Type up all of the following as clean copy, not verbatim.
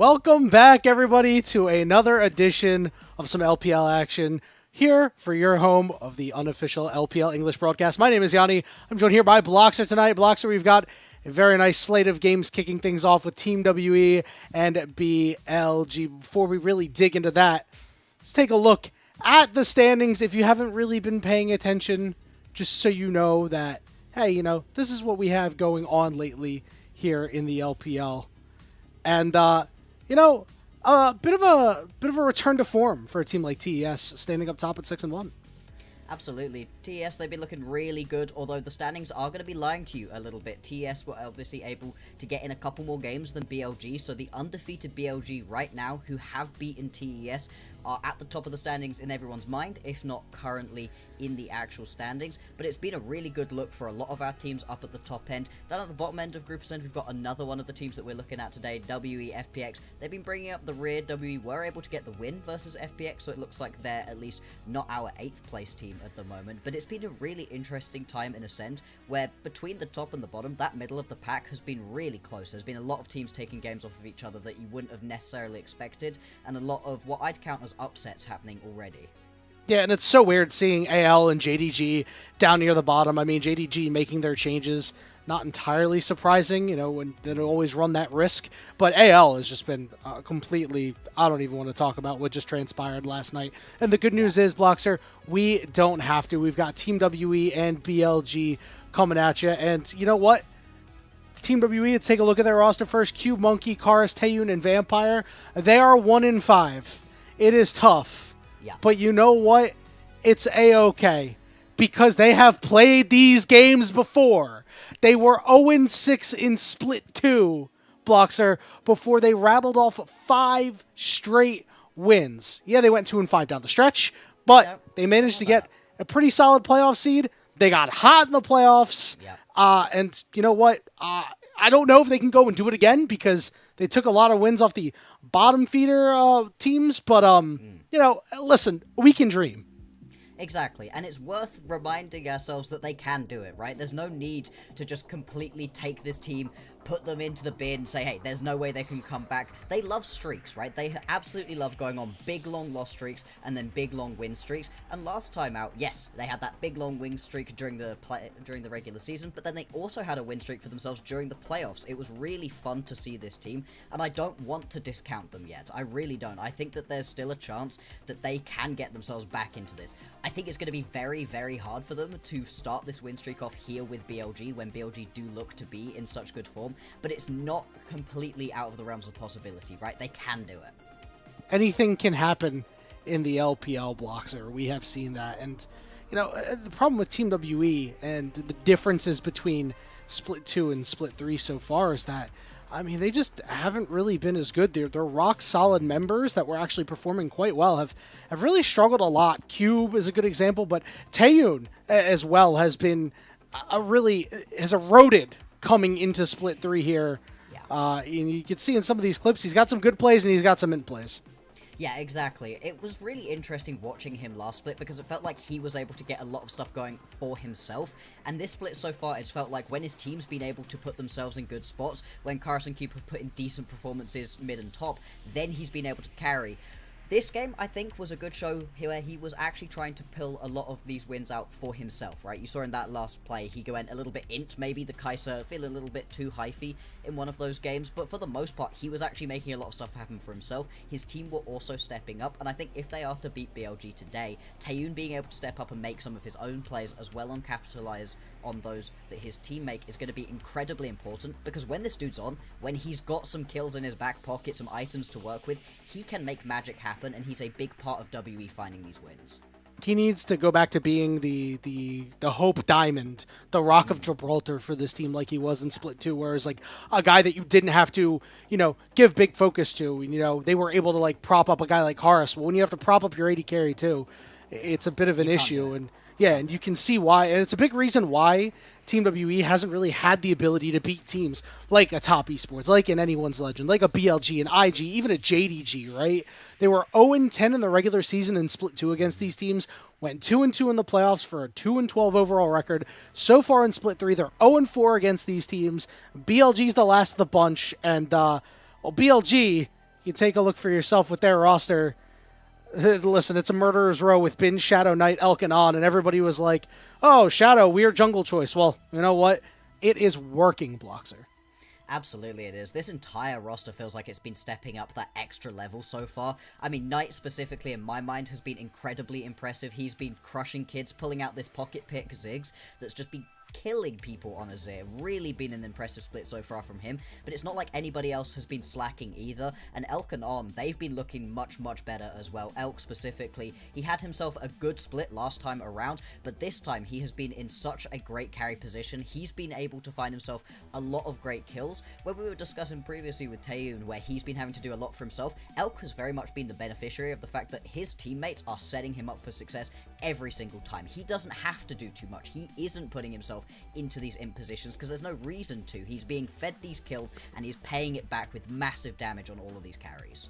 Welcome back, everybody, to another edition of some LPL action here for your home of the unofficial LPL English broadcast. My name is Yanni. I'm joined here by Bloxer tonight. Bloxer, we've got a very nice slate of games kicking things off with Team WE and BLG. Before we really dig into that, let's take a look at the standings. If you haven't really been paying attention, just so you know that, hey, this is what we have going on lately here in the LPL. And, a bit of a return to form for a team like TES, standing up top at 6-1. Absolutely. TES, they've been looking really good, although the standings are going to be lying to you a little bit. TES were obviously able to get in a couple more games than BLG, so the undefeated BLG right now, who have beaten TES, are at the top of the standings in everyone's mind, if not currently in the actual standings. But it's been a really good look for a lot of our teams up at the top end. Down at the bottom end of Group Ascent, we've got another one of the teams that we're looking at today, WE FPX. They've been bringing up the rear. WE were able to get the win versus FPX, so it looks like they're at least not our 8th place team at the moment. But it's been a really interesting time in Ascent, where between the top and the bottom, that middle of the pack has been really close. There's been a lot of teams taking games off of each other that you wouldn't have necessarily expected, and a lot of what I'd count as upsets happening already. Yeah, and it's so weird seeing AL and JDG down near the bottom. I mean, JDG making their changes, not entirely surprising, when they don't always run that risk. But AL has just been completely, I don't even want to talk about what just transpired last night. And the good news is, Bloxer, we don't have to. We've got Team WE and BLG coming at you. And you know what? Team WE, let's take a look at their roster first. Cube, Monkey, Karis, Taeyoon, and Vampire. They are 1-5. It is tough. Yeah. But you know what? It's A-okay. Because they have played these games before. They were 0-6 in Split 2, Bloxer, before they rattled off 5 straight wins. Yeah, they went 2-5 down the stretch, but they managed to get a pretty solid playoff seed. They got hot in the playoffs. Yep. And you know what? I don't know if they can go and do it again because they took a lot of wins off the bottom feeder teams. But, listen, we can dream. Exactly, and it's worth reminding ourselves that they can do it, right? There's no need to just completely take this team, put them into the bin, say, hey, there's no way they can come back. They love streaks, right? They absolutely love going on big, long loss streaks and then big, long win streaks. And last time out, yes, they had that big, long win streak during the regular season, but then they also had a win streak for themselves during the playoffs. It was really fun to see this team, and I don't want to discount them yet. I really don't. I think that there's still a chance that they can get themselves back into this. I think it's going to be very, very hard for them to start this win streak off here with BLG when BLG do look to be in such good form, but it's not completely out of the realms of possibility, right? They can do it. Anything can happen in the LPL, Bloxer. We have seen that. And, the problem with Team WE and the differences between Split 2 and Split 3 so far is that, they just haven't really been as good. They're rock-solid members that were actually performing quite well, have really struggled a lot. Cube is a good example, but Taeyoon as well has been has eroded coming into Split 3 here. Yeah. And you can see in some of these clips, he's got some good plays and he's got some mint plays. Yeah, exactly. It was really interesting watching him last split because it felt like he was able to get a lot of stuff going for himself. And this split so far, it's felt like when his team's been able to put themselves in good spots, when Karis and Cube have put in decent performances mid and top, then he's been able to carry. This game, I think, was a good show where he was actually trying to pull a lot of these wins out for himself, right? You saw in that last play, he went a little bit int, maybe the Kaiser feeling a little bit too hyphy in one of those games, but for the most part, he was actually making a lot of stuff happen for himself. His team were also stepping up, and I think if they are to beat BLG today, Taeyoon being able to step up and make some of his own plays as well and capitalize on those that his team make is going to be incredibly important, because when this dude's on, when he's got some kills in his back pocket, some items to work with, he can make magic happen, and he's a big part of WE finding these wins. He needs to go back to being the Hope Diamond, the Rock of Gibraltar for this team like he was in Split 2, whereas like a guy that you didn't have to, give big focus to. They were able to prop up a guy like Karis. Well, when you have to prop up your AD carry too, it's a bit of an issue. And yeah, and you can see why, and it's a big reason why Team WE hasn't really had the ability to beat teams like a Top Esports, like an Anyone's Legend, like a BLG, an IG, even a JDG, right? They were 0-10 in the regular season in Split 2 against these teams, went 2-2 in the playoffs for a 2-12 overall record. So far in Split 3, they're 0-4 against these teams. BLG's the last of the bunch, and BLG, you take a look for yourself with their roster. Listen, it's a murderer's row with Bin, Shadow, Knight, Elk, and On, and everybody was like, oh, Shadow, weird jungle choice. Well, you know what? It is working, Bloxer. Absolutely it is. This entire roster feels like it's been stepping up that extra level so far. I mean, Knight specifically, in my mind, has been incredibly impressive. He's been crushing kids, pulling out this pocket pick Ziggs that's just been killing people on Azir. Really been an impressive split so far from him, but it's not like anybody else has been slacking either. And Elk and On, they've been looking much better as well. Elk specifically, he had himself a good split last time around, but this time he has been in such a great carry position. He's been able to find himself a lot of great kills. Where we were discussing previously with Taeyoon, where he's been having to do a lot for himself, Elk has very much been the beneficiary of the fact that his teammates are setting him up for success every single time. He doesn't have to do too much. He isn't putting himself into these imp positions because there's no reason to. He's being fed these kills and he's paying it back with massive damage on all of these carries.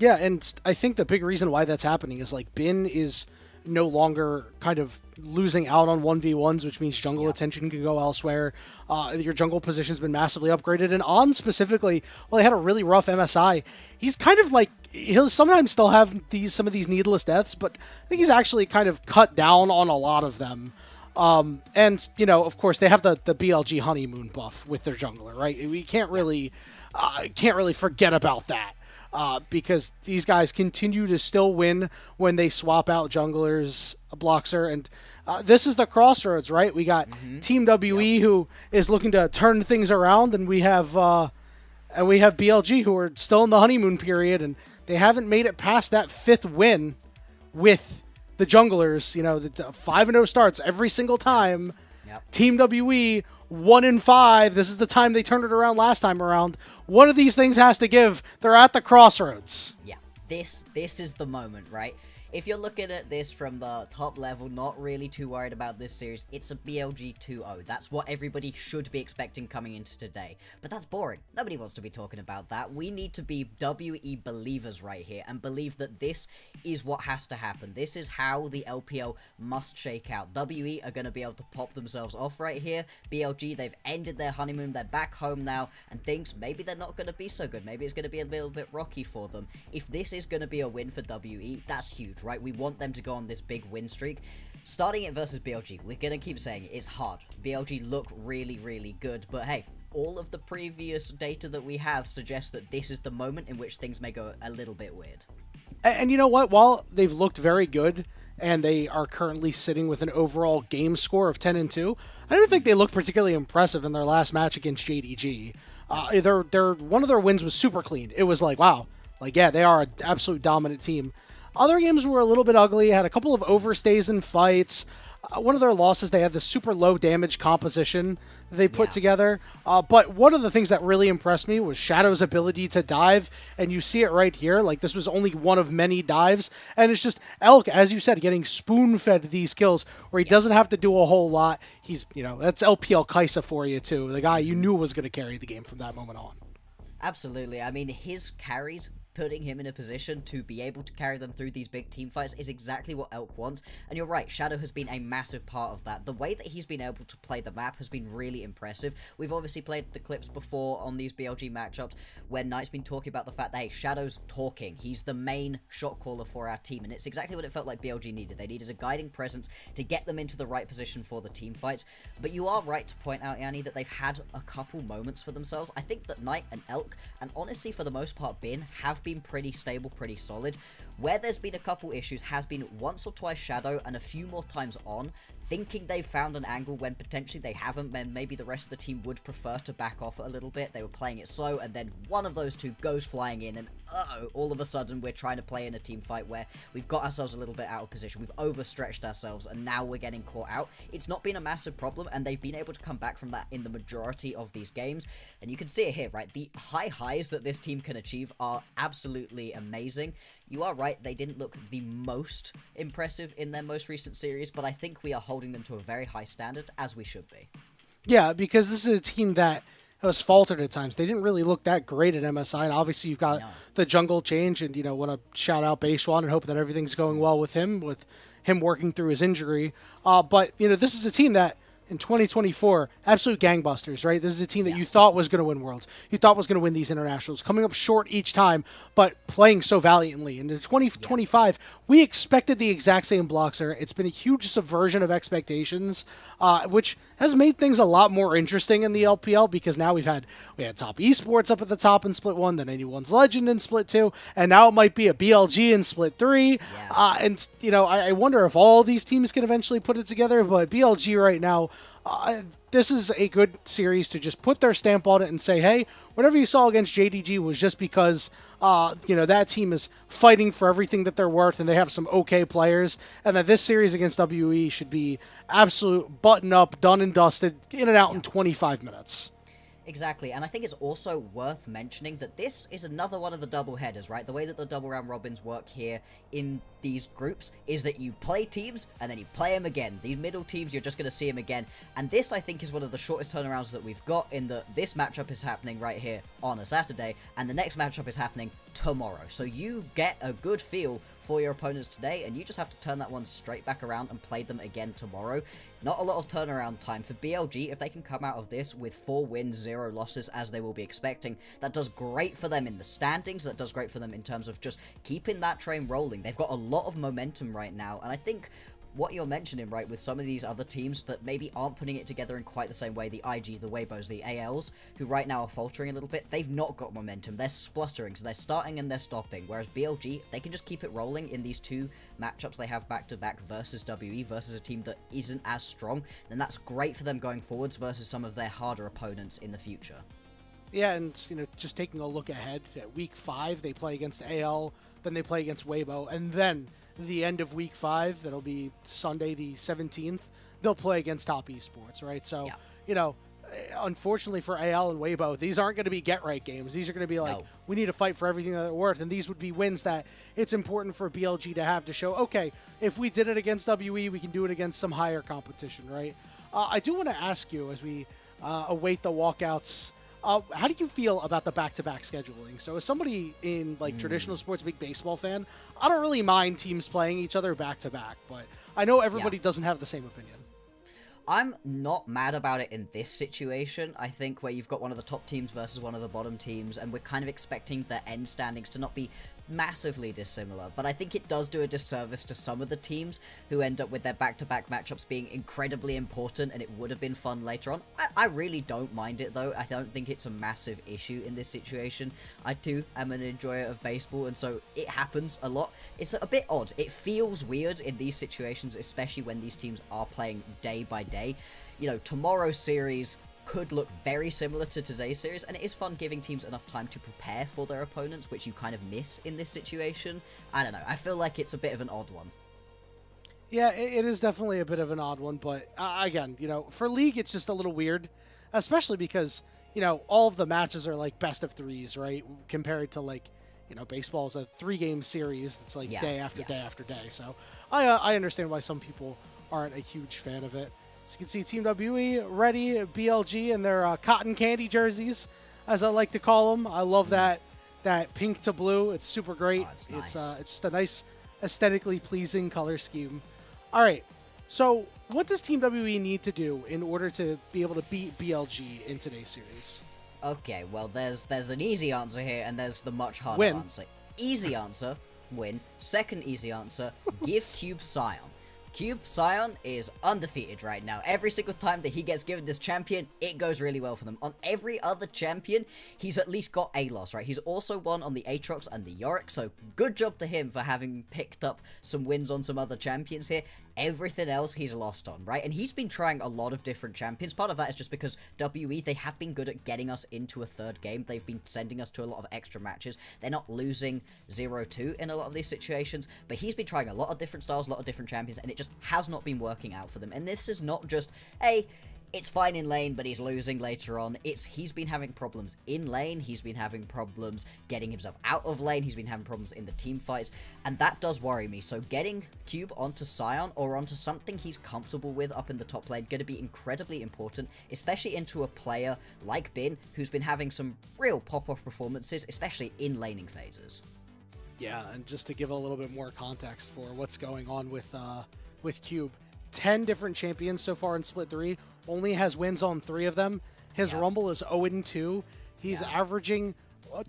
Yeah, and I think the big reason why that's happening is like Bin is no longer kind of losing out on 1v1s, which means jungle attention can go elsewhere. Your jungle position's been massively upgraded, and On specifically, well, he had a really rough MSI. He's kind of like, he'll sometimes still have some of these needless deaths, but I think he's actually kind of cut down on a lot of them. And, you know, of course, they have the BLG honeymoon buff with their jungler, right? We can't really forget about that. Because these guys continue to still win when they swap out junglers, Bloxer, and this is the crossroads, right? We got Team WE who is looking to turn things around, and we have BLG who are still in the honeymoon period, and they haven't made it past that 5th win with the junglers. You know, the 5-0 starts every single time. Team WE 1-5. This is the time they turned it around last time around. One of these things has to give. They're at the crossroads. Yeah, this is the moment, right? If you're looking at this from the top level, not really too worried about this series, it's a BLG 2-0. That's what everybody should be expecting coming into today. But that's boring. Nobody wants to be talking about that. We need to be WE believers right here and believe that this is what has to happen. This is how the LPL must shake out. WE are going to be able to pop themselves off right here. BLG, they've ended their honeymoon. They're back home now, and things, maybe they're not going to be so good. Maybe it's going to be a little bit rocky for them. If this is going to be a win for WE, that's huge. Right, we want them to go on this big win streak. Starting it versus BLG, we're gonna keep saying it, it's hard. BLG look really good, but hey, all of the previous data that we have suggests that this is the moment in which things may go a little bit weird. And you know what? While they've looked very good and they are currently sitting with an overall game score of 10-2, I don't think they look particularly impressive in their last match against JDG. One of their wins was super clean. It was like, wow, like yeah, they are an absolute dominant team. Other games were a little bit ugly, had a couple of overstays in fights. One of their losses, they had this super low damage composition that they put together. But one of the things that really impressed me was Shadow's ability to dive, and you see it right here. Like, this was only one of many dives, and it's just Elk, as you said, getting spoon-fed these kills where he doesn't have to do a whole lot. He's, you know, that's LPL Kaisa for you, too. The guy you knew was going to carry the game from that moment on. Absolutely. I mean, his carries, putting him in a position to be able to carry them through these big team fights is exactly what Elk wants. And you're right, Shadow has been a massive part of that. The way that he's been able to play the map has been really impressive. We've obviously played the clips before on these BLG matchups where Knight's been talking about the fact that, hey, Shadow's talking. He's the main shot caller for our team. And it's exactly what it felt like BLG needed. They needed a guiding presence to get them into the right position for the team fights. But you are right to point out, Yanni, that they've had a couple moments for themselves. I think that Knight and Elk, and honestly for the most part Bin, have been pretty stable, pretty solid. Where there's been a couple issues has been once or twice Shadow and a few more times On, thinking they've found an angle when potentially they haven't, then maybe the rest of the team would prefer to back off a little bit. They were playing it slow, and then one of those two goes flying in, and all of a sudden we're trying to play in a team fight where we've got ourselves a little bit out of position, we've overstretched ourselves, and now we're getting caught out. It's not been a massive problem, and they've been able to come back from that in the majority of these games, and you can see it here, right? The high highs that this team can achieve are absolutely amazing. You are right, they didn't look the most impressive in their most recent series, but I think we are holding them to a very high standard, as we should be. Yeah, because this is a team that has faltered at times. They didn't really look that great at MSI, and obviously you've got the jungle change, and, you know, want to shout out Baishwan and hope that everything's going well with him working through his injury. But, you know, this is a team that in 2024, absolute gangbusters, right? This is a team that you thought was going to win Worlds. You thought was going to win these internationals, coming up short each time, but playing so valiantly. And in 2025, we expected the exact same Bloxer. It's been a huge subversion of expectations, which has made things a lot more interesting in the LPL, because now we had top Esports up at the top in Split 1, then anyone's Legend in Split 2, and now it might be a BLG in Split 3. And, I wonder if all these teams can eventually put it together, but BLG right now, this is a good series to just put their stamp on it and say, hey, whatever you saw against JDG was just because, that team is fighting for everything that they're worth and they have some okay players, and that this series against WE should be absolute button up, done and dusted, in and out in 25 minutes. Exactly, and I think it's also worth mentioning that this is another one of the double headers, right? The way that the double round robins work here in these groups is that you play teams and then you play them again. These middle teams, you're just going to see them again. And this, I think, is one of the shortest turnarounds that we've got, in that this matchup is happening right here on a Saturday, and the next matchup is happening tomorrow. So you get a good feel for your opponents today, and you just have to turn that one straight back around and play them again tomorrow. Not a lot of turnaround time for BLG. If they can come out of this with 4 wins, 0 losses, as they will be expecting, that does great for them in the standings. That does great for them in terms of just keeping that train rolling. They've got a lot of momentum right now, and I think what you're mentioning, right, with some of these other teams that maybe aren't putting it together in quite the same way, the IG, the Weibos, the ALs, who right now are faltering a little bit, they've not got momentum. They're spluttering, so they're starting and they're stopping, whereas BLG, they can just keep it rolling in these 2 matchups they have back-to-back versus WE, versus a team that isn't as strong. Then that's great for them going forwards versus some of their harder opponents in the future. Yeah, and, just taking a look ahead, at Week 5, they play against AL, then they play against Weibo, and then the end of Week 5, that'll be Sunday the 17th, they'll play against top Esports, right? So, unfortunately for AL and Weibo, these aren't going to be get-right games. These are going to be like, we need to fight for everything that they're worth, and these would be wins that it's important for BLG to have to show, okay, if we did it against WE, we can do it against some higher competition, right? I do want to ask you, as we await the walkouts, how do you feel about the back-to-back scheduling? So as somebody in traditional sports, big baseball fan, I don't really mind teams playing each other back-to-back, but I know everybody doesn't have the same opinion. I'm not mad about it in this situation. I think where you've got one of the top teams versus one of the bottom teams, and we're kind of expecting the end standings to not be massively dissimilar, but I think it does do a disservice to some of the teams who end up with their back-to-back matchups being incredibly important, and it would have been fun later on. I really don't mind it, though. I don't think it's a massive issue in this situation. I too am an enjoyer of baseball, and so it happens a lot. It's a bit odd. It feels weird in these situations, especially when these teams are playing day by day. Tomorrow's series could look very similar to today's series, and it is fun giving teams enough time to prepare for their opponents, which you kind of miss in this situation. I don't know. I feel like it's a bit of an odd one. Yeah, it is definitely a bit of an odd one, but again, for League, it's just a little weird, especially because, all of the matches are like best of 3s, right? Compared to baseball's a 3-game series that's day after day after day. So I understand why some people aren't a huge fan of it. So you can see Team WE ready, BLG, in their cotton candy jerseys, as I like to call them. I love that pink to blue. It's super great. Oh, it's nice. It's just a nice, aesthetically pleasing color scheme. All right, so what does Team WE need to do in order to be able to beat BLG in today's series? Okay, well, there's an easy answer here, and there's the much harder answer. Easy answer, win. Second easy answer, give Cube Scion. Cube Scion is undefeated right now. Every single time that he gets given this champion, it goes really well for them. On every other champion, he's at least got a loss, right? He's also won on the Aatrox and the Yorick, so good job to him for having picked up some wins on some other champions here. Everything else he's lost on, right? And he's been trying a lot of different champions. Part of that is just because WE, they have been good at getting us into a third game. They've been sending us to a lot of extra matches. They're not losing 0-2 in a lot of these situations, but he's been trying a lot of different styles, a lot of different champions, and it just has not been working out for them. And this is not just, hey, it's fine in lane, but he's losing later on. He's been having problems in lane, he's been having problems getting himself out of lane, he's been having problems in the team fights, and that does worry me. So getting Cube onto Scion, or onto something he's comfortable with up in the top lane, going to be incredibly important, especially into a player like Bin, who's been having some real pop-off performances, especially in laning phases. Yeah, and just to give a little bit more context for what's going on with Cube, 10 different champions so far in Split 3, only has wins on 3 of them. His Rumble is 0-2. He's averaging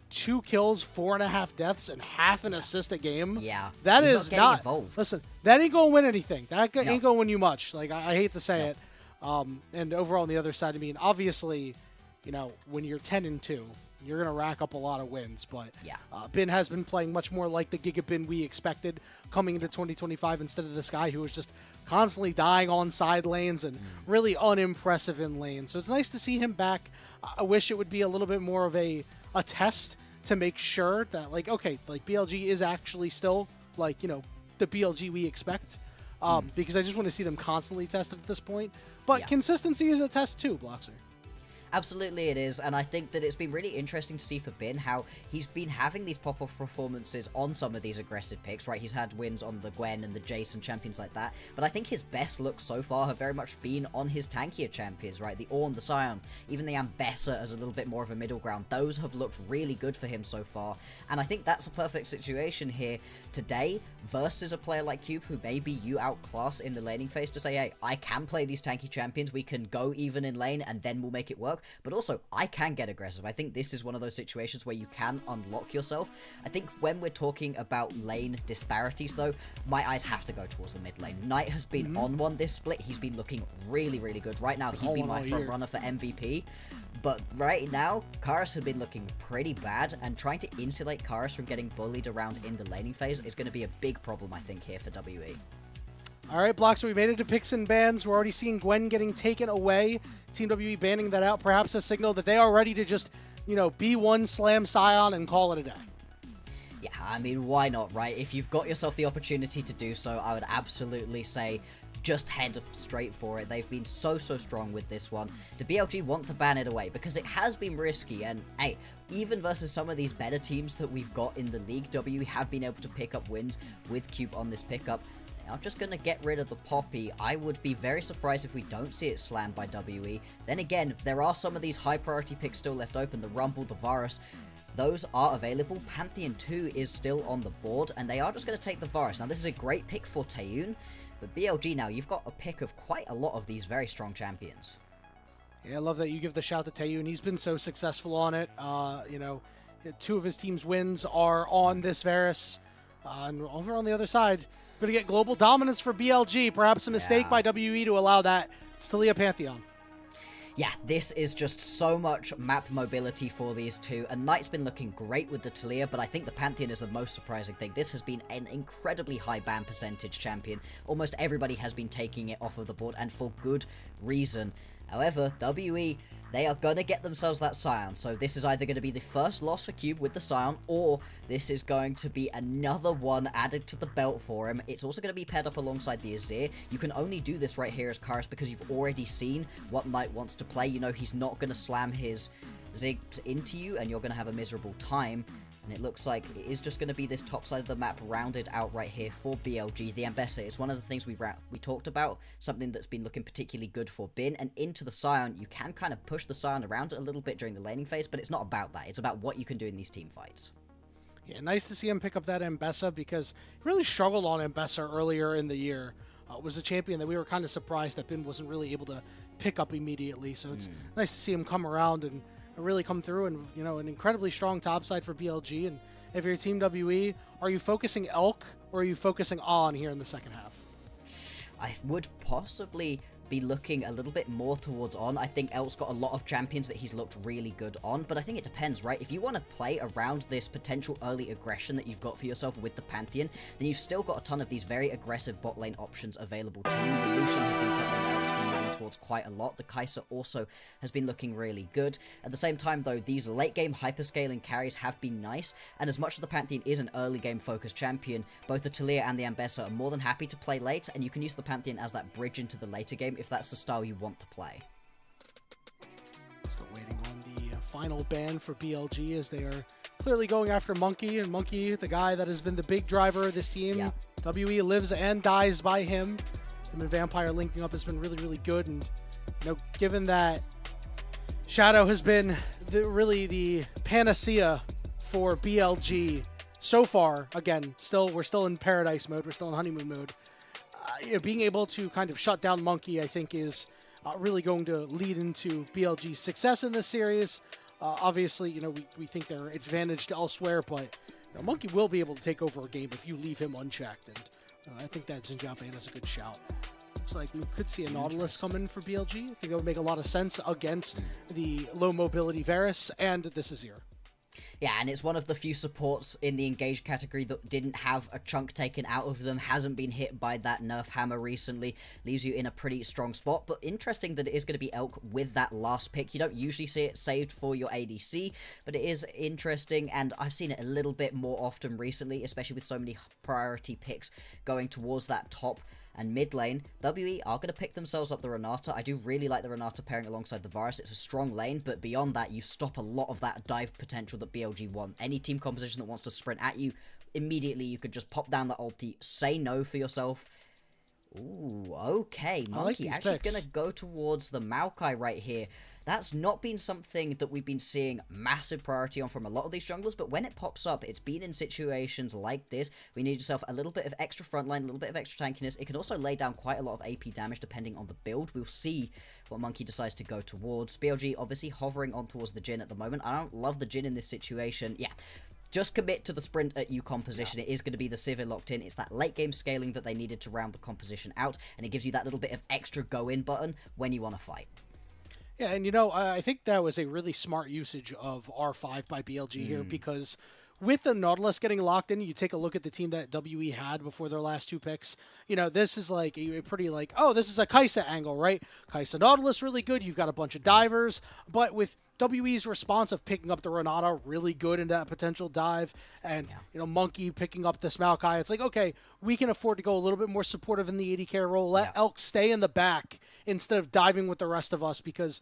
2 kills, 4.5 deaths, and half an assist a game. Yeah. That He's is not not. getting involved. Listen, that ain't going to win anything. That No. ain't going to win you much. Like, I hate to say it. And overall, on the other side, I mean, obviously, you know, when you're 10-2, you're going to rack up a lot of wins. But Bin has been playing much more like the Giga Bin we expected coming into 2025 instead of this guy who was just constantly dying on side lanes and really unimpressive in lanes. So it's nice to see him back. I wish it would be a little bit more of a test to make sure that, like, okay, like BLG is actually still, like, you know, the BLG we expect. Because I just want to see them constantly tested at this point. But consistency is a test too, Bloxer. Absolutely it is, and I think that it's been really interesting to see for Bin how he's been having these pop-off performances on some of these aggressive picks, right? He's had wins on the Gwen and the Jace and champions like that, but I think his best looks so far have very much been on his tankier champions, right? The Ornn, the Scion, even the Ambessa as a little bit more of a middle ground. Those have looked really good for him so far, and I think that's a perfect situation here today versus a player like Cube who maybe you outclass in the laning phase to say, hey, I can play these tanky champions, we can go even in lane, and then we'll make it work. But also, I can get aggressive. I think this is one of those situations where you can unlock yourself. I think when we're talking about lane disparities, though, my eyes have to go towards the mid lane. Knight has been on one this split. He's been looking really, really good. Right now, he'd be my front runner for MVP. But right now, Karis had been looking pretty bad, and trying to insulate Karis from getting bullied around in the laning phase is going to be a big problem, I think, here for WE. All right, Bloxer, we made it to picks and bans. We're already seeing Gwen getting taken away. Team WE banning that out. Perhaps a signal that they are ready to just, you know, B1 slam Scion and call it a day. Yeah, I mean, why not, right? If you've got yourself the opportunity to do so, I would absolutely say just head straight for it. They've been so strong with this one. Do BLG want to ban it away? Because it has been risky, and hey, even versus some of these better teams that we've got in the league, WE have been able to pick up wins with Cube on this pickup. I'm just going to get rid of the Poppy. I would be very surprised if we don't see it slammed by WE. Then again, there are some of these high priority picks still left open. The Rumble, the Varus, those are available. Pantheon 2 is still on the board, and they are just going to take the Varus. Now, this is a great pick for Taeyoon, but BLG now, you've got a pick of quite a lot of these very strong champions. Yeah, I love that you give the shout to Taeyoon. He's been so successful on it. You know, 2 of his team's wins are on this Varus. And over on the other side, going to get global dominance for BLG. Perhaps a mistake by WE to allow that. It's Taliyah Pantheon. Yeah, this is just so much map mobility for these two, and Knight's been looking great with the Taliyah, but I think the Pantheon is the most surprising thing. This has been an incredibly high ban percentage champion. Almost everybody has been taking it off of the board, and for good reason. However, WE, they are going to get themselves that Scion, so this is either going to be the first loss for Cube with the Scion, or this is going to be another one added to the belt for him. It's also going to be paired up alongside the Azir. You can only do this right here as Karis because you've already seen what Knight wants to play. You know he's not going to slam his Zig into you, and you're going to have a miserable time. And it looks like it is just going to be this top side of the map rounded out right here for BLG. The Ambessa is one of the things we talked about, something that's been looking particularly good for Bin. And into the Scion, you can kind of push the Scion around a little bit during the laning phase, but it's not about that. It's about what you can do in these team fights. Yeah, nice to see him pick up that Ambessa because he really struggled on Ambessa earlier in the year. It was a champion that we were kind of surprised that Bin wasn't really able to pick up immediately. So it's nice to see him come around and really come through, and you know, an incredibly strong top side for BLG. And if you're Team WE, are you focusing Elk or are you focusing on here in the second half? I would possibly be looking a little bit more towards on. I think Elk's got a lot of champions that he's looked really good on, but I think it depends, right? If you want to play around this potential early aggression that you've got for yourself with the Pantheon, then you've still got a ton of these very aggressive bot lane options available to you. The Lucian has been something that Elk's been running towards quite a lot. The Kai'Sa also has been looking really good. At the same time, though, these late game hyperscaling carries have been nice, and as much as the Pantheon is an early game focused champion, both the Taliyah and the Ambessa are more than happy to play late, and you can use the Pantheon as that bridge into the later game if that's the style you want to play. Still waiting on the final ban for BLG as they are clearly going after Monkey, and Monkey, the guy that has been the big driver of this team. Yeah. WE lives and dies by him. Him and Vampire linking up has been really, really good, and you know, given that Shadow has been really the panacea for BLG so far, again, we're still in paradise mode, we're still in honeymoon mode. being able to kind of shut down Monkey, I think, is really going to lead into BLG's success in this series. Obviously, we think they're advantaged elsewhere, but Monkey will be able to take over a game if you leave him unchecked, and I think that Zinjaban is a good shout. Looks like we could see a Nautilus come in for BLG. I think that would make a lot of sense against the low mobility Varus, and this is here. Yeah, and it's one of the few supports in the engaged category that didn't have a chunk taken out of them, hasn't been hit by that nerf hammer recently, leaves you in a pretty strong spot. But interesting that it is going to be Elk with that last pick. You don't usually see it saved for your ADC, but it is interesting, and I've seen it a little bit more often recently, especially with so many priority picks going towards that top and mid lane. WE are going to pick themselves up the Renata. I do really like the Renata pairing alongside the Varus. It's a strong lane, but beyond that, you stop a lot of that dive potential that BLG want. Any team composition that wants to sprint at you, immediately you could just pop down the ulti, say no for yourself. Ooh, okay. Monkey actually going to go towards the Maokai right here. That's not been something that we've been seeing massive priority on from a lot of these junglers, but when it pops up, it's been in situations like this. We need yourself a little bit of extra frontline, a little bit of extra tankiness. It can also lay down quite a lot of AP damage depending on the build. We'll see what Monkey decides to go towards. BLG obviously hovering on towards the Jhin at the moment. I don't love the Jhin in this situation. Yeah. Just commit to the sprint at you composition. Yeah. It is going to be the Sivir locked in. It's that late game scaling that they needed to round the composition out, and it gives you that little bit of extra go-in button when you want to fight. Yeah, and I think that was a really smart usage of R5 by BLG here, because with the Nautilus getting locked in, you take a look at the team that WE had before their last two picks. This is like a pretty this is a Kai'Sa angle, right? Kai'Sa Nautilus really good. You've got a bunch of divers, but with WE's response of picking up the Renata really good in that potential dive, and Monkey picking up this Maokai, it's like, okay, we can afford to go a little bit more supportive in the AD carry role. Let Elk stay in the back instead of diving with the rest of us, because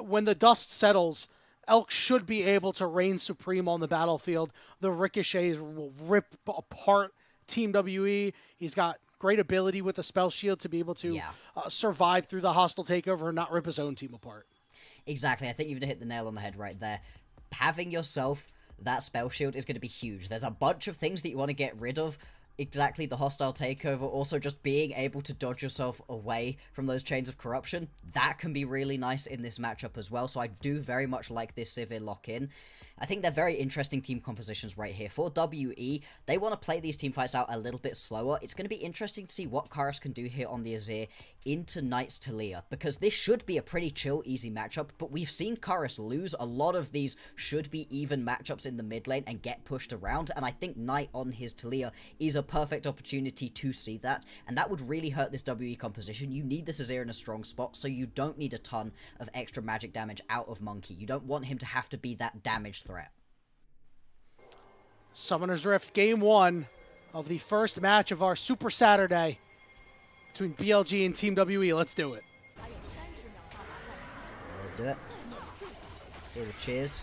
when the dust settles, Elk should be able to reign supreme on the battlefield. The ricochets will rip apart Team WE. He's got great ability with the spell shield to be able to survive through the hostile takeover and not rip his own team apart. Exactly. I think you've hit the nail on the head right there. Having yourself that spell shield is going to be huge. There's a bunch of things that you want to get rid of. Exactly, the hostile takeover, also just being able to dodge yourself away from those chains of corruption. That can be really nice in this matchup as well, so I do very much like this Sivir lock-in. I think they're very interesting team compositions right here. For WE, they want to play these team fights out a little bit slower. It's going to be interesting to see what Kairos can do here on the Azir into Knight's Talia, because this should be a pretty chill, easy matchup, but we've seen Kairos lose a lot of these should-be-even matchups in the mid lane and get pushed around, and I think Knight on his Talia is a perfect opportunity to see that, and that would really hurt this WE composition. You need this Azir in a strong spot, so you don't need a ton of extra magic damage out of Monkey. You don't want him to have to be that damage threat. Summoner's Rift, game 1 of the first match of our Super Saturday between BLG and Team WE. Let's do it. Let's do it. Here the cheers.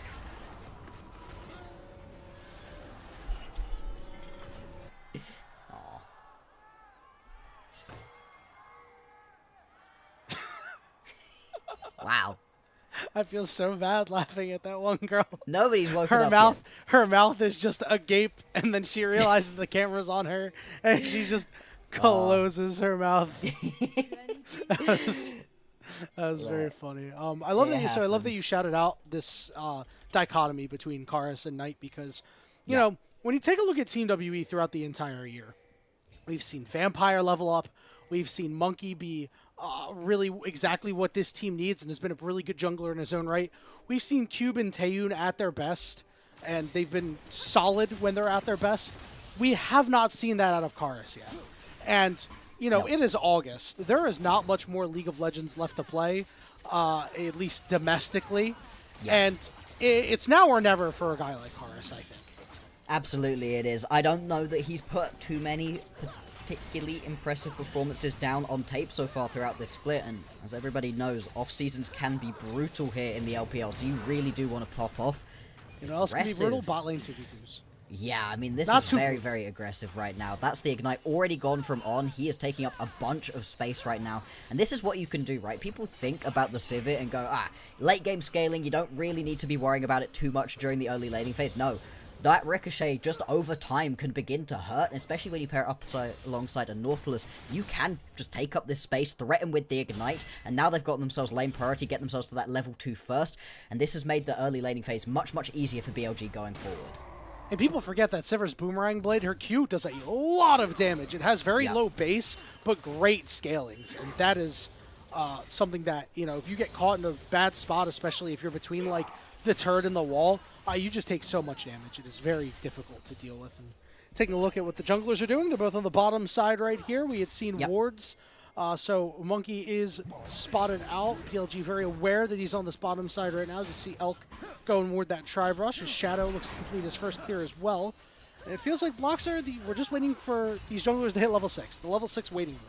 Wow. I feel so bad laughing at that one girl. Nobody's woken up yet. Her mouth is just agape, and then she realizes the camera's on her, and she just closes her mouth. That was very funny. I love that you shouted out this dichotomy between Kairos and Knight, because you know, when you take a look at Team WE throughout the entire year, we've seen Vampire level up, we've seen Monkey be really exactly what this team needs and has been a really good jungler in his own right. We've seen Cube and Taeyoon at their best, and they've been solid when they're at their best. We have not seen that out of Kairos yet. And, you know, it is August. There is not much more League of Legends left to play, at least domestically. And it's now or never for a guy like Kairos, I think. Absolutely it is. I don't know that he's put too many particularly impressive performances down on tape so far throughout this split, and as everybody knows, off seasons can be brutal here in the LPL, so you really do want to pop off. You know, else can be brutal? Bot lane 2v2s. Yeah, I mean, this is very, very aggressive right now. That's the Ignite already gone from On. He is taking up a bunch of space right now, and this is what you can do, right? People think about the Sivir and go, late game scaling, you don't really need to be worrying about it too much during the early laning phase. No. that Ricochet just over time can begin to hurt, especially when you pair it up alongside a Nautilus. You can just take up this space, threaten with the Ignite, and now they've gotten themselves lane priority, get themselves to that level 2 first, and this has made the early laning phase much, much easier for BLG going forward. And people forget that Sivir's Boomerang Blade, her Q does a lot of damage. It has very low base, but great scalings. And that is something that, you know, if you get caught in a bad spot, especially if you're between, like, the turret and the wall, you just take so much damage. It is very difficult to deal with. And taking a look at what the junglers are doing, they're both on the bottom side right here. We had seen wards. So Monkey is spotted out. BLG very aware that he's on this bottom side right now. As you see Elk going toward that Tri-Brush. His Shadow looks to complete his first clear as well. And it feels like Bloxer, we're just waiting for these junglers to hit level 6. The level 6 waiting room.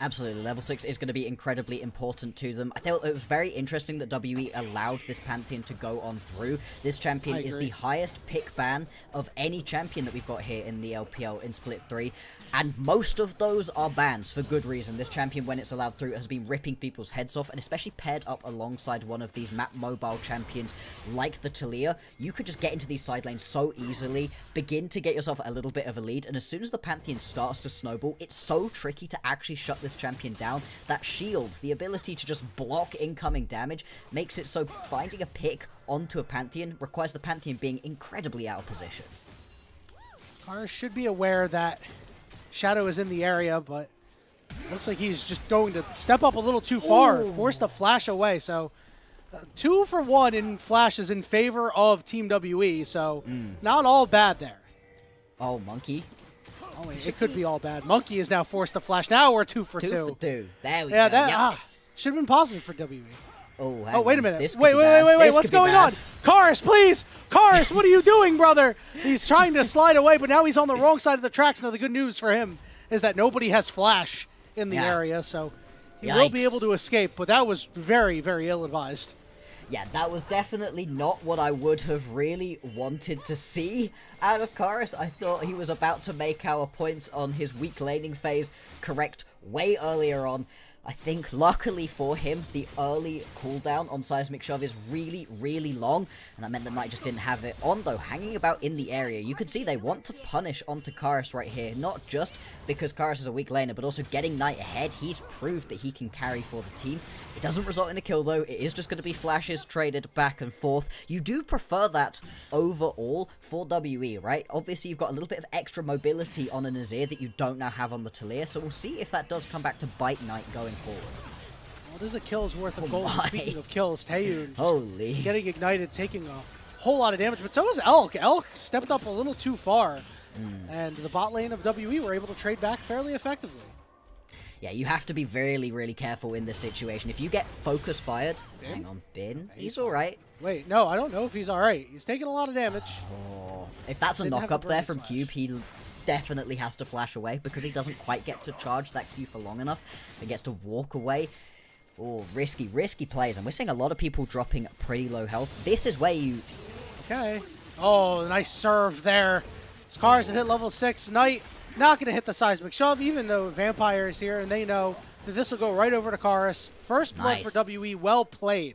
Absolutely, level 6 is going to be incredibly important to them. I thought it was very interesting that WE allowed this Pantheon to go on through. This champion is the highest pick ban of any champion that we've got here in the LPL in Split 3. And most of those are bans for good reason. This champion, when it's allowed through, has been ripping people's heads off, and especially paired up alongside one of these map mobile champions like the Talia, you could just get into these side lanes so easily, begin to get yourself a little bit of a lead, and as soon as the Pantheon starts to snowball, it's so tricky to actually shut this champion down. That shields, the ability to just block incoming damage, makes it so finding a pick onto a Pantheon requires the Pantheon being incredibly out of position. Kara should be aware that Shadow is in the area, but looks like he's just going to step up a little too far, forced a flash away. So 2 for 1 in flashes in favor of Team WE, so not all bad there. Oh, Monkey. Oh, wait, it could be all bad. Monkey is now forced to flash. Now we're 2 for 2. 2 for 2. There we go. Yeah, that should have been positive for WE. Oh, wait a minute. This Wait, what's going on? Karis, please! Karis, what are you doing, brother? He's trying to slide away, but now he's on the wrong side of the tracks. Now, the good news for him is that nobody has flash in the area, so he will be able to escape, but that was very, very ill-advised. Yeah, that was definitely not what I would have really wanted to see out of Karis. I thought he was about to make our points on his weak laning phase correct way earlier on. I think, luckily for him, the early cooldown on Seismic Shove is really, really long, and that meant that Knight just didn't have it on, though, hanging about in the area. You can see they want to punish onto Karis right here, not just because Karis is a weak laner, but also getting Knight ahead. He's proved that he can carry for the team. It doesn't result in a kill, though. It is just going to be flashes traded back and forth. You do prefer that overall for WE, right? Obviously, you've got a little bit of extra mobility on a Nazir that you don't now have on the Talia, so we'll see if that does come back to bite Knight going forward. Well, this is a kill's worth of gold. Speaking of kills, Taeyoon Holy. Getting ignited, taking a whole lot of damage, but so is Elk. Elk stepped up a little too far, and the bot lane of WE were able to trade back fairly effectively. Yeah, you have to be really, really careful in this situation. If you get focus fired, hang on, Bin, he's alright. Wait, no, I don't know if he's alright. He's taking a lot of damage. Oh, if that's a knock up there from Cube, he definitely has to flash away because he doesn't quite get to charge that Q for long enough. He gets to walk away. Oh, risky plays, and we're seeing a lot of people dropping pretty low health. This is where you... Okay. Oh, nice serve there. Scars that hit level 6. Knight not going to hit the Seismic Shove, even though Vampire is here, and they know that this will go right over to Karis. First blood for WE, well played.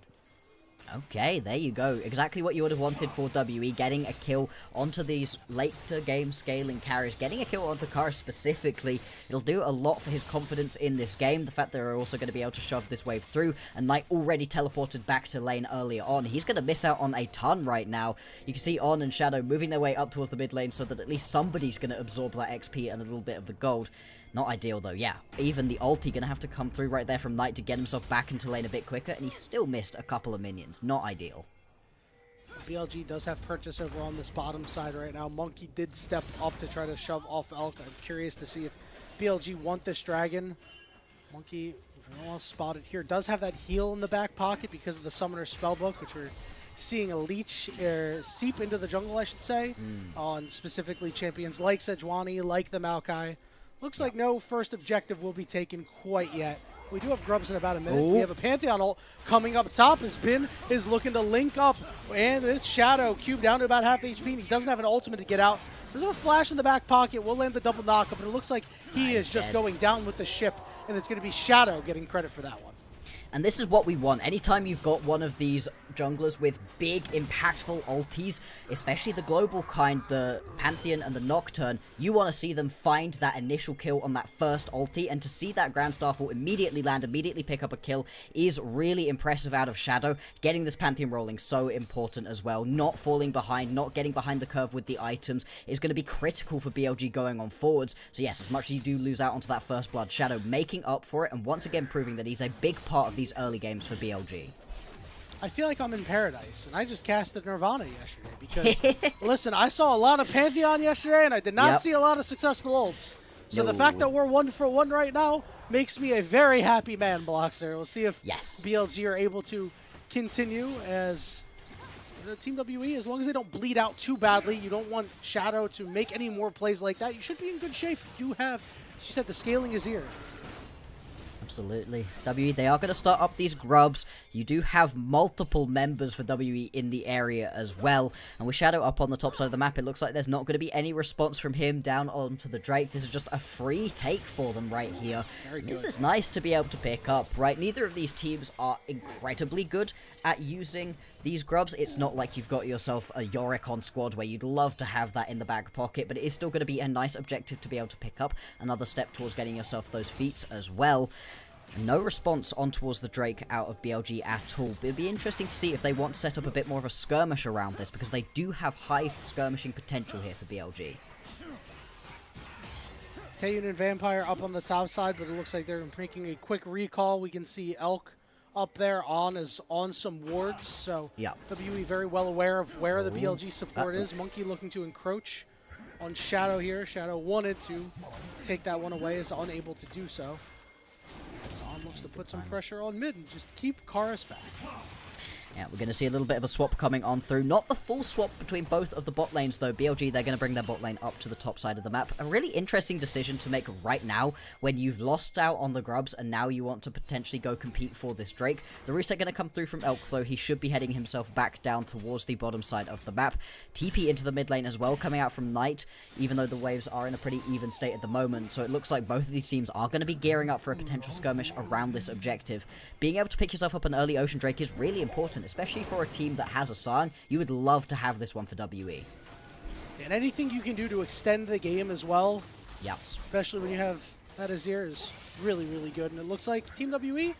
Okay, there you go. Exactly what you would have wanted for WE, getting a kill onto these later game scaling carries. Getting a kill onto Karis specifically, it'll do a lot for his confidence in this game. The fact that they're also going to be able to shove this wave through, and Knight already teleported back to lane earlier on. He's going to miss out on a ton right now. You can see On and Shadow moving their way up towards the mid lane so that at least somebody's going to absorb that XP and a little bit of the gold. Not ideal, though, yeah. Even the ulti going to have to come through right there from Knight to get himself back into lane a bit quicker, and he still missed a couple of minions. Not ideal. BLG does have purchase over on this bottom side right now. Monkey did step up to try to shove off Elk. I'm curious to see if BLG want this dragon. Monkey, well spotted here, does have that heal in the back pocket because of the Summoner's Spellbook, which we're seeing a leech seep into the jungle, I should say, on specifically champions like Sejuani, like the Maokai. Looks like no first objective will be taken quite yet. We do have Grubs in about a minute. We have a Pantheon ult coming up top as Bin is looking to link up. And this Shadow cube down to about half HP. He doesn't have an ultimate to get out. There's a flash in the back pocket. We'll land the double knockup, but it looks like he is just going down with the ship. And it's going to be Shadow getting credit for that one. And this is what we want. Anytime you've got one of these junglers with big, impactful ultis, especially the global kind, the Pantheon and the Nocturne, you want to see them find that initial kill on that first ulti, and to see that Grand Starfall immediately land, immediately pick up a kill, is really impressive out of Shadow. Getting this Pantheon rolling, so important as well. Not falling behind, not getting behind the curve with the items is going to be critical for BLG going on forwards. So yes, as much as you do lose out onto that first blood, Shadow making up for it, and once again proving that he's a big part of these early games for BLG. I feel like I'm in paradise, and I just casted Nirvana yesterday because, listen, I saw a lot of Pantheon yesterday, and I did not see a lot of successful ults. So the fact that we're 1-for-1 right now makes me a very happy man, Blockster. We'll see if BLG are able to continue as Team WE. As long as they don't bleed out too badly, you don't want Shadow to make any more plays like that. You should be in good shape. You have, as you said, the scaling is here. Absolutely. WE, they are going to start up these grubs. You do have multiple members for WE in the area as well. And with Shadow up on the top side of the map, it looks like there's not going to be any response from him down onto the Drake. This is just a free take for them right here. This is nice to be able to pick up, right? Neither of these teams are incredibly good at using these grubs. It's not like you've got yourself a Yorick on squad where you'd love to have that in the back pocket, but it is still going to be a nice objective to be able to pick up. Another step towards getting yourself those feats as well. No response on towards the Drake out of BLG at all. It'd be interesting to see if they want to set up a bit more of a skirmish around this, because they do have high skirmishing potential here for BLG. Taeyoon and Vampire up on the top side, but it looks like they're making a quick recall. We can see Elk up there on some wards, so WE very well aware of where the BLG support is. Monkey looking to encroach on Shadow here. Shadow wanted to take that one away, is unable to do so. Zon looks to put some pressure on mid and just keep Karis back. Yeah, we're going to see a little bit of a swap coming on through. Not the full swap between both of the bot lanes, though. BLG, they're going to bring their bot lane up to the top side of the map. A really interesting decision to make right now when you've lost out on the grubs and now you want to potentially go compete for this Drake. The reset going to come through from Elk, though. He should be heading himself back down towards the bottom side of the map. TP into the mid lane as well, coming out from Knight, even though the waves are in a pretty even state at the moment. So it looks like both of these teams are going to be gearing up for a potential skirmish around this objective. Being able to pick yourself up an early Ocean Drake is really important, especially for a team that has a San. You would love to have this one for WE. And anything you can do to extend the game as well, yeah, especially when you have that Azir, is really, really good. And it looks like Team WE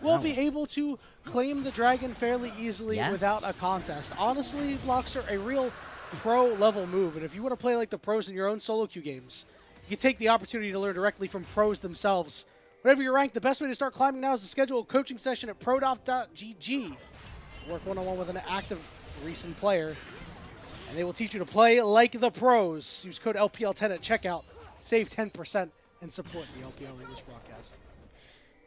will be able to claim the Dragon fairly easily without a contest. Honestly, Blockster, a real pro-level move. And if you want to play like the pros in your own solo queue games, you take the opportunity to learn directly from pros themselves. Whatever your rank, the best way to start climbing now is to schedule a coaching session at prodiff.gg. Work one-on-one with an active recent player, and they will teach you to play like the pros. Use code LPL10 at checkout. Save 10% and support the LPL English broadcast.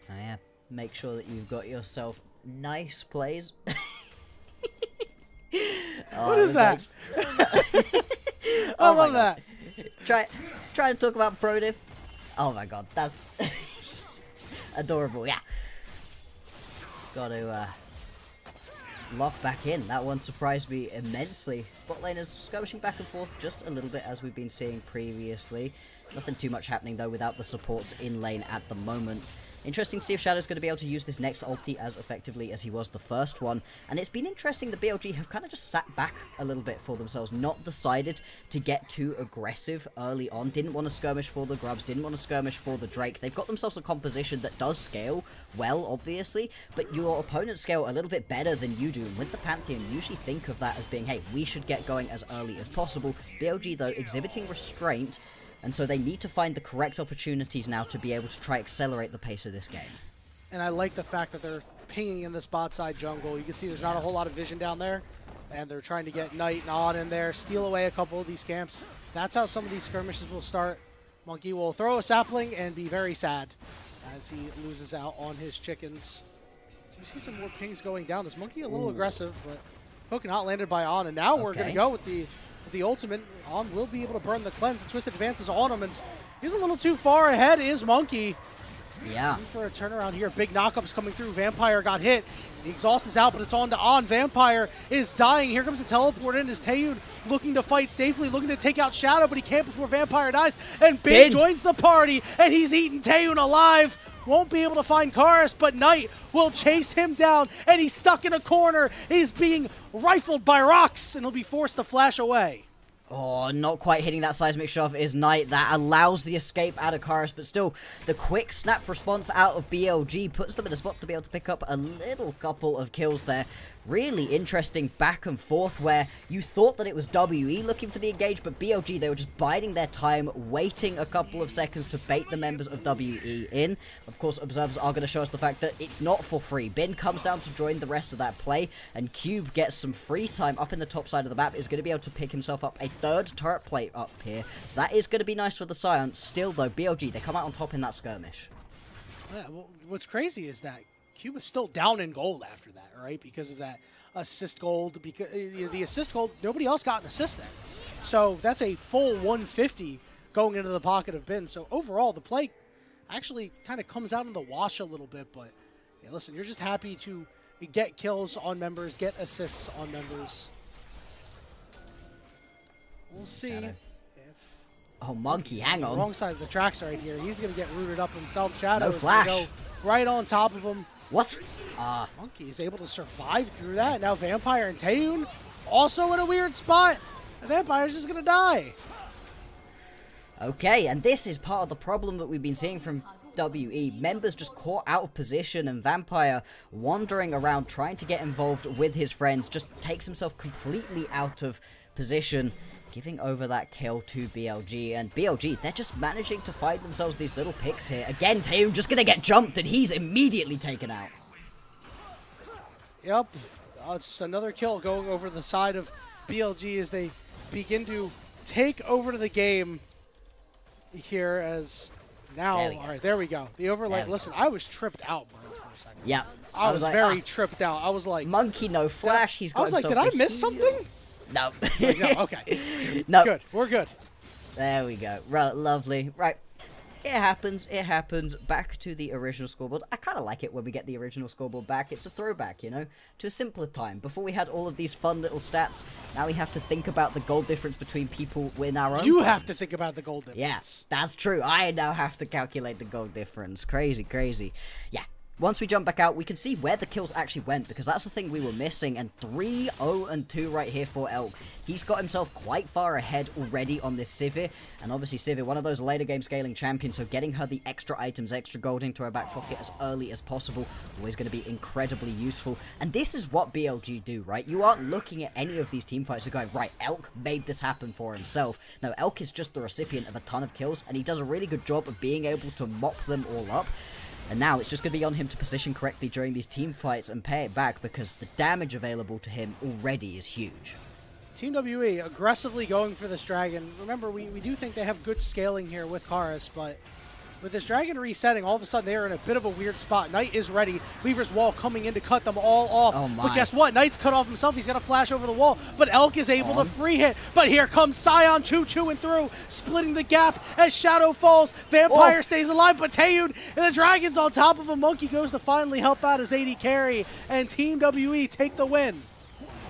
Oh yeah, make sure that you've got yourself nice plays. What is that? I love that. Try to talk about prodiff. Oh my god, that's adorable. Yeah. Got to lock back in. That one surprised me immensely. Bot lane is skirmishing back and forth just a little bit as we've been seeing previously. Nothing too much happening though without the supports in lane at the moment. Interesting to see if Shadow's going to be able to use this next ulti as effectively as he was the first one. And it's been interesting that BLG have kind of just sat back a little bit for themselves, not decided to get too aggressive early on. Didn't want to skirmish for the grubs, didn't want to skirmish for the Drake. They've got themselves a composition that does scale well, obviously, but your opponents scale a little bit better than you do. And with the Pantheon, you usually think of that as being, hey, we should get going as early as possible. BLG, though, exhibiting restraint, and so they need to find the correct opportunities now to be able to try accelerate the pace of this game. And I like the fact that they're pinging in this bot side jungle. You can see there's not a whole lot of vision down there, and they're trying to get Knight and On in there, steal away a couple of these camps. That's how some of these skirmishes will start. Monkey will throw a sapling and be very sad as he loses out on his chickens. Do you see some more pings going down? Is Monkey a little aggressive, but hook not landed by On, and now we're going to go with the ultimate. On will be able to burn the cleanse. The Twisted advances on him, and he's a little too far ahead, is Monkey. Yeah. Looking for a turnaround here. Big knockups coming through. Vampire got hit. The exhaust is out, but it's on to On. Vampire is dying. Here comes the teleport in as Taeyoon looking to fight safely, looking to take out Shadow, but he can't before Vampire dies. And Big joins the party, and he's eating Taeyoon alive. won't be able to find Karis, but Knight will chase him down, and he's stuck in a corner. He's being rifled by rocks, and he'll be forced to flash away. Oh, not quite hitting that seismic shove is Knight. That allows the escape out of Karis, but still, the quick snap response out of BLG puts them in a spot to be able to pick up a little couple of kills there. Really interesting back and forth where you thought that it was WE looking for the engage, but BLG, they were just biding their time, waiting a couple of seconds to bait the members of WE in. Of course, observers are going to show us the fact that it's not for free. Bin comes down to join the rest of that play, and Cube gets some free time up in the top side of the map, is going to be able to pick himself up a third turret plate up here. So that is going to be nice for the Scion. Still, though, BLG, they come out on top in that skirmish. Yeah, well, what's crazy is that Cube is still down in gold after that, right? Because of that assist gold. Because the assist gold, nobody else got an assist there. So that's a full 150 going into the pocket of Bin. So overall, the play actually kind of comes out in the wash a little bit. But yeah, listen, you're just happy to get kills on members, get assists on members. We'll see if... Oh, Monkey, hang on. Wrong side of the tracks right here. He's going to get rooted up himself. Shadow No is going to flash. go right on top of him. What? Monkey is able to survive through that. Now Vampire and Taeyoon also in a weird spot. The Vampire's just going to die. Okay, and this is part of the problem that we've been seeing from WE. Members just caught out of position, and Vampire wandering around trying to get involved with his friends just takes himself completely out of position, giving over that kill to BLG. And BLG, they're just managing to find themselves these little picks here. Again, Taeyoon just gonna get jumped, and he's immediately taken out. Yep, it's another kill going over the side of BLG as they begin to take over to the game here as now, all right, there we go. The overlay, listen, I was tripped out, bro, for a second. Yeah. I was like, very tripped out. I was like... Monkey, no flash, he's got I was like, did I miss something? No. No, okay. No. Good, we're good. There we go. Right, lovely. Right. It happens. It happens. Back to the original scoreboard. I kind of like it when we get the original scoreboard back. It's a throwback, you know, to a simpler time. Before we had all of these fun little stats, now we have to think about the gold difference between people in our own You points. have to think about the gold difference. Yes, that's true. I now have to calculate the gold difference. Crazy, crazy. Yeah. Once we jump back out, we can see where the kills actually went, because that's the thing we were missing, and 3-0-2 right here for Elk. He's got himself quite far ahead already on this Sivir, and obviously Sivir, one of those later game scaling champions, so getting her the extra items, extra gold into her back pocket as early as possible, always going to be incredibly useful. And this is what BLG do, right? You aren't looking at any of these teamfights and going, right, Elk made this happen for himself. No, Elk is just the recipient of a ton of kills, and he does a really good job of being able to mop them all up. And now it's just going to be on him to position correctly during these team fights and pay it back, because the damage available to him already is huge. Team WE aggressively going for this dragon. Remember, we do think they have good scaling here with Karis, but with this dragon resetting, all of a sudden they are in a bit of a weird spot. Knight is ready. Weaver's wall coming in to cut them all off. Oh my. But guess what? Knight's cut off himself. He's got to flash over the wall. But Elk is able to free hit. But here comes Scion choo-chooing through, splitting the gap as Shadow falls. Vampire stays alive, but Taeyoon and the dragon's on top of him. Monkey goes to finally help out his AD carry, and Team WE take the win.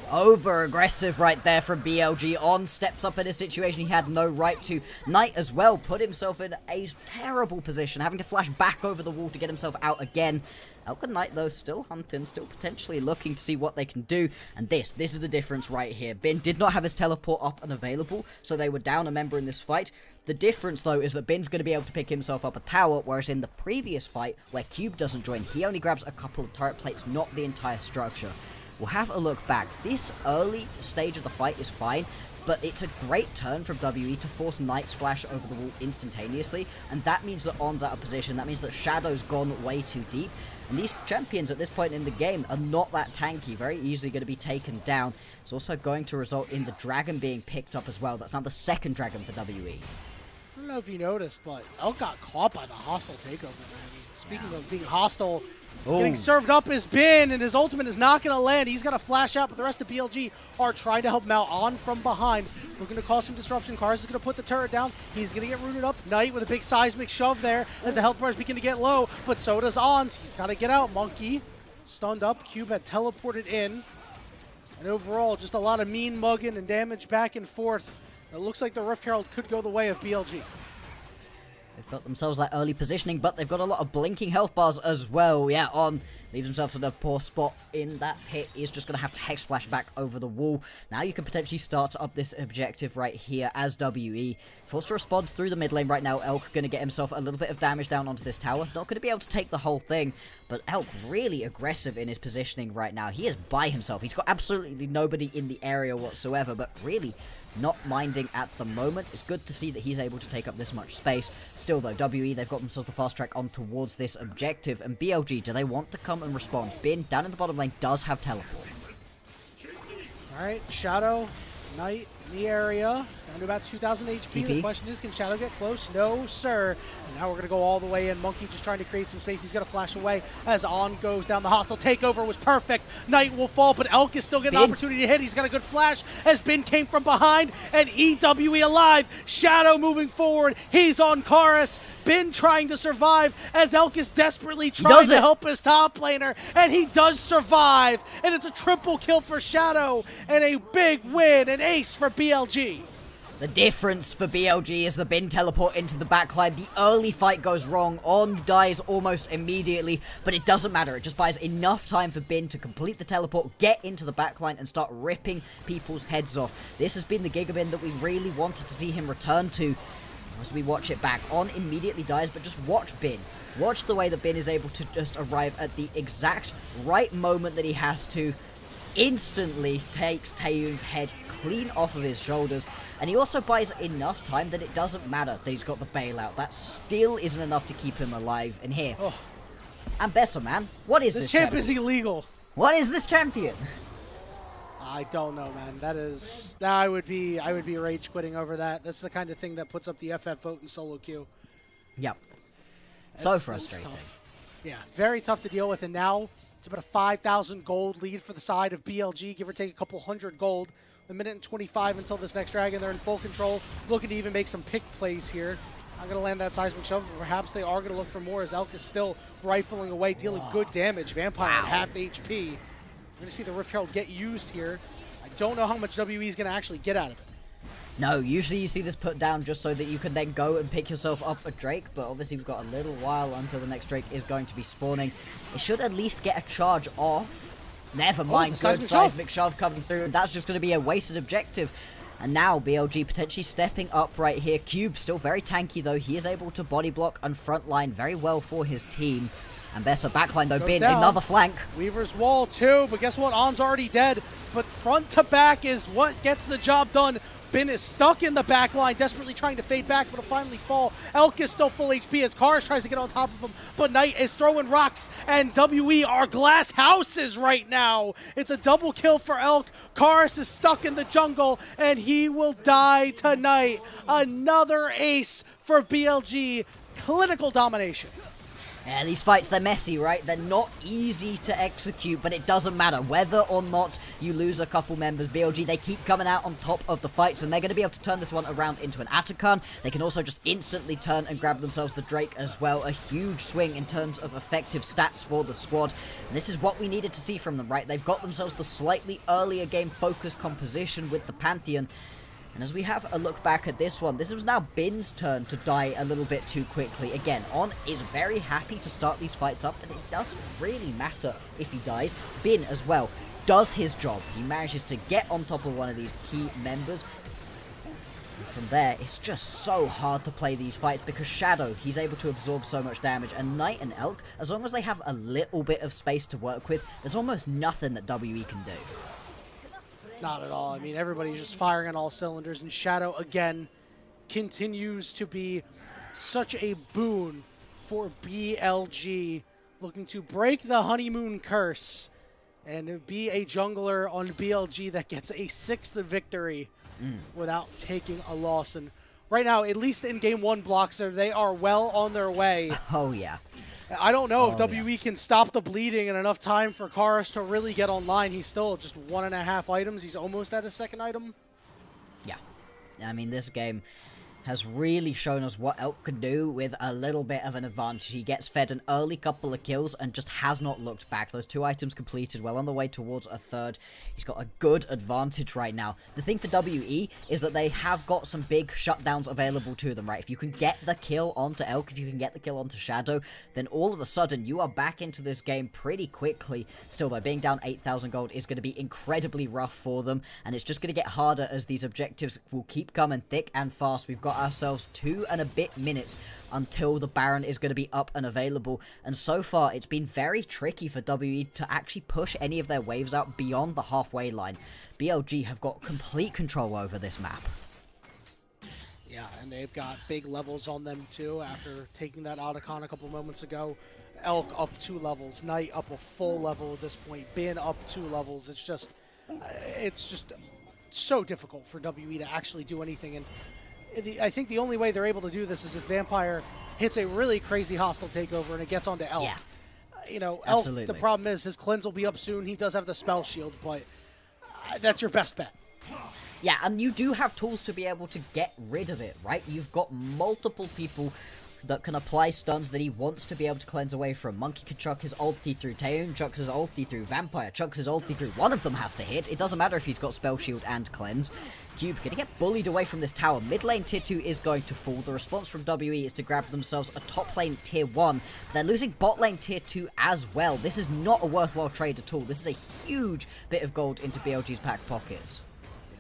Over aggressive right there from BLG. On steps up in a situation he had no right to. Knight as well put himself in a terrible position, having to flash back over the wall to get himself out again. Elk and Knight, though, still hunting, still potentially looking to see what they can do. And this is the difference right here. Bin did not have his teleport up and available, so they were down a member in this fight. The difference, though, is that Bin's going to be able to pick himself up a tower, whereas in the previous fight, where Cube doesn't join, he only grabs a couple of turret plates, not the entire structure. We'll have a look back. This early stage of the fight is fine, but it's a great turn from WE to force Knight's flash over the wall instantaneously, and that means that On's out of position. That means that Shadow's gone way too deep, and these champions at this point in the game are not that tanky, very easily going to be taken down. It's also going to result in the dragon being picked up as well. That's now the second dragon for WE. I don't know if you noticed, but Elk got caught by the hostile takeover. Speaking of being hostile, getting served up is Bin, and his ultimate is not going to land. He's going to flash out, but the rest of BLG are trying to help him out on from behind. We're going to cause some disruption. Cars is going to put the turret down. He's going to get rooted up. Knight with a big seismic shove there as the health bars begin to get low, but so does Ons. He's got to get out. Monkey stunned up. Cube had teleported in. And overall, just a lot of mean mugging and damage back and forth. It looks like the Rift Herald could go the way of BLG. got themselves that early positioning, but they've got a lot of blinking health bars as well. Yeah, On leaves himself in a poor spot in that pit. He's just going to have to Hex Flash back over the wall. Now you can potentially start up this objective right here as WE. Forced to respond through the mid lane right now. Elk going to get himself a little bit of damage down onto this tower. Not going to be able to take the whole thing, but Elk really aggressive in his positioning right now. He is by himself. He's got absolutely nobody in the area whatsoever, but really not minding at the moment. It's good to see that he's able to take up this much space. Still though, WE, they've got themselves the fast track on towards this objective, and BLG, do they want to come and respond? Bin, down in the bottom lane, does have teleport. Alright, Shadow, Knight in the area, down to about 2,000 HP. TP. The question is, can Shadow get close? No, sir. And now we're going to go all the way in. Monkey just trying to create some space. He's going to flash away as On goes down. The hostile takeover was perfect. Knight will fall, but Elk is still getting the opportunity to hit. He's got a good flash as Bin came from behind, and EWE alive. Shadow moving forward. He's on Chorus. Bin trying to survive as Elk is desperately trying to help his top laner, and he does survive. And it's a triple kill for Shadow and a big win, an ace for BLG. The difference for BLG is the Bin teleport into the backline. The early fight goes wrong. On dies almost immediately, but it doesn't matter. It just buys enough time for Bin to complete the teleport, get into the backline, and start ripping people's heads off. This has been the Gigabin that we really wanted to see him return to. As we watch it back, On immediately dies, but just watch Bin. Watch the way that Bin is able to just arrive at the exact right moment that he has to. Instantly takes Taeyoon's head clean off of his shoulders, and he also buys enough time that it doesn't matter that he's got the bailout. That still isn't enough to keep him alive. And here, and Bessa, man, what is this champ is illegal. What is this champion? I don't know, man. I would be rage quitting over that. That's the kind of thing that puts up the FF vote in solo queue. Yep. So frustrating. Yeah, very tough to deal with, and now it's about a 5,000 gold lead for the side of BLG, give or take a couple hundred gold. A minute and 25 until this next dragon. They're in full control, looking to even make some pick plays here. I'm going to land that seismic shove, but perhaps they are going to look for more as Elk is still rifling away, dealing good damage. Vampire at half HP. We're going to see the Rift Herald get used here. I don't know how much WE is going to actually get out of it. No, usually you see this put down just so that you can then go and pick yourself up a Drake, but obviously we've got a little while until the next Drake is going to be spawning. It should at least get a charge off. Never mind, good seismic shove coming through. That's just going to be a wasted objective. And now BLG potentially stepping up right here. Cube still very tanky though. He is able to body block and frontline very well for his team. And Bessa backline though, Bin, another flank. Weaver's wall too, but guess what? On's already dead. But front to back is what gets the job done. Bin is stuck in the back line, desperately trying to fade back, but will finally fall. Elk is still full HP as Kars tries to get on top of him, but Knight is throwing rocks, and WE are glass houses right now. It's a double kill for Elk. Kars is stuck in the jungle, and he will die tonight. Another ace for BLG. Clinical domination. Yeah, these fights, they're messy, right? They're not easy to execute, but it doesn't matter. Whether or not you lose a couple members, BLG, they keep coming out on top of the fights, and they're going to be able to turn this one around into an Atakan. They can also just instantly turn and grab themselves the Drake as well. A huge swing in terms of effective stats for the squad. And this is what we needed to see from them, right? They've got themselves the slightly earlier game focus composition with the Pantheon. And as we have a look back at this one, this was now Bin's turn to die a little bit too quickly. Again, On is very happy to start these fights up, and it doesn't really matter if he dies. Bin, as well, does his job. He manages to get on top of one of these key members. And from there, it's just so hard to play these fights because Shadow, he's able to absorb so much damage. And Knight and Elk, as long as they have a little bit of space to work with, there's almost nothing that WE can do. Not at all. I mean, everybody's just firing on all cylinders, and Shadow, again, continues to be such a boon for BLG, looking to break the honeymoon curse and be a jungler on BLG that gets a 6th victory without taking a loss. And right now, at least in Game 1, Bloxer, they are well on their way. Oh, yeah. I don't know if WE can stop the bleeding in enough time for Kars to really get online. He's still just 1.5 items. He's almost at his 2nd item. Yeah. I mean, this game, has really shown us what Elk can do with a little bit of an advantage. He gets fed an early couple of kills and just has not looked back. Those 2 items completed, well on the way towards a third. He's got a good advantage right now. The thing for WE is that they have got some big shutdowns available to them, right? If you can get the kill onto Elk, if you can get the kill onto Shadow, then all of a sudden you are back into this game pretty quickly. Still though, being down 8,000 gold is going to be incredibly rough for them, and it's just going to get harder as these objectives will keep coming thick and fast. We've got ourselves 2 and a bit minutes until the Baron is going to be up and available, and so far it's been very tricky for WE to actually push any of their waves out beyond the halfway line. BLG have got complete control over this map. Yeah, and they've got big levels on them too after taking that Otacon a couple moments ago. Elk up 2 levels, Knight up a full level at this point, Bin up 2 levels. It's just so difficult for WE to actually do anything, and I think the only way they're able to do this is if Vampire hits a really crazy hostile takeover and it gets onto Elk. Yeah. You know, Elk, Absolutely. the problem is his cleanse will be up soon. He does have the spell shield, but that's your best bet. Yeah, and you do have tools to be able to get rid of it, right? You've got multiple people that can apply stuns that he wants to be able to cleanse away from. Monkey can chuck his ulti through Taeyoon, chucks his ulti through Vampire, chucks his ulti through. One of them has to hit. It doesn't matter if he's got spell shield and cleanse. Cube gonna get bullied away from this tower. Mid lane tier 2 is going to fall. The response from WE is to grab themselves a top lane tier 1. They're losing bot lane tier 2 as well. This is not a worthwhile trade at all. This is a huge bit of gold into BLG's back pockets.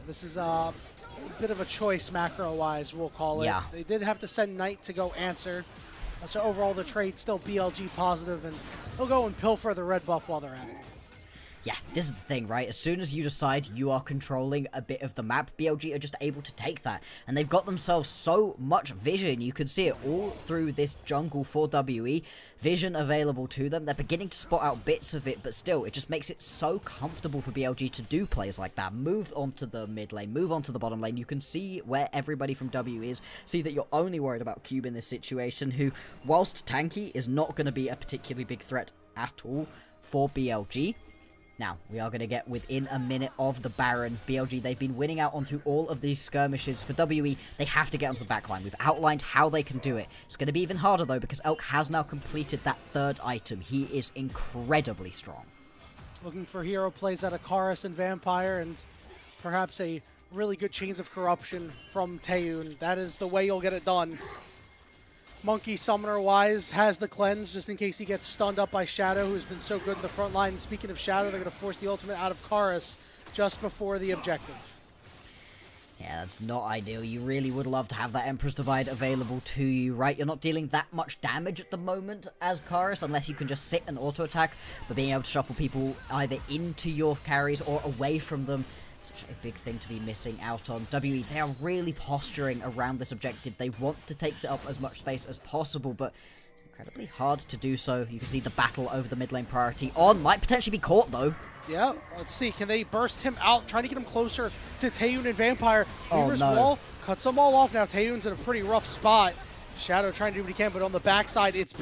This is a bit of a choice macro-wise, we'll call it. Yeah. They did have to send Knight to go answer. So overall, the trade's still BLG positive, and they'll go and pilfer the red buff while they're at it. Yeah, this is the thing, right? As soon as you decide you are controlling a bit of the map, BLG are just able to take that. And they've got themselves so much vision. You can see it all through this jungle for WE. Vision available to them. They're beginning to spot out bits of it, but still, it just makes it so comfortable for BLG to do plays like that. Move onto the mid lane, move onto the bottom lane. You can see where everybody from W is. See that you're only worried about Cube in this situation, who, whilst tanky, is not going to be a particularly big threat at all for BLG. Now, we are going to get within a minute of the Baron. BLG, they've been winning out onto all of these skirmishes. For WE, they have to get onto the backline. We've outlined how they can do it. It's going to be even harder, though, because Elk has now completed that 3rd item. He is incredibly strong. Looking for hero plays out of Chorus and Vampire, and perhaps a really good Chains of Corruption from Taeyoon. That is the way you'll get it done. Monkey, summoner-wise, has the cleanse just in case he gets stunned up by Shadow, who's been so good in the front line. And speaking of Shadow, they're going to force the ultimate out of Chorus just before the objective. Yeah, that's not ideal. You really would love to have that Emperor's Divide available to you, right? You're not dealing that much damage at the moment as Chorus, unless you can just sit and auto-attack, but being able to shuffle people either into your carries or away from them, a big thing to be missing out on. WE, they are really posturing around this objective. They want to take up as much space as possible, but it's incredibly hard to do so. You can see the battle over the mid lane priority on. Might potentially be caught, though. Yeah, let's see. Can they burst him out? Trying to get him closer to Taeyoon and Vampire. Weaver's wall cuts them all off now. Taeyoon's in a pretty rough spot. Shadow trying to do what he can, but on the backside, it's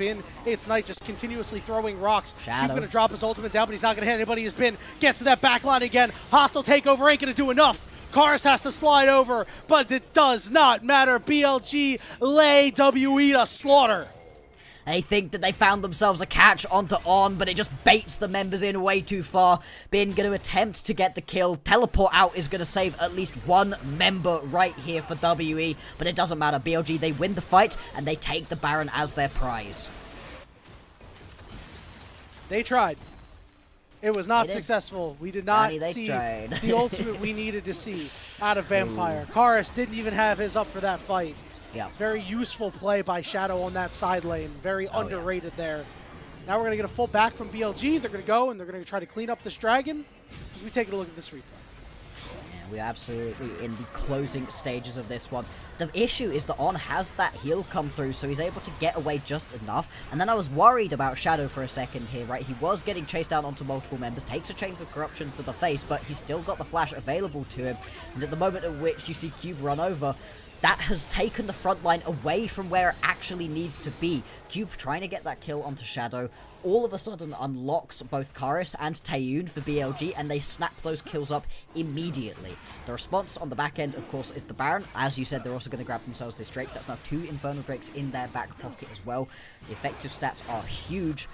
Knight just continuously throwing rocks. Shadow going to drop his ultimate down, but he's not going to hit anybody. He's Bin gets to that backline again. Hostile takeover ain't going to do enough. Kars has to slide over, but it does not matter. BLG lay WE to slaughter. They think that they found themselves a catch onto On, but it just baits the members in way too far. Bin going to attempt to get the kill. Teleport out is going to save at least one member right here for WE, but it doesn't matter. BLG, they win the fight, and they take the Baron as their prize. They tried. It was not successful. We did not see the ultimate we needed to see out of Vampire. Chorus didn't even have his up for that fight. Yeah. Very useful play by Shadow on that side lane. Very underrated there. Now we're going to get a full back from BLG. They're going to go and they're going to try to clean up this dragon as we take a look at this replay. Yeah, we're absolutely in the closing stages of this one. The issue is that On has that heal come through, so he's able to get away just enough. And then I was worried about Shadow for a second here, right? He was getting chased down onto multiple members, takes a Chains of Corruption to the face, but he's still got the flash available to him. And at the moment at which you see Cube run over, that has taken the front line away from where it actually needs to be. Cube trying to get that kill onto Shadow, all of a sudden unlocks both Karis and Taeyoon for BLG, and they snap those kills up immediately. The response on the back end, of course, is the Baron. As you said, they're also going to grab themselves this Drake. That's now 2 Infernal Drakes in their back pocket as well. The effective stats are huge.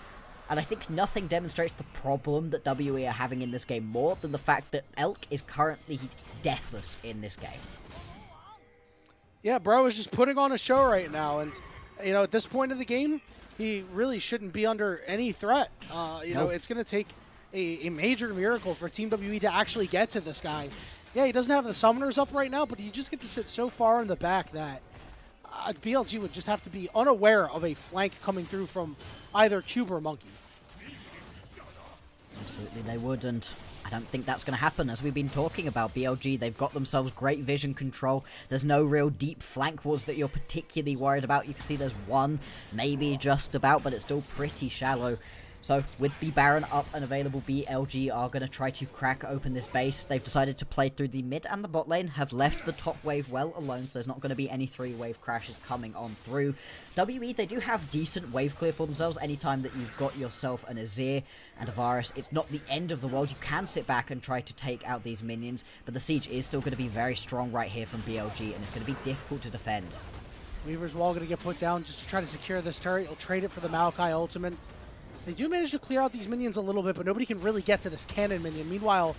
And I think nothing demonstrates the problem that WE are having in this game more than the fact that Elk is currently deathless in this game. Yeah, bro is just putting on a show right now, and you know, at this point in the game, he really shouldn't be under any threat. You know, it's going to take a major miracle for Team WE to actually get to this guy. Yeah, he doesn't have the summoners up right now, but you just get to sit so far in the back that BLG would just have to be unaware of a flank coming through from either Cube or Monkey. Absolutely they would, and I don't think that's going to happen. As we've been talking about, BLG, they've got themselves great vision control. There's no real deep flank wars that you're particularly worried about. You can see there's one, maybe just about, but it's still pretty shallow. So, with the Baron up and available, BLG are going to try to crack open this base. They've decided to play through the mid and the bot lane, have left the top wave well alone, so there's not going to be any 3-wave crashes coming on through. WE, they do have decent wave clear for themselves anytime that you've got yourself an Azir and a Varus. It's not the end of the world. You can sit back and try to take out these minions, but the siege is still going to be very strong right here from BLG, and it's going to be difficult to defend. Weaver's Wall going to get put down just to try to secure this turret. He'll trade it for the Maokai ultimate. They do manage to clear out these minions a little bit, but nobody can really get to this cannon minion. Meanwhile,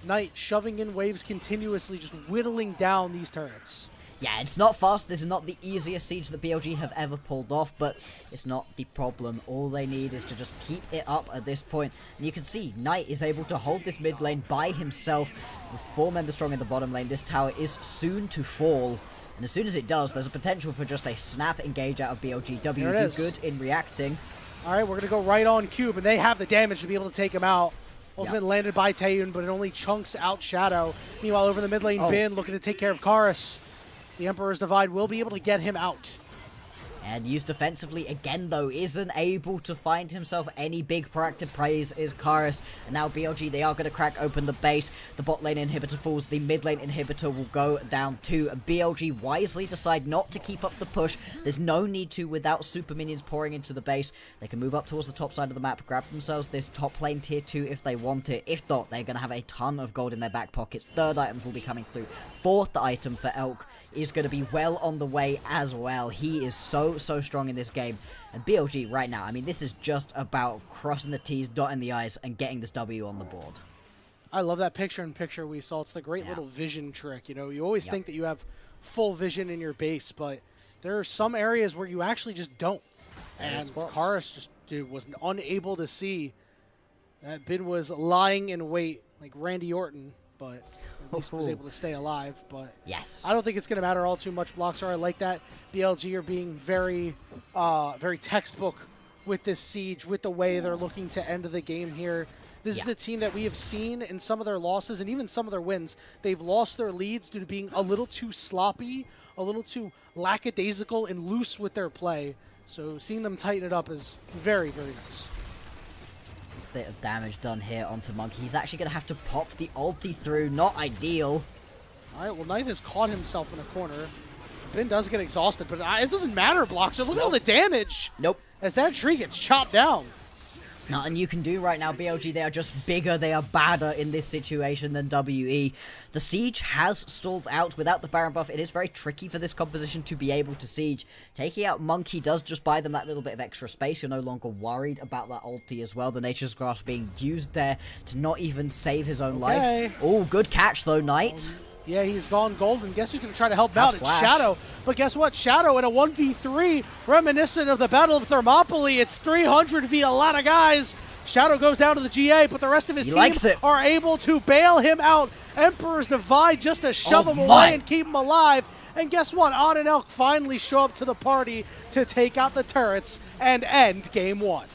Knight shoving in waves continuously, just whittling down these turrets. Yeah, it's not fast. This is not the easiest siege that BLG have ever pulled off, but it's not the problem. All they need is to just keep it up at this point. And you can see Knight is able to hold this mid lane by himself. With 4 members strong in the bottom lane, this tower is soon to fall. And as soon as it does, there's a potential for just a snap engage out of BLG. W do good in reacting. All right, we're going to go right on Cube, and they have the damage to be able to take him out. Ultimate landed by Taeyoon, but it only chunks out Shadow. Meanwhile, over the mid lane, Bin looking to take care of Karis. The Emperor's Divide will be able to get him out. And used defensively again, though, isn't able to find himself any big proactive praise is Karis. And now BLG, they are going to crack open the base. The bot lane inhibitor falls. The mid lane inhibitor will go down too. And BLG wisely decide not to keep up the push. There's no need to without super minions pouring into the base. They can move up towards the top side of the map, grab themselves this top lane tier 2 if they want it. If not, they're going to have a ton of gold in their back pockets. 3rd items will be coming through. 4th item for Elk is going to be well on the way as well. He is so strong in this game. And BLG right now, I mean, this is just about crossing the T's, dotting the I's, and getting this W on the board. I love that picture-in-picture we saw. It's the great little vision trick. You know, you always think that you have full vision in your base, but there are some areas where you actually just don't. And Karis just was unable to see that Bin was lying in wait like Randy Orton, but at least was able to stay alive. But yes, I don't think it's going to matter all too much. Bloxar, I like that. BLG are being very, very textbook with this siege, with the way they're looking to end the game here. This is a team that we have seen in some of their losses and even some of their wins. They've lost their leads due to being a little too sloppy, a little too lackadaisical and loose with their play. So seeing them tighten it up is very, very nice. Bit of damage done here onto Monkey. He's actually going to have to pop the ulti through. Not ideal. All right, well, Knight has caught himself in a corner. Ben does get exhausted, but it doesn't matter, Bloxer. Look at all the damage. As that tree gets chopped down. Nothing you can do right now, BLG. They are just bigger, they are badder in this situation than WE. The siege has stalled out without the Baron buff. It is very tricky for this composition to be able to siege. Taking out Monkey does just buy them that little bit of extra space. You're no longer worried about that ulti as well. The Nature's Grasp being used there to not even save his own life. Oh, good catch though, Knight. Yeah, he's gone golden. Guess who's going to try to help out? It's Shadow. But guess what? Shadow in a 1v3, reminiscent of the Battle of Thermopylae. It's 300 v a lot of guys. Shadow goes down to the GA, but the rest of his team are able to bail him out. Emperor's Divide just to shove him away and keep him alive. And guess what? Odd and Elk finally show up to the party to take out the turrets and end game 1.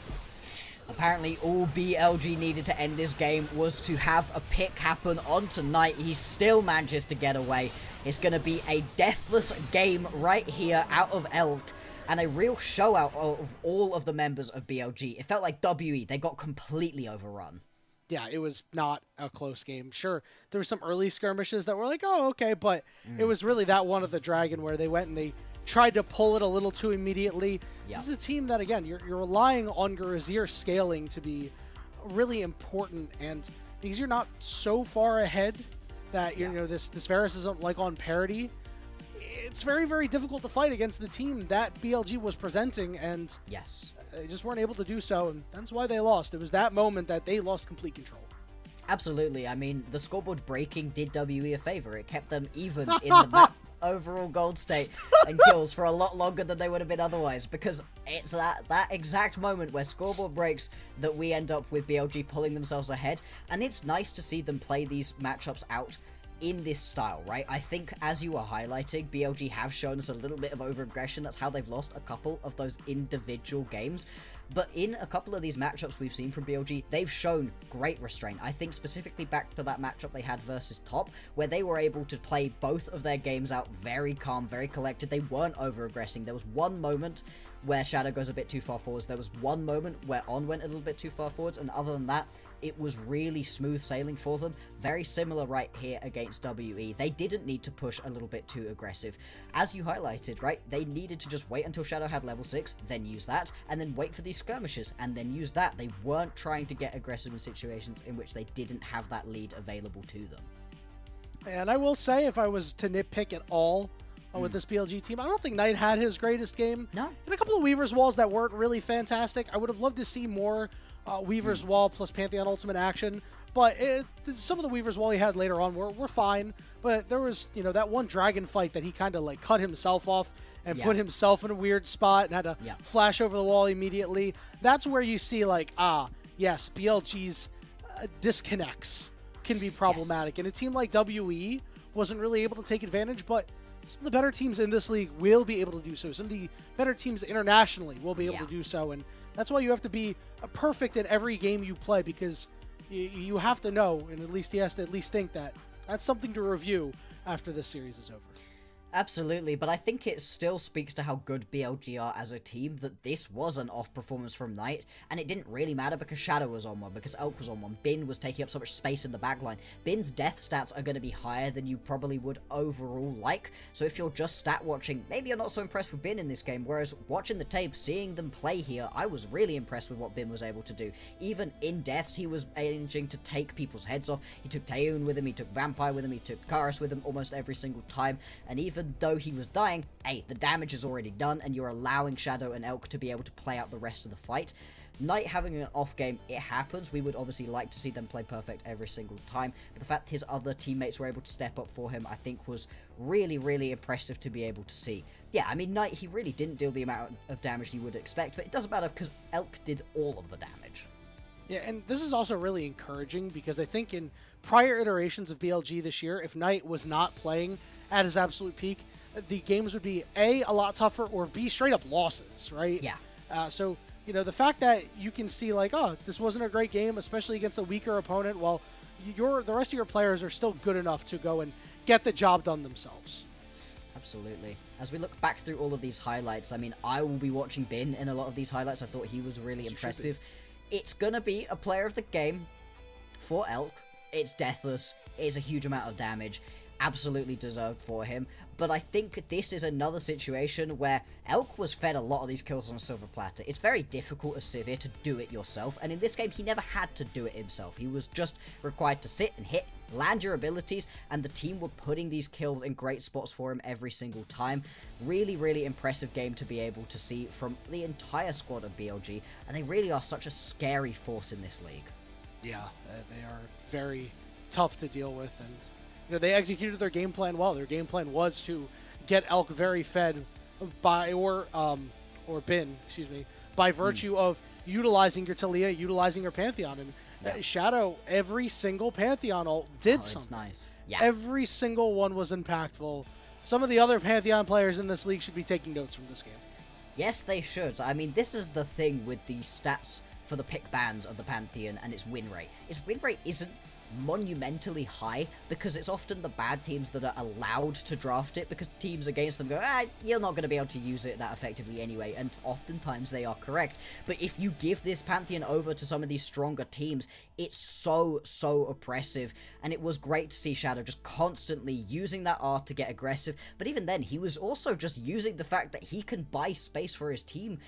Apparently, all BLG needed to end this game was to have a pick happen on tonight. He still manages to get away. It's going to be a deathless game right here out of Elk. And a real show out of all of the members of BLG. It felt like WE, they got completely overrun. yeah, it was not a close game. Sure, there were some early skirmishes that were like, oh, okay, but it was really that one of the Dragon where they went and they tried to pull it a little too immediately. Yeah. This is a team that, again, you're relying on Grazir scaling to be really important, and because you're not so far ahead that you know this Varus is like on parity, it's very, very difficult to fight against the team that BLG was presenting, and Yes. they just weren't able to do so, and that's why they lost. It was that moment that they lost complete control. Absolutely. I mean, the scoreboard breaking did WE a favor. It kept them even in the map overall gold state and kills for a lot longer than they would have been otherwise, because it's that exact moment where scoreboard breaks that we end up with BLG pulling themselves ahead, and it's nice to see them play these matchups out in this style, right? I think, as you are highlighting, BLG have shown us a little bit of over-aggression. That's how they've lost a couple of those individual games. But in a couple of these matchups we've seen from BLG, they've shown great restraint. I think specifically back to that matchup they had versus Top, where they were able to play both of their games out very calm, very collected. They weren't over-aggressing. There was one moment where Shadow goes a bit too far forwards. There was one moment where On went a little bit too far forwards, and other than that, it was really smooth sailing for them. Very similar right here against WE. They didn't need to push a little bit too aggressive. As you highlighted, right, they needed to just wait until Shadow had level 6, then use that, and then wait for these skirmishes, and then use that. They weren't trying to get aggressive in situations in which they didn't have that lead available to them. And I will say, if I was to nitpick at all with this BLG team, I don't think Knight had his greatest game. No. And a couple of Weaver's Walls that weren't really fantastic. I would have loved to see more Weaver's Wall plus Pantheon Ultimate action, but some of the Weaver's Wall he had later on were fine. But there was, you know, that one Dragon fight that he kind of like cut himself off and put himself in a weird spot and had to flash over the wall immediately. That's where you see like, yes, BLG's disconnects can be problematic. And a team like WE wasn't really able to take advantage, but some of the better teams in this league will be able to do so. Some of the better teams internationally will be able to do so, and that's why you have to be perfect in every game you play, because you have to know, and at least he has to at least think that that's something to review after this series is over. Absolutely, but I think it still speaks to how good BLG are as a team that this was an off performance from Knight, and it didn't really matter because Shadow was on one, because Elk was on one, Bin was taking up so much space in the backline. Bin's death stats are going to be higher than you probably would overall like, so if you're just stat watching, maybe you're not so impressed with Bin in this game, whereas watching the tape, seeing them play here, I was really impressed with what Bin was able to do. Even in deaths, he was managing to take people's heads off. He took Taeyoon with him, he took Vampire with him, he took Karis with him almost every single time, and even though he was dying, hey, the damage is already done, and you're allowing Shadow and Elk to be able to play out the rest of the fight. Knight having an off game, it happens. We would obviously like to see them play perfect every single time, but the fact his other teammates were able to step up for him, I think was really, really impressive to be able to see. Yeah, I mean, Knight, he really didn't deal the amount of damage you would expect, but it doesn't matter because Elk did all of the damage. Yeah, and this is also really encouraging because I think in prior iterations of BLG this year, if Knight was not playing at his absolute peak, the games would be A, a lot tougher, or B, straight up losses, right? Yeah. So, you know, the fact that you can see like, oh, this wasn't a great game, especially against a weaker opponent, well, the rest of your players are still good enough to go and get the job done themselves. Absolutely. As we look back through all of these highlights, I mean, I will be watching Bin in a lot of these highlights. I thought he was really impressive. It's gonna be a player of the game for Elk. It's deathless. It's a huge amount of damage. Absolutely deserved for him. But I think this is another situation where Elk was fed a lot of these kills on a silver platter. It's very difficult as Sivir to do it yourself, and in this game he never had to do it himself. He was just required to sit and hit, land your abilities, and the team were putting these kills in great spots for him every single time. Really, really impressive game to be able to see from the entire squad of BLG, and they really are such a scary force in this league. Yeah, they are very tough to deal with, and you know, they executed their game plan well. Their game plan was to get Elk very fed by, or Bin, excuse me, by virtue of utilizing your Talia, utilizing your Pantheon. And Shadow, every single Pantheon ult did something. It's nice. Yeah. Every single one was impactful. Some of the other Pantheon players in this league should be taking notes from this game. Yes, they should. I mean, this is the thing with the stats for the pick bans of the Pantheon and its win rate. Its win rate isn't monumentally high because it's often the bad teams that are allowed to draft it because teams against them go, you're not going to be able to use it that effectively anyway, and oftentimes they are correct. But if you give this Pantheon over to some of these stronger teams, it's so oppressive, and it was great to see Shadow just constantly using that R to get aggressive, but even then, he was also just using the fact that he can buy space for his team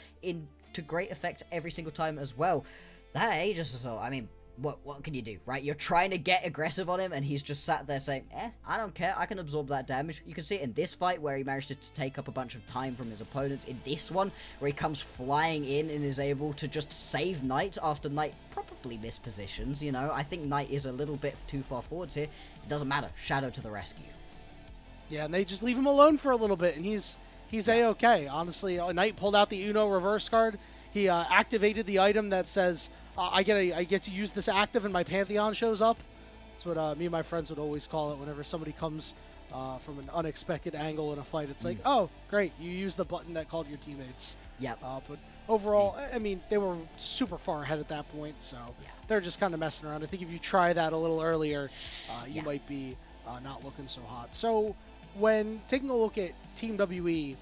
to great effect every single time as well. That Aegis assault, I mean, what can you do, right? You're trying to get aggressive on him, and he's just sat there saying, I don't care, I can absorb that damage. You can see it in this fight, where he managed to take up a bunch of time from his opponents. In this one, where he comes flying in and is able to just save Knight after Knight probably mispositions, you know? I think Knight is a little bit too far forwards here. It doesn't matter. Shadow to the rescue. Yeah, and they just leave him alone for a little bit, and he's A-okay. Honestly, Knight pulled out the Uno reverse card. He activated the item that says, I get to use this active and my Pantheon shows up. That's what me and my friends would always call it whenever somebody comes from an unexpected angle in a fight. It's like, oh, great, you used the button that called your teammates. Yep. But overall, I mean, they were super far ahead at that point, so they're just kind of messing around. I think if you try that a little earlier, you might be not looking so hot. So when taking a look at Team WE,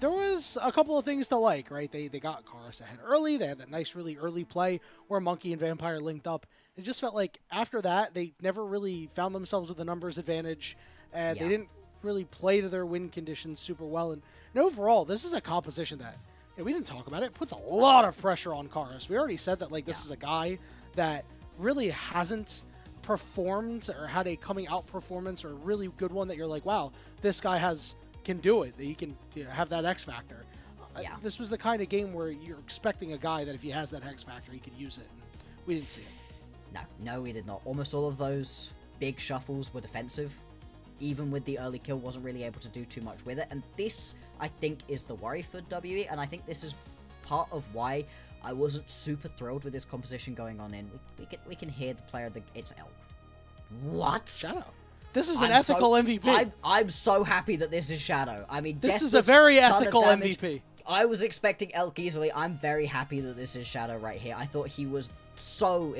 there was a couple of things to like, right? They got Chorus ahead early. They had that nice, really early play where Monkey and Vampire linked up. It just felt like after that, they never really found themselves with a numbers advantage, and they didn't really play to their win conditions super well. And overall, this is a composition that, we didn't talk about it, puts a lot of pressure on Chorus. We already said that, like, this is a guy that really hasn't performed or had a coming out performance or a really good one that you're like, wow, this guy can do it. He can have that X factor. This was the kind of game where you're expecting a guy that if he has that X factor, he could use it. And we didn't see it. No, we did not. Almost all of those big shuffles were defensive. Even with the early kill, wasn't really able to do too much with it. And this, I think, is the worry for WE. And I think this is part of why I wasn't super thrilled with this composition going on in. We can hear the player that it's Elk. What? Shadow. This is an ethical MVP. I'm so happy that this is Shadow. I mean, this is a very ethical MVP. I was expecting Elk easily. I'm very happy that this is Shadow right here. I thought he was so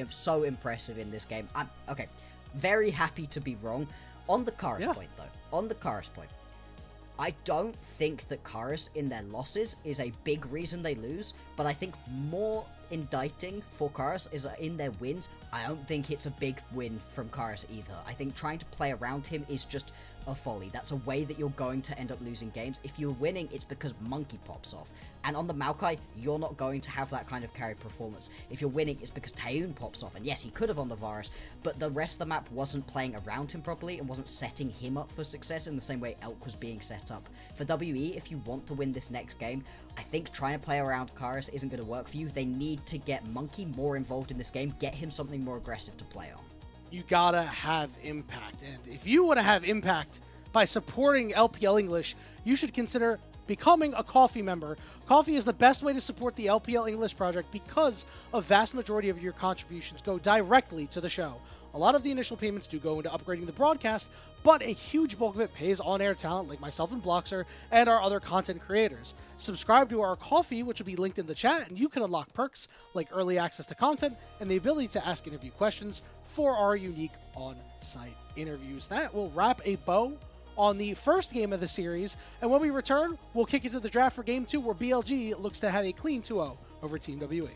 impressive in this game. I'm very happy to be wrong. On the Chorus point, though. On the Chorus point. I don't think that Chorus in their losses is a big reason they lose, but I think more indicting for Chorus is that in their wins, I don't think it's a big win from Chorus either. I think trying to play around him is just a folly. That's a way that you're going to end up losing games. If you're winning, it's because Monkey pops off. And on the Maokai, you're not going to have that kind of carry performance. If you're winning, it's because Taeyoon pops off. And yes, he could have on the Varus, but the rest of the map wasn't playing around him properly and wasn't setting him up for success in the same way Elk was being set up. For WE, if you want to win this next game, I think trying to play around Chorus isn't going to work for you. They need to get Monkey more involved in this game, get him something more aggressive to play on. You gotta have impact, and if you want to have impact by supporting LPL English, you should consider becoming a Coffee member. Coffee is the best way to support the LPL English project because a vast majority of your contributions go directly to the show. A lot of the initial payments do go into upgrading the broadcast, but a huge bulk of it pays on-air talent like myself and Bloxer and our other content creators. Subscribe to our Coffee, which will be linked in the chat, and you can unlock perks like early access to content and the ability to ask interview questions for our unique on-site interviews. That will wrap a bow on the first game of the series, and when we return, we'll kick it to the draft for Game 2, where BLG looks to have a clean 2-0 over Team WE.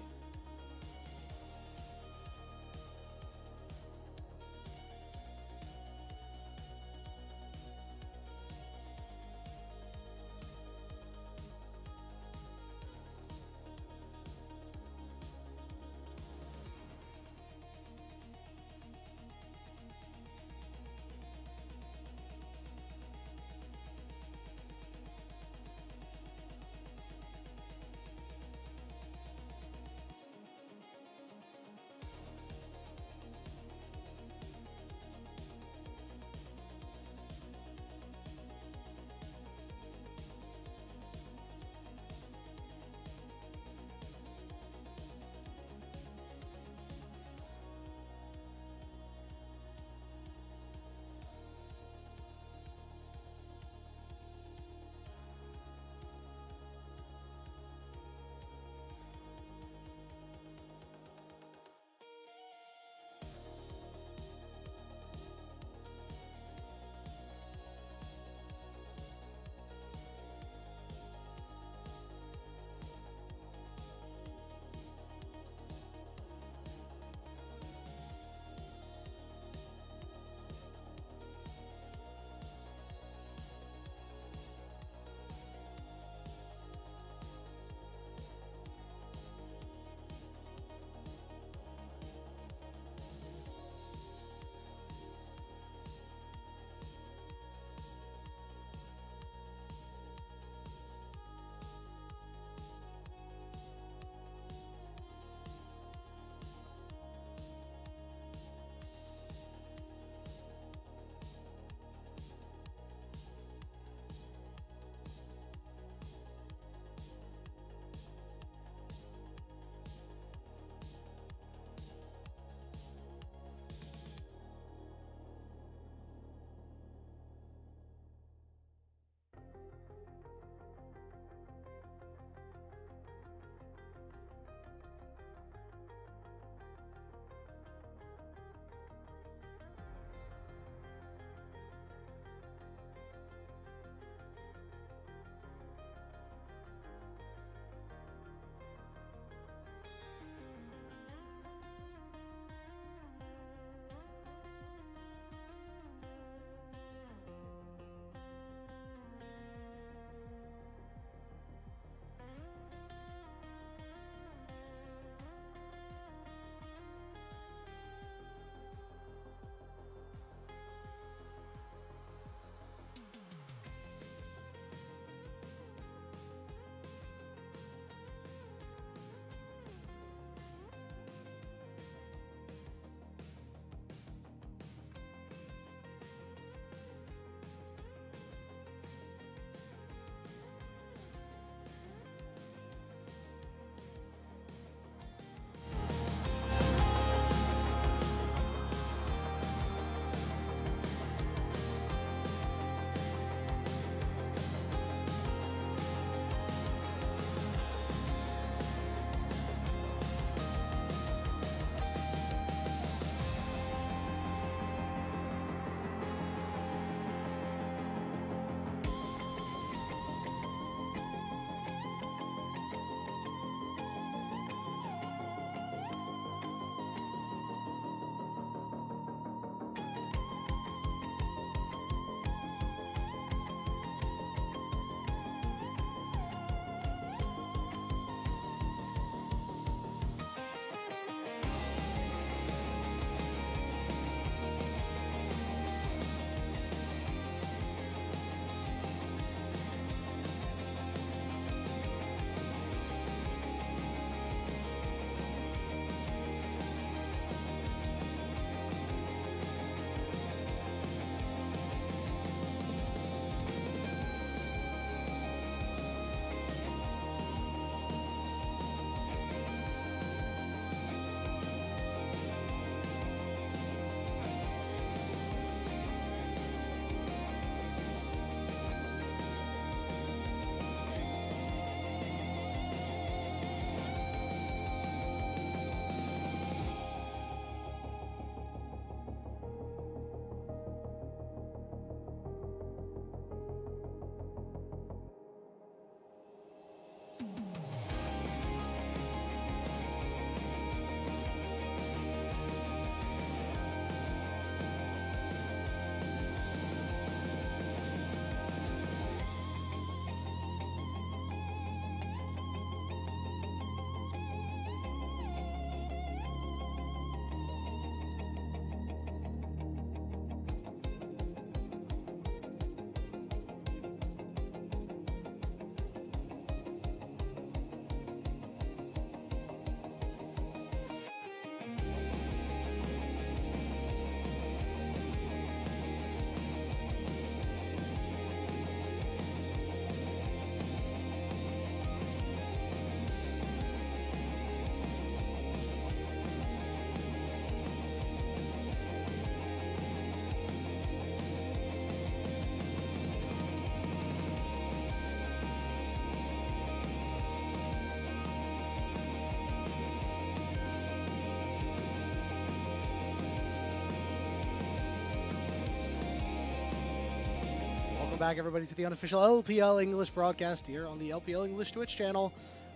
back, everybody, to the unofficial LPL English broadcast here on the LPL English Twitch channel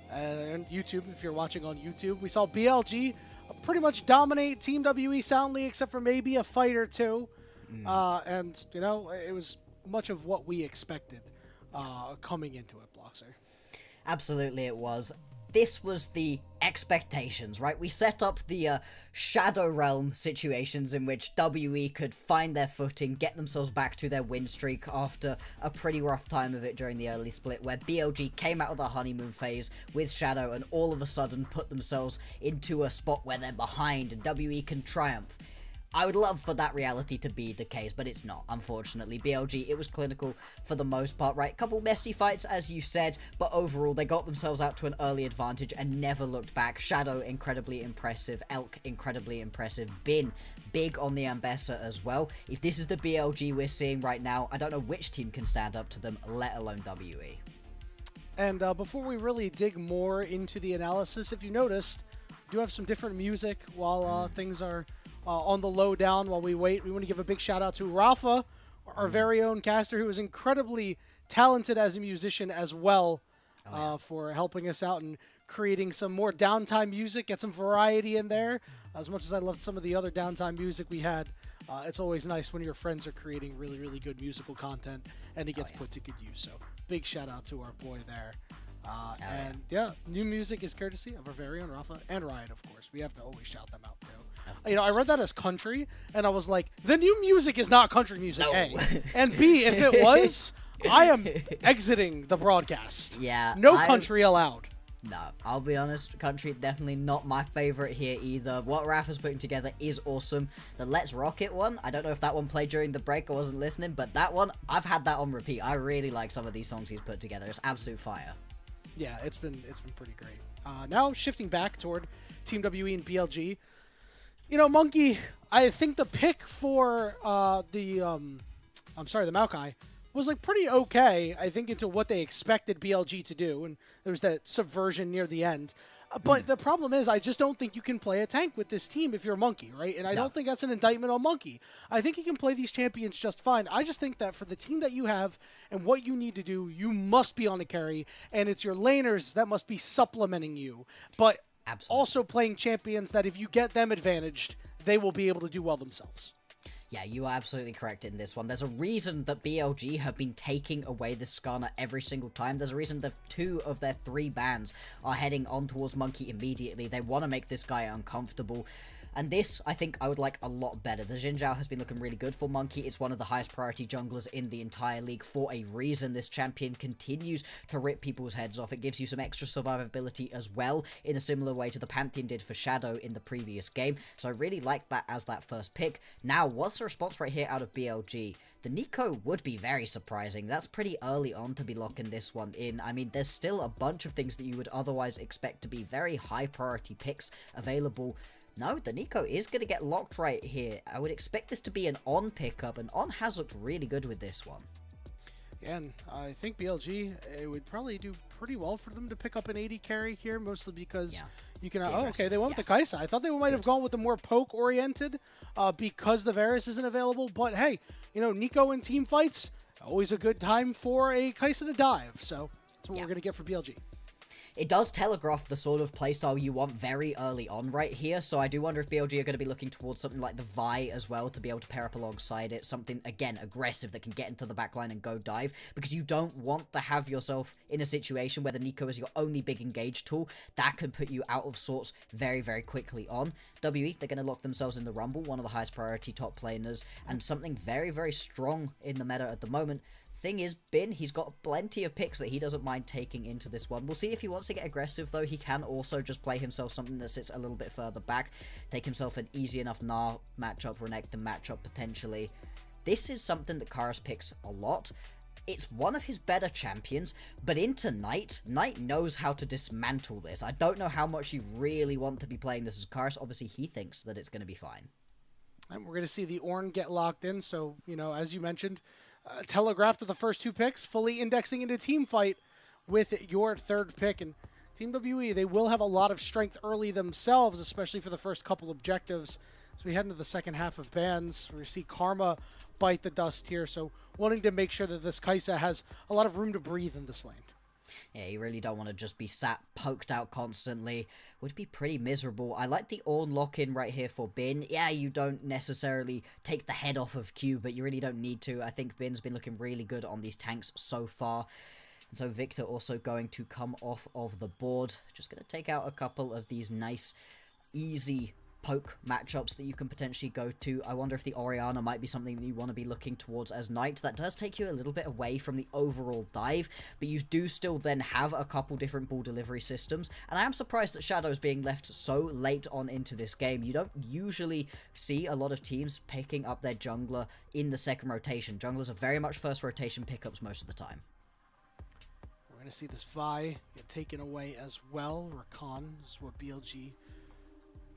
and YouTube. If you're watching on YouTube, we saw BLG pretty much dominate Team WE soundly, except for maybe a fight or two. And, you know, it was much of what we expected coming into it, Bloxer. Absolutely it was. This was the expectations, right? We set up the Shadow Realm situations in which WE could find their footing, get themselves back to their win streak after a pretty rough time of it during the early split, where BLG came out of the honeymoon phase with Shadow and all of a sudden put themselves into a spot where they're behind and WE can triumph. I would love for that reality to be the case, but it's not, unfortunately. BLG, it was clinical for the most part, right? A couple messy fights, as you said, but overall, they got themselves out to an early advantage and never looked back. Shadow, incredibly impressive. Elk, incredibly impressive. Bin, big on the Ambessa as well. If this is the BLG we're seeing right now, I don't know which team can stand up to them, let alone WE. And before we really dig more into the analysis, if you noticed, we do have some different music while things are on the low down while we wait. We want to give a big shout out to Rafa, our very own caster, who is incredibly talented as a musician as well, for helping us out and creating some more downtime music, get some variety in there. As much as I loved some of the other downtime music we had, it's always nice when your friends are creating really, really good musical content and it gets put to good use. So big shout out to our boy there. And new music is courtesy of our very own Rafa and Riot, of course. We have to always shout them out too. You know, I read that as country, and I was like, the new music is not country music, No. A. And B, if it was, I am exiting the broadcast. Yeah. No country allowed. No, I'll be honest, country definitely not my favorite here either. What Rafa's putting together is awesome. The Let's Rock It one, I don't know if that one played during the break, I wasn't listening, but that one, I've had that on repeat. I really like some of these songs he's put together. It's absolute fire. Yeah, it's been pretty great. Now shifting back toward Team WE and BLG. You know, Monkey, I think the pick for the Maokai was like pretty okay, I think, into what they expected BLG to do, and there was that subversion near the end. But the problem is, I just don't think you can play a tank with this team if you're Monkey, right? And I don't think that's an indictment on Monkey. I think he can play these champions just fine. I just think that for the team that you have and what you need to do, you must be on a carry, and it's your laners that must be supplementing you. But also playing champions that if you get them advantaged, they will be able to do well themselves. Yeah, you are absolutely correct in this one. There's a reason that BLG have been taking away the Skarner every single time. There's a reason that 2 of their 3 bans are heading on towards Monkey immediately. They want to make this guy uncomfortable. And this, I think, I would like a lot better. The Xin Zhao has been looking really good for Monkey. It's one of the highest priority junglers in the entire league for a reason. This champion continues to rip people's heads off. It gives you some extra survivability as well, in a similar way to the Pantheon did for Shadow in the previous game. So I really like that as that first pick. Now, what's the response right here out of BLG? The Nico would be very surprising. That's pretty early on to be locking this one in. I mean, there's still a bunch of things that you would otherwise expect to be very high priority picks available. No, the Nico is going to get locked right here. I would expect this to be an On pickup, and On has looked really good with this one. Yeah, and I think BLG, it would probably do pretty well for them to pick up an 80 carry here, mostly because you can... Oh, okay, they went with the Kai'Sa. I thought they might have gone with the more poke-oriented because the Varus isn't available, but hey, you know, Nico in team fights, always a good time for a Kai'Sa to dive, so that's what we're going to get for BLG. It does telegraph the sort of playstyle you want very early on right here, so I do wonder if BLG are going to be looking towards something like the Vi as well to be able to pair up alongside it. Something, again, aggressive that can get into the backline and go dive, because you don't want to have yourself in a situation where the Nico is your only big engage tool. That can put you out of sorts very, very quickly on. WE, they're going to lock themselves in the Rumble, one of the highest priority top laners, and something very, very strong in the meta at the moment. Thing is, Bin, he's got plenty of picks that he doesn't mind taking into this one. We'll see if he wants to get aggressive, though. He can also just play himself something that sits a little bit further back, take himself an easy enough Gnar matchup, Renekton matchup, potentially. This is something that Karas picks a lot. It's one of his better champions, but into Knight knows how to dismantle this. I don't know how much you really want to be playing this as Karas. Obviously, he thinks that it's going to be fine. And we're going to see the Ornn get locked in, so, you know, as you mentioned... telegraphed to the first 2 picks, fully indexing into team fight with your 3rd pick. And Team WE, they will have a lot of strength early themselves, especially for the first couple objectives. as we head into the second half of bans. We see Karma bite the dust here, so wanting to make sure that this Kai'Sa has a lot of room to breathe in this lane. Yeah, you really don't want to just be sat poked out constantly. Would be pretty miserable. I like the Ornn lock-in right here for Bin. Yeah, you don't necessarily take the head off of Q, but you really don't need to. I think Bin's been looking really good on these tanks so far. And so Victor also going to come off of the board. Just going to take out a couple of these nice, easy poke matchups that you can potentially go to. I wonder if the Orianna might be something that you want to be looking towards as Knight. That does take you a little bit away from the overall dive, but you do still then have a couple different ball delivery systems, and I am surprised that Shadow's being left so late on into this game. You don't usually see a lot of teams picking up their jungler in the second rotation. Junglers are very much first rotation pickups most of the time. We're going to see this Vi get taken away as well. Rakan is what BLG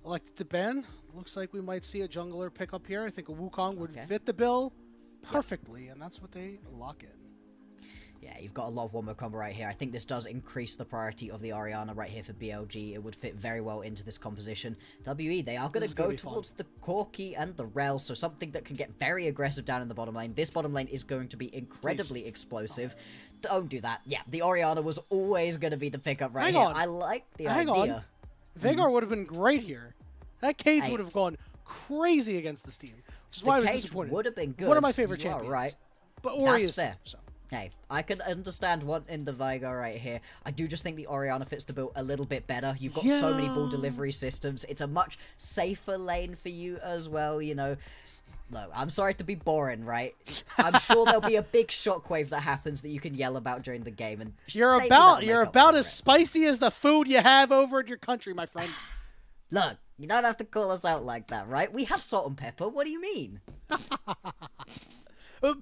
elected to ban. Looks like we might see a jungler pick up here. I think a Wukong would fit the bill perfectly, and that's what they lock in. Yeah, you've got a lot of wombo combo right here. I think this does increase the priority of the Orianna right here for BLG. It would fit very well into this composition. WE, they are going to go towards the Corki and the Rel, so something that can get very aggressive down in the bottom lane. This bottom lane is going to be incredibly explosive. Don't do that. Yeah, the Orianna was always going to be the pickup right here. I like the idea. Veigar would have been great here. That cage would have gone crazy against this team, which is why I was disappointed. Would have been good. One of my favorite champions. Right. But Ori is fair. So. Hey, I can understand what in the Veigar right here. I do just think the Orianna fits the bill a little bit better. You've got so many ball delivery systems. It's a much safer lane for you as well, you know. Look, I'm sorry to be boring, right? I'm sure there'll be a big shockwave that happens that you can yell about during the game, and you're about as spicy as the food you have over in your country, my friend. Look, you don't have to call us out like that, right? We have salt and pepper. What do you mean?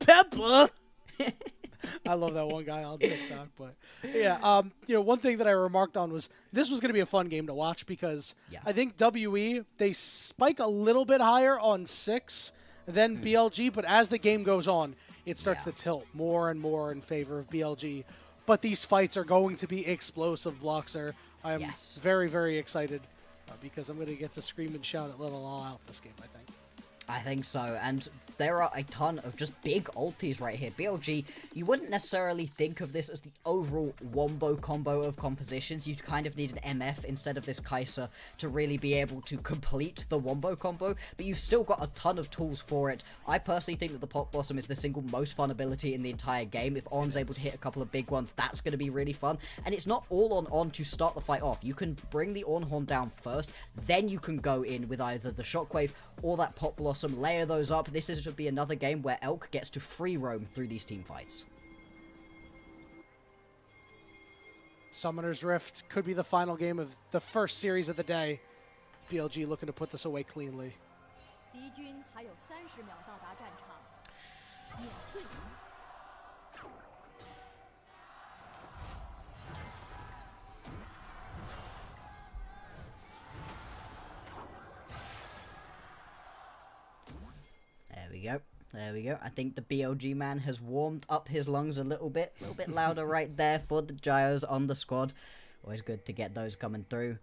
Pepper. I love that one guy on TikTok, but yeah, you know, one thing that I remarked on was this was going to be a fun game to watch because I think WE, they spike a little bit higher on 6 than BLG, but as the game goes on, it starts to tilt more and more in favor of BLG. But these fights are going to be explosive, Bloxer. I am very, very excited because I'm going to get to scream and shout at Little All Out this game, I think. I think so, and there are a ton of just big ultis right here. BLG, you wouldn't necessarily think of this as the overall wombo combo of compositions. You kind of need an MF instead of this Kai'Sa to really be able to complete the wombo combo, but you've still got a ton of tools for it. I personally think that the Pot Blossom is the single most fun ability in the entire game. If Ornn's able to hit a couple of big ones, that's going to be really fun, and it's not all on Ornn to start the fight off. You can bring the Ornn Horn down first, then you can go in with either the Shockwave or that Pot Blossom, layer those up. This should be another game where Elk gets to free roam through these team fights. Summoner's Rift could be the final game of the first series of the day. BLG looking to put this away cleanly. There we go. I think the BLG man has warmed up his lungs a little bit louder right there for the Gyos on the squad. Always good to get those coming through.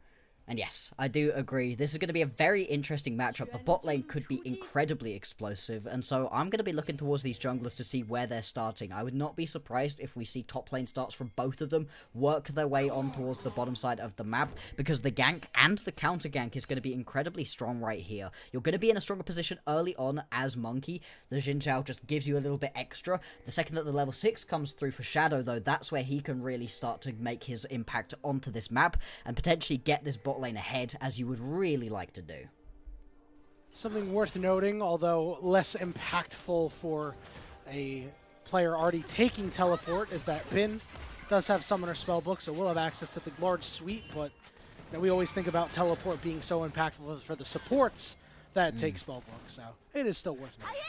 And yes, I do agree. This is going to be a very interesting matchup. The bot lane could be incredibly explosive, and so I'm going to be looking towards these junglers to see where they're starting. I would not be surprised if we see top lane starts from both of them work their way on towards the bottom side of the map, because the gank and the counter gank is going to be incredibly strong right here. You're going to be in a stronger position early on as Monkey. The Xin Zhao just gives you a little bit extra. The second that the level 6 comes through for Shadow, though, that's where he can really start to make his impact onto this map and potentially get this bot lane ahead, as you would really like to do. Something worth noting, although less impactful for a player already taking teleport, is that Bin does have Summoner Spellbook, so we'll have access to the large suite, but you know, we always think about teleport being so impactful for the supports that take Spellbook, so it is still worth noting.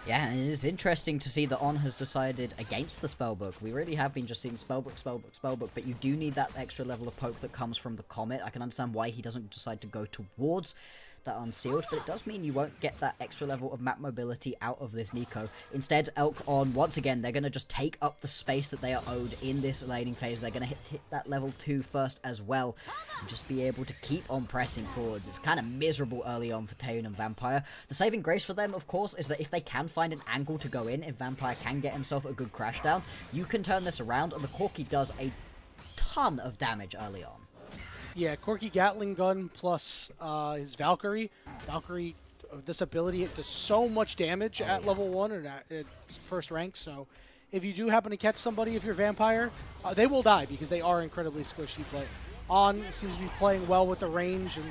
Yeah, and it is interesting to see that Ornn has decided against the Spellbook. We really have been just seeing Spellbook, but you do need that extra level of poke that comes from the Comet. I can understand why he doesn't decide to go towards that unsealed, but it does mean you won't get that extra level of map mobility out of this Nico. Instead, Elk on, once again, they're going to just take up the space that they are owed in this laning phase. They're going to hit that level 2 first as well, and just be able to keep on pressing forwards. It's kind of miserable early on for Taeyoon and Vampire. The saving grace for them, of course, is that if they can find an angle to go in, if Vampire can get himself a good crash down, you can turn this around, and the Corki does a ton of damage early on. Yeah, Corki Gatling gun plus his Valkyrie. Valkyrie, this ability, it does so much damage at level 1 and at its first rank. So if you do happen to catch somebody, if you're Vampire, they will die because they are incredibly squishy. But On seems to be playing well with the range and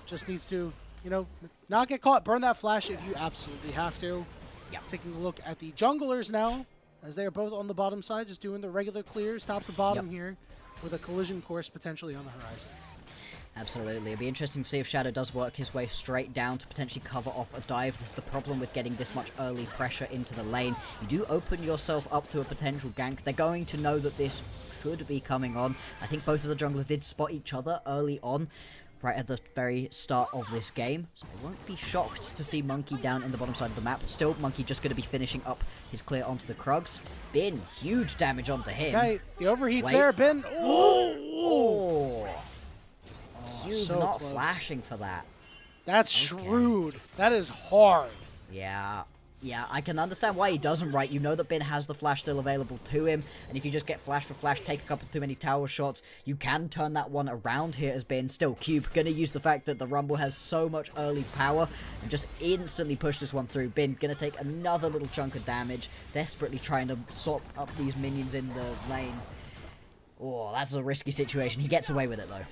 just needs to, you know, not get caught. Burn that flash if you absolutely have to. Yeah. Taking a look at the junglers now, as they are both on the bottom side, just doing the regular clears, top to bottom here, with a collision course potentially on the horizon. Absolutely. It'll be interesting to see if Shadow does work his way straight down to potentially cover off a dive. This is the problem with getting this much early pressure into the lane. You do open yourself up to a potential gank. They're going to know that this should be coming on. I think both of the junglers did spot each other early on, right at the very start of this game. So I won't be shocked to see Monkey down in the bottom side of the map. Still, Monkey just going to be finishing up his clear onto the Krugs. Bin, huge damage onto him. Okay, the overheat's there, Bin. Oh! Cube so not close. Flashing for that. That's shrewd. That is hard. Yeah, I can understand why he doesn't, right? You know that Bin has the flash still available to him, and if you just get flash for flash, take a couple too many tower shots, you can turn that one around here as Bin. Still, Cube gonna use the fact that the Rumble has so much early power and just instantly push this one through. Bin gonna take another little chunk of damage, desperately trying to sort up these minions in the lane. Oh, that's a risky situation. He gets away with it, though.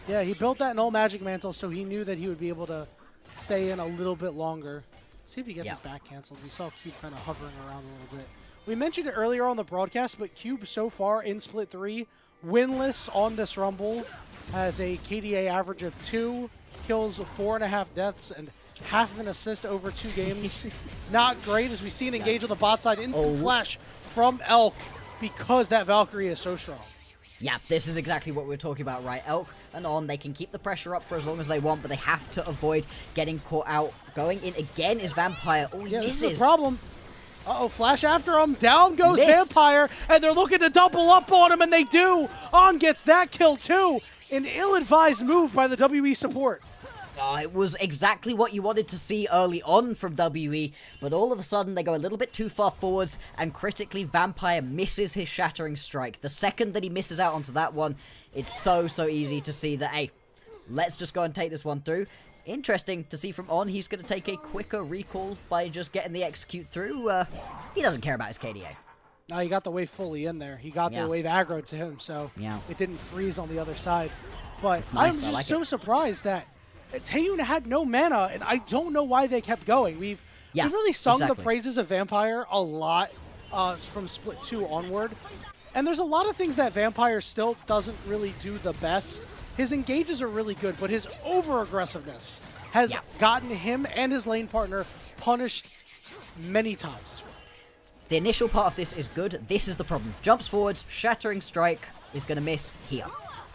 Yeah, he built that null magic mantle, so he knew that he would be able to stay in a little bit longer. Let's see if he gets his back canceled. We saw Cube kind of hovering around a little bit. We mentioned it earlier on the broadcast, but Cube so far in Split 3, winless on this Rumble, has a KDA average of 2, kills 4.5 deaths, and half of an assist over 2 games. Not great, as we see an engage on the bot side. Instant flash from Elk because that Valkyrie is so strong. Yeah, this is exactly what we're talking about, right? Elk and On, they can keep the pressure up for as long as they want, but they have to avoid getting caught out. Going in again is Vampire. Oh, he misses. This is the problem. Uh-oh, flash after him. Down goes Missed. Vampire, and they're looking to double up on him, and they do. On gets that kill, too. An ill-advised move by the WE support. Oh, it was exactly what you wanted to see early on from WE, but all of a sudden they go a little bit too far forwards, and critically Vampire misses his Shattering Strike. The second that he misses out onto that one, it's so easy to see that, hey, let's just go and take this one through. Interesting to see from On, he's going to take a quicker recall by just getting the execute through. He doesn't care about his KDA. No, he got the wave fully in there. He got the wave aggro to him, so it didn't freeze on the other side. But nice. I'm just so surprised that Taeyoon had no mana, and I don't know why they kept going. We've really sung the praises of Vampire a lot from Split 2 onward. And there's a lot of things that Vampire still doesn't really do the best. His engages are really good, but his over-aggressiveness has gotten him and his lane partner punished many times as well. The initial part of this is good. This is the problem. Jumps forwards, Shattering Strike is going to miss here.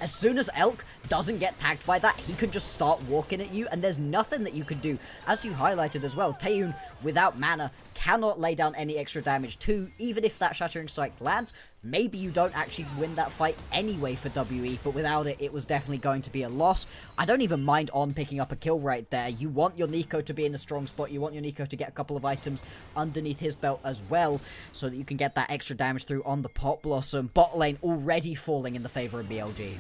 As soon as Elk doesn't get tagged by that, he can just start walking at you, and there's nothing that you can do. As you highlighted as well, Taeyoon, without mana, cannot lay down any extra damage too. Even if that Shattering Strike lands, maybe you don't actually win that fight anyway for WE, but without it, it was definitely going to be a loss. I don't even mind On picking up a kill right there. You want your Nico to be in a strong spot. You want your Nico to get a couple of items underneath his belt as well, so that you can get that extra damage through on the Pot Blossom. Bot lane already falling in the favor of BLG.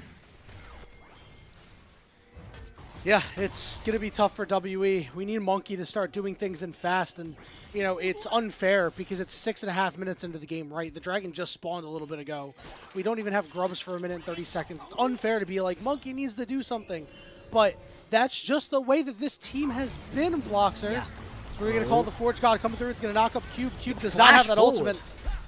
Yeah, it's going to be tough for WE. We need Monkey to start doing things in fast, and, you know, it's unfair because it's 6.5 minutes into the game, right? The Dragon just spawned a little bit ago. We don't even have grubs for 1 minute and 30 seconds. It's unfair to be like, Monkey needs to do something. But that's just the way that this team has been, Bloxer. So we're going to call the Forge God coming through. It's going to knock up Cube. Cube does not have that ultimate.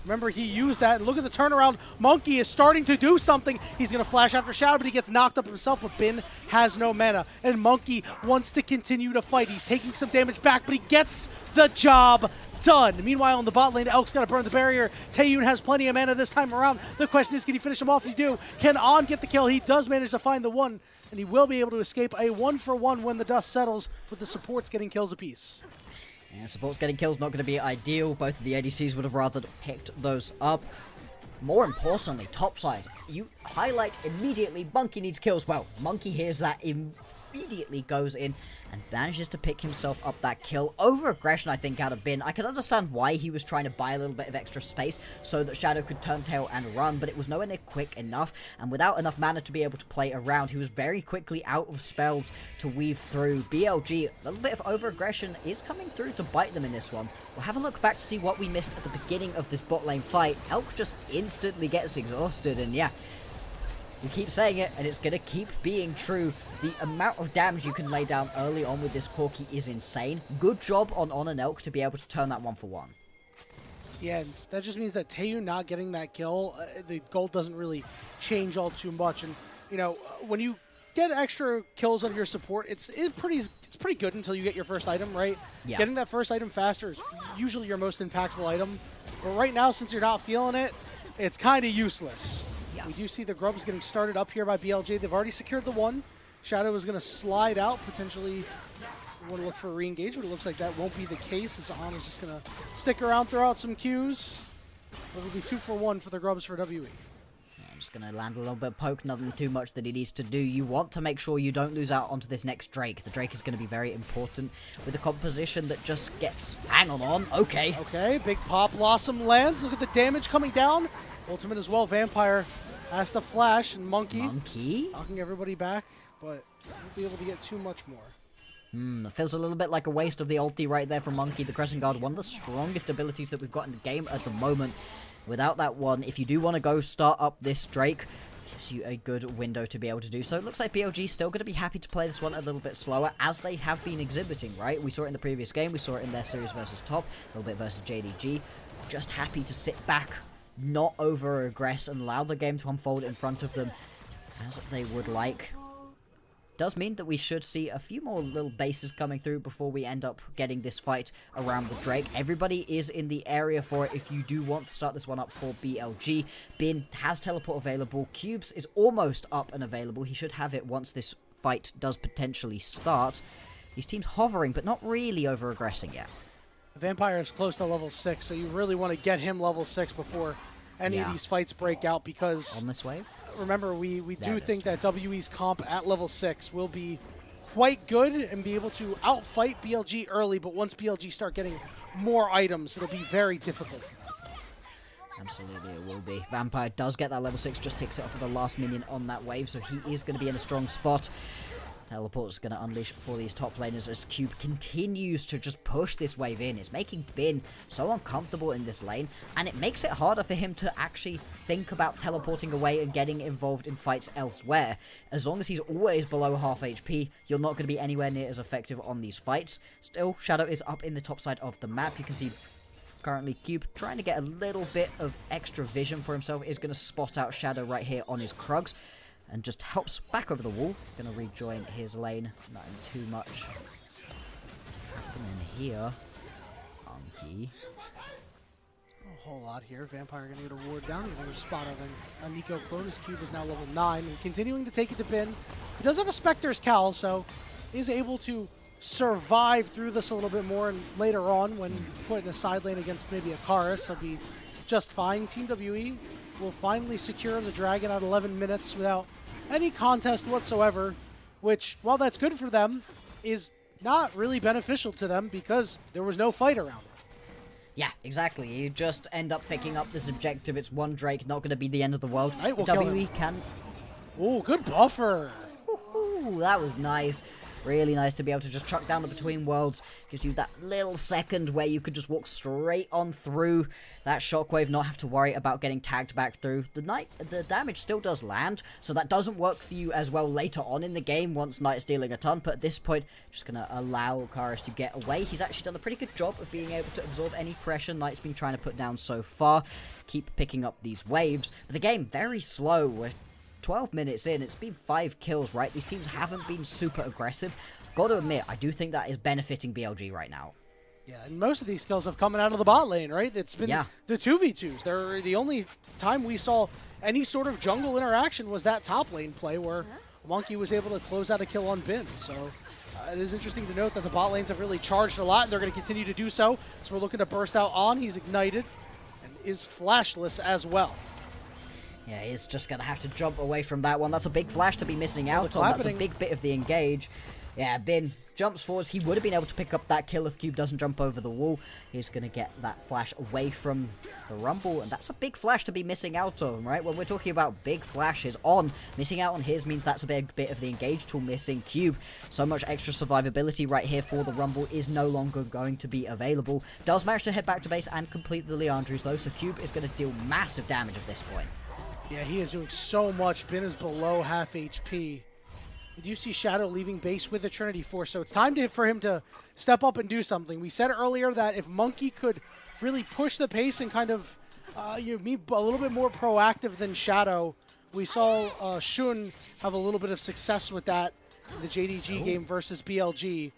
Remember, he used that, and look at the turnaround. Monkey is starting to do something. He's going to flash after Shadow, but he gets knocked up himself, but Bin has no mana. And Monkey wants to continue to fight. He's taking some damage back, but he gets the job done. Meanwhile, in the bot lane, Elk's got to burn the barrier. Taeyoon has plenty of mana this time around. The question is, can he finish him off? If you do, can On get the kill? He does manage to find the one, and he will be able to escape a 1-for-1 when the dust settles, with the supports getting kills apiece. And supports getting kills not going to be ideal. Both of the ADCs would have rather picked those up. More importantly, topside, you highlight immediately Monkey needs kills. Well, Monkey hears that, immediately goes in and manages to pick himself up that kill. Over aggression, I think, out of Bin. I can understand why he was trying to buy a little bit of extra space so that Shadow could turn tail and run, but it was nowhere near quick enough, and without enough mana to be able to play around, he was very quickly out of spells to weave through. BLG, a little bit of over aggression is coming through to bite them in this one. We'll have a look back to see what we missed at the beginning of this bot lane fight. Elk just instantly gets exhausted, and yeah, we keep saying it, and it's going to keep being true. The amount of damage you can lay down early on with this Corki is insane. Good job on and Elk to be able to turn that 1-for-1. Yeah, and that just means that Taeyoon not getting that kill, the gold doesn't really change all too much. And, you know, when you get extra kills on your support, it's pretty good until you get your first item, right? Yeah. Getting that first item faster is usually your most impactful item. But right now, since you're not feeling it, it's kind of useless. Yeah. We do see the Grubs getting started up here by BLG. They've already secured the one. Shadow is going to slide out, potentially want to look for a re-engage, but it looks like that won't be the case, as On is just going to stick around, throw out some Qs. It'll be 2-for-1 for the Grubs for WE. I'm just going to land a little bit of poke, nothing too much that he needs to do. You want to make sure you don't lose out onto this next Drake. The Drake is going to be very important with a composition that just gets... Hang on, okay. Okay, big pop, Blossom lands. Look at the damage coming down. Ultimate as well, Vampire has to flash, and Monkey knocking everybody back, but won't be able to get too much more. It feels a little bit like a waste of the ulti right there from Monkey. The Crescent Guard, one of the strongest abilities that we've got in the game at the moment. Without that one, if you do want to go start up this Drake, gives you a good window to be able to do so. It looks like BLG still going to be happy to play this one a little bit slower, as they have been exhibiting, right? We saw it in the previous game, we saw it in their series versus Top, a little bit versus JDG. Just happy to sit back, not over-aggress, and allow the game to unfold in front of them as they would like. Does mean that we should see a few more little bases coming through before we end up getting this fight around the Drake. Everybody is in the area for it if you do want to start this one up for BLG. Bin has teleport available. Cubes is almost up and available. He should have it once this fight does potentially start. These teams hovering, but not really over-aggressing yet. The Vampire is close to level 6, so you really want to get him level 6 before any of these fights break out, because... On this wave? Remember, we do think that WE's comp at level 6 will be quite good and be able to outfight BLG early, but once BLG start getting more items, it'll be very difficult. Absolutely, it will be. Vampire does get that level 6, just takes it off of the last minion on that wave, so he is going to be in a strong spot. Teleport's going to unleash for these top laners as Cube continues to just push this wave in. It's making Bin so uncomfortable in this lane, and it makes it harder for him to actually think about teleporting away and getting involved in fights elsewhere. As long as he's always below half HP, you're not going to be anywhere near as effective on these fights. Still, Shadow is up in the top side of the map. You can see currently Cube trying to get a little bit of extra vision for himself. Is going to spot out Shadow right here on his Krugs, and just helps back over the wall. Gonna rejoin his lane. Nothing too much happening here. Monkey. A whole lot here. Vampire gonna get a ward down. Another spot of a Nico clone. His Cube is now level 9 and continuing to take it to Bin. He does have a Spectre's Cowl, so is able to survive through this a little bit more, and later on when put in a side lane against maybe a Chorus, he'll be just fine. Team WE will finally secure the Dragon at 11 minutes without any contest whatsoever, which, while that's good for them, is not really beneficial to them because there was no fight around it. Yeah, exactly. You just end up picking up this objective. It's one Drake, not going to be the end of the world. Right, we'll WE can... Ooh, good buffer. Ooh, that was nice. Really nice to be able to just chuck down the Between Worlds. Gives you that little second where you could just walk straight on through that shockwave, not have to worry about getting tagged back through. The damage still does land, so that doesn't work for you as well later on in the game once Knight is dealing a ton, but at this point, just going to allow Karis to get away. He's actually done a pretty good job of being able to absorb any pressure Knight's been trying to put down so far. Keep picking up these waves, but the game very slow. We're 12 minutes in, it's been 5 kills, right? These teams haven't been super aggressive. Got to admit, I do think that is benefiting BLG right now. Yeah, and most of these kills have come out of the bot lane, right? It's been the 2v2s. They're the only time we saw any sort of jungle interaction was that top lane play where Monkey was able to close out a kill on Bin. So it is interesting to note that the bot lanes have really charged a lot, and they're going to continue to do so. So we're looking to burst out on. He's ignited and is flashless as well. Yeah, he's just going to have to jump away from that one. That's a big flash to be missing out on. That's a big bit of the engage. Yeah, Bin jumps forwards. He would have been able to pick up that kill if Cube doesn't jump over the wall. He's going to get that flash away from the Rumble, and that's a big flash to be missing out on, right? When we're talking about big flashes on, missing out on his means that's a big bit of the engage tool missing. Cube, so much extra survivability right here for the Rumble is no longer going to be available. Does manage to head back to base and complete the Leandries though, so Cube is going to deal massive damage at this point. Yeah, he is doing so much. Bin is below half HP. We do see Shadow leaving base with the Trinity Force, so it's time for him to step up and do something. We said earlier that if Monkey could really push the pace and kind of be a little bit more proactive than Shadow, we saw Shun have a little bit of success with that in the JDG game versus BLG.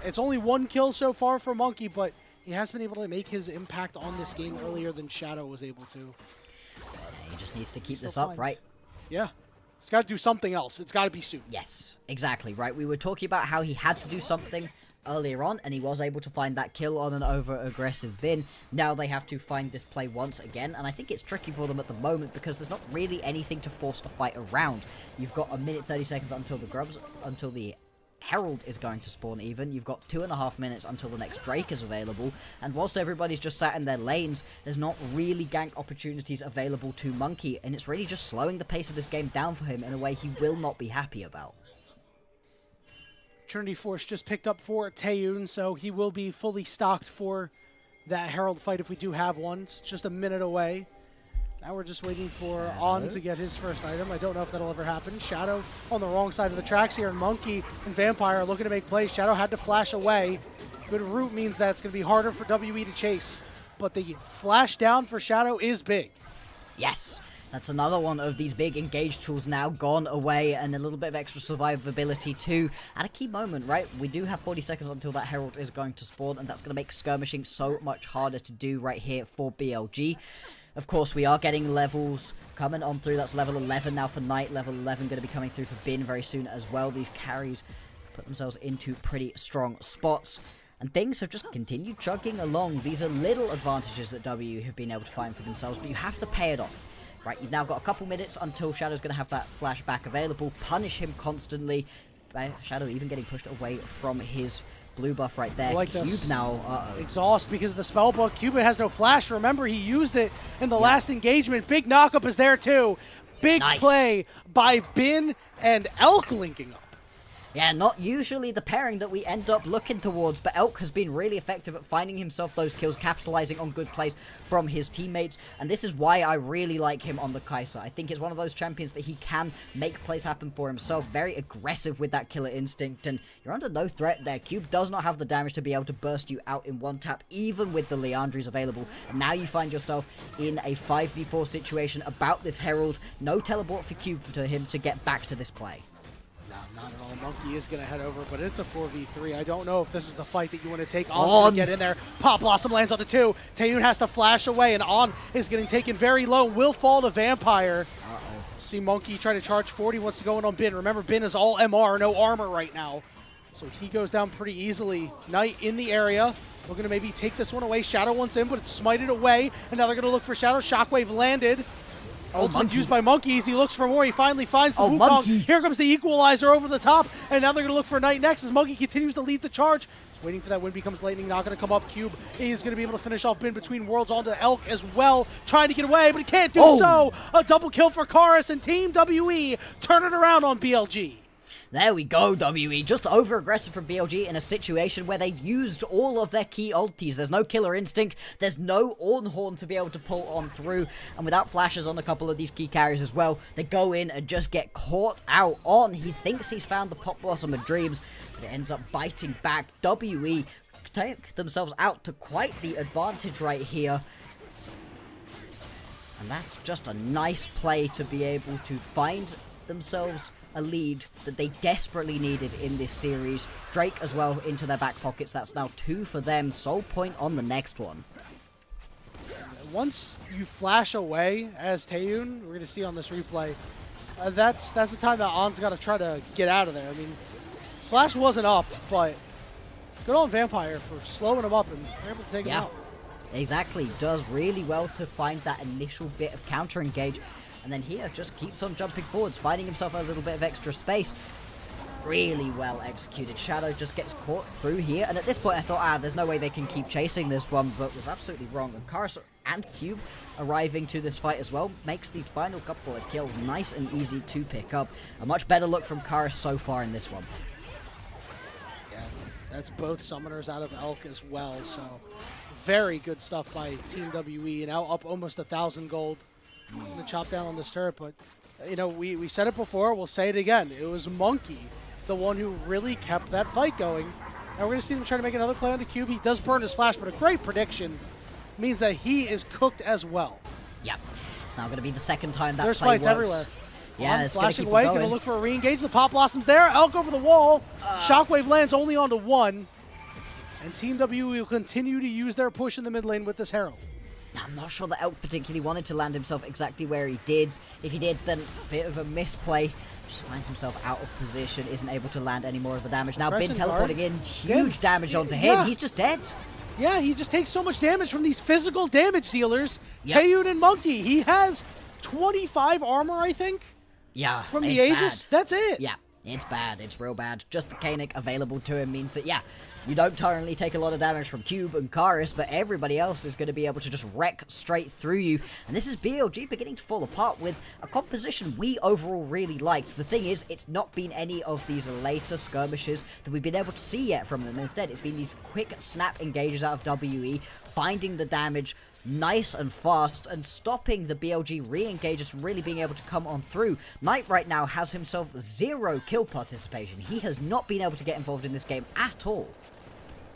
It's only 1 kill so far for Monkey, but he has been able to make his impact on this game earlier than Shadow was able to. He just needs to keep this up, right? Yeah. He's got to do something else. It's got to be soon. Yes, exactly, right? We were talking about how he had to do something earlier on, and he was able to find that kill on an over-aggressive Bin. Now they have to find this play once again, and I think it's tricky for them at the moment because there's not really anything to force a fight around. You've got 1 minute 30 seconds until the Herald is going to spawn even. You've got 2.5 minutes until the next Drake is available, and whilst everybody's just sat in their lanes, there's not really gank opportunities available to Monkey, and it's really just slowing the pace of this game down for him in a way he will not be happy about. Trinity Force just picked up for Taeyoon, so he will be fully stocked for that Herald fight if we do have one. It's just a minute away. Now we're just waiting for On to get his first item. I don't know if that'll ever happen. Shadow on the wrong side of the tracks here, and Monkey and Vampire are looking to make plays. Shadow had to flash away. Good route means that it's going to be harder for WE to chase, but the flash down for Shadow is big. Yes, that's another one of these big engage tools now gone away, and a little bit of extra survivability too. At a key moment, right, we do have 40 seconds until that Herald is going to spawn, and that's going to make skirmishing so much harder to do right here for BLG. Of course, we are getting levels coming on through. That's level 11 now for Knight. Level 11 going to be coming through for Bin very soon as well. These carries put themselves into pretty strong spots. And things have just continued chugging along. These are little advantages that W have been able to find for themselves, but you have to pay it off. Right, you've now got a couple minutes until Shadow's going to have that flashback available. Punish him constantly. Shadow even getting pushed away from his blue buff right there. Like Cube this. now, Exhaust because of the spell book. Cube has no flash. Remember, he used it in the last engagement. Big knockup is there too. Big play by Bin and Elk linking up. Yeah, not usually the pairing that we end up looking towards, but Elk has been really effective at finding himself those kills, capitalizing on good plays from his teammates, and this is why I really like him on the Kai'Sa. I think it's one of those champions that he can make plays happen for himself, very aggressive with that killer instinct, and you're under no threat there. Cube does not have the damage to be able to burst you out in one tap, even with the Leandries available, and now you find yourself in a 5v4 situation about this Herald. No teleport for Cube for him to get back to this play. No, not at all. Monkey is going to head over, but it's a 4v3. I don't know if this is the fight that you want to take. On's going to get in there. Pop Blossom lands on the 2. Taeyoon has to flash away, and On is getting taken very low. Will fall to Vampire. See Monkey try to charge 40. Wants to go in on Bin. Remember, Bin is all MR, no armor right now. So he goes down pretty easily. Knight in the area. We're going to maybe take this one away. Shadow wants in, but it's smited away. And now they're going to look for Shadow. Shockwave landed. Ultimate used by Monkeys. He looks for more. He finally finds the Wukong. Here comes the equalizer over the top. And now they're going to look for Knight next as Monkey continues to lead the charge. Just waiting for that Wind Becomes Lightning. Not going to come up. Cube is going to be able to finish off Bin between worlds onto Elk as well. Trying to get away, but he can't do so. A double kill for Karis and Team WE turn it around on BLG. There we go, WE. Just over-aggressive from BLG in a situation where they used all of their key ultis. There's no Killer Instinct. There's no Ornhorn to be able to pull on through. And without flashes on a couple of these key carries as well, they go in and just get caught out on. He thinks he's found the Pop Blossom of Dreams, but it ends up biting back. WE take themselves out to quite the advantage right here. And that's just a nice play to be able to find themselves a lead that they desperately needed in this series. Drake as well into their back pockets. That's now 2 for them. Soul point on the next one. Once you flash away as Taeyoon, we're going to see on this replay, that's the time that On's got to try to get out of there. I mean, Slash wasn't up, but good on Vampire for slowing him up and able to take him out. Exactly. Does really well to find that initial bit of counter engage. And then here just keeps on jumping forwards, finding himself a little bit of extra space. Really well executed. Shadow just gets caught through here. And at this point I thought, there's no way they can keep chasing this one, but was absolutely wrong. And Karis and Cube arriving to this fight as well makes these final couple of kills nice and easy to pick up. A much better look from Karis so far in this one. Yeah, that's both summoners out of Elk as well, so very good stuff by Team WE. Now up almost 1,000 gold. To chop down on this turret, but you know, we said it before, we'll say it again. It was Monkey, the one who really kept that fight going. And we're going to see him try to make another play on the Cube. He does burn his flash, but a great prediction means that he is cooked as well. Yep. It's now going to be the second time that There's play fights works. everywhere. Yeah, it's flashing going away, going to look for a re-engage. The Pop Blossom's there. Elk over the wall. Shockwave lands only onto one. And Team WE will continue to use their push in the mid lane with this Herald. Now, I'm not sure that Elk particularly wanted to land himself exactly where he did. If he did, then a bit of a misplay. Just finds himself out of position, isn't able to land any more of the damage. Now, Bin teleporting in, huge damage onto him. Yeah. He's just dead. Yeah, he just takes so much damage from these physical damage dealers. Yep. Taeyoon and Monkey. He has 25 armor, I think. Yeah, from the Aegis. That's it. Yeah, it's bad. It's real bad. Just the Kanik available to him means that, yeah, you don't currently take a lot of damage from Cube and Karis, but everybody else is going to be able to just wreck straight through you. And this is BLG beginning to fall apart with a composition we overall really liked. The thing is, it's not been any of these later skirmishes that we've been able to see yet from them. Instead, it's been these quick snap engages out of WE, finding the damage nice and fast and stopping the BLG re-engages from really being able to come on through. Knight right now has himself 0 kill participation. He has not been able to get involved in this game at all.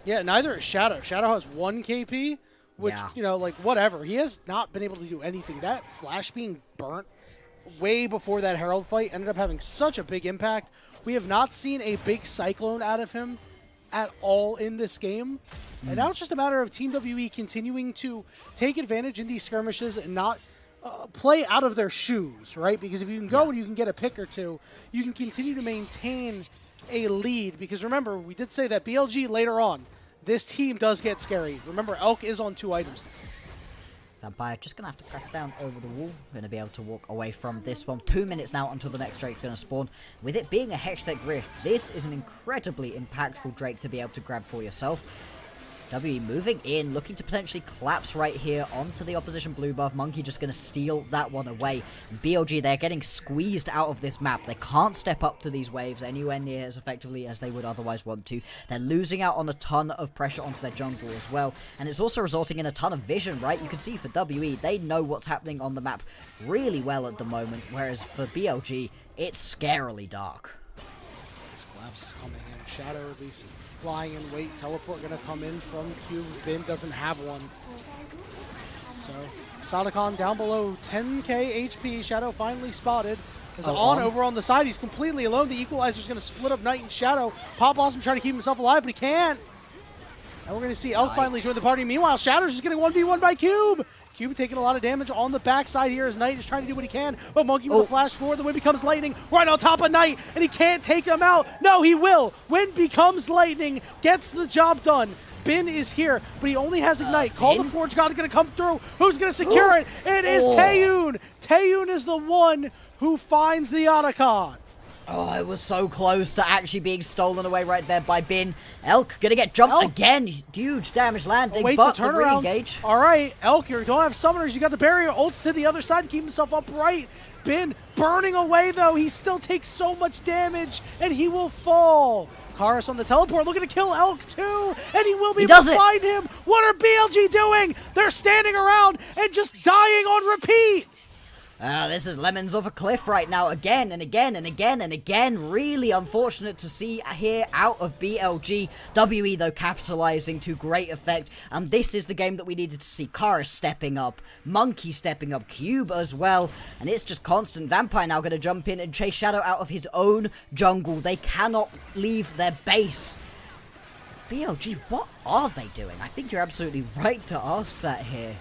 Yeah, neither is Shadow. Shadow has 1 KP, which, you know, like, whatever. He has not been able to do anything. That flash being burnt way before that Herald fight ended up having such a big impact. We have not seen a big Cyclone out of him at all in this game. And now it's just a matter of Team WE continuing to take advantage in these skirmishes and not play out of their shoes, right? Because if you can go and you can get a pick or two, you can continue to maintain a lead. Because remember, we did say that BLG later on, this team does get scary. Remember, Elk is on 2 items. Vampire just going to have to crack down over the wall. Going to be able to walk away from this one. 2 minutes now until the next Drake's going to spawn. With it being a Hextech Rift, this is an incredibly impactful Drake to be able to grab for yourself. WE moving in, looking to potentially collapse right here onto the opposition blue buff. Monkey just going to steal that one away. BLG, they're getting squeezed out of this map. They can't step up to these waves anywhere near as effectively as they would otherwise want to. They're losing out on a ton of pressure onto their jungle as well. And it's also resulting in a ton of vision, right? You can see for WE, they know what's happening on the map really well at the moment. Whereas for BLG, it's scarily dark. This collapse is coming in. Shadow at least flying in wait. Teleport going to come in from Cube. Bin doesn't have one. So Sonicon down below 10k HP. Shadow finally spotted. Is on over on the side. He's completely alone. The Equalizer's going to split up Knight and Shadow. Pop Blossom trying to keep himself alive, but he can't. And we're going to see Elk finally join the party. Meanwhile, Shadow's just getting 1v1 by Cube. Cube taking a lot of damage on the backside here as Knight is trying to do what he can. But Monkey with a flash forward. The wind becomes lightning right on top of Knight, and he can't take them out. No, he will. Wind becomes lightning, gets the job done. Bin is here, but he only has Ignite. Call the Forge God is going to come through. Who's going to secure it? It is Taeyoon. Taeyoon is the one who finds the Otacon. Oh, it was so close to actually being stolen away right there by Bin. Elk gonna get jumped again. Huge damage landing, wait, but the the turnaround. re-engage. All right, Elk, you don't have summoners. You got the barrier. Ults to the other side to keep himself upright. Bin burning away, though. He still takes so much damage, and he will fall. Karis on the teleport, looking to kill Elk too, and he will be able to find him. What are BLG doing? They're standing around and just dying on repeat. This is lemons off a cliff right now, again and again and again and again. Really unfortunate to see here out of BLG. WE, though, capitalizing to great effect. And this is the game that we needed to see. Karis stepping up, Monkey stepping up, Cube as well. And it's just constant. Vampire now going to jump in and chase Shadow out of his own jungle. They cannot leave their base. BLG, what are they doing? I think you're absolutely right to ask that here.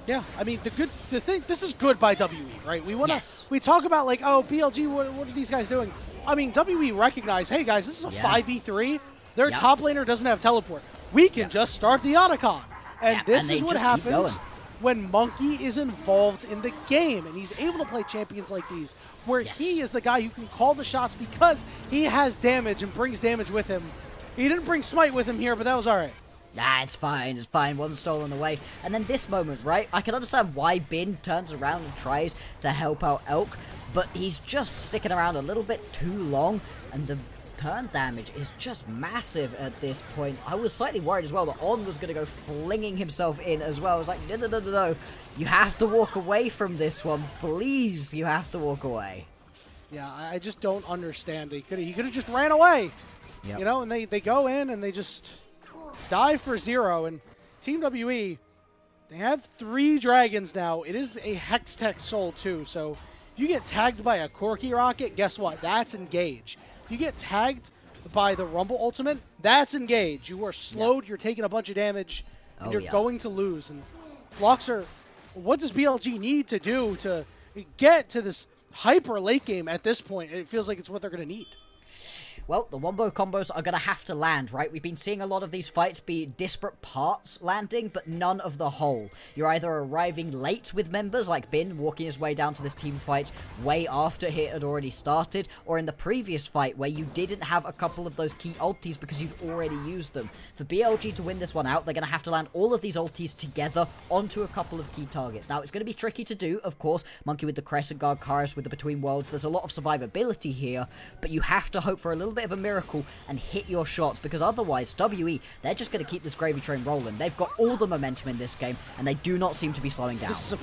Yeah, I mean, this is good by WE, right? We want to, Yes. we talk about like, oh, BLG, what are these guys doing? I mean, WE recognize, hey guys, this is a 5v3. Their top laner doesn't have teleport. We can just start the Otacon. And this is what happens when Monkey is involved in the game, and he's able to play champions like these, where he is the guy who can call the shots because he has damage and brings damage with him. He didn't bring Smite with him here, but that was all right. Nah, it's fine, it's fine. One stolen away. And then this moment, right? I can understand why Bin turns around and tries to help out Elk, but he's just sticking around a little bit too long, and the turn damage is just massive at this point. I was slightly worried as well that On was going to go flinging himself in as well. I was like, no. You have to walk away from this one. Please, you have to walk away. Yeah, I just don't understand. He could have just ran away. Yep. You know, and they go in and they just die for 0, and Team WE, they have 3 dragons now. It is a Hextech soul too, so if you get tagged by a Corky Rocket, guess what? That's engage. If you get tagged by the Rumble Ultimate, that's engage. You are slowed, you're taking a bunch of damage, and you're going to lose. And Bloxer, what does BLG need to do to get to this hyper late game at this point? It feels like it's what they're going to need. Well, the wombo combos are going to have to land, right? We've been seeing a lot of these fights be disparate parts landing, but none of the whole. You're either arriving late with members, like Bin walking his way down to this team fight way after it had already started, or in the previous fight where you didn't have a couple of those key ultis because you've already used them. For BLG to win this one out, they're going to have to land all of these ultis together onto a couple of key targets. Now, it's going to be tricky to do, of course. Monkey with the Crescent Guard, Karis with the Between Worlds. There's a lot of survivability here, but you have to hope for a little bit of a miracle and hit your shots, because otherwise WE, they're just going to keep this gravy train rolling. They've got all the momentum in this game, and they do not seem to be slowing down. This is a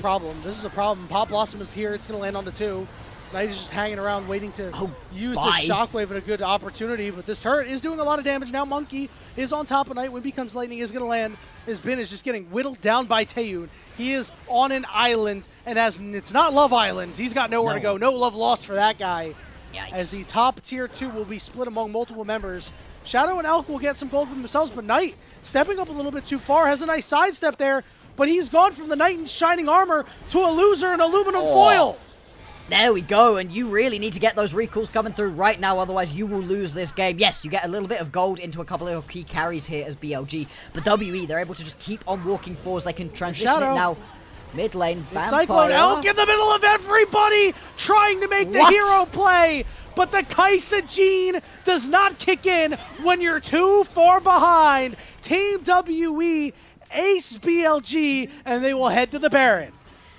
problem. Pop Blossom is here. It's going to land on the 2. Now he's just hanging around waiting to use the Shockwave at a good opportunity, but this turret is doing a lot of damage. Now Monkey is on top of Night. When Becomes Lightning is going to land. His Bin is just getting whittled down by Taeyoon. He is on an island, and as it's not Love Island, he's got nowhere to go. No love lost for that guy. Yikes. As the top tier 2 will be split among multiple members. Shadow and Elk will get some gold for themselves, but Knight stepping up a little bit too far, has a nice sidestep there, but he's gone from the Knight in Shining Armor to a loser in Aluminum Foil. There we go, and you really need to get those recalls coming through right now, otherwise you will lose this game. Yes, you get a little bit of gold into a couple of key carries here as BLG, but WE, they're able to just keep on walking forwards. They can transition it now. Mid lane, Vampire. Cyclone Elk in the middle of everybody, trying to make the hero play, but the Kaisa gene does not kick in when you're too far behind. Team WE ace BLG, and they will head to the Baron.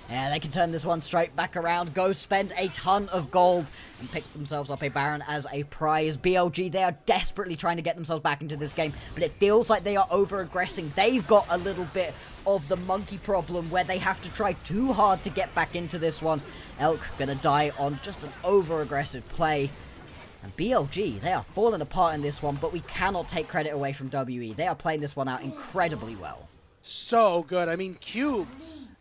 Yeah, they can turn this one straight back around, go spend a ton of gold, and pick themselves up a Baron as a prize. BLG, they are desperately trying to get themselves back into this game, but it feels like they are over-aggressing. They've got a little bit of the monkey problem where they have to try too hard to get back into this one. Elk gonna die on just an over-aggressive play. And BLG, they are falling apart in this one, but we cannot take credit away from WE. They are playing this one out incredibly well. So good. I mean, Cube,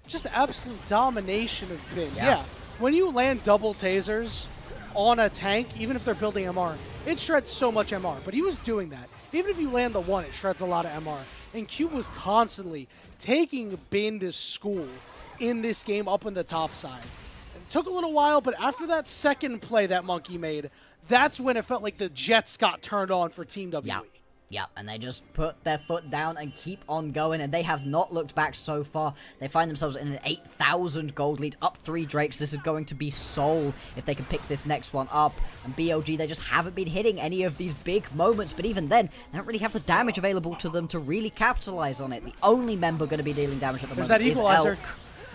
just absolute domination of Bin. Yeah, when you land double tasers on a tank, even if they're building MR, it shreds so much MR, but he was doing that. Even if you land the 1, it shreds a lot of MR. And Cube was constantly taking Bin to school in this game up on the top side. It took a little while, but after that second play that Monkey made, that's when it felt like the Jets got turned on for Team WE. Yep, and they just put their foot down and keep on going, and they have not looked back so far. They find themselves in an 8,000 gold lead, up 3 Drakes. This is going to be Soul if they can pick this next one up. And BLG, they just haven't been hitting any of these big moments, but even then, they don't really have the damage available to them to really capitalize on it. The only member going to be dealing damage at the moment is Elk.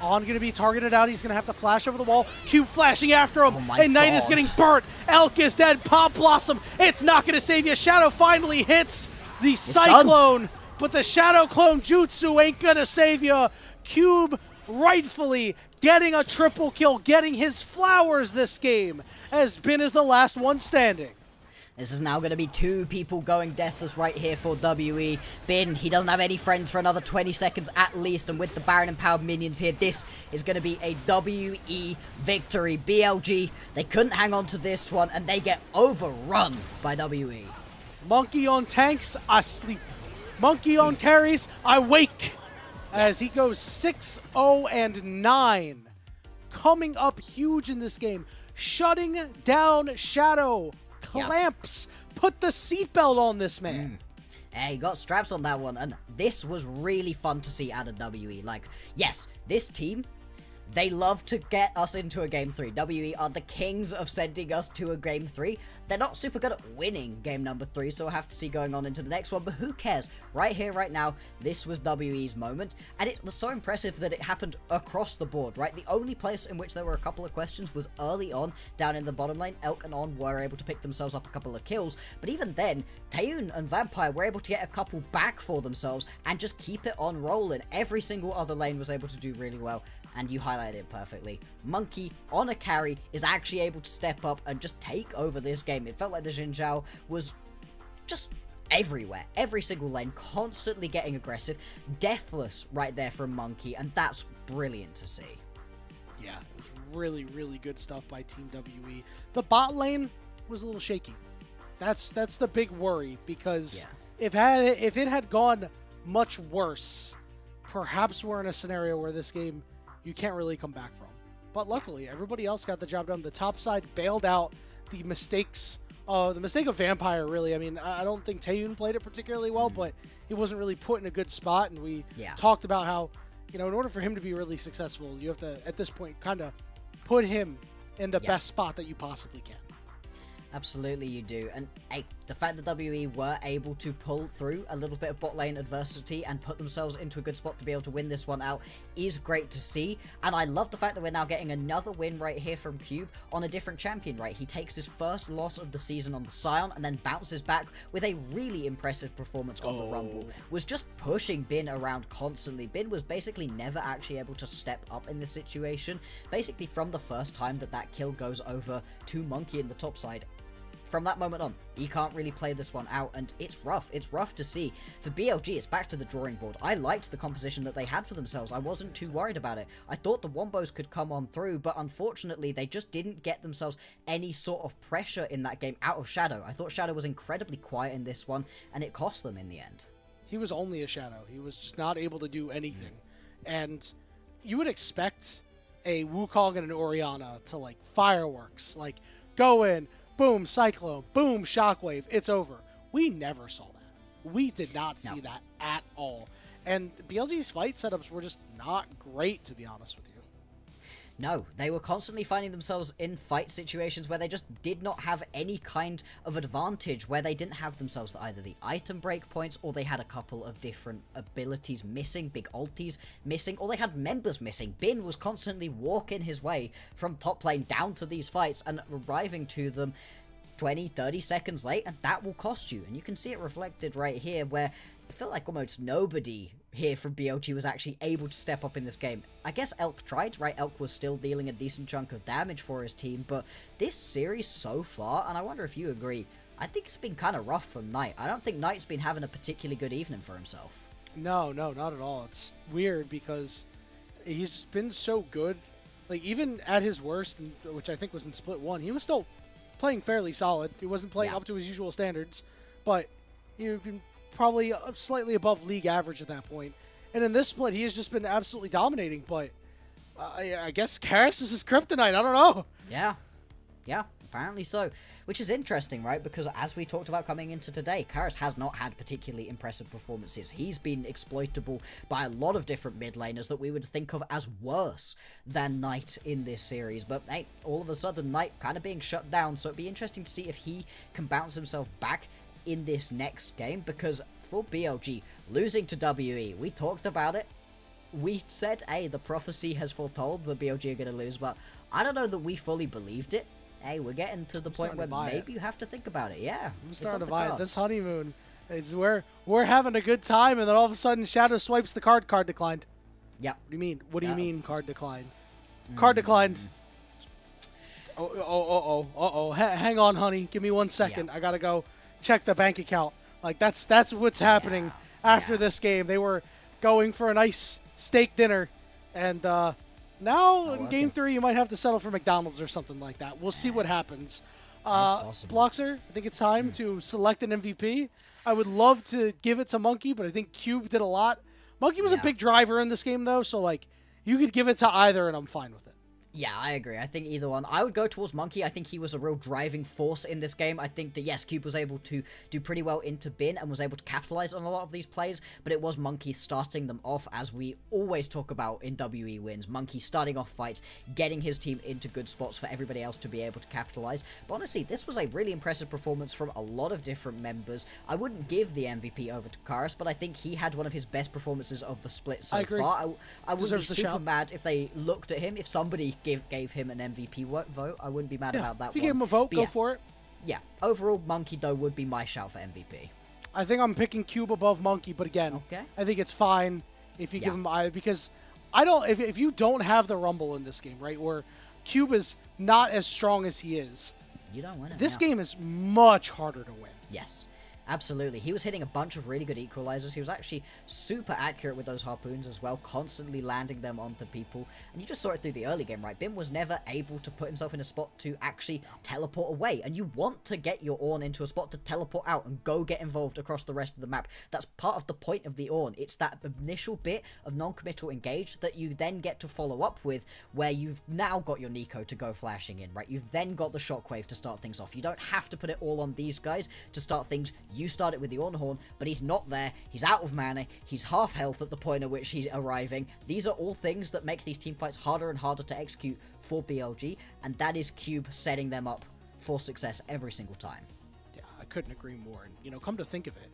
On going to be targeted out. He's going to have to flash over the wall. Cube flashing after him. Oh and Knight is getting burnt. Elk is dead. Pop Blossom. It's not going to save you. Shadow finally hits the Cyclone. But the Shadow Clone Jutsu ain't going to save you. Cube rightfully getting a triple kill. Getting his flowers this game. As Bin is the last one standing. This is now going to be 2 people going deathless right here for WE. Bin, he doesn't have any friends for another 20 seconds at least, and with the Baron empowered minions here, this is going to be a WE victory. BLG, they couldn't hang on to this one, and they get overrun by WE. Monkey on tanks, I sleep. Monkey on carries, I wake. As he goes 6-0-9. Coming up huge in this game. Shutting down Shadow. Clamps. Put the seatbelt on this man. Hey, he got straps on that one, and this was really fun to see out of WE. Like, yes, this team, they love to get us into a game 3. WE are the kings of sending us to a game 3. They're not super good at winning game number 3, so we'll have to see going on into the next one, but who cares? Right here, right now, this was WE's moment, and it was so impressive that it happened across the board, right? The only place in which there were a couple of questions was early on, down in the bottom lane. Elk and On were able to pick themselves up a couple of kills, but even then, Taeyoon and Vampire were able to get a couple back for themselves and just keep it on rolling. Every single other lane was able to do really well, and you highlighted it perfectly. Monkey, on a carry, is actually able to step up and just take over this game. It felt like the Xin Zhao was just everywhere. Every single lane, constantly getting aggressive. Deathless right there from Monkey, and that's brilliant to see. Yeah, it was really, really good stuff by Team WE. The bot lane was a little shaky. That's the big worry, because if it had gone much worse, perhaps we're in a scenario where this game you can't really come back from. But luckily, everybody else got the job done. The top side bailed out the mistakes. The mistake of Vampire, really. I mean, I don't think Taeyoon played it particularly well, but he wasn't really put in a good spot. And we talked about how, in order for him to be really successful, you have to, at this point, kind of put him in the best spot that you possibly can. Absolutely you do. And hey, the fact that WE were able to pull through a little bit of bot lane adversity and put themselves into a good spot to be able to win this one out is great to see. And I love the fact that we're now getting another win right here from Cube on a different champion, right? He takes his first loss of the season on the Scion and then bounces back with a really impressive performance on the Rumble. Was just pushing Bin around constantly. Bin was basically never actually able to step up in this situation. Basically from the first time that kill goes over to Monkey in the top side, from that moment on, he can't really play this one out, and it's rough. It's rough to see. For BLG, it's back to the drawing board. I liked the composition that they had for themselves. I wasn't too worried about it. I thought the Wombos could come on through, but unfortunately, they just didn't get themselves any sort of pressure in that game out of Shadow. I thought Shadow was incredibly quiet in this one, and it cost them in the end. He was only a Shadow. He was just not able to do anything. And you would expect a Wukong and an Orianna to, like, fireworks. Like, go in, boom, Cyclone, boom, Shockwave, it's over. We never saw that. We did not see that at all. And BLG's fight setups were just not great, to be honest with you. No, they were constantly finding themselves in fight situations where they just did not have any kind of advantage, where they didn't have themselves either the item break points, or they had a couple of different abilities missing, big ultis missing, or they had members missing. Bin was constantly walking his way from top lane down to these fights and arriving to them 20, 30 seconds late, and that will cost you. And you can see it reflected right here, where I feel like almost nobody here from BLG was actually able to step up in this game. I guess Elk tried, right? Elk was still dealing a decent chunk of damage for his team, but this series so far, and I wonder if you agree, I think it's been kind of rough from Knight. I don't think Knight's been having a particularly good evening for himself. No, not at all. It's weird because he's been so good. Like, even at his worst, which I think was in Split 1, he was still playing fairly solid. He wasn't playing up to his usual standards, but he'd been probably slightly above league average at that point. And in this split, he has just been absolutely dominating, but I guess Karis is his kryptonite. I don't know. Yeah, Apparently so, which is interesting, right? Because as we talked about coming into today, Karis has not had particularly impressive performances. He's been exploitable by a lot of different mid laners that we would think of as worse than Knight in this series. But hey, all of a sudden, Knight kind of being shut down, so it'd be interesting to see if he can bounce himself back in this next game, because for BLG, losing to WE, we talked about it. We said, hey, the prophecy has foretold that BLG are going to lose, but I don't know that we fully believed it. Hey, we're getting to the point where maybe you have to think about it. Yeah, I'm starting to buy it. This honeymoon is where we're having a good time, and then all of a sudden Shadow swipes the card. Card declined. Yeah. What do you mean? What do you mean card declined? Card declined. Oh. Hang on, honey. Give me 1 second. I gotta go check the bank account. Like that's what's happening after this game. They were going for a nice steak dinner, and now in Game 3, you might have to settle for McDonald's or something like that. We'll see what happens. Bloxer, I think it's time to select an MVP. I would love to give it to Monkey, but I think Cube did a lot. Monkey was a big driver in this game, though, so like you could give it to either, and I'm fine with it. Yeah, I agree. I think either one. I would go towards Monkey. I think he was a real driving force in this game. I think that, yes, Cube was able to do pretty well into Bin and was able to capitalize on a lot of these plays, but it was Monkey starting them off, as we always talk about in WE wins. Monkey starting off fights, getting his team into good spots for everybody else to be able to capitalize. But honestly, this was a really impressive performance from a lot of different members. I wouldn't give the MVP over to Karis, but I think he had one of his best performances of the split so far. I wouldn't be super mad if they looked at him, if somebody gave him an MVP vote. I wouldn't be mad about that. If you gave him a vote, go for it. Yeah, overall, Monkey, though, would be my shout for MVP. I think I'm picking Cube above Monkey, but again, I think it's fine if you give him either, because I don't. If you don't have the Rumble in this game, right, or Cube is not as strong as he is, you don't win it. This game is much harder to win. Yes. Absolutely. He was hitting a bunch of really good equalizers. He was actually super accurate with those harpoons as well, constantly landing them onto people. And you just saw it through the early game, right? Bim was never able to put himself in a spot to actually teleport away. And you want to get your Ornn into a spot to teleport out and go get involved across the rest of the map. That's part of the point of the Ornn. It's that initial bit of non-committal engage that you then get to follow up with, where you've now got your Nico to go flashing in, right? You've then got the shockwave to start things off. You don't have to put it all on these guys to start things. You start it with the Ornn Horn, but he's not there. He's out of mana. He's half health at the point at which he's arriving. These are all things that make these team fights harder and harder to execute for BLG, and that is Cube setting them up for success every single time. Yeah, I couldn't agree more. And, you know, come to think of it,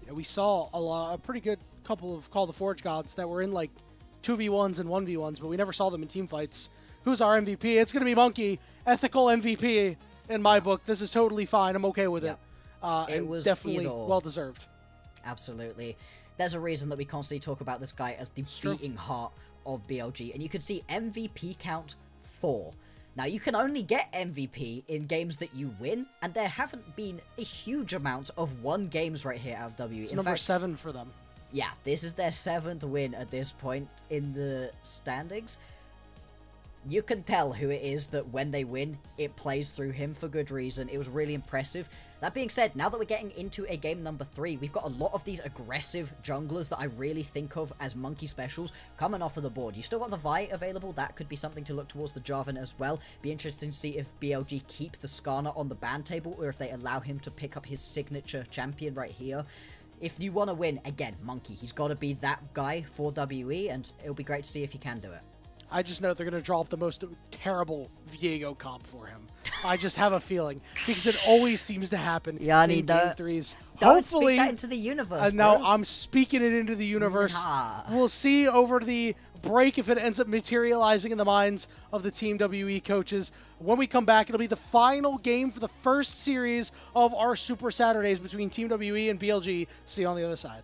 you know, we saw a pretty good couple of Call the Forge gods that were in like 2v1s and 1v1s, but we never saw them in team fights. Who's our MVP? It's going to be Monkey. Ethical MVP in my book. This is totally fine. I'm okay with it. It was definitely well-deserved. Absolutely. There's a reason that we constantly talk about this guy as the beating heart of BLG. And you can see MVP count 4. Now, you can only get MVP in games that you win, and there haven't been a huge amount of won games right here out of WE. It's number 7 for them. Yeah, this is their 7th win at this point in the standings. You can tell who it is that when they win, it plays through him for good reason. It was really impressive. That being said, now that we're getting into a game number 3, we've got a lot of these aggressive junglers that I really think of as Monkey specials coming off of the board. You still got the Vi available. That could be something to look towards the Jarvan as well. Be interesting to see if BLG keep the Skarner on the ban table, or if they allow him to pick up his signature champion right here. If you want to win, again, Monkey. He's got to be that guy for WE, and it'll be great to see if he can do it. I just know they're going to draw up the most terrible Viego comp for him. I just have a feeling, because it always seems to happen in Game 3s. Don't speak that into the universe, No, I'm speaking it into the universe. Nah. We'll see over the break if it ends up materializing in the minds of the Team WE coaches. When we come back, it'll be the final game for the first series of our Super Saturdays between Team WE and BLG. See you on the other side.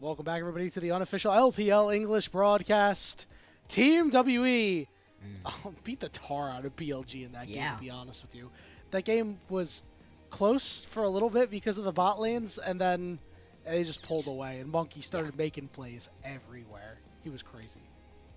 Welcome back, everybody, to the unofficial LPL English broadcast. Team WE beat the tar out of BLG in that game, to be honest with you. That game was close for a little bit because of the bot lanes, and then they just pulled away, and Monkey started making plays everywhere. He was crazy.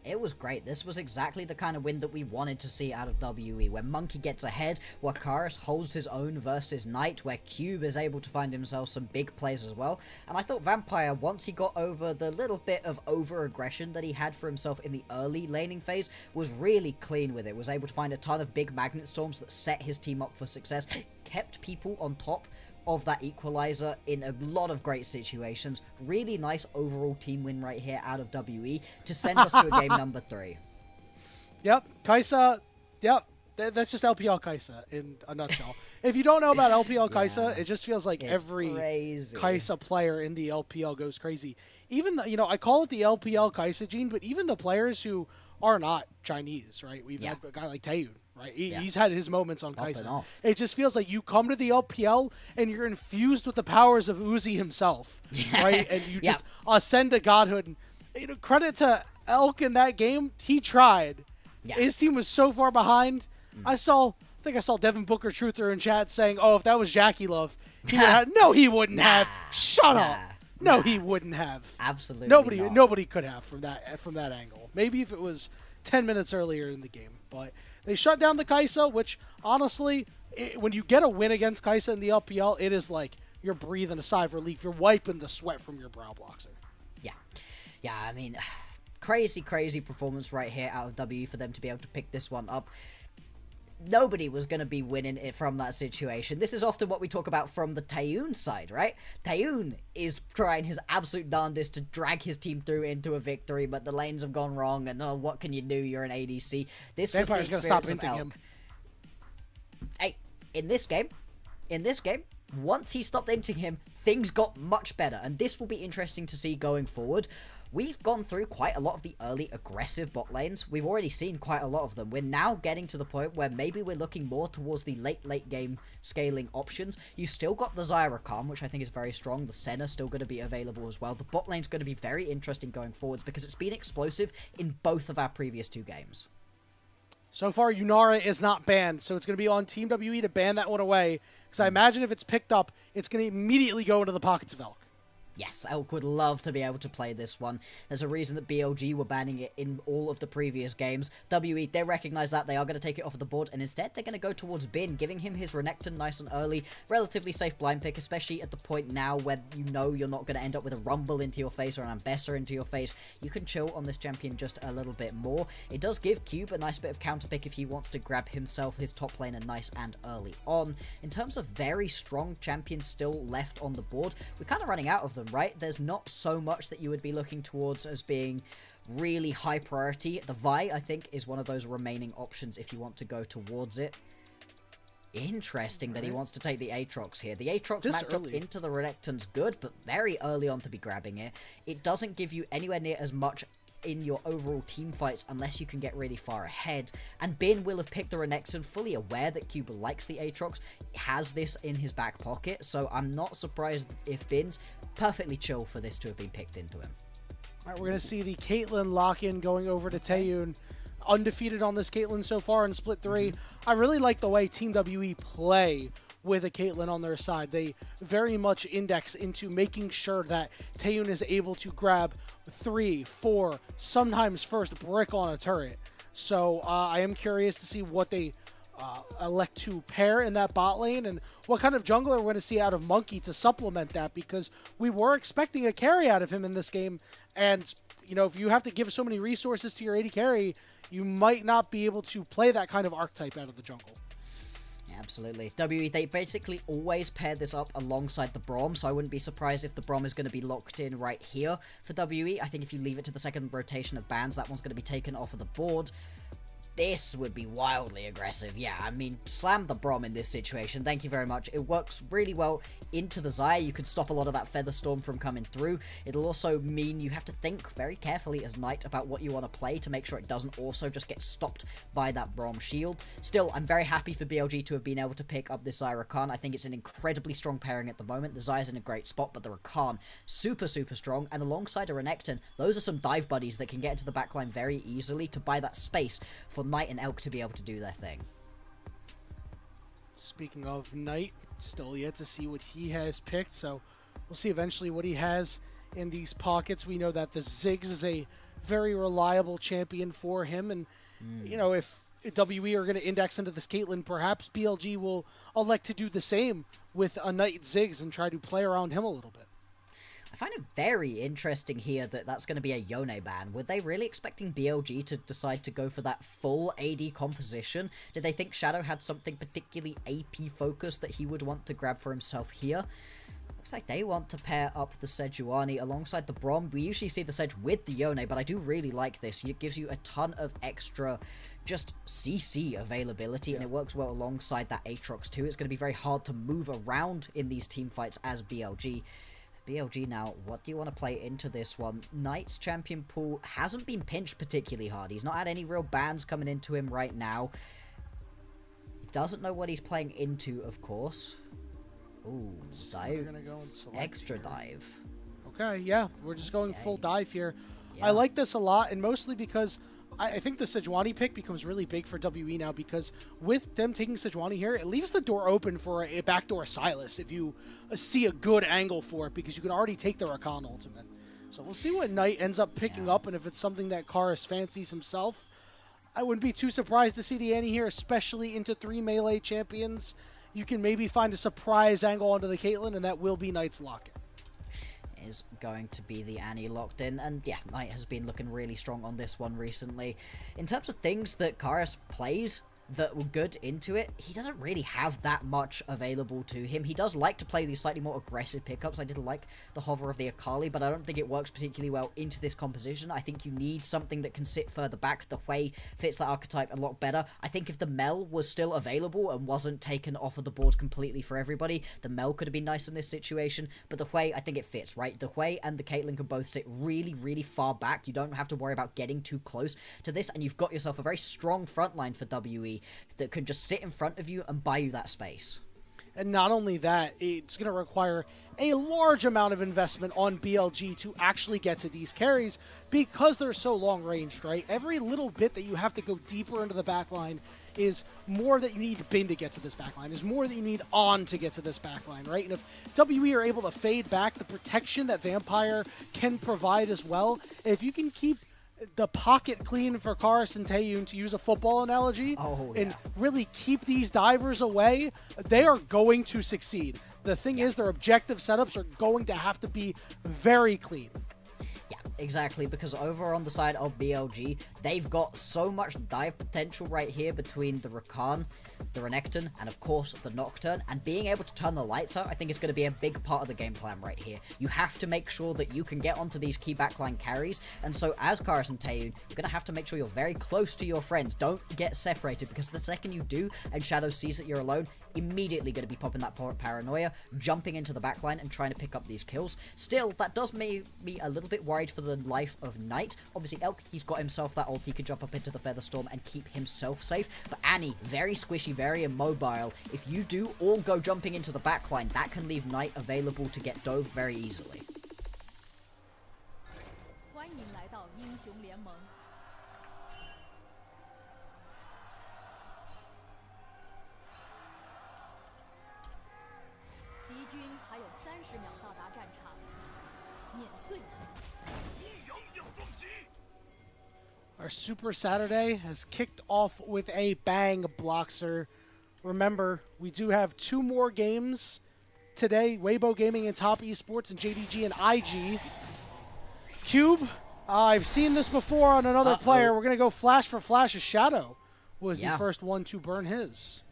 It was great. This was exactly the kind of win that we wanted to see out of WE, where Monkey gets ahead, where Karis holds his own versus Knight, where Cube is able to find himself some big plays as well. And I thought Vampire, once he got over the little bit of over-aggression that he had for himself in the early laning phase, was really clean with it, was able to find a ton of big Magnet Storms that set his team up for success, kept people on top of that equalizer in a lot of great situations. Really nice overall team win right here out of WE to send us to a game number 3. Yep, Kai'Sa, yep, that's just LPL Kai'Sa in a nutshell. If you don't know about LPL Kai'Sa, it just feels like every Kai'Sa player in the LPL goes crazy. Even the, I call it the LPL Kai'Sa gene, but even the players who are not Chinese, right? We've had a guy like Taeyoon, right? He's had his moments on Kai'Sa. It just feels like you come to the LPL and you're infused with the powers of Uzi himself, right? And you just ascend to godhood. And, credit to Elk in that game. He tried. His team was so far behind. I think I saw Devin Booker Truther in chat saying, "Oh, if that was Jackie Love, he would have." No, he wouldn't have. Shut up. No, he wouldn't have. Absolutely nobody could have from that angle. Maybe if it was 10 minutes earlier in the game, but they shut down the Kai'Sa, which honestly, when you get a win against Kai'Sa in the LPL, it is like you're breathing a sigh of relief. You're wiping the sweat from your brow, Bloxer. Yeah. I mean, crazy performance right here out of W for them to be able to pick this one up. Nobody was going to be winning it from that situation. This is often what we talk about from the Taeyoon side, right? Taeyoon is trying his absolute darndest to drag his team through into a victory, but the lanes have gone wrong, and what can you do? You're an ADC. This was the experience of Elk. Hey, in this game, once he stopped inting him, things got much better, and this will be interesting to see going forward. We've gone through quite a lot of the early aggressive bot lanes. We've already seen quite a lot of them. We're now getting to the point where maybe we're looking more towards the late game scaling options. You've still got the Zyra Calm, which I think is very strong. The Senna's still going to be available as well. The bot lane's going to be very interesting going forwards because it's been explosive in both of our previous 2 games. So far, Yunara is not banned, so it's going to be on Team WE to ban that one away. Because I imagine if it's picked up, it's going to immediately go into the pockets of Elk. Yes, Elk would love to be able to play this one. There's a reason that BLG were banning it in all of the previous games. WE, they recognize that. They are going to take it off of the board, and instead they're going to go towards Bin, giving him his Renekton nice and early. Relatively safe blind pick, especially at the point now where you know you're not going to end up with a Rumble into your face or an Ambessa into your face. You can chill on this champion just a little bit more. It does give Cube a nice bit of counter pick if he wants to grab himself his top laner nice and early on. In terms of very strong champions still left on the board, we're kind of running out of them, right? There's not so much that you would be looking towards as being really high priority. The Vi, I think, is one of those remaining options if you want to go towards it. Interesting that he wants to take the Aatrox here. The Aatrox matchup into the Renekton's good, but very early on to be grabbing it. It doesn't give you anywhere near as much in your overall team fights unless you can get really far ahead, and Bin will have picked the Renekton fully aware that Cube likes the Aatrox, has this in his back pocket, so I'm not surprised if Bin's perfectly chill for this to have been picked into him. Alright, we're going to see the Caitlyn lock-in going over to Taeyoon. Undefeated on this Caitlyn so far in Split 3. I really like the way Team WE play with a Caitlyn on their side. They very much index into making sure that Taeyoon is able to grab 3, 4, sometimes first brick on a turret. So I am curious to see what they elect to pair in that bot lane and what kind of jungler we're going to see out of Monkey to supplement that, because we were expecting a carry out of him in this game. And, if you have to give so many resources to your AD carry, you might not be able to play that kind of archetype out of the jungle. Absolutely. WE, they basically always pair this up alongside the Braum, so I wouldn't be surprised if the Braum is going to be locked in right here for WE. I think if you leave it to the second rotation of bans, that one's going to be taken off of the board. this would be wildly aggressive. Yeah, I mean, slam the Brom in this situation. Thank you very much. It works really well into the Xayah. You could stop a lot of that Feather Storm from coming through. It'll also mean you have to think very carefully as Knight about what you want to play to make sure it doesn't also just get stopped by that Brom shield. Still, I'm very happy for BLG to have been able to pick up this Xayah Rakan. I think it's an incredibly strong pairing at the moment. The Xayah's in a great spot, but the Rakan, super strong. And alongside a Renekton, those are some dive buddies that can get into the backline very easily to buy that space for Knight and Elk to be able to do their thing. Speaking of Knight, still yet to see what he has picked, so we'll see eventually what he has in these pockets. We know that the Ziggs is a very reliable champion for him, and you know, if WE are going to index into this Caitlyn, perhaps BLG will elect to do the same with a Knight Ziggs and try to play around him a little bit. I find it very interesting here that that's going to be a Yone ban. Were they really expecting BLG to decide to go for that full AD composition? Did they think Shadow had something particularly AP focused that he would want to grab for himself here? Looks like they want to pair up the Sejuani alongside the Brom. We usually see the Sedge with the Yone, but I do really like this. It gives you a ton of extra just CC availability, and it works well alongside that Aatrox too. It's going to be very hard to move around in these team fights as BLG. BLG now, what do you want to play into this one? Knight's champion pool hasn't been pinched particularly hard. He's not had any real bans coming into him right now. He doesn't know what he's playing into, of course. Ooh, dive. We're gonna go and select extra here. Dive. Okay, yeah, we're just going full dive here. Yeah. I like this a lot, and mostly because I think the Sejuani pick becomes really big for WE now, because with them taking Sejuani here, it leaves the door open for a backdoor Sylas if you see a good angle for it, because you can already take the Rakan ultimate. So we'll see what Knight ends up picking up, and if it's something that Karis fancies himself. I wouldn't be too surprised to see the Annie here, especially into 3 melee champions. You can maybe find a surprise angle onto the Caitlyn, and that will be Knight's lock-in. Is going to be the Annie locked in, and yeah, Knight has been looking really strong on this one recently. In terms of things that Karis plays that were good into it, he doesn't really have that much available to him. He does like to play these slightly more aggressive pickups. I did like the hover of the Akali, but I don't think it works particularly well into this composition. I think you need something that can sit further back. The Hui fits that archetype a lot better. I think if the Mel was still available and wasn't taken off of the board completely for everybody, the Mel could have been nice in this situation, but the Hui, I think it fits, right? The Hui and the Caitlyn can both sit really far back. You don't have to worry about getting too close to this, and you've got yourself a very strong front line for WE that can just sit in front of you and buy you that space. And not only that, it's going to require a large amount of investment on BLG to actually get to these carries, because they're so long ranged, right? Every little bit that you have to go deeper into the backline is more that you need Bin to get to this backline, is more that you need On to get to this backline, right? And if WE are able to fade back the protection that Vampire can provide as well, if you can keep the pocket clean for Karis and Taeyoon, to use a football analogy, and really keep these divers away, they are going to succeed. The thing is, their objective setups are going to have to be very clean. Yeah, exactly, because over on the side of BLG, they've got so much dive potential right here between the Rakan, the Renekton, and of course the Nocturne, and being able to turn the lights out, I think is going to be a big part of the game plan right here. You have to make sure that you can get onto these key backline carries, and so as Karis and Taeyoon, you're going to have to make sure you're very close to your friends. Don't get separated, because the second you do, and Shadow sees that you're alone, immediately going to be popping that paranoia, jumping into the backline and trying to pick up these kills. Still, that does make me a little bit worried for the life of Knight. Obviously, Elk, he's got himself that ult, he could jump up into the Featherstorm and keep himself safe, but Annie, very squishy, very immobile. If you do all go jumping into the backline, that can leave Knight available to get dove very easily. Our Super Saturday has kicked off with a bang, Bloxer. Remember, we do have 2 more games today. Weibo Gaming and Top Esports, and JDG and IG. Cube, I've seen this before on another player. We're going to go flash for flash. A Shadow was the first one to burn his.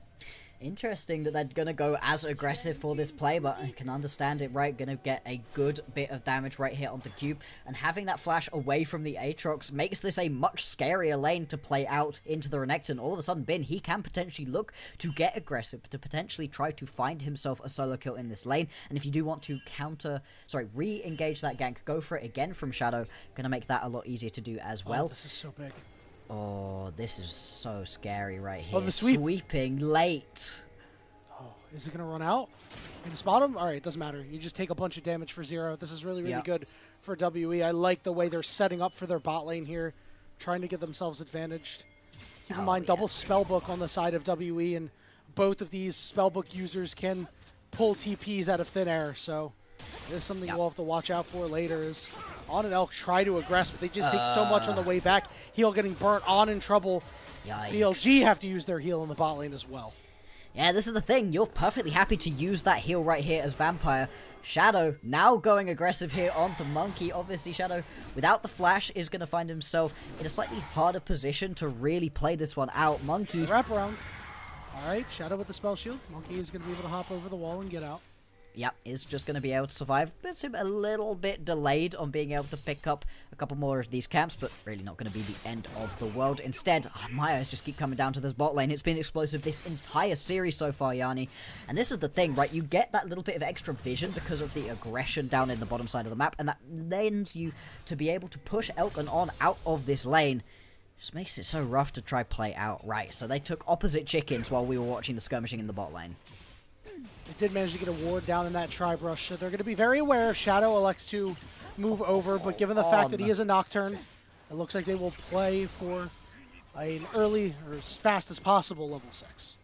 Interesting that they're going to go as aggressive for this play, but I can understand it, right? Going to get a good bit of damage right here onto Cube, and having that flash away from the Aatrox makes this a much scarier lane to play out into the Renekton. All of a sudden, Bin, he can potentially look to get aggressive, to potentially try to find himself a solo kill in this lane, and if you do want to re-engage that gank, go for it again from Shadow. Going to make that a lot easier to do as well. Oh, this is so big. Oh, this is so scary right here. Oh, the sweep. Sweeping late. Oh, is it going to run out? Can you spot him? All right, it doesn't matter. You just take a bunch of damage for 0. This is really, really good for WE. I like the way they're setting up for their bot lane here, trying to get themselves advantaged. Keep in mind, double Spellbook on the side of WE, and both of these Spellbook users can pull TPs out of thin air, so this is something we'll have to watch out for later. Is On and Elk try to aggress, but they just take so much on the way back. Heal getting burnt, On in trouble. Yikes. BLG have to use their heal in the bot lane as well. Yeah, this is the thing. You're perfectly happy to use that heal right here as Vampire. Shadow now going aggressive here onto Monkey. Obviously, Shadow, without the flash, is going to find himself in a slightly harder position to really play this one out. Monkey. Wrap around. All right, Shadow with the spell shield. Monkey is going to be able to hop over the wall and get out. Yep, is just going to be able to survive. But a little bit delayed on being able to pick up a couple more of these camps, but really not going to be the end of the world. Instead, Myers just keep coming down to this bot lane. It's been explosive this entire series so far, Yanni. And this is the thing, right? You get that little bit of extra vision because of the aggression down in the bottom side of the map, and that lends you to be able to push Elk and On out of this lane. Just makes it so rough to try play out right. So they took opposite chickens while we were watching the skirmishing in the bot lane. They did manage to get a ward down in that tri-brush, so they're going to be very aware. Shadow elects to move over, but given the fact that he is a Nocturne, it looks like they will play for an early, or as fast as possible, level 6.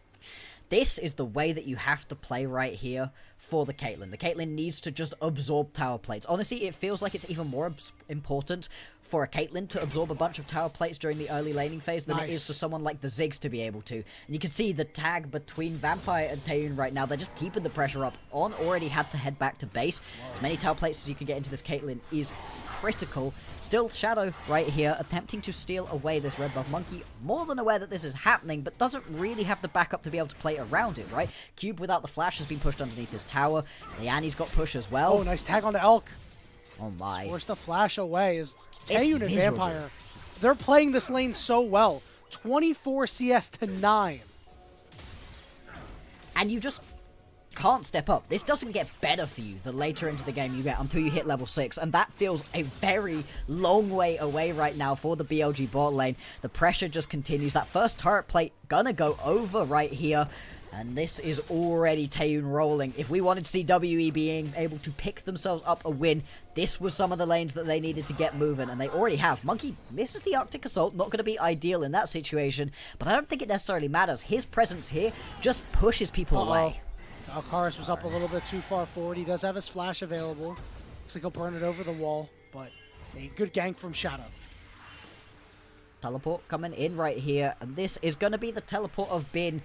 This is the way that you have to play right here for the Caitlyn. The Caitlyn needs to just absorb tower plates. Honestly, it feels like it's even more important for a Caitlyn to absorb a bunch of tower plates during the early laning phase than it is for someone like the Ziggs to be able to. And you can see the tag between Vampire and Taeyoon right now. They're just keeping the pressure up. On already had to head back to base. As many tower plates as you can get into this Caitlyn is critical. Still, Shadow right here attempting to steal away this red buff Monkey. More than aware that this is happening, but doesn't really have the backup to be able to play around it, right? Cube without the flash has been pushed underneath his tower. Liani's got push as well. Oh, nice tag onto Elk. Oh my. Force the flash away is Taeyoon and miserable. Vampire. They're playing this lane so well. 24 CS to 9. And you just can't step up. This doesn't get better for you the later into the game you get until you hit level 6, and that feels a very long way away right now for the BLG bot lane. The pressure just continues. That first turret plate gonna go over right here, and this is already Taeyoon rolling. If we wanted to see WE being able to pick themselves up a win, this was some of the lanes that they needed to get moving, and they already have. Monkey misses the Arctic Assault, not going to be ideal in that situation, but I don't think it necessarily matters. His presence here just pushes people away. Alcaraz was up a little bit too far forward. He does have his flash available. Looks like he'll burn it over the wall, but a good gank from Shadow. Teleport coming in right here, and this is going to be the teleport of Bin.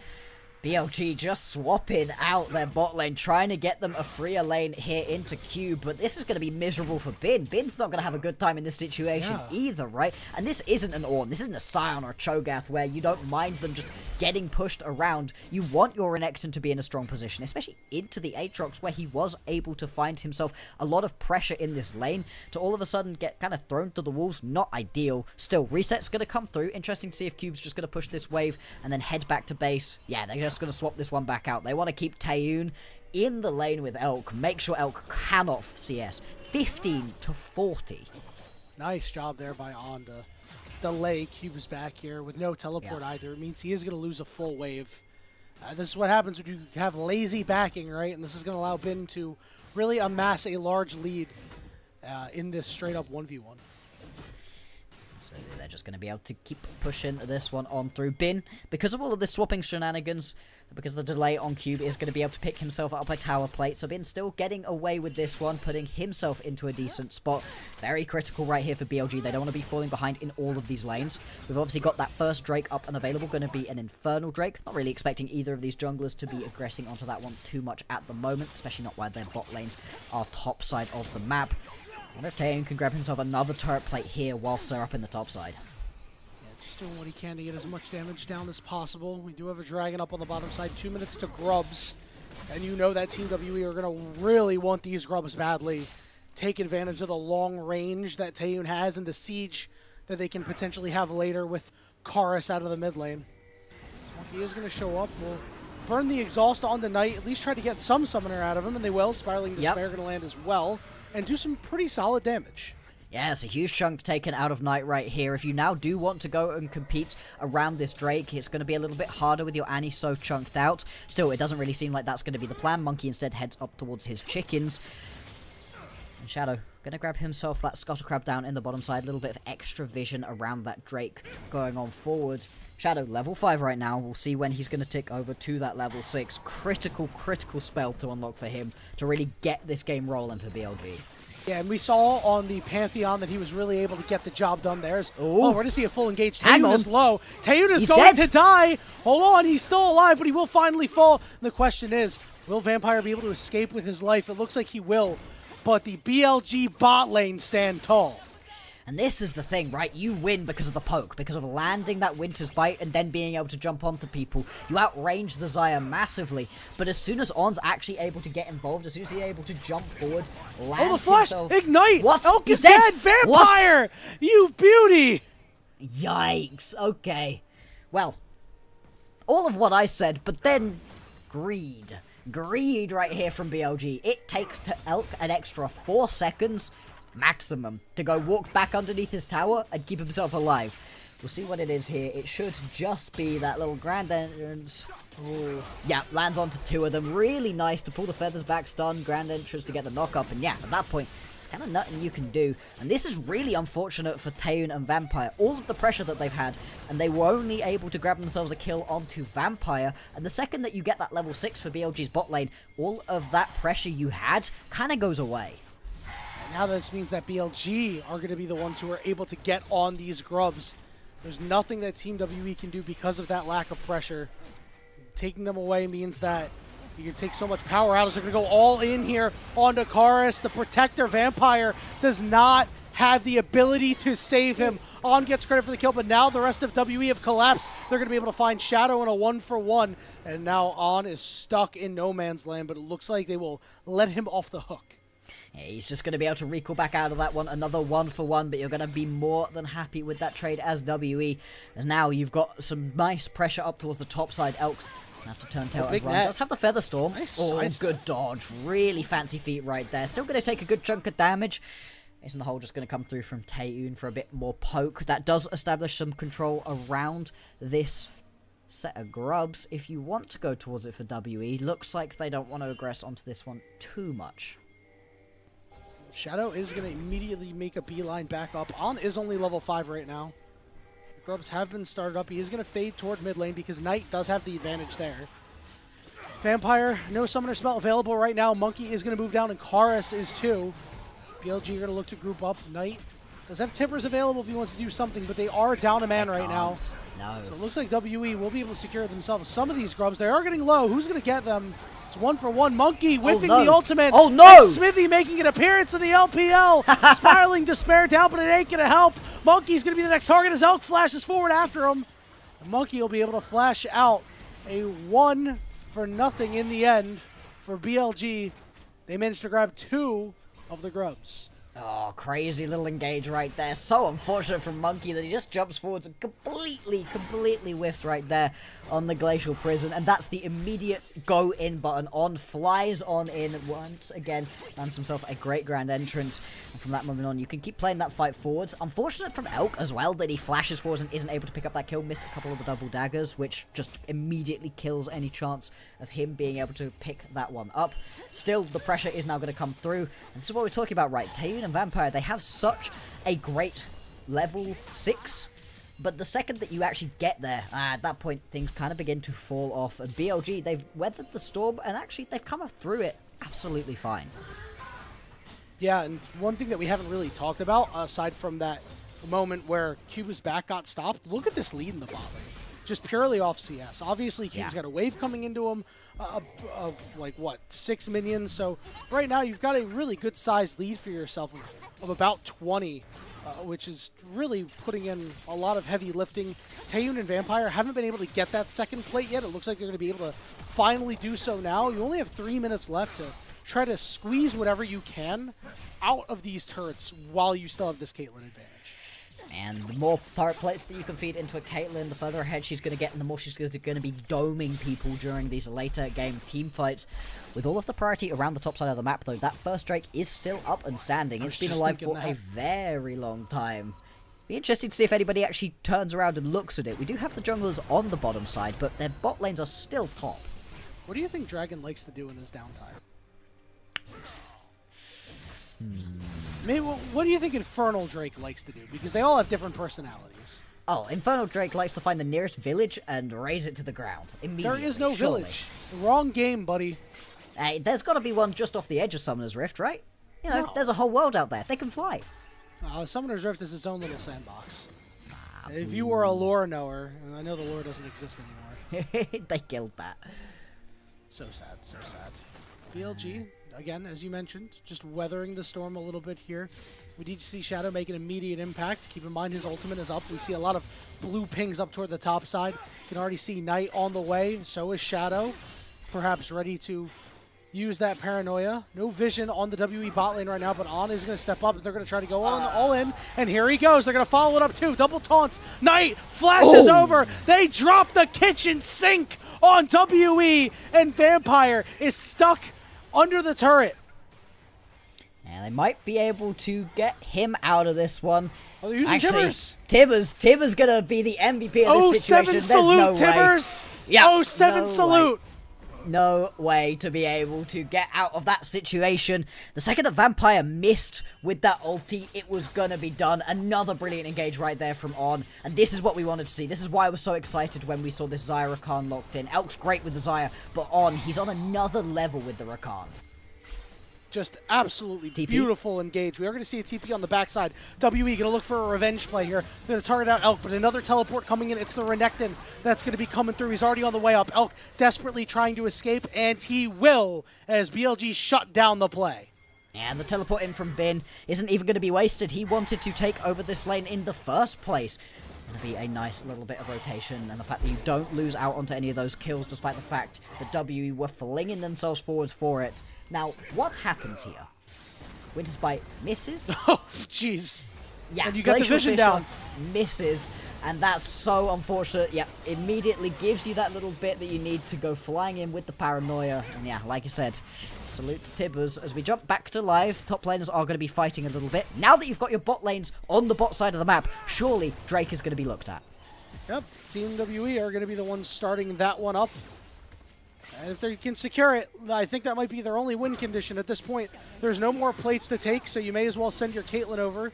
BLG just swapping out their bot lane, trying to get them a freer lane here into Cube, but this is going to be miserable for Bin. Bin's not going to have a good time in this situation either, right? And this isn't an Ornn, this isn't a Scion or a Cho'Gath where you don't mind them just getting pushed around. You want your Renekton to be in a strong position, especially into the Aatrox, where he was able to find himself a lot of pressure in this lane, to all of a sudden get kind of thrown to the wolves. Not ideal. Still, reset's going to come through. Interesting to see if Cube's just going to push this wave and then head back to base. Yeah, they're just going to swap this one back out. They want to keep Taeyoon in the lane with Elk. Make sure Elk cannot CS. 15 to 40. Nice job there by On to delay Cube's back here with no teleport either. It means he is going to lose a full wave. This is what happens when you have lazy backing, right? And this is going to allow Bin to really amass a large lead in this straight-up 1v1. So they're just going to be able to keep pushing this one on through. Bin, because of all of this swapping shenanigans, because the delay on Cube is going to be able to pick himself up a tower plate. So Bin still getting away with this one, putting himself into a decent spot. Very critical right here for BLG. They don't want to be falling behind in all of these lanes. We've obviously got that first Drake up and available, going to be an Infernal Drake. Not really expecting either of these junglers to be aggressing onto that one too much at the moment, especially not while their bot lanes are top side of the map. I wonder if Taeyoon can grab himself another turret plate here whilst they're up in the top side. Just doing what he can to get as much damage down as possible. We do have a dragon up on the bottom side. 2 minutes to grubs. And you know that Team WE are going to really want these grubs badly. Take advantage of the long range that Taeyoon has and the siege that they can potentially have later with Chorus out of the mid lane. He is going to show up. We'll burn the exhaust on the Knight, at least try to get some summoner out of him, and they will. Spiraling Despair going to land as well, and do some pretty solid damage. Yeah, it's a huge chunk taken out of Knight right here. If you now do want to go and compete around this Drake, it's going to be a little bit harder with your Annie so chunked out. Still, it doesn't really seem like that's going to be the plan. Monkey instead heads up towards his chickens. And Shadow going to grab himself that Scuttle Crab down in the bottom side. A little bit of extra vision around that Drake going on forward. Shadow, level 5 right now. We'll see when he's going to tick over to that level 6. Critical spell to unlock for him to really get this game rolling for BLG. Yeah, and we saw on the Pantheon that he was really able to get the job done there. Oh, we're going to see a full engage. Taeyoon is low. Taeyoon is going to die. Hold on, he's still alive, but he will finally fall. The question is, will Vampire be able to escape with his life? It looks like he will, but the BLG bot lane stand tall. And this is the thing, right? You win because of the poke, because of landing that Winter's Bite and then being able to jump onto people. You outrange the Xayah massively, but as soon as On's actually able to get involved, as soon as he's able to jump forward, land the flash! himself... Ignite! What? Elk He's is dead! dead! Vampire! What? You beauty! Yikes. Okay. Well, all of what I said, but then greed. Greed right here from BLG. It takes to Elk an extra 4 seconds maximum to go walk back underneath his tower and keep himself alive. We'll see what it is here. It should just be that little grand entrance. Ooh. Yeah, lands onto 2 of them. Really nice to pull the feathers back, stun, grand entrance to get the knock up. And yeah, at that point, it's kind of nothing you can do. And this is really unfortunate for Taeyoon and Vampire. All of the pressure that they've had, and they were only able to grab themselves a kill onto Vampire. And the second that you get that level 6 for BLG's bot lane, all of that pressure you had kind of goes away. Now this means that BLG are going to be the ones who are able to get on these grubs. There's nothing that Team WE can do because of that lack of pressure. Taking them away means that you can take so much power out as they're going to go all in here onto Chorus. The Protector Vampire does not have the ability to save him. On gets credit for the kill, but now the rest of WE have collapsed. They're going to be able to find Shadow in a 1-for-1, and now On is stuck in no man's land, but it looks like they will let him off the hook. Yeah, he's just going to be able to recall back out of that one. Another 1-for-1, but you're going to be more than happy with that trade as WE. As now you've got some nice pressure up towards the top side. Elk have to turn tail and run. Does have the Feather Storm. Nice. Oh, good dodge. Really fancy feat right there. Still going to take a good chunk of damage. Ace in the hole just going to come through from Taeyoon for a bit more poke. That does establish some control around this set of grubs. If you want to go towards it for WE, looks like they don't want to aggress onto this one too much. Shadow is going to immediately make a beeline back up. On is only level 5 right now. The grubs have been started up. He is going to fade toward mid lane because Knight does have the advantage there. Vampire, no summoner spell available right now. Monkey is going to move down and Chorus is too. BLG are going to look to group up. Knight does have tippers available if he wants to do something, but they are down a man right now. No. So it looks like WE will be able to secure themselves some of these grubs. They are getting low. Who's going to get them? It's 1-for-1. Monkey whiffing the ultimate. Oh no! And Smithy making an appearance in the LPL. Spiraling Despair down, but it ain't going to help. Monkey's going to be the next target as Elk flashes forward after him. And Monkey will be able to flash out a 1-for-0 in the end for BLG. They managed to grab 2 of the grubs. Oh, crazy little engage right there. So unfortunate from Monkey that he just jumps forwards and completely whiffs right there on the Glacial Prison. And that's the immediate go-in button. On flies on in once again. Lands himself a great grand entrance. And from that moment on, you can keep playing that fight forwards. Unfortunate from Elk as well that he flashes forwards and isn't able to pick up that kill. Missed a couple of the double daggers, which just immediately kills any chance of him being able to pick that one up. Still, the pressure is now going to come through. And this is what we're talking about, right? Taeyoon and Vampire, they have such a great level 6, but the second that you actually get there, at that point things kind of begin to fall off. And BLG, they've weathered the storm and actually they've come through it absolutely fine. Yeah, and one thing that we haven't really talked about, aside from that moment where Cuba's back got stopped, look at this lead in the bot lane. Just purely off CS. Obviously, Cuba's got a wave coming into him of like, what, 6 minions. So right now, you've got a really good sized lead for yourself of about 20 which is really putting in a lot of heavy lifting. Taeyoon and Vampire haven't been able to get that second plate yet. It looks like they're going to be able to finally do so now. You only have 3 minutes left to try to squeeze whatever you can out of these turrets while you still have this Caitlyn advantage. And the more turret plates that you can feed into a Caitlyn, the further ahead she's going to get, and the more she's going to be doming people during these later game team fights. With all of the priority around the top side of the map, though, that first Drake is still up and standing. It's been alive for a very long time. Be interesting to see if anybody actually turns around and looks at it. We do have the junglers on the bottom side, but their bot lanes are still top. What do you think Dragon likes to do in his downtime? Maybe, what do you think Infernal Drake likes to do? Because they all have different personalities. Oh, Infernal Drake likes to find the nearest village and raze it to the ground immediately. There is no village. Wrong game, buddy. Hey, there's got to be one just off the edge of Summoner's Rift, right? You know, there's a whole world out there. They can fly. Summoner's Rift is its own little sandbox. If you were a lore knower, and I know the lore doesn't exist anymore. They killed that. So sad, so sad. BLG, again, as you mentioned, just weathering the storm a little bit here. We need to see Shadow make an immediate impact. Keep in mind his ultimate is up. We see a lot of blue pings up toward the top side. You can already see Knight on the way. So is Shadow, perhaps ready to use that paranoia. No vision on the WE bot lane right now, but On is going to step up. They're going to try to go all in, and here he goes. They're going to follow it up too. Double taunts. Knight flashes over. They drop the kitchen sink on WE, and Vampire is stuck under the turret. And they might be able to get him out of this one. Oh, they're using Tibbers. Tibbers gonna be the MVP of this situation. 07 salute, Tibbers. Yeah, 07 salute. No way to be able to get out of that situation. The second that Vampire missed with that ulti, it was gonna be done. Another brilliant engage right there from On. And this is what we wanted to see. This is why I was so excited when we saw this Xayah Rakan locked in. Elk's great with the Xayah, but On, he's on another level with the Rakan. Just absolutely TP. Beautiful engage. We are going to see a TP on the backside. WE going to look for a revenge play here. They're going to target out Elk, but another teleport coming in. It's the Renekton that's going to be coming through. He's already on the way up. Elk desperately trying to escape, and he will as BLG shut down the play. And the teleport in from Bin isn't even going to be wasted. He wanted to take over this lane in the first place. Going to be a nice little bit of rotation, and the fact that you don't lose out onto any of those kills, despite the fact that WE were flinging themselves forwards for it. Now, what happens here? Winter's Bite misses. Oh, jeez. Yeah, and you got the vision down. Misses, and that's so unfortunate. Yeah, immediately gives you that little bit that you need to go flying in with the paranoia. And yeah, like you said, salute to Tibbers. As we jump back to live, top laners are going to be fighting a little bit. Now that you've got your bot lanes on the bot side of the map, surely Drake is going to be looked at. Yep, Team WE are going to be the ones starting that one up. And if they can secure it, I think that might be their only win condition at this point. There's no more plates to take, so you may as well send your Caitlyn over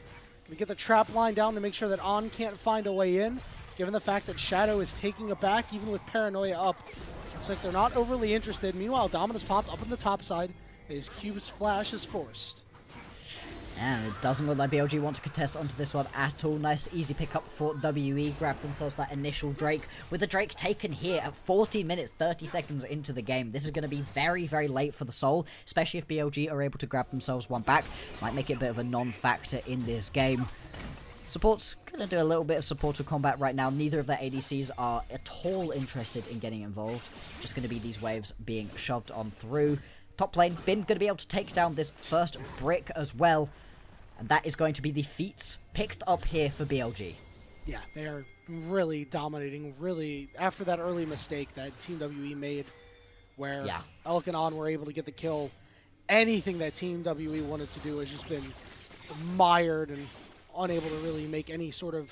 to get the trap line down to make sure that On can't find a way in, given the fact that Shadow is taking it back, even with Paranoia up. Looks like they're not overly interested. Meanwhile, Dominus popped up on the top side. His Cube's flash is forced. And it doesn't look like BLG want to contest onto this one at all. Nice, easy pickup for WE. Grab themselves that initial Drake. With the Drake taken here at 14 minutes, 30 seconds into the game. This is going to be very, very late for the Soul, especially if BLG are able to grab themselves one back. Might make it a bit of a non-factor in this game. Support's going to do a little bit of supportive combat right now. Neither of their ADCs are at all interested in getting involved. Just going to be these waves being shoved on through. Top lane, Bin going to be able to take down this first brick as well. And that is going to be the feats picked up here for BLG. Yeah, they are really dominating. Really, after that early mistake that Team WE made, where Elk and On were able to get the kill, anything that Team WE wanted to do has just been mired and unable to really make any sort of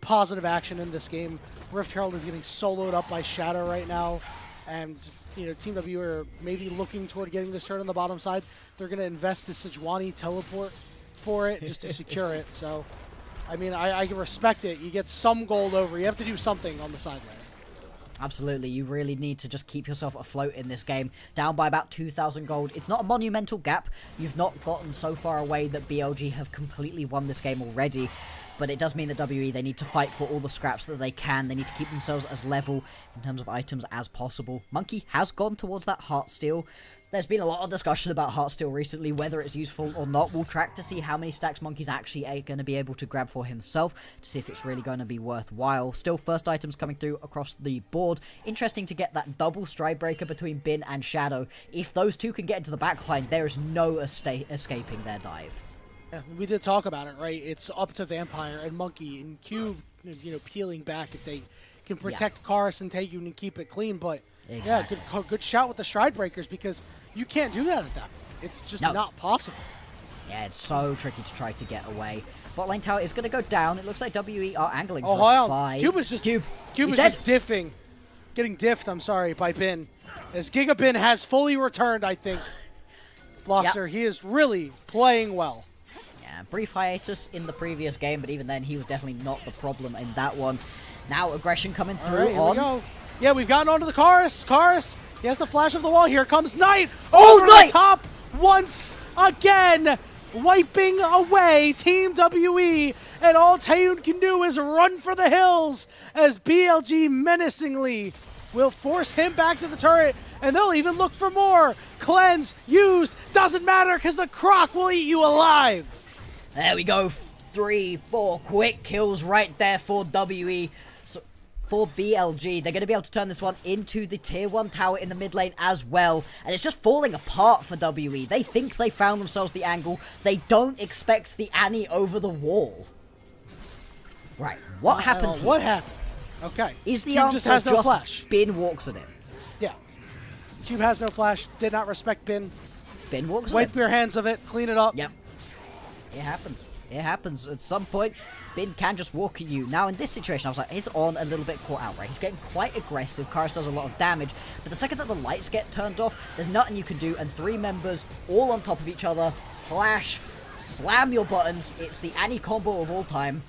positive action in this game. Rift Herald is getting soloed up by Shadow right now, and you know, Team W are maybe looking toward getting this turn on the bottom side. They're going to invest the Sejuani teleport for it just to secure it. So, I mean, I can respect it. You get some gold over. You have to do something on the side lane. Absolutely, you really need to just keep yourself afloat in this game. Down by about 2,000 gold. It's not a monumental gap. You've not gotten so far away that BLG have completely won this game already. But it does mean that WE, they need to fight for all the scraps that they can. They need to keep themselves as level in terms of items as possible. Monkey has gone towards that Heartsteel. There's been a lot of discussion about Heartsteel recently, whether it's useful or not. We'll track to see how many stacks Monkey's actually going to be able to grab for himself, to see if it's really going to be worthwhile. Still, first items coming through across the board. Interesting to get that double stride breaker between Bin and Shadow. If those two can get into the backline, there is no escaping their dive. Yeah, we did talk about it, right? It's up to Vampire and Monkey and Cube, peeling back if they can protect Karis and Taeyoon and keep it clean, but exactly. Yeah, good shout with the stride breakers because you can't do that at that. It's just not possible. Yeah, it's so tricky to try to get away. Bot lane tower is going to go down. It looks like WE are angling for a fight. Cube is just diffing. Getting diffed, I'm sorry, by Bin. As Giga Bin has fully returned, I think. Bloxer, he is really playing well. Yeah, brief hiatus in the previous game, but even then he was definitely not the problem in that one. Now aggression coming through Here we go. Yeah, we've gotten onto the Karis. Karis, he has the flash of the wall. Here comes Knight. Over the top once again. Wiping away Team WE. And all Taeyoon can do is run for the hills as BLG menacingly will force him back to the turret. And they'll even look for more. Cleanse, used, doesn't matter because the Croc will eat you alive. There we go. 3, 4 quick kills right there for WE. For BLG, they're going to be able to turn this one into the tier 1 tower in the mid lane as well. And it's just falling apart for WE. They think they found themselves the angle. They don't expect the Annie over the wall. Right, what happened here? What happened? Okay. Is the Cube answer just has no flash? Bin walks at him? Yeah. Cube has no flash, did not respect Bin. Bin walks at him? Wipe your hands of it, clean it up. Yep. It happens. It happens. At some point, Bin can just walk at you. Now, in this situation, I was like, he's on a little bit caught out, right? He's getting quite aggressive. Karis does a lot of damage. But the second that the lights get turned off, there's nothing you can do. And 3 members all on top of each other. Flash. Slam your buttons. It's the Annie combo of all time.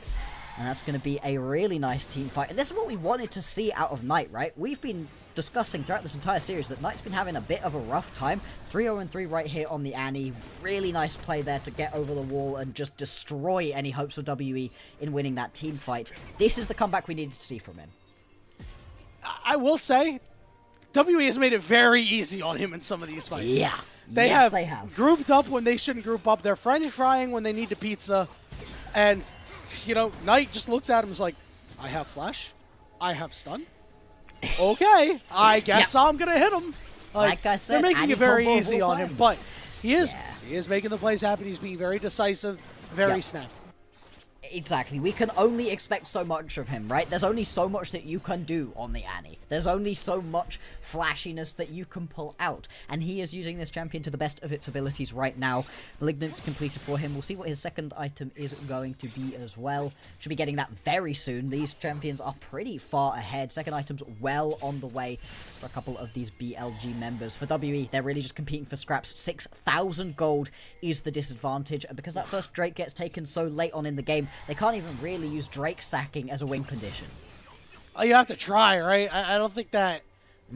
And that's going to be a really nice team fight. And this is what we wanted to see out of Knight, right? We've been discussing throughout this entire series that Knight's been having a bit of a rough time. 3-0-3 right here on the Annie. Really nice play there to get over the wall and just destroy any hopes of WE in winning that team fight. This is the comeback we needed to see from him. I will say, WE has made it very easy on him in some of these fights. Yeah. They have grouped up when they shouldn't group up. They're French frying when they need to pizza. And, Knight just looks at him and is like, I have flash. I have stun. Okay, I guess I'm going to hit him. Like I said, they're making it very easy on time. him, but he is making the plays happen. He's being very decisive, very snappy. Exactly. We can only expect so much of him, right? There's only so much that you can do on the Annie. There's only so much flashiness that you can pull out. And he is using this champion to the best of its abilities right now. Malignant's completed for him. We'll see what his second item is going to be as well. Should be getting that very soon. These champions are pretty far ahead. Second item's well on the way for a couple of these BLG members. For WE, they're really just competing for scraps. 6,000 gold is the disadvantage. And because that first Drake gets taken so late on in the game, they can't even really use Drake stacking as a win condition. Oh, you have to try, right? I don't think that...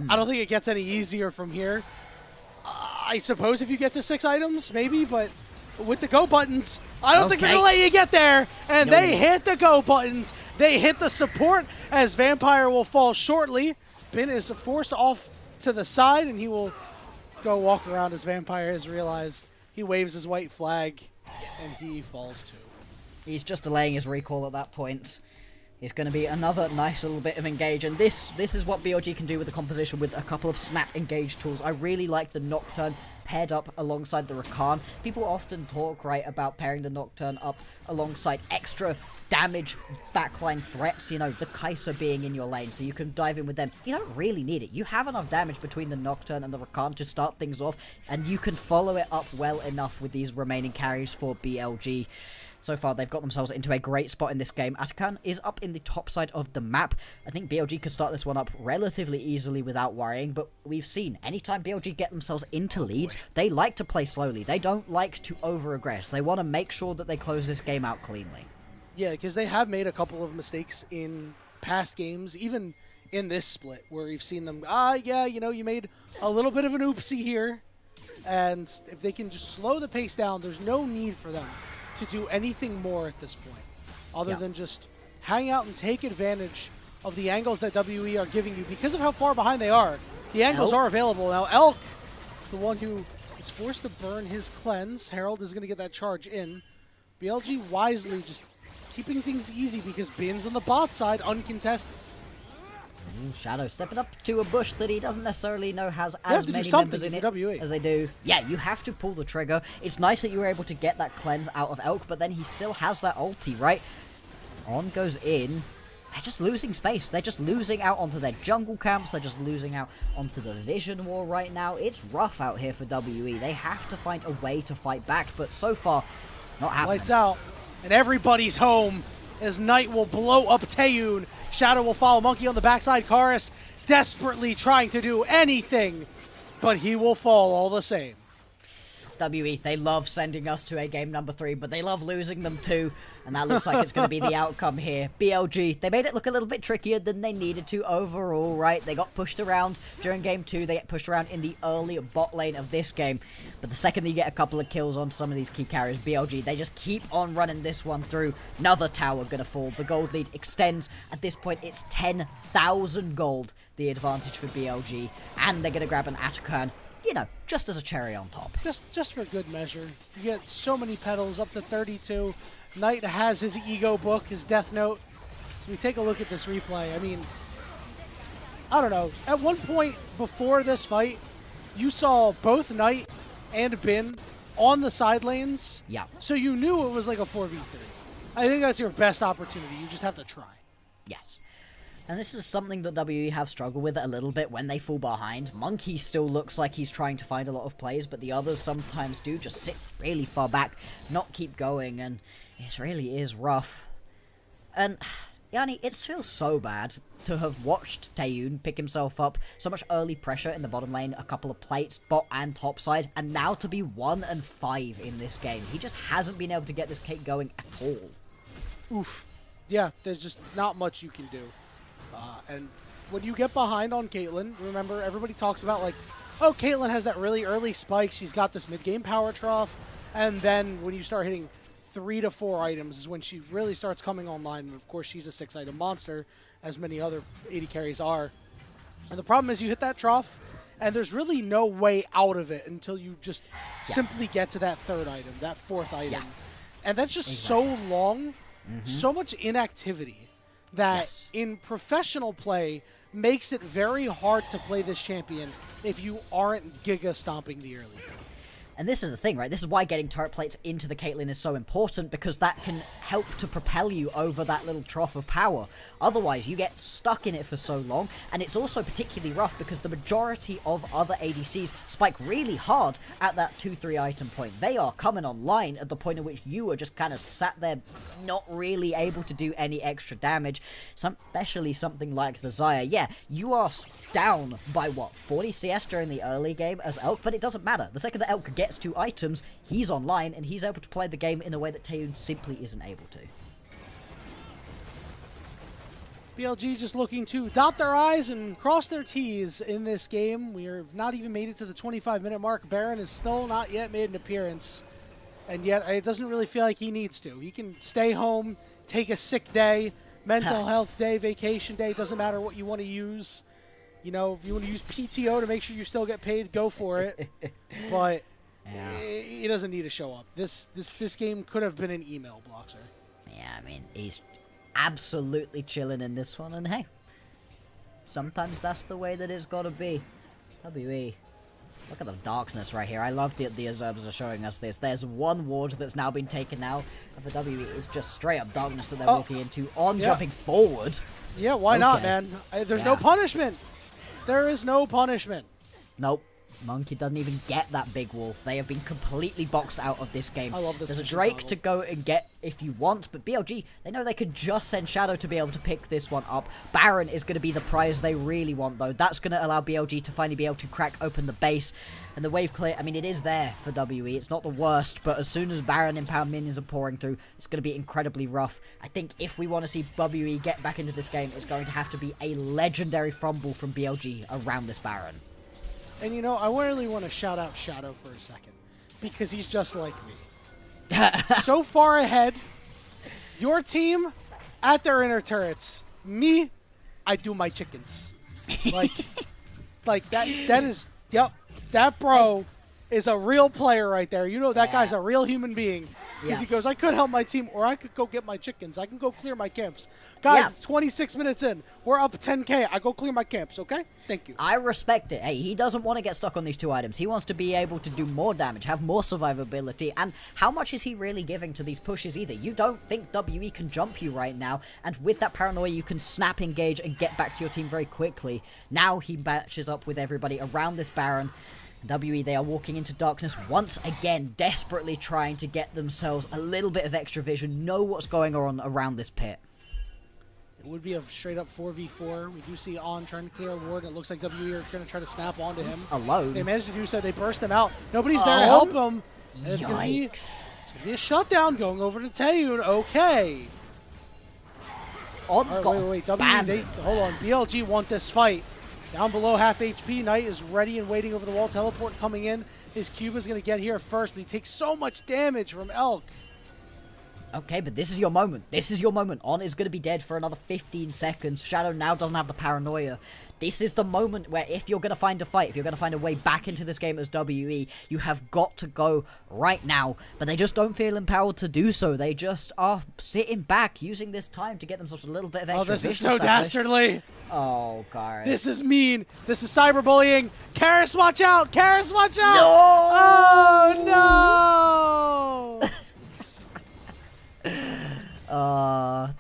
I don't think it gets any easier from here. I suppose if you get to 6 items, maybe, but with the go buttons, I don't think they're going to let you get there. And they hit the go buttons. They hit the support as Vampire will fall shortly. Bin is forced off to the side, and he will go walk around as Vampire has realized. He waves his white flag, and he falls too. He's just delaying his recall at that point. It's going to be another nice little bit of engage, and this is what BLG can do with the composition with a couple of snap engage tools. I really like the Nocturne paired up alongside the Rakan. People often talk, right, about pairing the Nocturne up alongside extra damage backline threats, the Kai'Sa being in your lane, so you can dive in with them. You don't really need it. You have enough damage between the Nocturne and the Rakan to start things off, and you can follow it up well enough with these remaining carries for BLG. So far, they've got themselves into a great spot in this game. Atakan is up in the top side of the map. I think BLG could start this one up relatively easily without worrying, but we've seen anytime BLG get themselves into leads, they like to play slowly. They don't like to over-aggress. They want to make sure that they close this game out cleanly. Yeah, because they have made a couple of mistakes in past games, even in this split, where we've seen them, you made a little bit of an oopsie here, and if they can just slow the pace down, there's no need for them to do anything more at this point, other than just hang out and take advantage of the angles that WE are giving you because of how far behind they are. The angles are available now. Elk It's the one who is forced to burn his cleanse. Herald is going to get that charge in. BLG wisely just keeping things easy because Bin's on the bot side, uncontested. Shadow stepping up to a bush that he doesn't necessarily know has as many members in it as they do. Yeah, you have to pull the trigger. It's nice that you were able to get that cleanse out of Elk, but then he still has that ulti, right? On goes in. They're just losing space. They're just losing out onto their jungle camps. They're just losing out onto the vision war right now. It's rough out here for WE. They have to find a way to fight back, but so far, not happening. Lights out, and everybody's home as Knight will blow up Taeyoon. Shadow will follow. Monkey on the backside. Karis desperately trying to do anything, but he will fall all the same. WE, they love sending us to a game number 3, but they love losing them too, and that looks like it's going to be the outcome here. BLG, they made it look a little bit trickier than they needed to overall, right? They got pushed around during game 2, they get pushed around in the early bot lane of this game, but the second you get a couple of kills on some of these key carriers, BLG, they just keep on running this one through. Another tower going to fall. The gold lead extends. At this point, it's 10,000 gold, the advantage for BLG, and they're going to grab an Atakan, you know, just as a cherry on top. Just for good measure. You get so many petals, up to 32. Knight has his ego book, his death note. So we take a look at this replay. I mean, I don't know. At one point before this fight, you saw both Knight and Bin on the side lanes. Yeah. So you knew it was like a 4v3. I think that's your best opportunity. You just have to try. Yes. And this is something that WE have struggled with a little bit when they fall behind. Monkey still looks like he's trying to find a lot of plays, but the others sometimes do just sit really far back, not keep going, and it really is rough. And, Yanni, it feels so bad to have watched Taeyoon pick himself up, so much early pressure in the bottom lane, a couple of plates, bot and top side, and now to be 1-5 in this game. He just hasn't been able to get this cake going at all. Oof. Yeah, there's just not much you can do. And when you get behind on Caitlyn, remember, everybody talks about, like, oh, Caitlyn has that really early spike. She's got this mid-game power trough. And then when you start hitting 3 to 4 items is when she really starts coming online. And, of course, she's a 6-item monster, as many other AD carries are. And the problem is you hit that trough, and there's really no way out of it until you just simply get to that 3rd item, that 4th item. Yeah. And that's just so long, so much inactivity, that in professional play makes it very hard to play this champion if you aren't giga stomping the early game. And this is the thing, right? This is why getting turret plates into the Caitlyn is so important, because that can help to propel you over that little trough of power. Otherwise, you get stuck in it for so long, and it's also particularly rough because the majority of other ADCs spike really hard at that 2-3 item point. They are coming online at the point at which you are just kind of sat there not really able to do any extra damage, especially something like the Xayah. Yeah, you are down by, what, 40 CS during the early game as Elk, but it doesn't matter. The second that Elk gets 2 items, he's online, and he's able to play the game in a way that Taeyoon simply isn't able to. BLG just looking to dot their I's and cross their T's in this game. We have not even made it to the 25-minute mark. Baron has still not yet made an appearance, and yet it doesn't really feel like he needs to. He can stay home, take a sick day, mental health day, vacation day, doesn't matter what you want to use. You know, if you want to use PTO to make sure you still get paid, go for it. But he doesn't need to show up. This game could have been an email blocker. Yeah, I mean, he's absolutely chilling in this one, and hey, sometimes that's the way that it's gotta be. WE. Look at the darkness right here. I love that the observers are showing us this. There's one ward that's now been taken out, and for WE, it's just straight up darkness that they're walking into on jumping forward. Yeah, why not, man? There's no punishment. There is no punishment. Nope. Monkey doesn't even get that big wolf. They have been completely boxed out of this game. I love this. There's a Drake to go and get if you want, but BLG, they know they could just send Shadow to be able to pick this one up. Baron is going to be the prize they really want, though. That's going to allow BLG to finally be able to crack open the base. And the wave clear, I mean, it is there for WE. It's not the worst, but as soon as Baron and Power minions are pouring through, it's going to be incredibly rough. I think if we want to see WE get back into this game, it's going to have to be a legendary fumble from BLG around this Baron. And you know, I really want to shout out Shadow for a second, because he's just like me. So far ahead, your team at their inner turrets. Me, I do my chickens. Like that is, yep, That bro is a real player right there. You know that guy's a real human being. Because he goes, I could help my team, or I could go get my chickens. I can go clear my camps. Guys, it's 26 minutes in. We're up 10K. I go clear my camps, okay? Thank you. I respect it. Hey, he doesn't want to get stuck on these 2 items. He wants to be able to do more damage, have more survivability. And how much is he really giving to these pushes either? You don't think WE can jump you right now. And with that paranoia, you can snap engage and get back to your team very quickly. Now he matches up with everybody around this Baron. WE, they are walking into darkness once again, desperately trying to get themselves a little bit of extra vision, know what's going on around this pit. It would be a straight up 4v4. We do see On trying to clear a ward. It looks like WE are going to try to snap onto him. Alone. They managed to do so. They burst him out. Nobody's there to help him. And it's going to be a shutdown going over to Taeyoon. Okay. On wait. WE, hold on. BLG want this fight. Down below half HP, Knight is ready and waiting over the wall. Teleport coming in. His cube is going to get here first, but he takes so much damage from Elk. Okay, but this is your moment. This is your moment. On is going to be dead for another 15 seconds. Shadow now doesn't have the paranoia. This is the moment where if you're going to find a fight, if you're going to find a way back into this game as WE, you have got to go right now. But they just don't feel empowered to do so. They just are sitting back, using this time to get themselves a little bit of extra. Oh, this is so dastardly. Oh, Karis. This is mean. This is cyberbullying. Karis, watch out. Karis, watch out. No! Oh, no.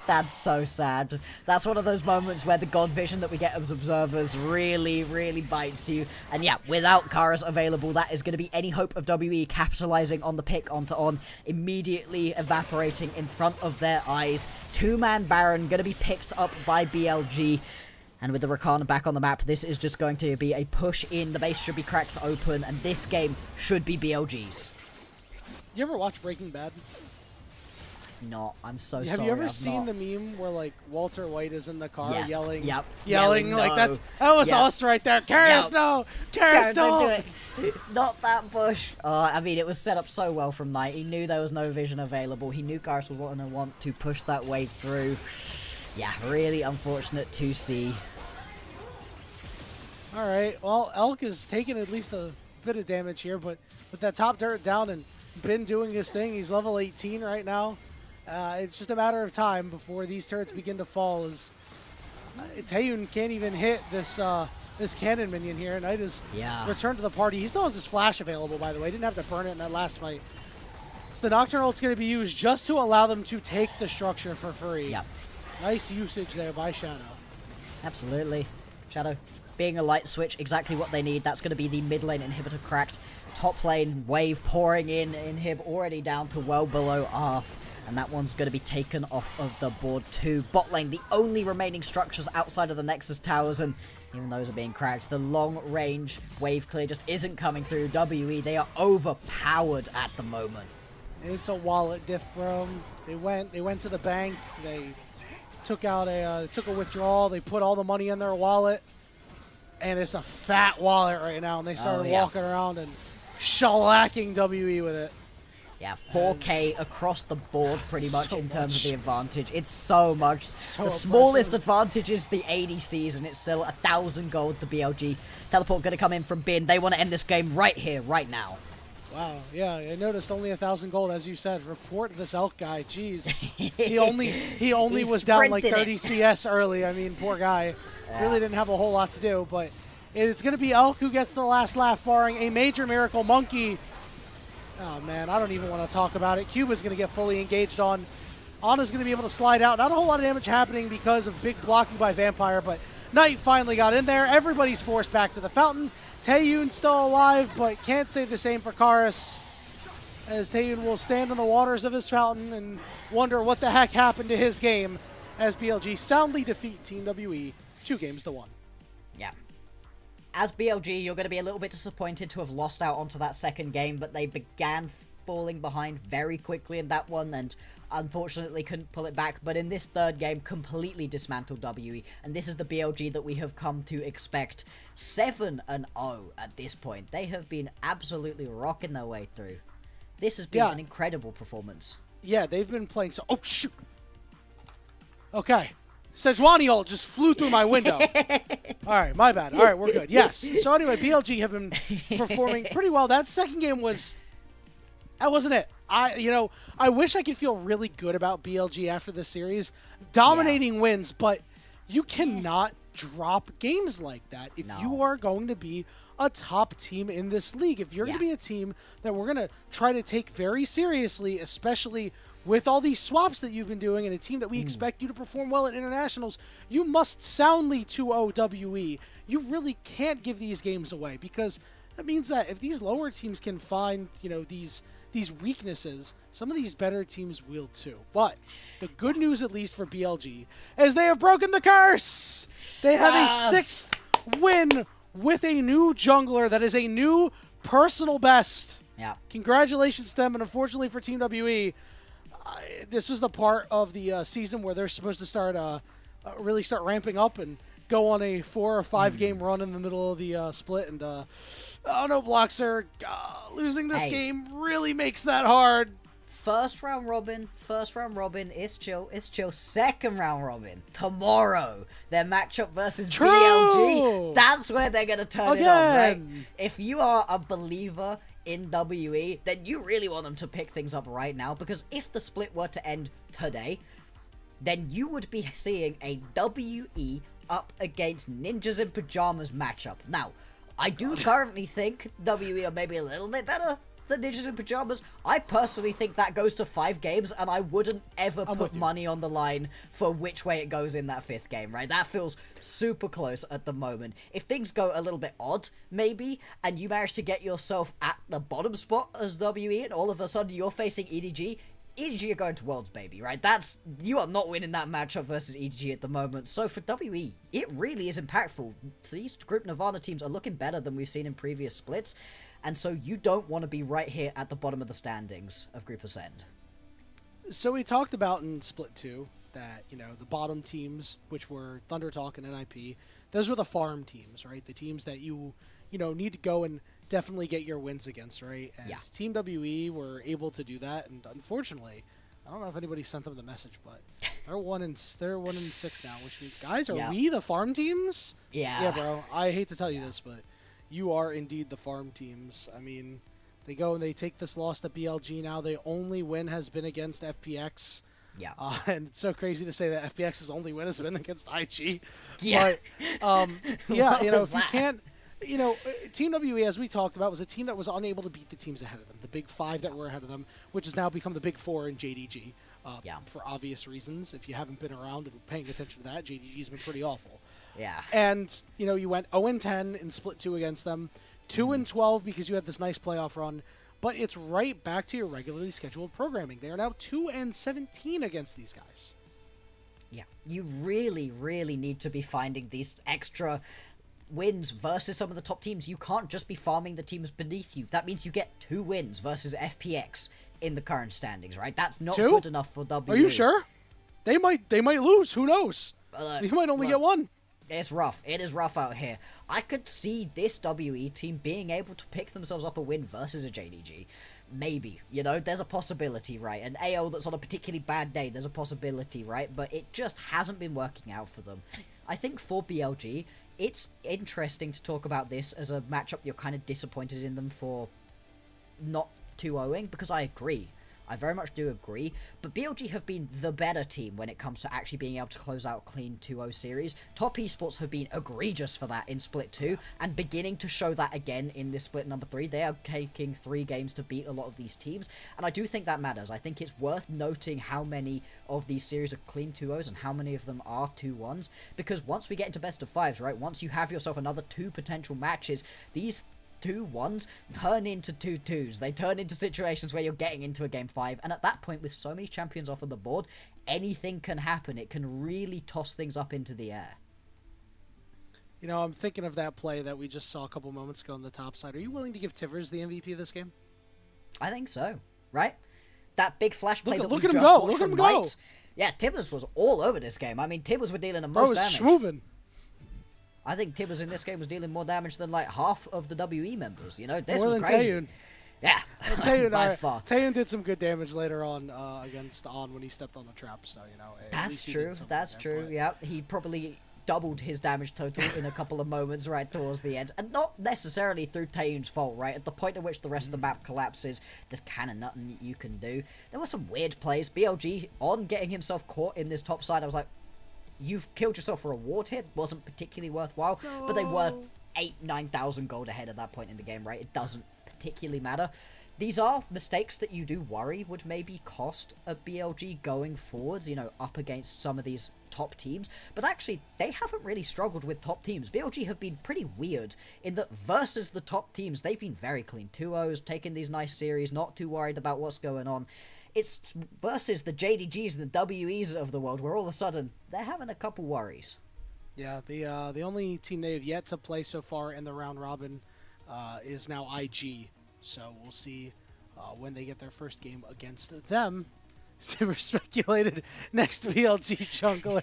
That's so sad. That's one of those moments where the god vision that we get as observers really, really bites you. And yeah, without Karis available, that is going to be any hope of WE capitalizing on the pick onto On, immediately evaporating in front of their eyes. 2-man Baron going to be picked up by BLG. And with the Rakana back on the map, this is just going to be a push in. The base should be cracked open, and this game should be BLG's. You ever watch Breaking Bad? Not. I'm so sorry. Have you ever seen the meme where like Walter White is in the car yelling? Yep. Yelling like no. that was us right there. Karis, no! Karis, no! Don't do it. Not that push. I mean, it was set up so well from Knight. He knew there was no vision available. He knew Karis was going to want to push that wave through. Yeah, really unfortunate to see. All right. Well, Elk is taking at least a bit of damage here, but with that top turret down and Bin doing his thing, he's level 18 right now. It's just a matter of time before these turrets begin to fall. As Taeyoon can't even hit this this cannon minion here. Knight is returned to the party. He still has his flash available, by the way. Didn't have to burn it in that last fight. So the Nocturnal is going to be used just to allow them to take the structure for free. Yep. Nice usage there by Shadow. Absolutely. Shadow being a light switch, exactly what they need. That's going to be the mid lane inhibitor cracked. Top lane wave pouring in. Inhib already down to well below half. And that one's going to be taken off of the board too. Bot lane, the only remaining structures outside of the Nexus towers, and even those are being cracked. The long range wave clear just isn't coming through. WE, they are overpowered at the moment. It's a wallet diff, bro. They went to the bank. They took out took a withdrawal. They put all the money in their wallet, and it's a fat wallet right now. And they started walking around and shellacking WE with it. Yeah, 4K across the board pretty much in terms of the advantage. It's so much. The smallest advantage is the ADCs, and it's still 1,000 gold to BLG. Teleport going to come in from Bin. They want to end this game right here, right now. Wow, yeah, I noticed only 1,000 gold, as you said. Report this Elk guy, jeez. he only was down like 30 CS early. I mean, poor guy. Really didn't have a whole lot to do, but it's going to be Elk who gets the last laugh, barring a major miracle. Monkey. Oh, man, I don't even want to talk about it. Cube is going to get fully engaged on. Anna's going to be able to slide out. Not a whole lot of damage happening because of big blocking by Vampire, but Knight finally got in there. Everybody's forced back to the fountain. Taeyoon still alive, but can't say the same for Karis, as Taeyoon will stand in the waters of his fountain and wonder what the heck happened to his game as BLG soundly defeat Team WE 2-1. Yeah. As BLG, you're going to be a little bit disappointed to have lost out onto that second game, but they began falling behind very quickly in that one and unfortunately couldn't pull it back. But in this third game, completely dismantled WE, and this is the BLG that we have come to expect. 7-0 at this point. They have been absolutely rocking their way through. This has been an incredible performance. Yeah, they've been playing so... Oh, shoot! Okay. Sejuani ult just flew through my window. All right, my bad. All right, we're good. Yes. So anyway, BLG have been performing pretty well. That second game that wasn't it. I wish I could feel really good about BLG after this series. Dominating wins, but you cannot drop games like that if you are going to be a top team in this league. If you're going to be a team that we're going to try to take very seriously, especially with all these swaps that you've been doing, and a team that we expect you to perform well at internationals, you must soundly 2-0 WE. You really can't give these games away, because that means that if these lower teams can find, these weaknesses, some of these better teams will too. But the good news, at least for BLG, is they have broken the curse. They have a 6th win with a new jungler that is a new personal best. Yeah. Congratulations to them, and unfortunately for Team WE, this was the part of the season where they're supposed to start really start ramping up and go on a 4 or 5 game run in the middle of the split. And oh no, Bloxer, losing this game really makes that hard. First round robin, it's chill. Second round robin, tomorrow, their matchup versus BLG. That's where they're going to turn it on, right? If you are a believer in WE, then you really want them to pick things up right now, because if the split were to end today, then you would be seeing a WE up against Ninjas in Pajamas matchup. Now, I do currently think WE are maybe a little bit better than Ninjas in Pajamas. I personally think that goes to 5 games, and I wouldn't ever put money on the line for which way it goes in that 5th game, right? That feels super close at the moment. If things go a little bit odd, maybe, and you manage to get yourself at the bottom spot as WE, and all of a sudden you're facing EDG, EDG are going to Worlds, baby, right? You are not winning that matchup versus EDG at the moment. So for WE, it really is impactful. These Group Nirvana teams are looking better than we've seen in previous splits, and so you don't want to be right here at the bottom of the standings of Group Ascend. So we talked about in Split 2 that, the bottom teams, which were Thunder Talk and NIP, those were the farm teams, right? The teams that you need to go and definitely get your wins against, right? And Team WE were able to do that, and unfortunately, I don't know if anybody sent them the message, but they're 1-6 now, which means, guys, are we the farm teams? Yeah, bro. I hate to tell you this, but you are indeed the farm teams. I mean, they go and they take this loss to BLG now. Their only win has been against FPX. Yeah. And it's so crazy to say that FPX's only win has been against IG. Yeah. But, if you can't, Team WE, as we talked about, was a team that was unable to beat the teams ahead of them, the big 5 that were ahead of them, which has now become the big 4 in JDG. For obvious reasons. If you haven't been around and paying attention to that, JDG's been pretty awful. Yeah. And, you went 0-10 in Split 2 against them, 2-12 because you had this nice playoff run, but it's right back to your regularly scheduled programming. They are now 2-17 against these guys. Yeah. You really, really need to be finding these extra wins versus some of the top teams. You can't just be farming the teams beneath you. That means you get 2 wins versus FPX in the current standings, right? That's not good enough for WE. Are you sure? They might lose. Who knows? You might only get 1. It's rough. It is rough out here. I could see this WE team being able to pick themselves up a win versus a JDG. Maybe. There's a possibility, right? An AO that's on a particularly bad day, there's a possibility, right? But it just hasn't been working out for them. I think for BLG, it's interesting to talk about this as a matchup that you're kind of disappointed in them for not 2-0ing, because I agree. I very much do agree, but BLG have been the better team when it comes to actually being able to close out clean 2-0 series. Top Esports have been egregious for that in Split 2, and beginning to show that again in this Split number 3. They are taking 3 games to beat a lot of these teams, and I do think that matters. I think it's worth noting how many of these series are clean 2-0s and how many of them are 2-1s, because once we get into best of 5s, right, once you have yourself another 2 potential matches, these 2-1s turn into 2-2s. They turn into situations where you're getting into a game 5, and at that point, with so many champions off of the board, anything can happen. It can really toss things up into the air. I'm thinking of that play that we just saw a couple moments ago on the top side. Are you willing to give Tivers the MVP of this game? I think so, right? That big flash play look at him go. Look at him go. Yeah, Tibbers was all over this game. I mean, Tibbers were dealing the most damage. Schmovin'. I think Tibbers in this game was dealing more damage than like half of the WE members. This more was than crazy. Taeyoon. Yeah, Taeyoon, by far. Taeyoon did some good damage later on against On when he stepped on the trap, so, you know. At That's least he true. did something That's there, true. but- Yeah, he probably doubled his damage total in a couple of moments right towards the end, and not necessarily through Taeyoon's fault. Right at the point at which the rest of the map collapses, there's kind of nothing you can do. There were some weird plays. BLG on getting himself caught in this top side. I was like, you've killed yourself for a ward hit. Wasn't particularly worthwhile, but they were 8,000-9,000 gold ahead at that point in the game. Right, it doesn't particularly matter. These are mistakes that you do worry would maybe cost a BLG going forwards, you know, up against some of these top teams. But actually, they haven't really struggled with top teams. BLG have been pretty weird in that versus the top teams, they've been very clean. 2-0s, taking these nice series, not too worried about what's going on. It's versus the JDGs and the WEs of the world where all of a sudden they're having a couple worries. Yeah, the only team they have yet to play so far in the round robin is now IG. So we'll see when they get their first game against them. They were speculated next BLG jungler.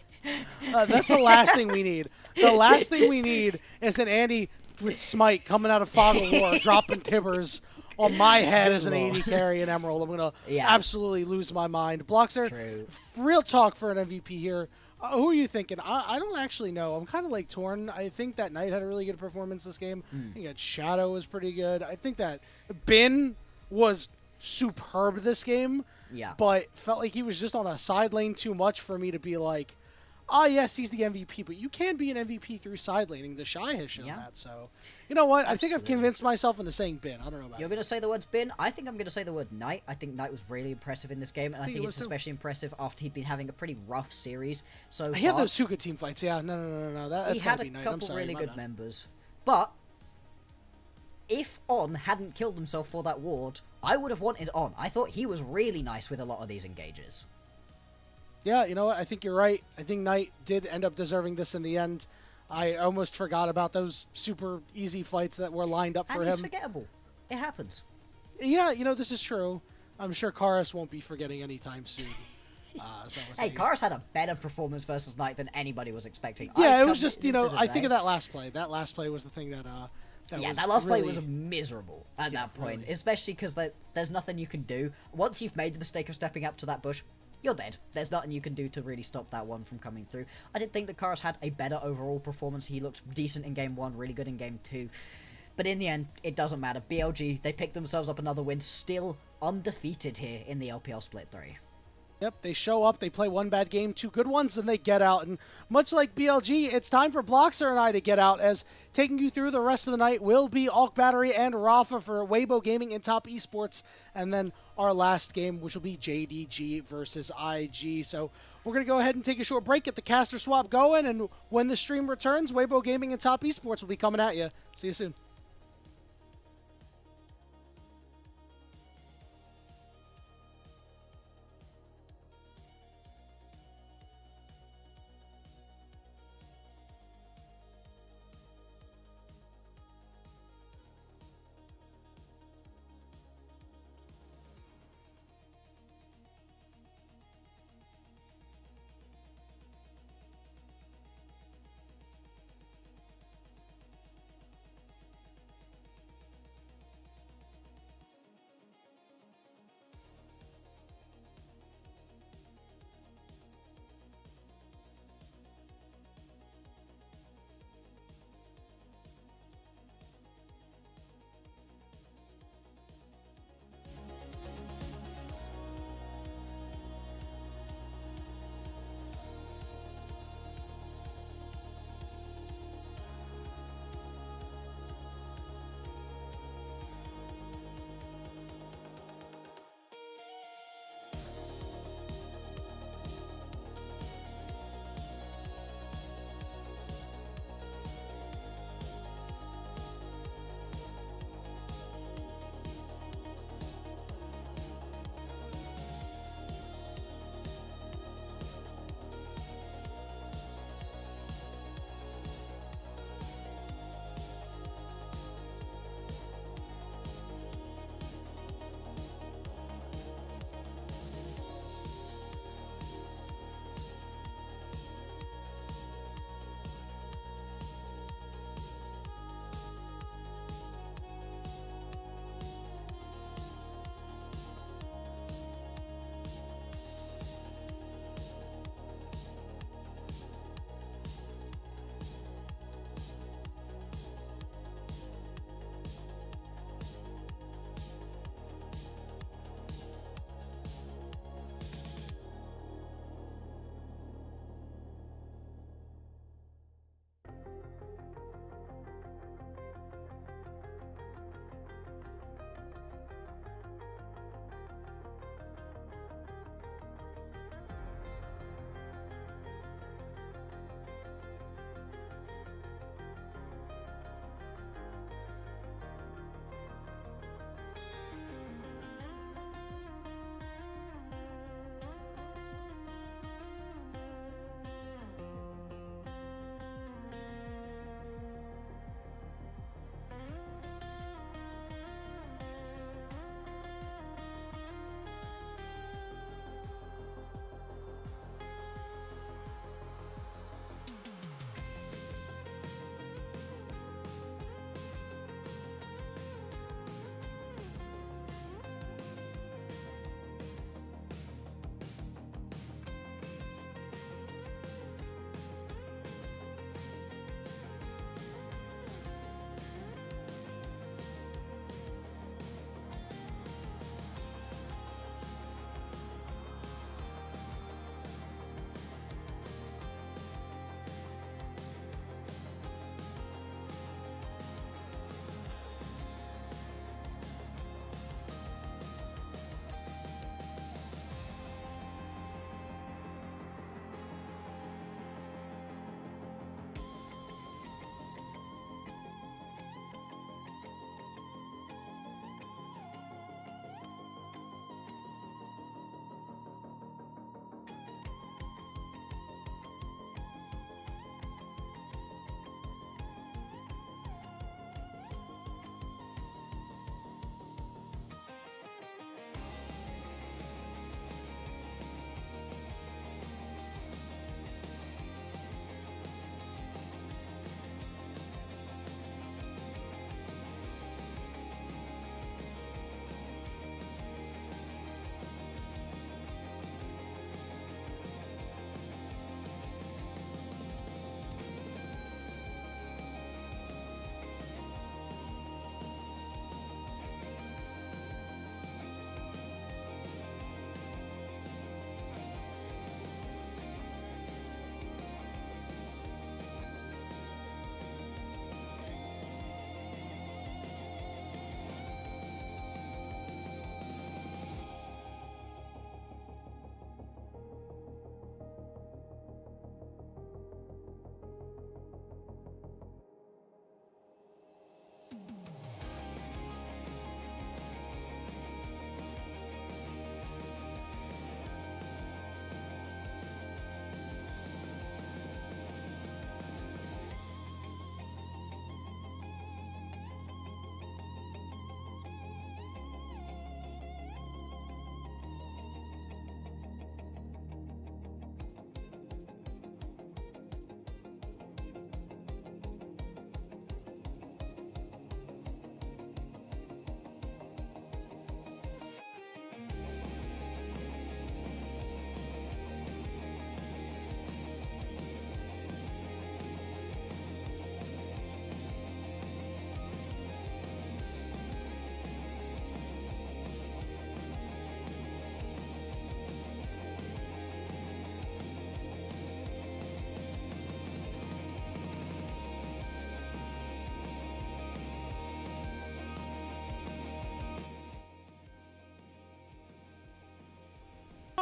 That's the last thing we need. The last thing we need is an Andy with Smite coming out of Fog of War, dropping Tibbers on my head as an AD carry in Emerald. I'm going to absolutely lose my mind. Bloxer, real talk for an MVP here. Who are you thinking? I don't actually know. I'm kind of like torn. I think that Knight had a really good performance this game. I think that Shadow was pretty good. I think that Bin was superb this game. Yeah. But felt like he was just on a side lane too much for me to be like, oh, yes, he's the MVP, but you can be an MVP through side laning. The Shy has shown that. So, you know what? I think I've convinced myself into saying Bin. I don't know about You're going to say the words Bin? I think I'm going to say the word Knight. I think Knight was really impressive in this game, and I think it's especially impressive after he'd been having a pretty rough series. So he had those two good team fights. Yeah, no. That's he had be Knight. a couple really good members. But if On hadn't killed himself for that ward, I would have wanted On. I thought he was really nice with a lot of these engages. Yeah, you know what? I think you're right. I think Knight did end up deserving this in the end. I almost forgot about those super easy fights that were lined up for him. And he's forgettable. It happens. Yeah, you know, this is true. I'm sure Karis won't be forgetting anytime soon. Hey, Karis had a better performance versus Knight than anybody was expecting. Yeah, it was just, you know, I think of that last play. That last play was the thing that... that last play was miserable at that point. Really. Especially because there's nothing you can do. Once you've made the mistake of stepping up to that bush, you're dead. There's nothing you can do to really stop that one from coming through. I did think that Karis had a better overall performance. He looked decent in game 1, really good in game 2. But in the end, it doesn't matter. BLG, they picked themselves up another win, still undefeated here in the LPL Split 3. Yep, they show up, they play one bad game, 2 good ones, and they get out. And much like BLG, it's time for Bloxer and I to get out, as taking you through the rest of the night will be Alk Battery and Rafa for Weibo Gaming and Top Esports, and then our last game, which will be JDG versus IG. So we're going to go ahead and take a short break, get the caster swap going, and when the stream returns, Weibo Gaming and Top Esports will be coming at you. See you soon.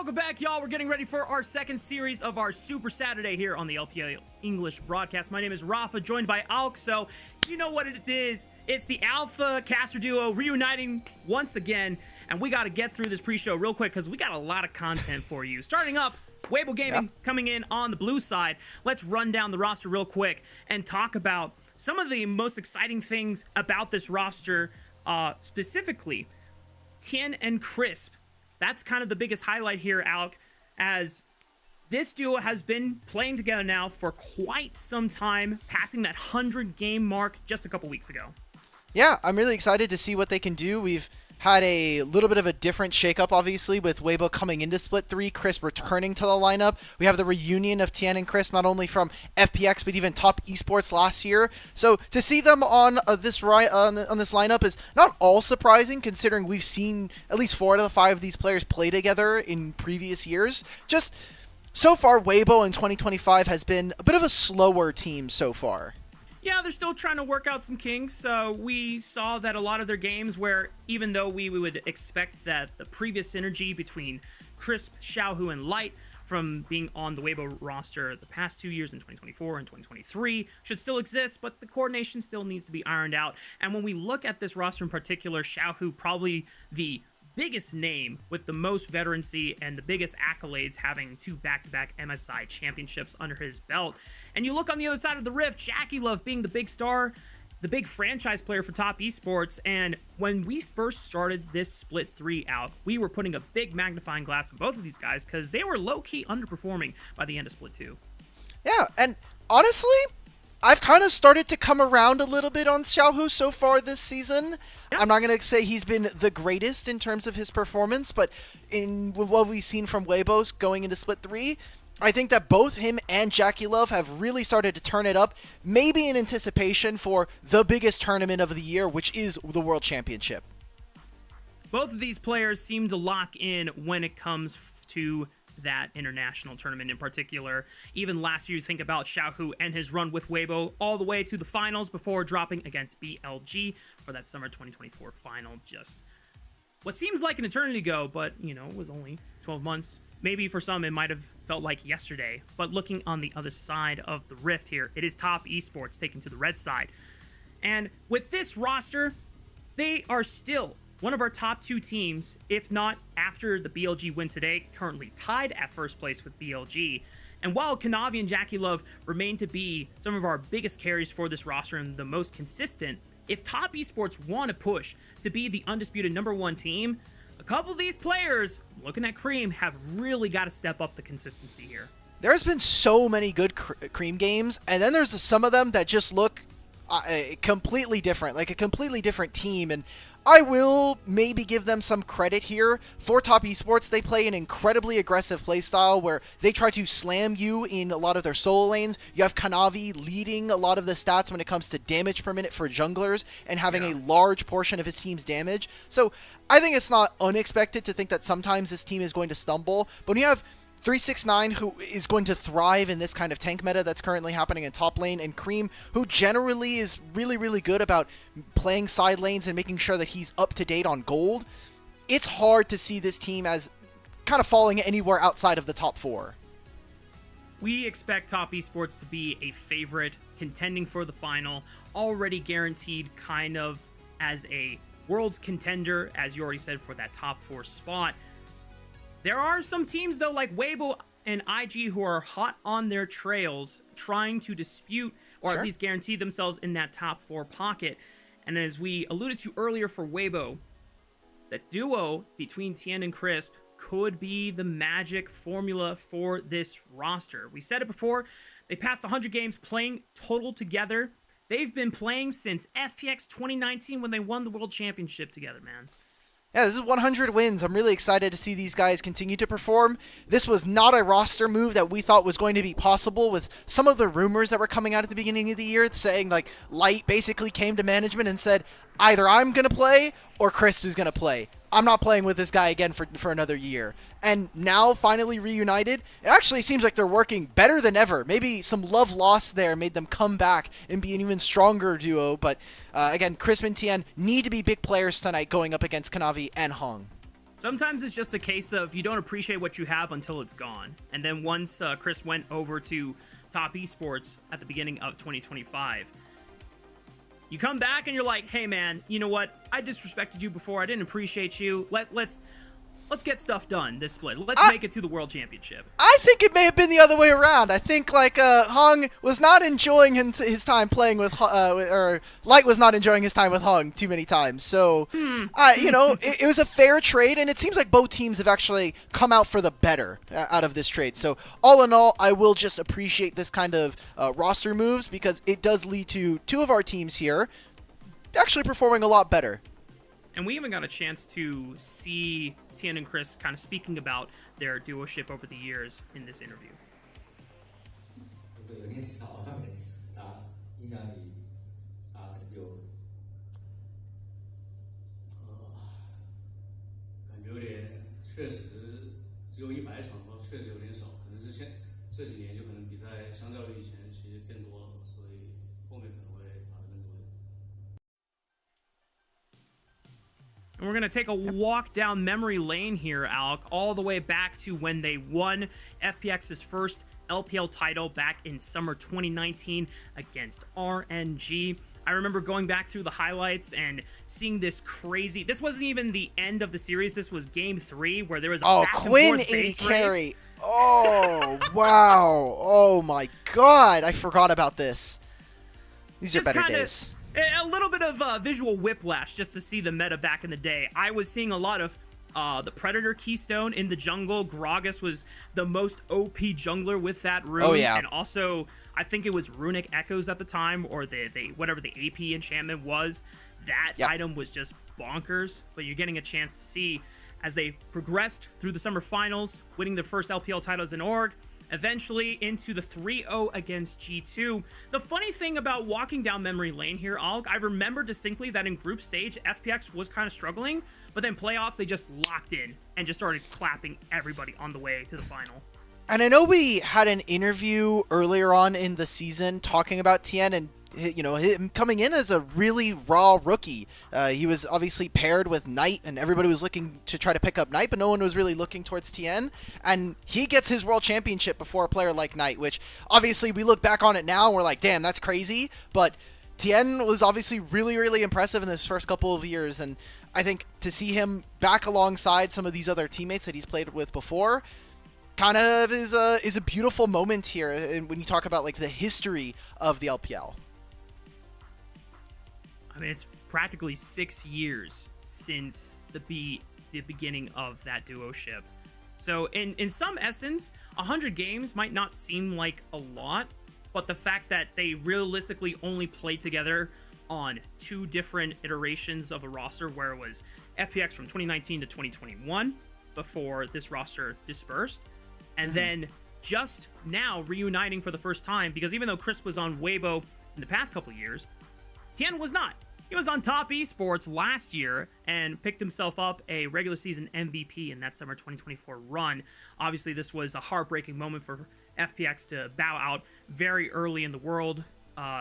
Welcome back, y'all. We're getting ready for our second series of our Super Saturday here on the LPL English broadcast. My name is Rafa, joined by Alk. So, you know what it is. It's the Alpha caster duo reuniting once again. And we got to get through this pre-show real quick because we got a lot of content for you. Starting up, Weibo Gaming coming in on the blue side. Let's run down the roster real quick and talk about some of the most exciting things about this roster, specifically Taeyoon and Crisp. That's kind of the biggest highlight here, Alec, as this duo has been playing together now for quite some time, passing that 100-game mark just a couple weeks ago. Yeah, I'm really excited to see what they can do. We've had a little bit of a different shakeup, obviously, with Weibo coming into Split 3, Crisp returning to the lineup. We have the reunion of Taeyoon and Crisp, not only from FPX, but even top Esports last year. So to see them on this lineup is not all surprising, considering we've seen at least 4 out of the 5 of these players play together in previous years. Just so far, Weibo in 2025 has been a bit of a slower team so far. Yeah, they're still trying to work out some kinks. We saw that a lot of their games where, even though we would expect that the previous synergy between Crisp, Xiaohu, and Light from being on the Weibo roster the past 2 years in 2024 and 2023 should still exist, but the coordination still needs to be ironed out. And when we look at this roster in particular, Xiaohu probably the biggest name with the most veterancy and the biggest accolades, having 2 back-to-back MSI championships under his belt. And you look on the other side of the rift, JackieLove being the big star, the big franchise player for top esports. And when we first started this Split 3 out, we were putting a big magnifying glass on both of these guys because they were low-key underperforming by the end of Split 2. Yeah, and honestly, I've kind of started to come around a little bit on Xiaohu so far this season. Yeah. I'm not going to say he's been the greatest in terms of his performance, but in what we've seen from Weibo going into Split 3, I think that both him and JackieLove have really started to turn it up, maybe in anticipation for the biggest tournament of the year, which is the World Championship. Both of these players seem to lock in when it comes to that international tournament in particular. Even last year, you think about Xiaohu and his run with Weibo all the way to the finals before dropping against BLG for that summer 2024 final. Just what seems like an eternity ago, but, you know, it was only 12 months. Maybe for some, it might have felt like yesterday. But looking on the other side of the rift here, it is top esports taken to the red side. And with this roster, they are still one of our top 2 teams, if not after the BLG win today, currently tied at first place with BLG. And while Kanavi and JackieLove remain to be some of our biggest carries for this roster and the most consistent, if top esports want to push to be the undisputed #1 team, a couple of these players, looking at Cream, have really got to step up the consistency here. There's been so many good Cream games, and then there's some of them that just look completely different, like a completely different team. And I will maybe give them some credit here. For top esports, they play an incredibly aggressive playstyle where they try to slam you in a lot of their solo lanes. You have Kanavi leading a lot of the stats when it comes to damage per minute for junglers and having a large portion of his team's damage. So I think it's not unexpected to think that sometimes this team is going to stumble. But when you have 369, who is going to thrive in this kind of tank meta that's currently happening in top lane, and Cream, who generally is really, really good about playing side lanes and making sure that he's up to date on gold, it's hard to see this team as kind of falling anywhere outside of the top 4. We expect top esports to be a favorite, contending for the final, already guaranteed kind of as a world's contender, as you already said, for that top 4 spot. There are some teams, though, like Weibo and IG, who are hot on their trails, trying to dispute or at least guarantee themselves in that top 4 pocket. And as we alluded to earlier for Weibo, the duo between Taeyoon and Crisp could be the magic formula for this roster. We said it before, they passed 100 games playing total together. They've been playing since FPX 2019 when they won the World Championship together, man. Yeah, this is 100 wins. I'm really excited to see these guys continue to perform. This was not a roster move that we thought was going to be possible with some of the rumors that were coming out at the beginning of the year saying, like, Light basically came to management and said, either I'm going to play or Chris is going to play. I'm not playing with this guy again for another year. And now, finally reunited, it actually seems like they're working better than ever. Maybe some love lost there made them come back and be an even stronger duo. But again, Chris and Taeyoon need to be big players tonight going up against Kanavi and Hong. Sometimes it's just a case of you don't appreciate what you have until it's gone. And then once Chris went over to Top Esports at the beginning of 2025, you come back and you're like, hey man, you know what? I disrespected you before. I didn't appreciate you. Let's get stuff done this split. Let's make it to the World Championship. I think it may have been the other way around. I think Hung was not enjoying his time playing with, or Light was not enjoying his time with Hung too many times. So, it was a fair trade, and it seems like both teams have actually come out for the better out of this trade. So, all in all, I will just appreciate this kind of roster moves because it does lead to two of our teams here actually performing a lot better. And we even got a chance to see TES and Chris kind of speaking about their duoship over the years in this interview. And we're going to take a walk down memory lane here, Alec, all the way back to when they won FPX's first LPL title back in summer 2019 against RNG. I remember going back through the highlights and seeing this crazy... This wasn't even the end of the series. This was game 3 where there was a back and Quinn forth 80 base carry. race. Oh, wow. Oh, my God. I forgot about this. These are better days. A little bit of visual whiplash just to see the meta back in the day. I was seeing a lot of the Predator Keystone in the jungle. Gragas was the most OP jungler with that rune. Oh, yeah. And also, I think it was Runic Echoes at the time, or whatever the AP enchantment was. That item was just bonkers. But you're getting a chance to see as they progressed through the summer finals, winning their first LPL title as an org, eventually into the 3-0 against G2. The funny thing about walking down memory lane here, I remember distinctly that in group stage, FPX was kind of struggling, but then playoffs, they just locked in and just started clapping everybody on the way to the final. And I know we had an interview earlier on in the season talking about TN and him coming in as a really raw rookie. He was obviously paired with Knight, and everybody was looking to try to pick up Knight, but no one was really looking towards TN. And he gets his world championship before a player like Knight, which obviously we look back on it now and we're like, damn, that's crazy. But TN was obviously really, really impressive in his first couple of years. And I think to see him back alongside some of these other teammates that he's played with before kind of is a beautiful moment here. And when you talk about like the history of the LPL. I mean, it's practically 6 years since the beginning of that duoship. So in some essence, 100 games might not seem like a lot, but the fact that they realistically only played together on 2 different iterations of a roster, where it was FPX from 2019 to 2021 before this roster dispersed, and then just now reuniting for the first time, because even though Chris was on Weibo in the past couple of years, TN was not. He was on Top Esports last year and picked himself up a regular season MVP in that summer 2024 run. Obviously, this was a heartbreaking moment for FPX to bow out very early in the world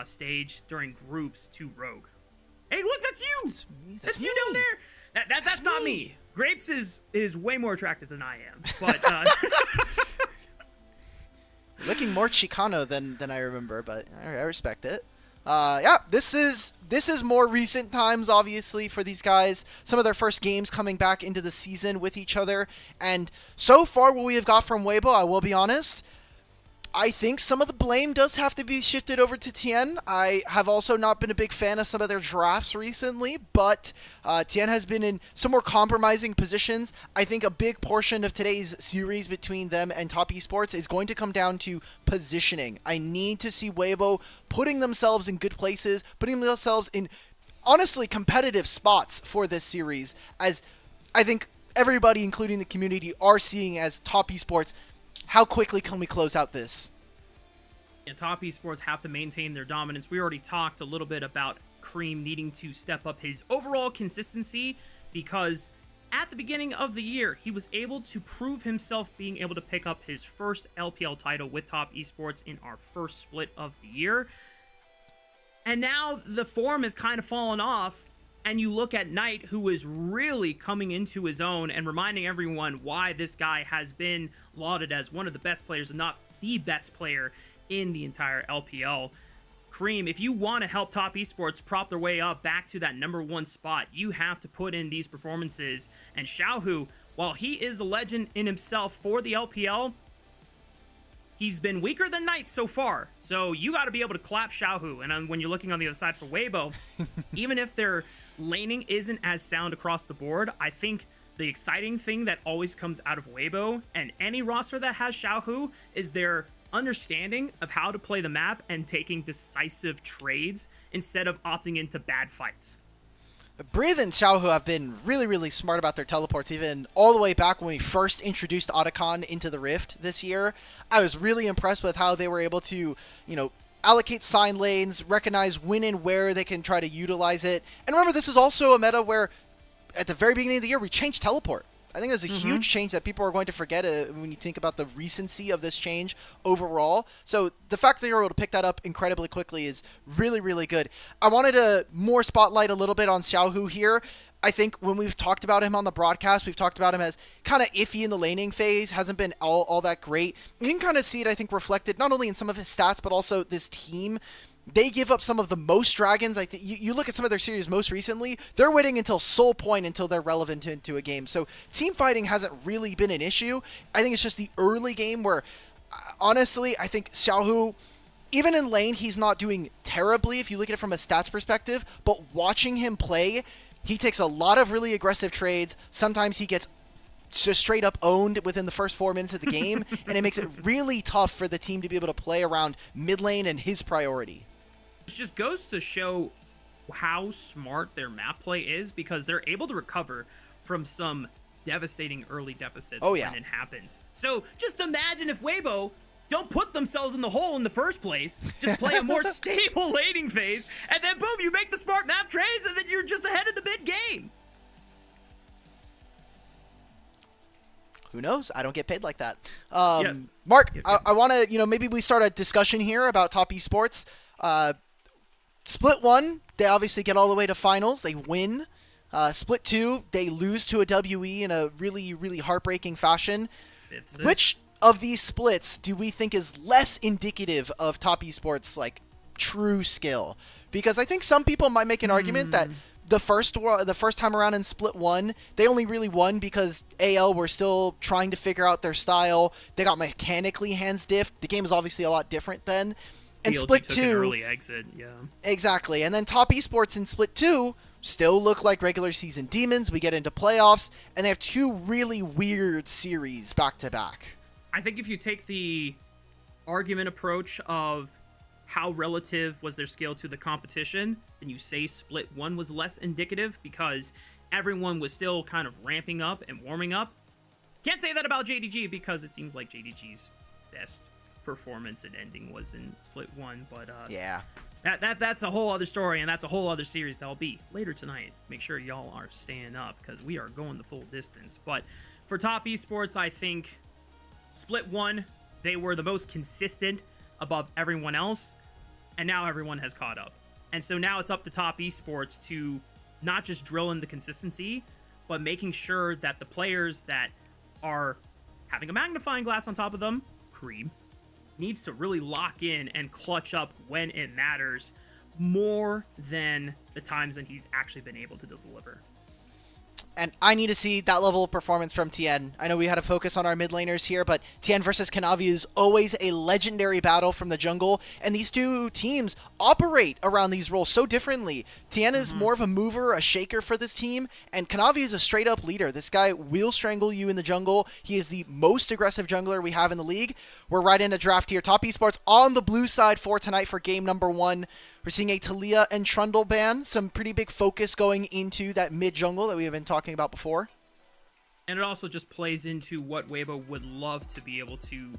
stage during groups to Rogue. Hey, look, that's you! That's you down there! That's not me. Grapes is way more attractive than I am, but... Looking more Chicano than I remember, but I respect it. This is more recent times, obviously, for these guys. Some of their first games coming back into the season with each other. And so far, what we have got from Weibo, I will be honest, I think some of the blame does have to be shifted over to Tien. I have also not been a big fan of some of their drafts recently, but Tien has been in some more compromising positions. I think a big portion of today's series between them and Top Esports is going to come down to positioning. I need to see Weibo putting themselves in good places, putting themselves in, honestly, competitive spots for this series, as I think everybody, including the community, are seeing as Top Esports. How quickly can we close out this? Yeah, Top Esports have to maintain their dominance. We already talked a little bit about Cream needing to step up his overall consistency, because at the beginning of the year, he was able to prove himself being able to pick up his first LPL title with Top Esports in our first split of the year. And now the form has kind of fallen off, And you look at Knight, who is really coming into his own and reminding everyone why this guy has been lauded as one of the best players, and not the best player in the entire LPL. Cream, if you want to help Top Esports prop their way up back to that #1 spot, you have to put in these performances. And Xiaohu, while he is a legend in himself for the LPL, he's been weaker than Knight so far. So you got to be able to clap Xiaohu. And when you're looking on the other side for Weibo, even if their laning isn't as sound across the board, I think the exciting thing that always comes out of Weibo and any roster that has Xiaohu is their understanding of how to play the map and taking decisive trades instead of opting into bad fights. Breathe and Xiaohu have been really, really smart about their teleports, even all the way back when we first introduced Otacon into the Rift this year. I was really impressed with how they were able to, allocate sign lanes, recognize when and where they can try to utilize it. And remember, this is also a meta where at the very beginning of the year, we changed teleport. I think there's a huge change that people are going to forget when you think about the recency of this change overall. So the fact that you're able to pick that up incredibly quickly is really, really good. I wanted to more spotlight a little bit on Xiaohu here. I think when we've talked about him on the broadcast, we've talked about him as kind of iffy in the laning phase, hasn't been all that great. You can kind of see it, I think, reflected not only in some of his stats, but also this team. They give up some of the most dragons. Like you look at some of their series most recently, they're waiting until soul point until they're relevant into a game. So team fighting hasn't really been an issue. I think it's just the early game where, honestly, I think Xiaohu, even in lane, he's not doing terribly if you look at it from a stats perspective, but watching him play, he takes a lot of really aggressive trades. Sometimes he gets just straight up owned within the first 4 minutes of the game, and it makes it really tough for the team to be able to play around mid lane and his priority. It just goes to show how smart their map play is, because they're able to recover from some devastating early deficits when it happens. So just imagine if Weibo don't put themselves in the hole in the first place, just play a more stable laning phase, and then boom, you make the smart map trades, and then you're just ahead of the mid-game. Who knows? I don't get paid like that. Mark, I want to, maybe we start a discussion here about Top Esports. Split 1, they obviously get all the way to finals. They win. Split 2, they lose to a WE in a really, really heartbreaking fashion. Which of these splits do we think is less indicative of Top Esports' true skill? Because I think some people might make an argument that the first time around in Split 1, they only really won because AL were still trying to figure out their style. They got mechanically hands diffed. The game is obviously a lot different then. And BLG Split took 2, an early exit, yeah. Exactly. And then Top Esports in Split 2 still look like regular season demons. We get into playoffs, and they have 2 really weird series back to back. I think if you take the argument approach of how relative was their skill to the competition, then you say Split 1 was less indicative because everyone was still kind of ramping up and warming up. Can't say that about JDG because it seems like JDG's best performance and ending was in Split 1, but yeah, that's a whole other story, and that's a whole other series that'll be later tonight. Make sure y'all are staying up because we are going the full distance. But for Top Esports, I think Split 1, they were the most consistent above everyone else, and now everyone has caught up. And so now it's up to Top Esports to not just drill in the consistency, but making sure that the players that are having a magnifying glass on top of them, Cream, needs to really lock in and clutch up when it matters more than the times that he's actually been able to deliver. And I need to see that level of performance from Tien. I know we had to focus on our mid laners here, but Tien versus Kanavi is always a legendary battle from the jungle, and these two teams operate around these roles so differently. Tien is more of a mover, a shaker for this team, and Kanavi is a straight-up leader. This guy will strangle you in the jungle. He is the most aggressive jungler we have in the league. We're right in a draft here. Top Esports on the blue side for tonight for game number 1. We're seeing a Talia and Trundle ban. Some pretty big focus going into that mid-jungle that we have been talking about before. And it also just plays into what Weibo would love to be able to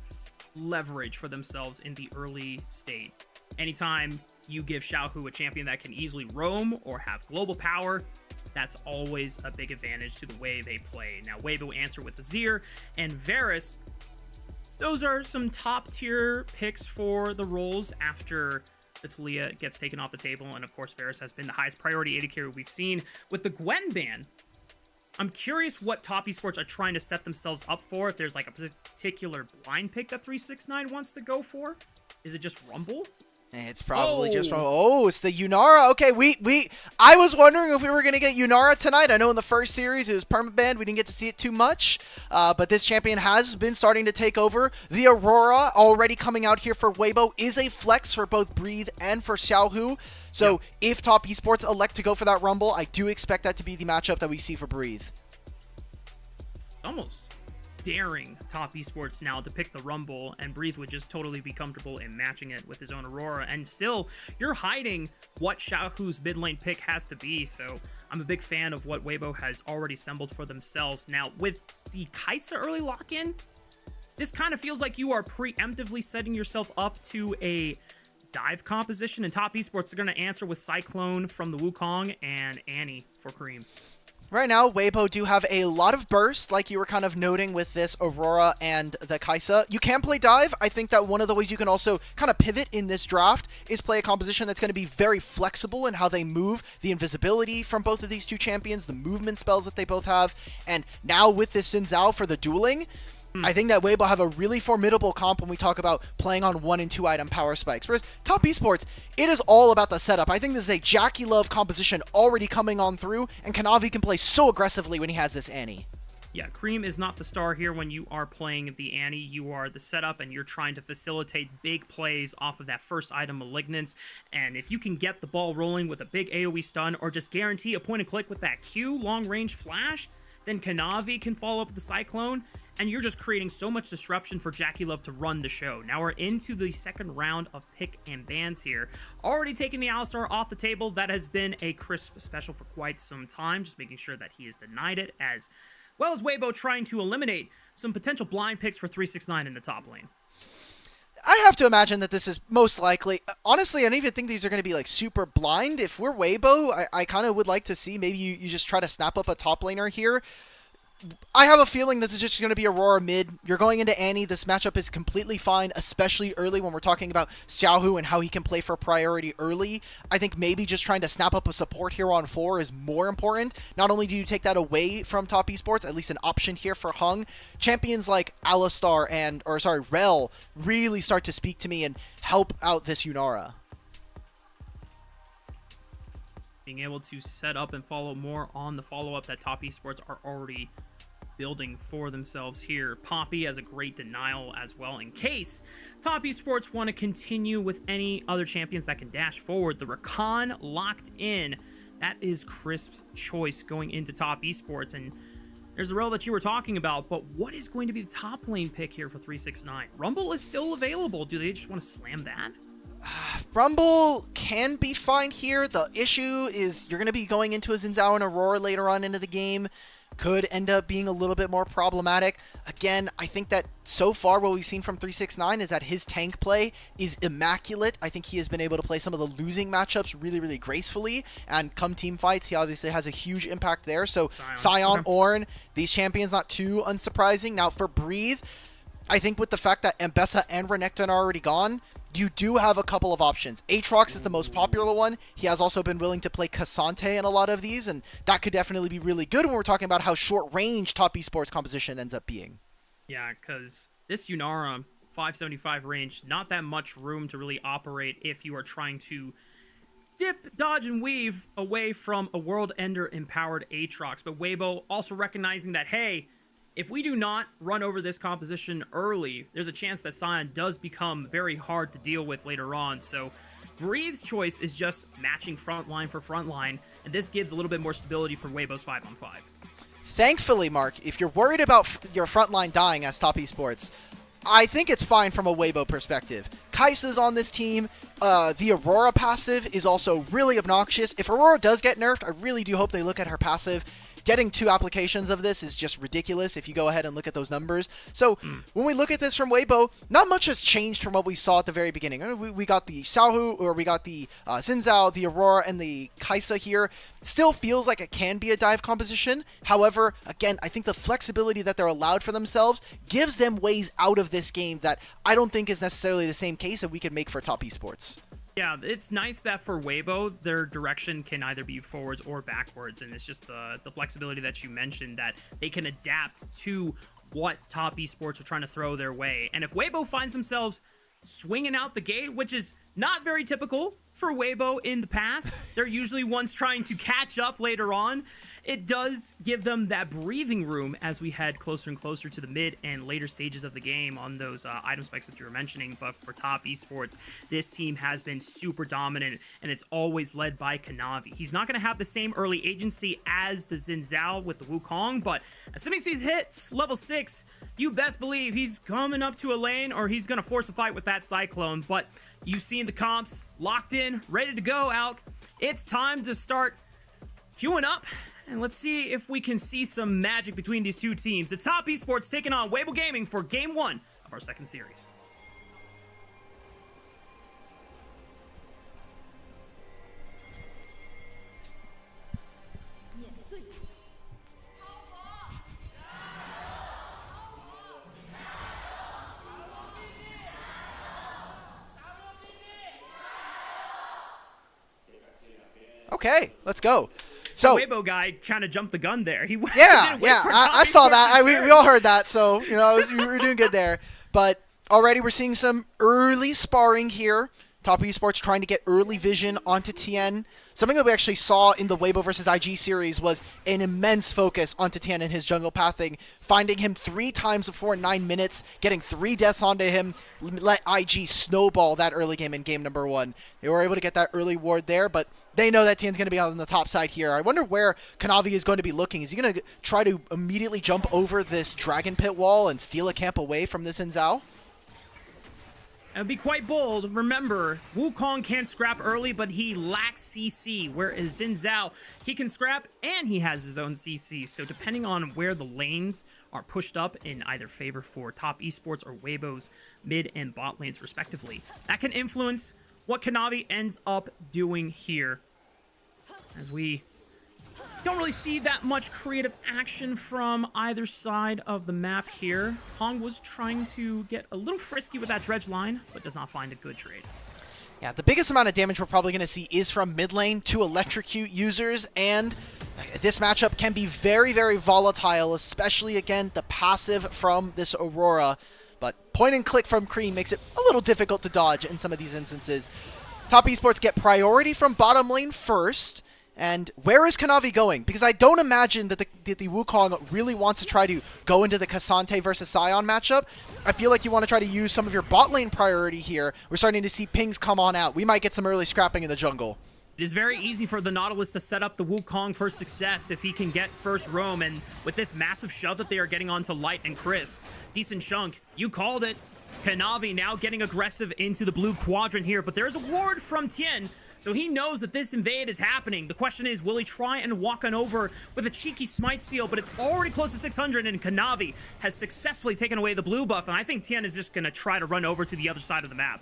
leverage for themselves in the early state. Anytime you give Xiaohu a champion that can easily roam or have global power, that's always a big advantage to the way they play. Now, Weibo answer with Azir and Varus. Those are some top-tier picks for the roles after the Talia gets taken off the table, and of course Varus has been the highest priority AD carry we've seen. With the Gwen ban, I'm curious what Top Esports are trying to set themselves up for, if there's like a particular blind pick that 369 wants to go for. Is it just Rumble? It's probably just from, it's the Yunara. Okay, I was wondering if we were going to get Yunara tonight. I know in the first series it was permabanned. We didn't get to see it too much, but this champion has been starting to take over. The Aurora already coming out here for Weibo is a flex for both Breathe and for Xiaohu. So if Top Esports elect to go for that Rumble, I do expect that to be the matchup that we see for Breathe. Almost daring Top Esports now to pick the Rumble, and Breathe would just totally be comfortable in matching it with his own Aurora, and still you're hiding what Xiaohu's mid lane pick has to be. So I'm a big fan of what Weibo has already assembled for themselves. Now with the Kaisa early lock-in, this kind of feels like you are preemptively setting yourself up to a dive composition, and Top Esports are going to answer with Cyclone from the Wukong and Annie for Cream. Right now, Weibo do have a lot of burst, like you were kind of noting with this Aurora and the Kaisa. You can play dive. I think that one of the ways you can also kind of pivot in this draft is play a composition that's going to be very flexible in how they move, the invisibility from both of these two champions, the movement spells that they both have, and now with this Xin Zhao for the dueling, I think that Weibo have a really formidable comp when we talk about playing on 1 and 2 item power spikes. Whereas Top Esports, it is all about the setup. I think this is a Jackie Love composition already coming on through, and Kanavi can play so aggressively when he has this Annie. Yeah, Cream is not the star here when you are playing the Annie. You are the setup, and you're trying to facilitate big plays off of that first item, Malignance. And if you can get the ball rolling with a big AoE stun, or just guarantee a point and click with that Q long-range flash, then Kanavi can follow up with the Cyclone, and you're just creating so much disruption for Jackie Love to run the show. Now we're into the second round of pick and bans here. Already taking the Alistar off the table. That has been a crisp special for quite some time, just making sure that he has denied it, as well as Weibo trying to eliminate some potential blind picks for 369 in the top lane. I have to imagine that this is most likely, honestly, I don't even think these are going to be like super blind. If we're Weibo, I kind of would like to see maybe you just try to snap up a top laner here. I have a feeling this is just going to be Aurora mid. You're going into Annie. This matchup is completely fine, especially early when we're talking about Xiaohu and how he can play for priority early. I think maybe just trying to snap up a support here on 4 is more important. Not only do you take that away from Top Esports, at least an option here for Hung, champions like Alistar Rel really start to speak to me and help out this Yunara. Being able to set up and follow more on the follow-up that Top Esports are already building for themselves here. Poppy has a great denial as well in case Top Esports want to continue with any other champions that can dash forward. The Rakan locked in. That is Crisp's choice going into Top Esports, and there's the rel that you were talking about, but what is going to be the top lane pick here for 369? Rumble is still available. Do they just want to slam that? Rumble can be fine here. The issue is you're going to be going into a Xin Zhao and Aurora later on into the game. Could end up being a little bit more problematic. Again, I think that so far what we've seen from 369 is that his tank play is immaculate. I think he has been able to play some of the losing matchups really, really gracefully. And come team fights, he obviously has a huge impact there. So Sion, Ornn, these champions not too unsurprising. Now for Breathe, I think with the fact that Mbessa and Renekton are already gone, you do have a couple of options. Aatrox is the most popular one. He has also been willing to play Cassante in a lot of these, and that could definitely be really good when we're talking about how short range Top Esports composition ends up being. Yeah, because this Yunara 575 range, not that much room to really operate if you are trying to dip, dodge, and weave away from a World Ender empowered Aatrox. But Weibo also recognizing that, hey, if we do not run over this composition early, there's a chance that Sion does become very hard to deal with later on. So Breathe's choice is just matching frontline for frontline, and this gives a little bit more stability for Weibo's 5-on-5. Thankfully, Mark, if you're worried about your frontline dying as Top Esports, I think it's fine from a Weibo perspective. Kai'Sa's on this team. The Aurora passive is also really obnoxious. If Aurora does get nerfed, I really do hope they look at her passive. Getting 2 applications of this is just ridiculous if you go ahead and look at those numbers. So when we look at this from Weibo, not much has changed from what we saw at the very beginning. We got the Xiaohu, or we got the Xin Zhao, the Aurora, and the Kaisa here. Still feels like it can be a dive composition. However, again, I think the flexibility that they're allowed for themselves gives them ways out of this game that I don't think is necessarily the same case that we could make for Top Esports. Yeah, it's nice that for Weibo, their direction can either be forwards or backwards, and it's just the flexibility that you mentioned that they can adapt to what top esports are trying to throw their way. And if Weibo finds themselves swinging out the gate, which is not very typical for Weibo in the past, they're usually ones trying to catch up later on. It does give them that breathing room as we head closer and closer to the mid and later stages of the game on those item specs that you were mentioning. But for top esports, this team has been super dominant, and it's always led by Kanavi. He's not going to have the same early agency as the Xin Zhao with the Wukong, but as soon as he hits level 6, you best believe he's coming up to a lane or he's going to force a fight with that Cyclone. But you've seen the comps locked in, ready to go, Alk. It's time to start queuing up, and let's see if we can see some magic between these two teams. It's Top Esports taking on Weibo Gaming for Game 1 of our second series. Okay, let's go. So the Weibo guy kind of jumped the gun there. He yeah, I saw that. We all heard that. So we were doing good there. But already we're seeing some early sparring here. Top Esports trying to get early vision onto Taeyoon. Something that we actually saw in the Weibo versus IG series was an immense focus onto Taeyoon and his jungle pathing, finding him 3 times before 9 minutes, getting 3 deaths onto him, let IG snowball that early game in game number 1. They were able to get that early ward there, but they know that Taeyoon's going to be on the top side here. I wonder where Kanavi is going to be looking. Is he going to try to immediately jump over this Dragon Pit wall and steal a camp away from this Xin Zhao? It would be quite bold. Remember, Wukong can scrap early, but he lacks CC, whereas Xin Zhao, he can scrap and he has his own CC. So depending on where the lanes are pushed up in either favor for Top Esports or Weibo's mid and bot lanes respectively, that can influence what Kanavi ends up doing here. As we don't really see that much creative action from either side of the map here. Hong was trying to get a little frisky with that dredge line, but does not find a good trade. Yeah, the biggest amount of damage we're probably going to see is from mid lane to electrocute users, and this matchup can be very, very volatile, especially, again, the passive from this Aurora. But point and click from Cream makes it a little difficult to dodge in some of these instances. Top Esports get priority from bottom lane first. And where is Kanavi going? Because I don't imagine that the Wukong really wants to try to go into the Cassante versus Sion matchup. I feel like you want to try to use some of your bot lane priority here. We're starting to see pings come on out. We might get some early scrapping in the jungle. It is very easy for the Nautilus to set up the Wukong for success if he can get first roam, and with this massive shove that they are getting onto Light and Crisp. Decent chunk. You called it. Kanavi now getting aggressive into the blue quadrant here, but there's a ward from Tien, so he knows that this invade is happening. The question is, will he try and walk on over with a cheeky smite steal, but it's already close to 600, and Kanavi has successfully taken away the blue buff, and I think Tien is just going to try to run over to the other side of the map.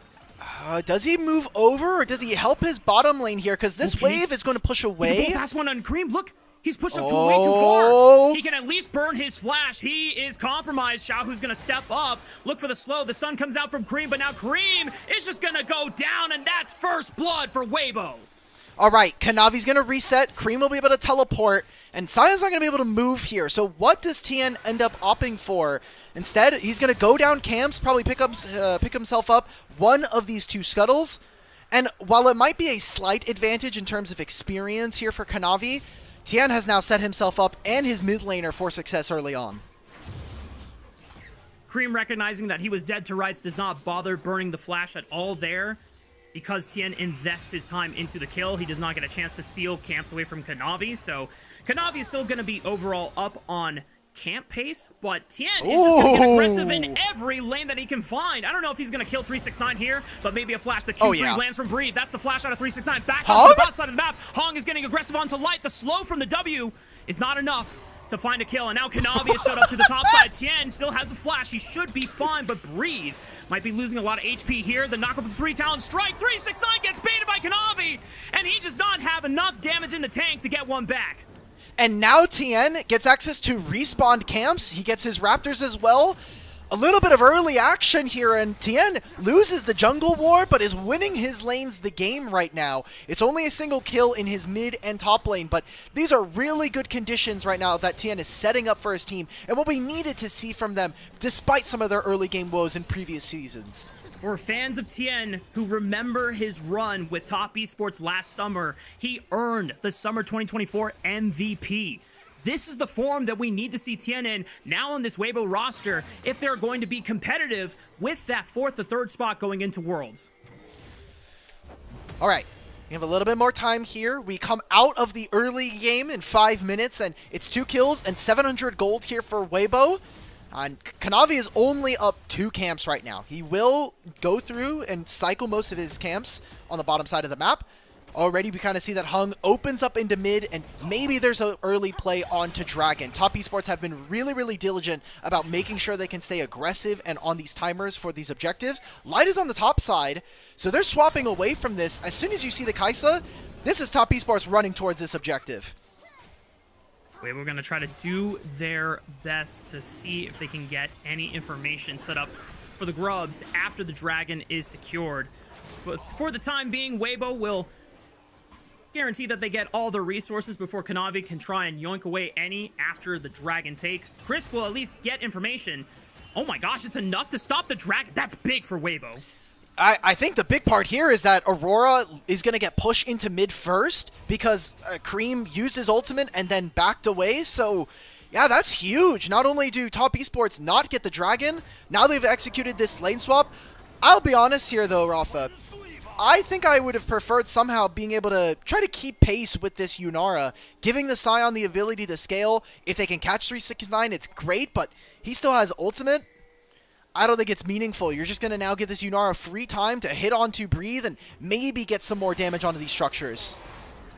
Does he move over, or does he help his bottom lane here? Because this wave is going to push away. Fast one on Cream. Look, he's pushed up to way too far. He can at least burn his flash. He is compromised. Xiaohu's going to step up. Look for the slow. The stun comes out from Cream, but now Cream is just going to go down, and that's first blood for Weibo. All right, Kanavi's going to reset. Cream will be able to teleport, and Sion's not going to be able to move here. So what does Tien end up opting for? Instead, he's going to go down camps, probably pick himself up one of these 2 scuttles. And while it might be a slight advantage in terms of experience here for Kanavi, Tien has now set himself up and his mid laner for success early on. Cream, recognizing that he was dead to rights, does not bother burning the flash at all there. Because Tien invests his time into the kill, he does not get a chance to steal camps away from Kanavi. So Kanavi is still going to be overall up on camp pace, but Tien is just going to get aggressive in every lane that he can find. I don't know if he's going to kill 369 here, but maybe a flash. The Q3 lands from Breathe. That's the flash out of 369. Back onto the bot side of the map. Hong is getting aggressive onto Light. The slow from the W is not enough to find a kill, and now Kanavi is shut up to the top side. Tien still has a flash. He should be fine, but Breathe might be losing a lot of HP here. The knock up of 3 Talon Strike. 369 gets baited by Kanavi, and he does not have enough damage in the tank to get one back. And now Tien gets access to respawned camps. He gets his Raptors as well. a little bit of early action here, and TN loses the jungle war, but is winning his lanes the game right now. It's only a single kill in his mid and top lane, but these are really good conditions right now that TN is setting up for his team, and what we needed to see from them, despite some of their early game woes in previous seasons. For fans of Taeyoon who remember his run with Top Esports last summer, he earned the Summer 2024 MVP. This is the form that we need to see Taeyoon in now on this Weibo roster if they're going to be competitive with that 4th or 3rd spot going into Worlds. All right, we have a little bit more time here. We come out of the early game in 5 minutes, and it's 2 kills and 700 gold here for Weibo. And Kanavi is only up 2 camps right now. He will go through and cycle most of his camps on the bottom side of the map. Already we kind of see that Hung opens up into mid, and maybe there's an early play onto Dragon. Top Esports have been really, really diligent about making sure they can stay aggressive and on these timers for these objectives. Light is on the top side, so they're swapping away from this. As soon as you see the Kaisa, this is Top Esports running towards this objective. We're going to try to do their best to see if they can get any information set up for the Grubs after the Dragon is secured. But for the time being, Weibo will guarantee that they get all their resources before Kanavi can try and yoink away any after the Dragon take. Chris will at least get information. Oh my gosh, it's enough to stop the Dragon. That's big for Weibo. I think the big part here is that Aurora is going to get pushed into mid first because Cream used his ultimate and then backed away. So, yeah, that's huge. Not only do Top Esports not get the Dragon, now they've executed this lane swap. I'll be honest here, though, Rafa. I think I would have preferred somehow being able to try to keep pace with this Yunara, giving the Scion the ability to scale. If they can catch 369, it's great, but he still has ultimate. I don't think it's meaningful. You're just going to now give this Yunara free time to hit onto Breathe and maybe get some more damage onto these structures.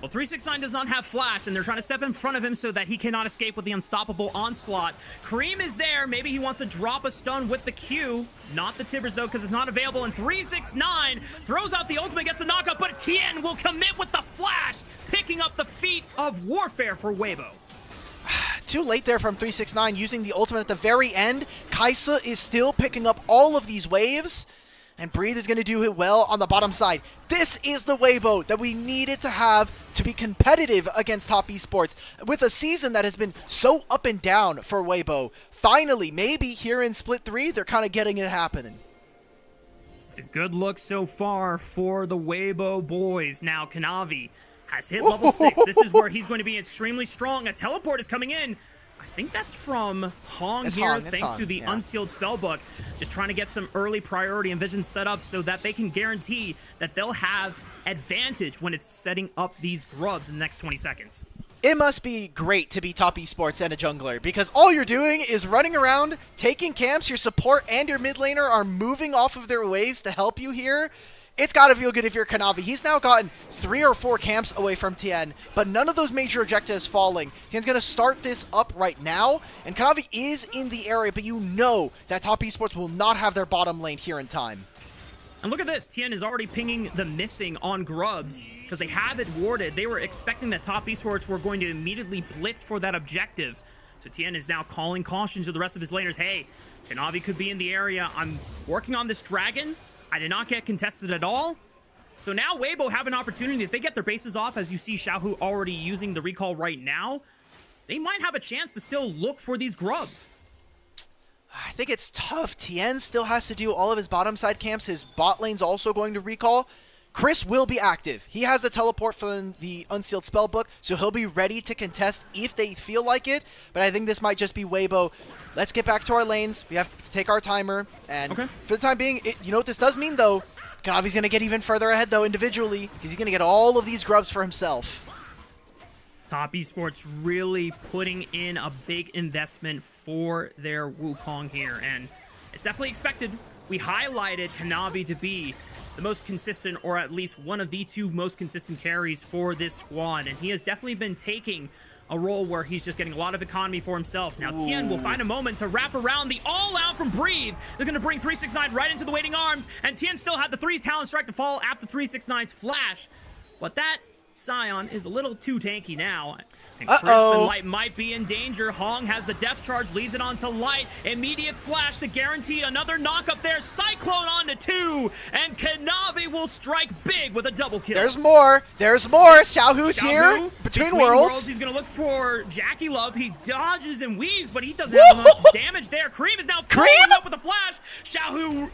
Well, 369 does not have flash, and they're trying to step in front of him so that he cannot escape with the unstoppable onslaught. Cream is there. Maybe he wants to drop a stun with the Q. Not the Tibbers, though, because it's not available. And 369 throws out the ultimate, gets the knockup, but TN will commit with the flash, picking up the feat of warfare for Weibo. Too late there from 369 using the ultimate at the very end. Kaisa is still picking up all of these waves. And Breathe is going to do it well on the bottom side. This is the Weibo that we needed to have to be competitive against Top Esports. With a season that has been so up and down for Weibo, finally, maybe here in Split 3, they're kind of getting it happening. It's a good look so far for the Weibo boys. Now, Kanavi has hit level 6. This is where he's going to be extremely strong. A teleport is coming in. I think that's from Hong here, thanks to the unsealed spellbook. Just trying to get some early priority and vision set up so that they can guarantee that they'll have advantage when it's setting up these grubs in the next 20 seconds. It must be great to be Top Esports and a jungler, because all you're doing is running around, taking camps. Your support and your mid laner are moving off of their waves to help you here. It's got to feel good if you're Kanavi. He's now gotten 3 or 4 camps away from Tien, but none of those major objectives falling. Tien's going to start this up right now, and Kanavi is in the area, but you know that Top Esports will not have their bottom lane here in time. And look at this, Tien is already pinging the missing on Grubs, because they have it warded. They were expecting that Top Esports were going to immediately blitz for that objective. So Tien is now calling caution to the rest of his laners. Hey, Kanavi could be in the area. I'm working on this dragon. I did not get contested at all. So now Weibo have an opportunity. If they get their bases off, as you see Xiaohu already using the recall right now, they might have a chance to still look for these grubs. I think it's tough. Tien still has to do all of his bottom side camps. His bot lane's also going to recall. Chris will be active. He has a teleport from the unsealed spellbook, so he'll be ready to contest if they feel like it. But I think this might just be Weibo. Let's get back to our lanes. We have to take our timer. And for the time being, you know what this does mean, though? Kanavi's going to get even further ahead, though, individually, because he's going to get all of these grubs for himself. Top Esports really putting in a big investment for their Wukong here, and it's definitely expected. We highlighted Kanavi to be the most consistent, or at least one of the 2 most consistent carries for this squad, and he has definitely been taking a role where he's just getting a lot of economy for himself. Now Tien will find a moment to wrap around the all-out from Breathe. They're going to bring 369 right into the waiting arms, and Tien still had the 3 talent strike to fall after 369's flash, but that Scion is a little too tanky now. And Chris and Light might be in danger. Hong has the death charge, leads it on to Light. Immediate flash to guarantee another knock up there. Cyclone on to 2. And Kanavi will strike big with a double kill. There's more. There's more. Xiaohu's here. Between worlds. He's going to look for Jackie Love. He dodges and weaves, but he doesn't have enough damage there. Cream is now following up with a flash. Xiaohu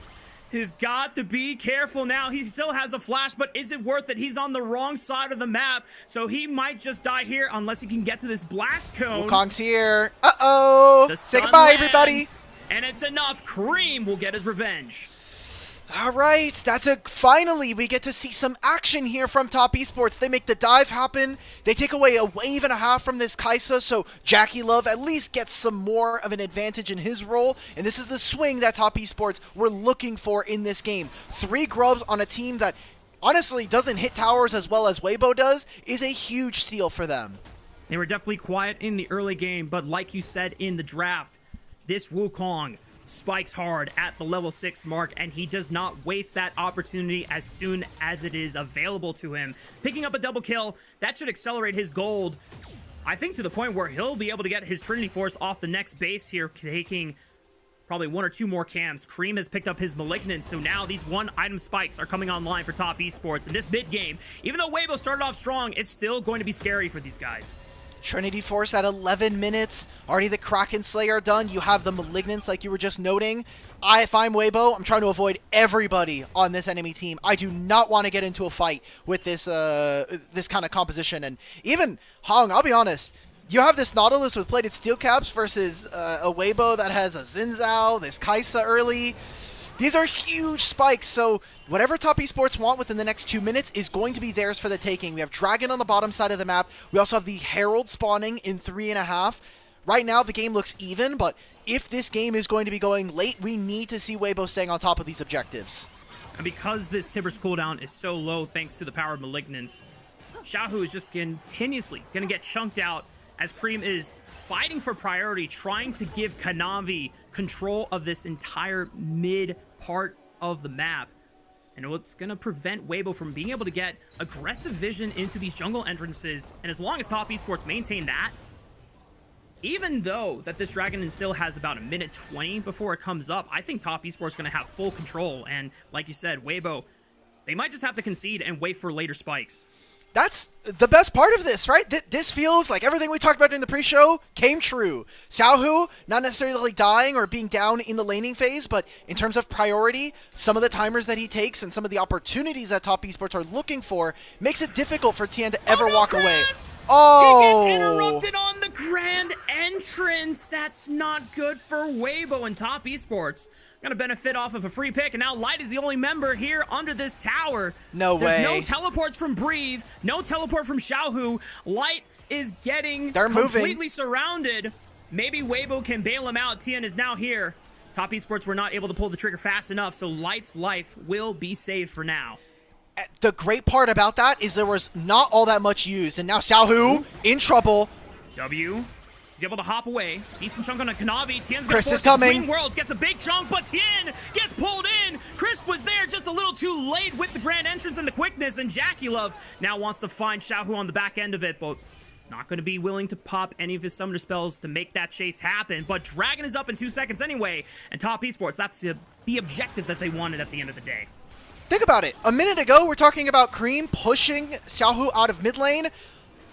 has got to be careful now. He still has a flash, but is it worth it? He's on the wrong side of the map, so he might just die here unless he can get to this blast cone. Wukong's here. Say goodbye, everybody. And it's enough. Cream will get his revenge. All right, finally we get to see some action here from Top Esports. They make the dive happen. They take away a wave and a half from this Kaisa, so Jackie Love at least gets some more of an advantage in his role. And this is the swing that Top Esports were looking for in this game. 3 grubs on a team that honestly doesn't hit towers as well as Weibo does is a huge steal for them. They were definitely quiet in the early game, but like you said in the draft, this Wukong spikes hard at the level 6 mark, and he does not waste that opportunity as soon as it is available to him. Picking up a double kill, that should accelerate his gold, I think, to the point where he'll be able to get his Trinity Force off the next base here, taking probably 1 or 2 more cams. Cream has picked up his Malignant, so now these 1-item spikes are coming online for Top Esports. In this mid-game, even though Weibo started off strong, it's still going to be scary for these guys. Trinity Force at 11 minutes. Already the Kraken Slayer done. You have the Malignants like you were just noting. If I'm Weibo, I'm trying to avoid everybody on this enemy team. I do not want to get into a fight with this this kind of composition. And even Hong, I'll be honest, you have this Nautilus with plated steel caps versus a Weibo that has a Xin Zhao, this Kaisa early. These are huge spikes, so whatever Top Esports want within the next 2 minutes is going to be theirs for the taking. We have Dragon on the bottom side of the map. We also have the Herald spawning in 3.5. Right now, the game looks even, but if this game is going to be going late, we need to see Weibo staying on top of these objectives. And because this Tibbers cooldown is so low thanks to the power of Malignance, Xiaohu is just continuously going to get chunked out as Cream is fighting for priority, trying to give Kanavi control of this entire mid part of the map. And it's going to prevent Weibo from being able to get aggressive vision into these jungle entrances. And as long as Top Esports maintain that, even though that this Dragon still has about 1:20 before it comes up, I think Top Esports is going to have full control. And like you said, Weibo, they might just have to concede and wait for later spikes. That's the best part of this, right? This feels like everything we talked about in the pre-show came true. Xiaohu, not necessarily dying or being down in the laning phase, but in terms of priority, some of the timers that he takes and some of the opportunities that Top Esports are looking for makes it difficult for Tian to ever walk away. Oh! He gets interrupted on the grand entrance. That's not good for Weibo and Top Esports. Gonna benefit off of a free pick, and now Light is the only member here under this tower. There's no teleports from Breathe, no teleport from Xiaohu. Light is getting completely surrounded. Maybe Weibo can bail him out. Tian is now here. Top Esports were not able to pull the trigger fast enough, so Light's life will be saved for now. The great part about that is there was not all that much used, and now Xiaohu in trouble. He's able to hop away. Decent chunk on a Kanavi. Tien's gonna Chris is force coming. Between Worlds, gets a big chunk, but Tien gets pulled in. Chris was there just a little too late with the grand entrance and the quickness, and Jackie Love now wants to find Xiaohu on the back end of it, but not going to be willing to pop any of his summoner spells to make that chase happen. But Dragon is up in 2 seconds anyway, and Top Esports, that's the objective that they wanted at the end of the day. Think about it. A minute ago, we're talking about Cream pushing Xiaohu out of mid lane,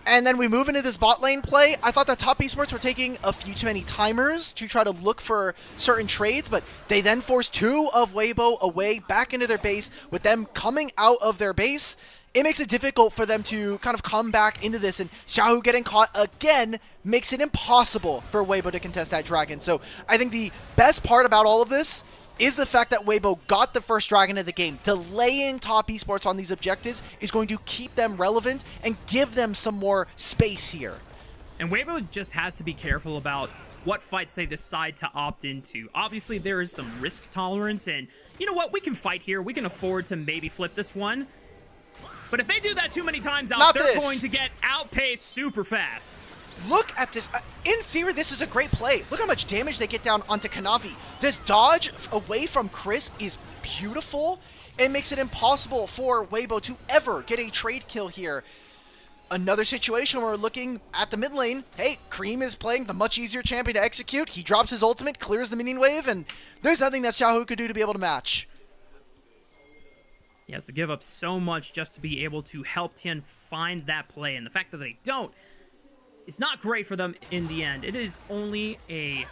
and then we move into this bot lane play. I thought that Top Esports were taking a few too many timers to try to look for certain trades, but they then forced 2 of Weibo away back into their base. With them coming out of their base, it makes it difficult for them to kind of come back into this, and Xiaohu getting caught again makes it impossible for Weibo to contest that Dragon. So I think the best part about all of this is the fact that Weibo got the first Dragon of the game. Delaying Top Esports on these objectives is going to keep them relevant and give them some more space here. And Weibo just has to be careful about what fights they decide to opt into. Obviously, there is some risk tolerance, and you know what? We can fight here. We can afford to maybe flip this one. But if they do that too many times out, they're going to get outpaced super fast. Look at this. In theory, this is a great play. Look how much damage they get down onto Kanavi. This dodge away from Crisp is beautiful. It makes it impossible for Weibo to ever get a trade kill here. another situation where we're looking at the mid lane. Hey, Cream is playing the much easier champion to execute. He drops his ultimate, clears the minion wave, and there's nothing that Xiaohu could do to be able to match. He has to give up so much just to be able to help Taeyoon find that play, and the fact that they don't, it's not great for them in the end. It is only a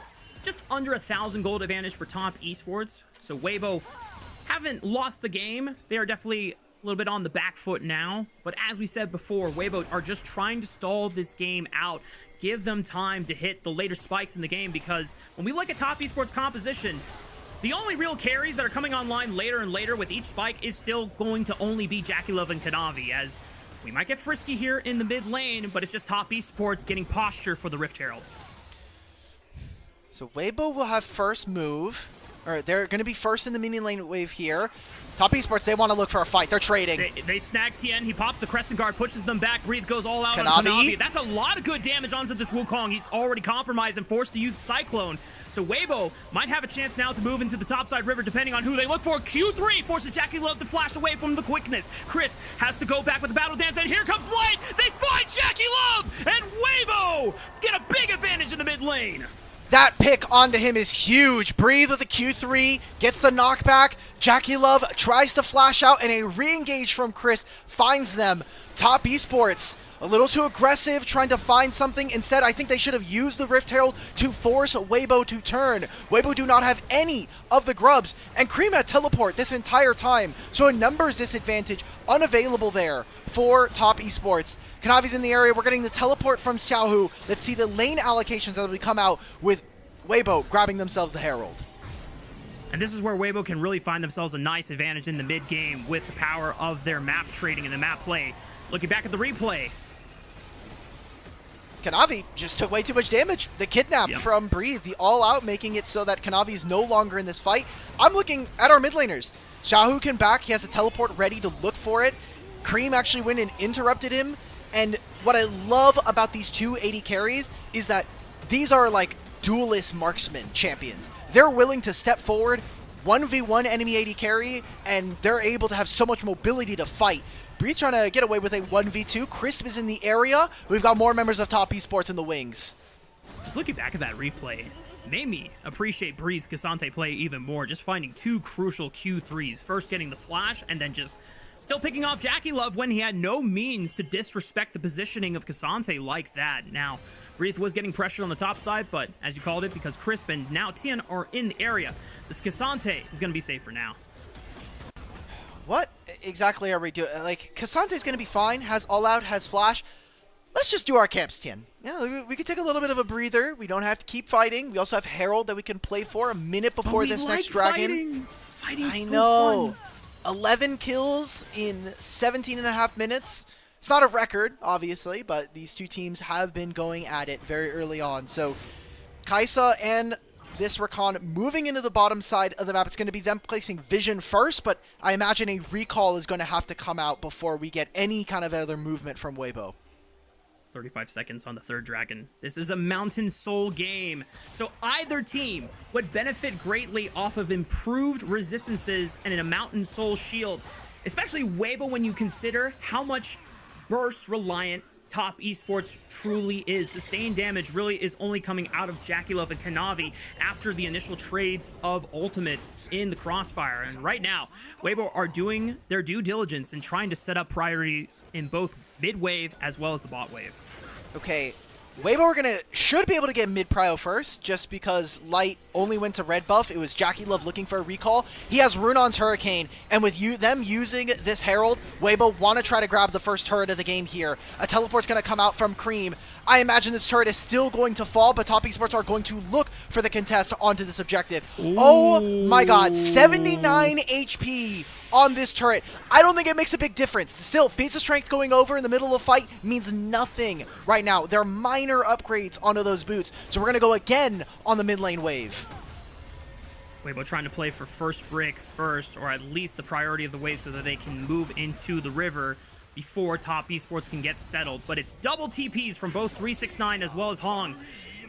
just under 1,000 gold advantage for top esports, so Weibo haven't lost the game. They are definitely a little bit on the back foot now, but as we said before, Weibo are just trying to stall this game out, give them time to hit the later spikes in the game, because when we look at top esports composition, the only real carries that are coming online later and later with each spike is still going to only be JackeyLove and Kanavi, as we might get frisky here in the mid lane, but it's just top esports getting posture for the Rift Herald. So Weibo will have first move, or they're going to be first in the minion lane wave here. Top esports, they want to look for a fight. They're trading. They snag Taeyoon. He pops the Crescent Guard, pushes them back. Breathe goes all out on Kanavi. That's a lot of good damage onto this Wukong. He's already compromised and forced to use the Cyclone. So Weibo might have a chance now to move into the topside river depending on who they look for. Q3 forces JackeyLove to flash away from the quickness. Chris has to go back with the battle dance, and here comes Light. They find JackeyLove, and Weibo get a big advantage in the mid lane. That pick onto him is huge. Breathe with the Q3, gets the knockback. JackeyLove tries to flash out, and a re-engage from Chris finds them. Top esports, a little too aggressive, trying to find something. Instead, I think they should have used the Rift Herald to force Weibo to turn. Weibo do not have any of the grubs, and Cream had teleport this entire time, so a numbers disadvantage unavailable there for top esports. Kanavi's in the area. We're getting the teleport from Xiaohu. Let's see the lane allocations that will come out with Weibo grabbing themselves the Herald. And this is where Weibo can really find themselves a nice advantage in the mid game with the power of their map trading and the map play. Looking back at the replay, Kanavi just took way too much damage. The kidnap from Breathe, the all-out, making it so that Kanavi is no longer in this fight. I'm looking at our mid laners. Xiaohu can back. He has a teleport ready to look for it. Cream actually went and interrupted him. And what I love about these two AD carries is that these are like duelist marksman champions. They're willing to step forward, 1v1 enemy AD carry, and they're able to have so much mobility to fight. Breeze trying to get away with a 1v2. Crisp is in the area. We've got more members of top esports in the wings. Just looking back at that replay, made me appreciate Breeze Cassante play even more, just finding two crucial Q3s. First getting the flash, and then just still picking off JackeyLove when he had no means to disrespect the positioning of Cassante like that. Now, Breathe was getting pressure on the top side, but as you called it, because Crisp and now Taeyoon are in the area, this Cassante is going to be safe for now. What exactly are we doing? Like, Cassante's going to be fine, has all out, has flash. Let's just do our camps, Taeyoon. Yeah, we could take a little bit of a breather. We don't have to keep fighting. We also have Herald that we can play for a minute before this next dragon. Fighting's I know. Fun. 11 kills in 17 and a half minutes. It's not a record, obviously, but these two teams have been going at it very early on. So Kai'Sa and this Rakan moving into the bottom side of the map. It's going to be them placing vision first, but I imagine a recall is going to have to come out before we get any kind of other movement from Weibo. 35 seconds on the third dragon. This is a Mountain Soul game, so either team would benefit greatly off of improved resistances and a Mountain Soul shield, especially Weibo when you consider how much burst reliant top esports truly is. Sustained damage really is only coming out of JackeyLove and Kanavi after the initial trades of ultimates in the Crossfire. And right now, Weibo are doing their due diligence and trying to set up priorities in both mid wave as well as the bot wave. Okay, Weibo should be able to get mid prio first, just because Light only went to red buff. It was JackeyLove looking for a recall. He has Runon's Hurricane, and with them using this Herald, Weibo want to try to grab the first turret of the game here. A teleport's going to come out from Cream. I imagine this turret is still going to fall, but top esports are going to look for the contest onto this objective. Ooh. Oh my god, 79 HP on this turret. I don't think it makes a big difference. Still, Face of Strength going over in the middle of a fight means nothing right now. There are minor upgrades onto those boots, so we're going to go again on the mid lane wave. Weibo trying to play for first brick first, or at least the priority of the wave so that they can move into the river before top esports can get settled. But it's double TPs from both 369 as well as Hong.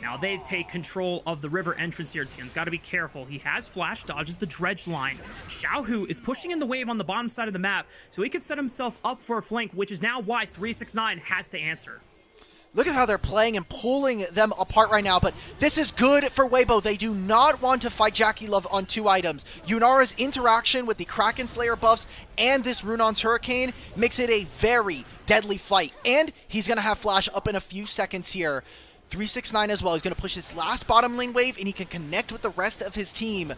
Now they take control of the river entrance here. Taeyoon's got to be careful. He has flash, dodges the dredge line. Xiaohu is pushing in the wave on the bottom side of the map, so he could set himself up for a flank, which is now why 369 has to answer. Look at how they're playing and pulling them apart right now, but this is good for Weibo. They do not want to fight Jackie Love on 2 items. Yunara's interaction with the Kraken Slayer buffs and this Runon's Hurricane makes it a very deadly fight, and he's going to have flash up in a few seconds here. 369 as well. He's going to push his last bottom lane wave, and he can connect with the rest of his team.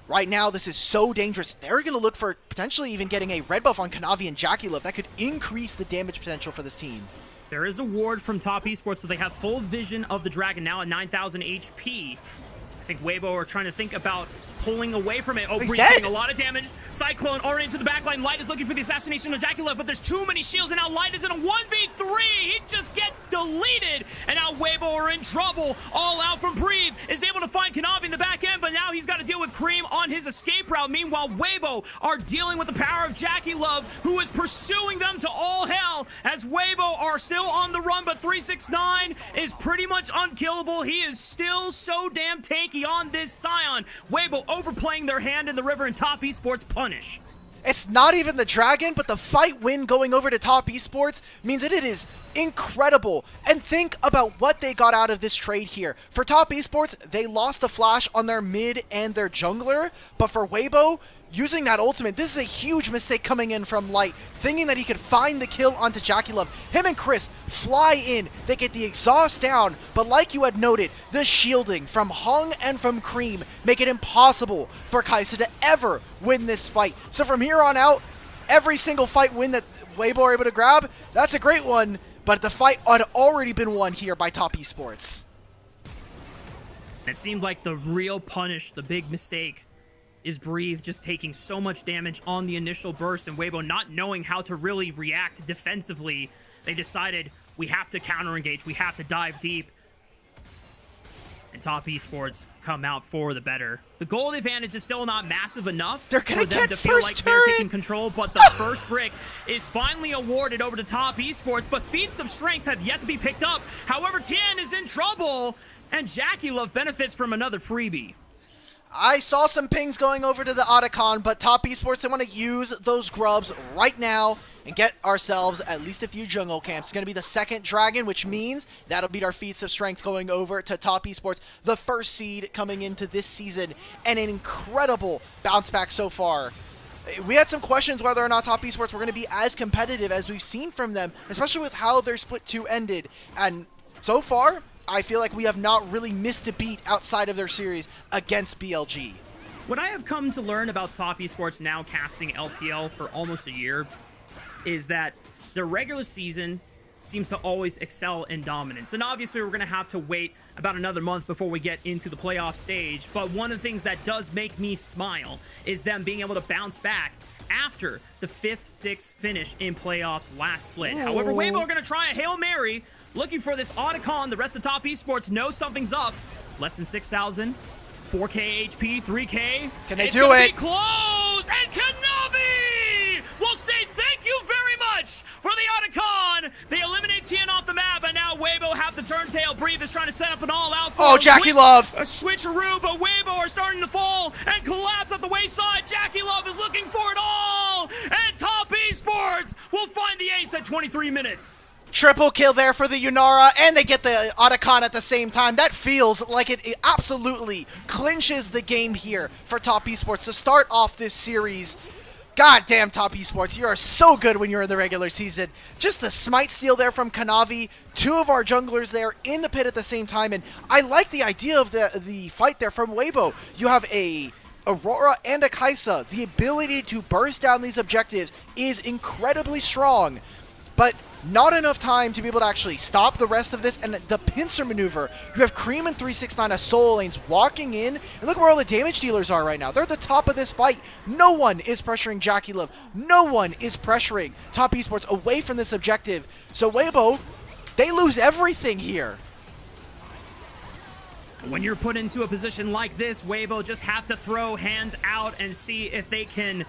Right now, this is so dangerous. They're going to look for potentially even getting a red buff on Kanavi and Jackie Love. That could increase the damage potential for this team. There is a ward from top esports, so they have full vision of the dragon now at 9,000 HP. I think Weibo are trying to think about pulling away from it. Oh, Breeze getting a lot of damage. Cyclone already into the backline. Light is looking for the assassination of Jacula, but there's too many shields, and now Light is in a 1v3. He just gets deleted, and now Weibo are in trouble. All out from Breathe is able to find Kanavi in the back end, but now he's got to deal with Cream on his escape route. Meanwhile, Weibo are dealing with the power of Jackie Love, who is pursuing them to all hell, as Weibo are still on the run, but 369 is pretty much unkillable. He is still so damn tanky on this Scion. Weibo overplaying their hand in the river, and top esports punish. It's not even the dragon, but the fight win going over to top esports means that it is incredible. And think about what they got out of this trade here. For top esports, they lost the flash on their mid and their jungler, but for Weibo, using that ultimate, this is a huge mistake coming in from Light, thinking that he could find the kill onto Jackie Love. Him and Chris fly in, they get the exhaust down, but like you had noted, the shielding from Hung and from Cream make it impossible for Kaisa to ever win this fight. So from here on out, every single fight win that Weibo are able to grab, that's a great one, but the fight had already been won here by top esports. It seemed like the real punish, the big mistake, is Breathe just taking so much damage on the initial burst, and Weibo not knowing how to really react defensively. They decided, we have to counter engage, we have to dive deep. And top esports come out for the better. The gold advantage is still not massive enough for them to feel like they're taking control, but the first brick is finally awarded over to top esports, but feats of strength have yet to be picked up. However, Tien is in trouble, and Jackie Love benefits from another freebie. I saw some pings going over to the Otacon, but top esports, they want to use those grubs right now and get ourselves at least a few jungle camps. It's going to be the second dragon, which means that'll beat our feats of strength going over to top esports, the first seed coming into this season, and an incredible bounce back so far. We had some questions whether or not top esports were going to be as competitive as we've seen from them, especially with how their split 2 ended, and so far, I feel like we have not really missed a beat outside of their series against BLG. What I have come to learn about top esports now casting LPL for almost a year is that their regular season seems to always excel in dominance. And obviously we're going to have to wait about another month before we get into the playoff stage. But one of the things that does make me smile is them being able to bounce back after the 5th, 6th finish in playoffs last split. However, Weibo are going to try a Hail Mary, looking for this Otacon. The rest of top esports know something's up. Less than 6,000, 4K HP, 3K. Can they it's do it? Be close, and Kanavi will say thank you very much for the Otacon. They eliminate Tien off the map, and now Weibo have the turn-tail. Breathe is trying to set up an all-out for Oh, Jackie Love. A switcheroo, but Weibo are starting to fall and collapse at the wayside. Jackie Love is looking for it all, and top esports will find the ace at 23 minutes. Triple kill there for the Yunara, and they get the Otacon at the same time. That feels like it absolutely clinches the game here for top esports to start off this series. God damn, top esports, you are so good when you're in the regular season. Just the smite steal there from Kanavi, 2 of our junglers there in the pit at the same time, and I like the idea of the fight there from Weibo. You have a Aurora and a Kaisa. The ability to burst down these objectives is incredibly strong, but not enough time to be able to actually stop the rest of this, and the pincer maneuver. You have Cream and 369 as solo lanes walking in, and look where all the damage dealers are right now. They're at the top of this fight. No one is pressuring Jackie Love. No one is pressuring top esports away from this objective. So Weibo, they lose everything here. When you're put into a position like this, Weibo just have to throw hands out and see if they can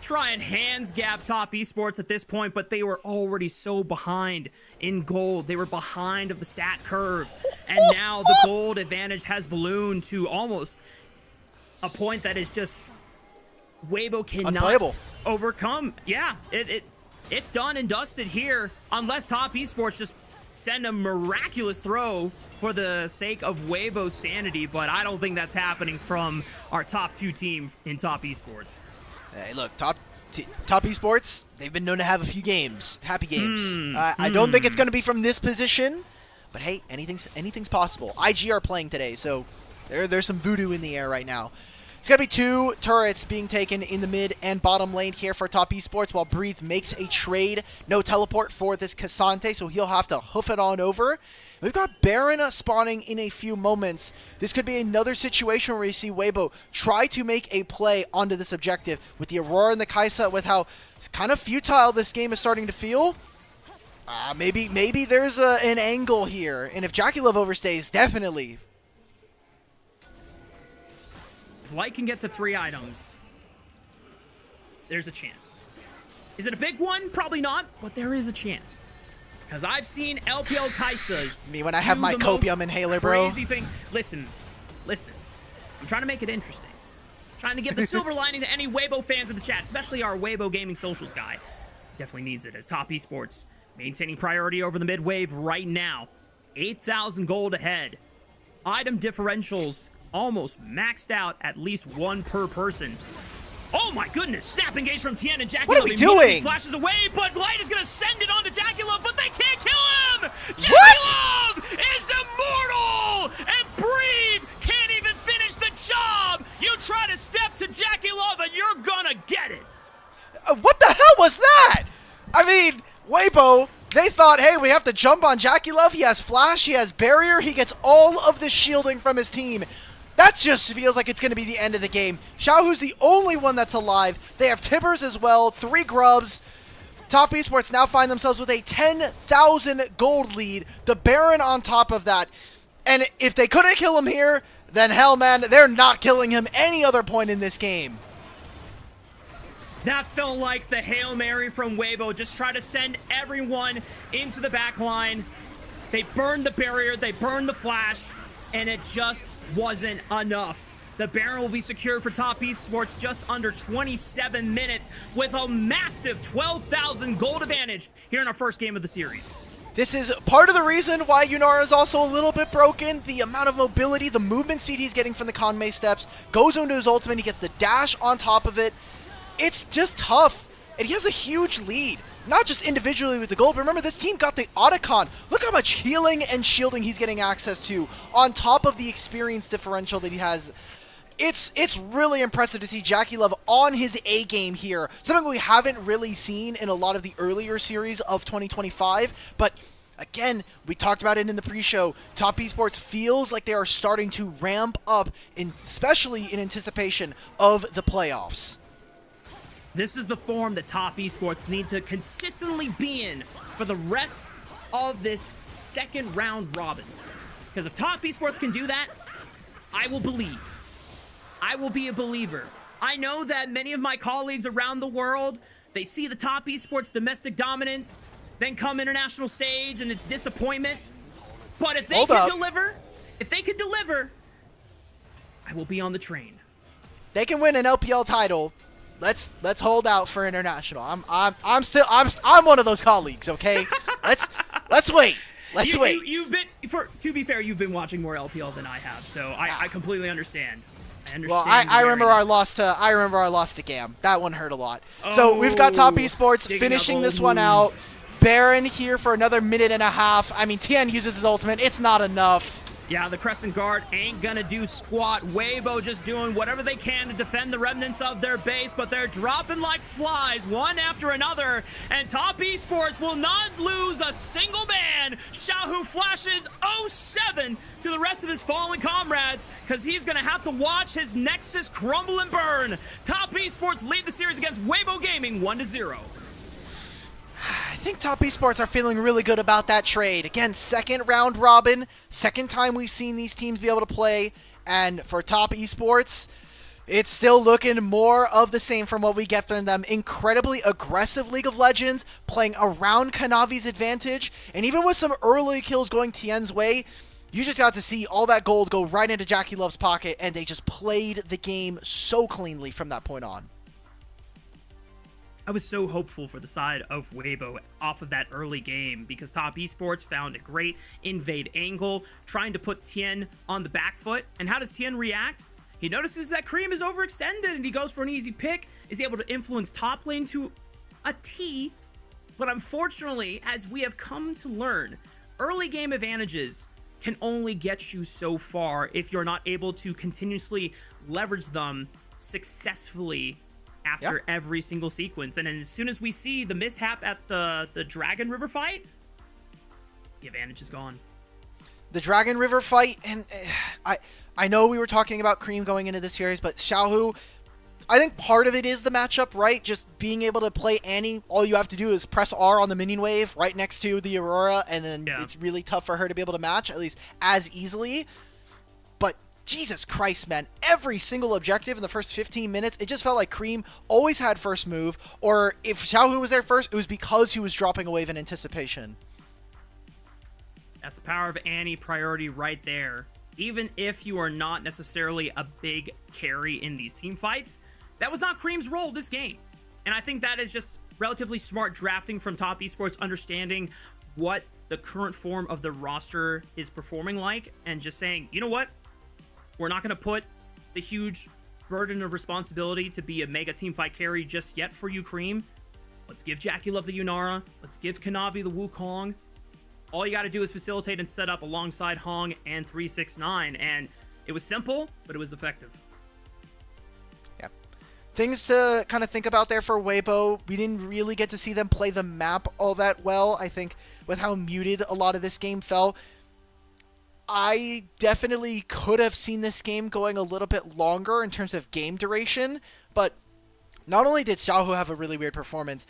try and hands gap top esports at this point, but they were already so behind in gold. They were behind of the stat curve. And now the gold advantage has ballooned to almost a point that is just Weibo cannot Unplayable. overcome. Yeah, it's done and dusted here unless Top Esports just send a miraculous throw for the sake of Weibo's sanity, but I don't think that's happening from our top 2 team in Top Esports. Hey, look, Top Esports, they've been known to have a few games, happy games. I don't think it's going to be from this position, but hey, anything's possible. IG are playing today, so there's some voodoo in the air right now. It's going to be 2 turrets being taken in the mid and bottom lane here for Top Esports while Breathe makes a trade. No teleport for this Cassante, so he'll have to hoof it on over. We've got Baron spawning in a few moments. This could be another situation where you see Weibo try to make a play onto this objective with the Aurora and the Kaisa, with how kind of futile this game is starting to feel. Maybe there's an angle here, and if Jackie Love overstays, definitely. If Light can get to 3 items, there's a chance. Is it a big one? Probably not, but there is a chance. Because I've seen LPL Kaisas. Me when I have my copium inhaler, bro. Crazy thing. Listen. I'm trying to make it interesting. Trying to get the silver lining to any Weibo fans in the chat, especially our Weibo Gaming Socials guy. Definitely needs it as Top Esports maintaining priority over the mid wave right now. 8,000 gold ahead. Item differentials almost maxed out, at least 1 per person. Oh my goodness! Snap engage from TN and Jackie What are Love we immediately doing? flashes away, but Light is gonna send it on to Jackie Love, but they can't kill him! Jackie Love is immortal! And Breathe can't even finish the job! You try to step to Jackie Love and you're gonna get it! What the hell was that? I mean, Weibo, they thought, hey, we have to jump on Jackie Love. He has flash, he has barrier, he gets all of the shielding from his team. That just feels like it's going to be the end of the game. Xiaohu's the only one that's alive. They have Tibbers as well, 3 grubs. Top Esports now find themselves with a 10,000 gold lead. The Baron on top of that. And if they couldn't kill him here, then hell, man, they're not killing him any other point in this game. That felt like the Hail Mary from Weibo. Just try to send everyone into the back line. They burned the barrier, they burned the flash, and it just wasn't enough. The Baron will be secured for Top Esports just under 27 minutes with a massive 12,000 gold advantage here in our first game of the series. This is part of the reason why Yunara is also a little bit broken. The amount of mobility, the movement speed he's getting from the Conmay steps, goes into his ultimate, he gets the dash on top of it. It's just tough, and he has a huge lead. Not just individually with the gold, but remember, this team got the Otacon. Look how much healing and shielding he's getting access to, on top of the experience differential that he has. It's really impressive to see Jackie Love on his A game here. Something we haven't really seen in a lot of the earlier series of 2025. But again, we talked about it in the pre-show. Top Esports feels like they are starting to ramp up, especially in anticipation of the playoffs. This is the form that Top Esports need to consistently be in for the rest of this second round robin. Because if Top Esports can do that, I will believe. I will be a believer. I know that many of my colleagues around the world, they see the Top Esports domestic dominance, then come international stage and it's disappointment. But if they can deliver, I will be on the train. They can win an LPL title. Let's hold out for international. I'm one of those colleagues, okay? Let's wait. Let's wait. To be fair, you've been watching more LPL than I have, so I completely understand. Well, I remember our loss to GAM. That one hurt a lot. So we've got Top Esports finishing this one out. Baron here for another minute and a half. I mean, Tian uses his ultimate. It's not enough. Yeah, the Crescent Guard ain't gonna do squat. Weibo just doing whatever they can to defend the remnants of their base, but they're dropping like flies, one after another, and Top Esports will not lose a single man. Xiaohu flashes 07 to the rest of his fallen comrades, because he's gonna have to watch his Nexus crumble and burn. Top Esports lead the series against Weibo Gaming 1-0. I think Top Esports are feeling really good about that trade. Again, second round robin, second time we've seen these teams be able to play, and for Top Esports, it's still looking more of the same from what we get from them. Incredibly aggressive League of Legends, playing around Kanavi's advantage, and even with some early kills going Tien's way, you just got to see all that gold go right into Jackie Love's pocket, and they just played the game so cleanly from that point on. I was so hopeful for the side of Weibo off of that early game because Top Esports found a great invade angle, trying to put Tien on the back foot. And how does Tien react? He notices that Cream is overextended and he goes for an easy pick, is able to influence top lane to a T. But unfortunately, as we have come to learn, early game advantages can only get you so far if you're not able to continuously leverage them successfully after every single sequence. And then as soon as we see the mishap at the Dragon River fight, the advantage is gone. The Dragon River fight, and I know we were talking about Cream going into this series, but Xiaohu, I think part of it is the matchup, right? Just being able to play Annie, all you have to do is press R on the minion wave right next to the Aurora, and then it's really tough for her to be able to match, at least as easily. But Jesus Christ, man, every single objective in the first 15 minutes, it just felt like Cream always had first move, or if Xiaohu was there first, it was because he was dropping a wave in anticipation. That's the power of Annie priority right there. Even if you are not necessarily a big carry in these team fights, that was not Cream's role this game. And I think that is just relatively smart drafting from Top Esports, understanding what the current form of the roster is performing like, and just saying, you know what? We're not going to put the huge burden of responsibility to be a mega teamfight carry just yet for you, Cream. Let's give Jackie Love the Yunara. Let's give Kanavi the Wukong. All you got to do is facilitate and set up alongside Hong and 369. And it was simple, but it was effective. Yeah. Things to kind of think about there for Weibo. We didn't really get to see them play the map all that well, I think, with how muted a lot of this game felt. I definitely could have seen this game going a little bit longer in terms of game duration, but not only did Xiaohu have a really weird performance,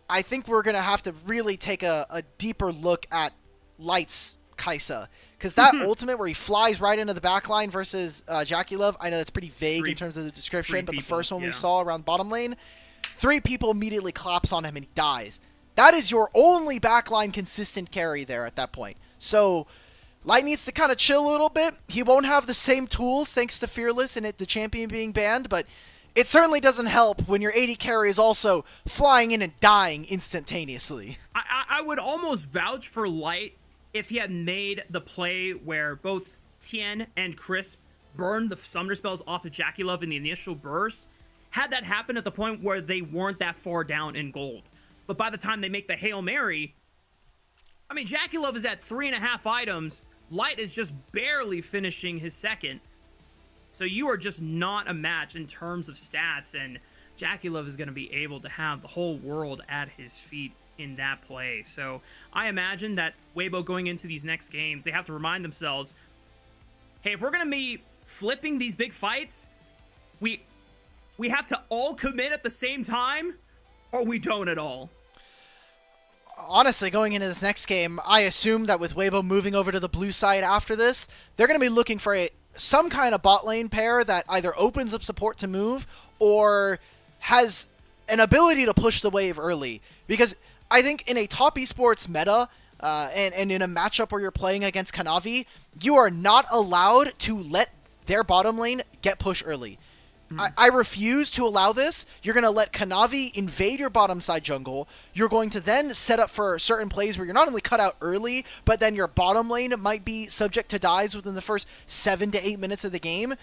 I think we're going to have to really take a deeper look at Light's Kaisa, because that ultimate where he flies right into the backline versus Jackie Love, I know that's pretty vague in terms of the description, but the first one we saw around bottom lane, 3 people immediately collapse on him and he dies. That is your only backline consistent carry there at that point. So Light needs to kind of chill a little bit. He won't have the same tools thanks to Fearless and the champion being banned, but it certainly doesn't help when your AD carry is also flying in and dying instantaneously. I would almost vouch for Light if he had made the play where both Tien and Crisp burned the summoner spells off of Jackie Love in the initial burst. Had that happen at the point where they weren't that far down in gold. But by the time they make the Hail Mary, I mean, Jackie Love is at 3.5 items. Light is just barely finishing his second. So you are just not a match in terms of stats, and Jackie Love is going to be able to have the whole world at his feet in that play. So I imagine that Weibo going into these next games, they have to remind themselves, hey, if we're going to be flipping these big fights, we have to all commit at the same time, or we don't at all. Honestly, going into this next game, I assume that with Weibo moving over to the blue side after this, they're going to be looking for some kind of bot lane pair that either opens up support to move or has an ability to push the wave early. Because I think in a top esports meta, and in a matchup where you're playing against Kanavi, you are not allowed to let their bottom lane get push early. I refuse to allow this. You're going to let Kanavi invade your bottom side jungle. You're going to then set up for certain plays where you're not only cut out early, but then your bottom lane might be subject to dies within the first 7 to 8 minutes of the game.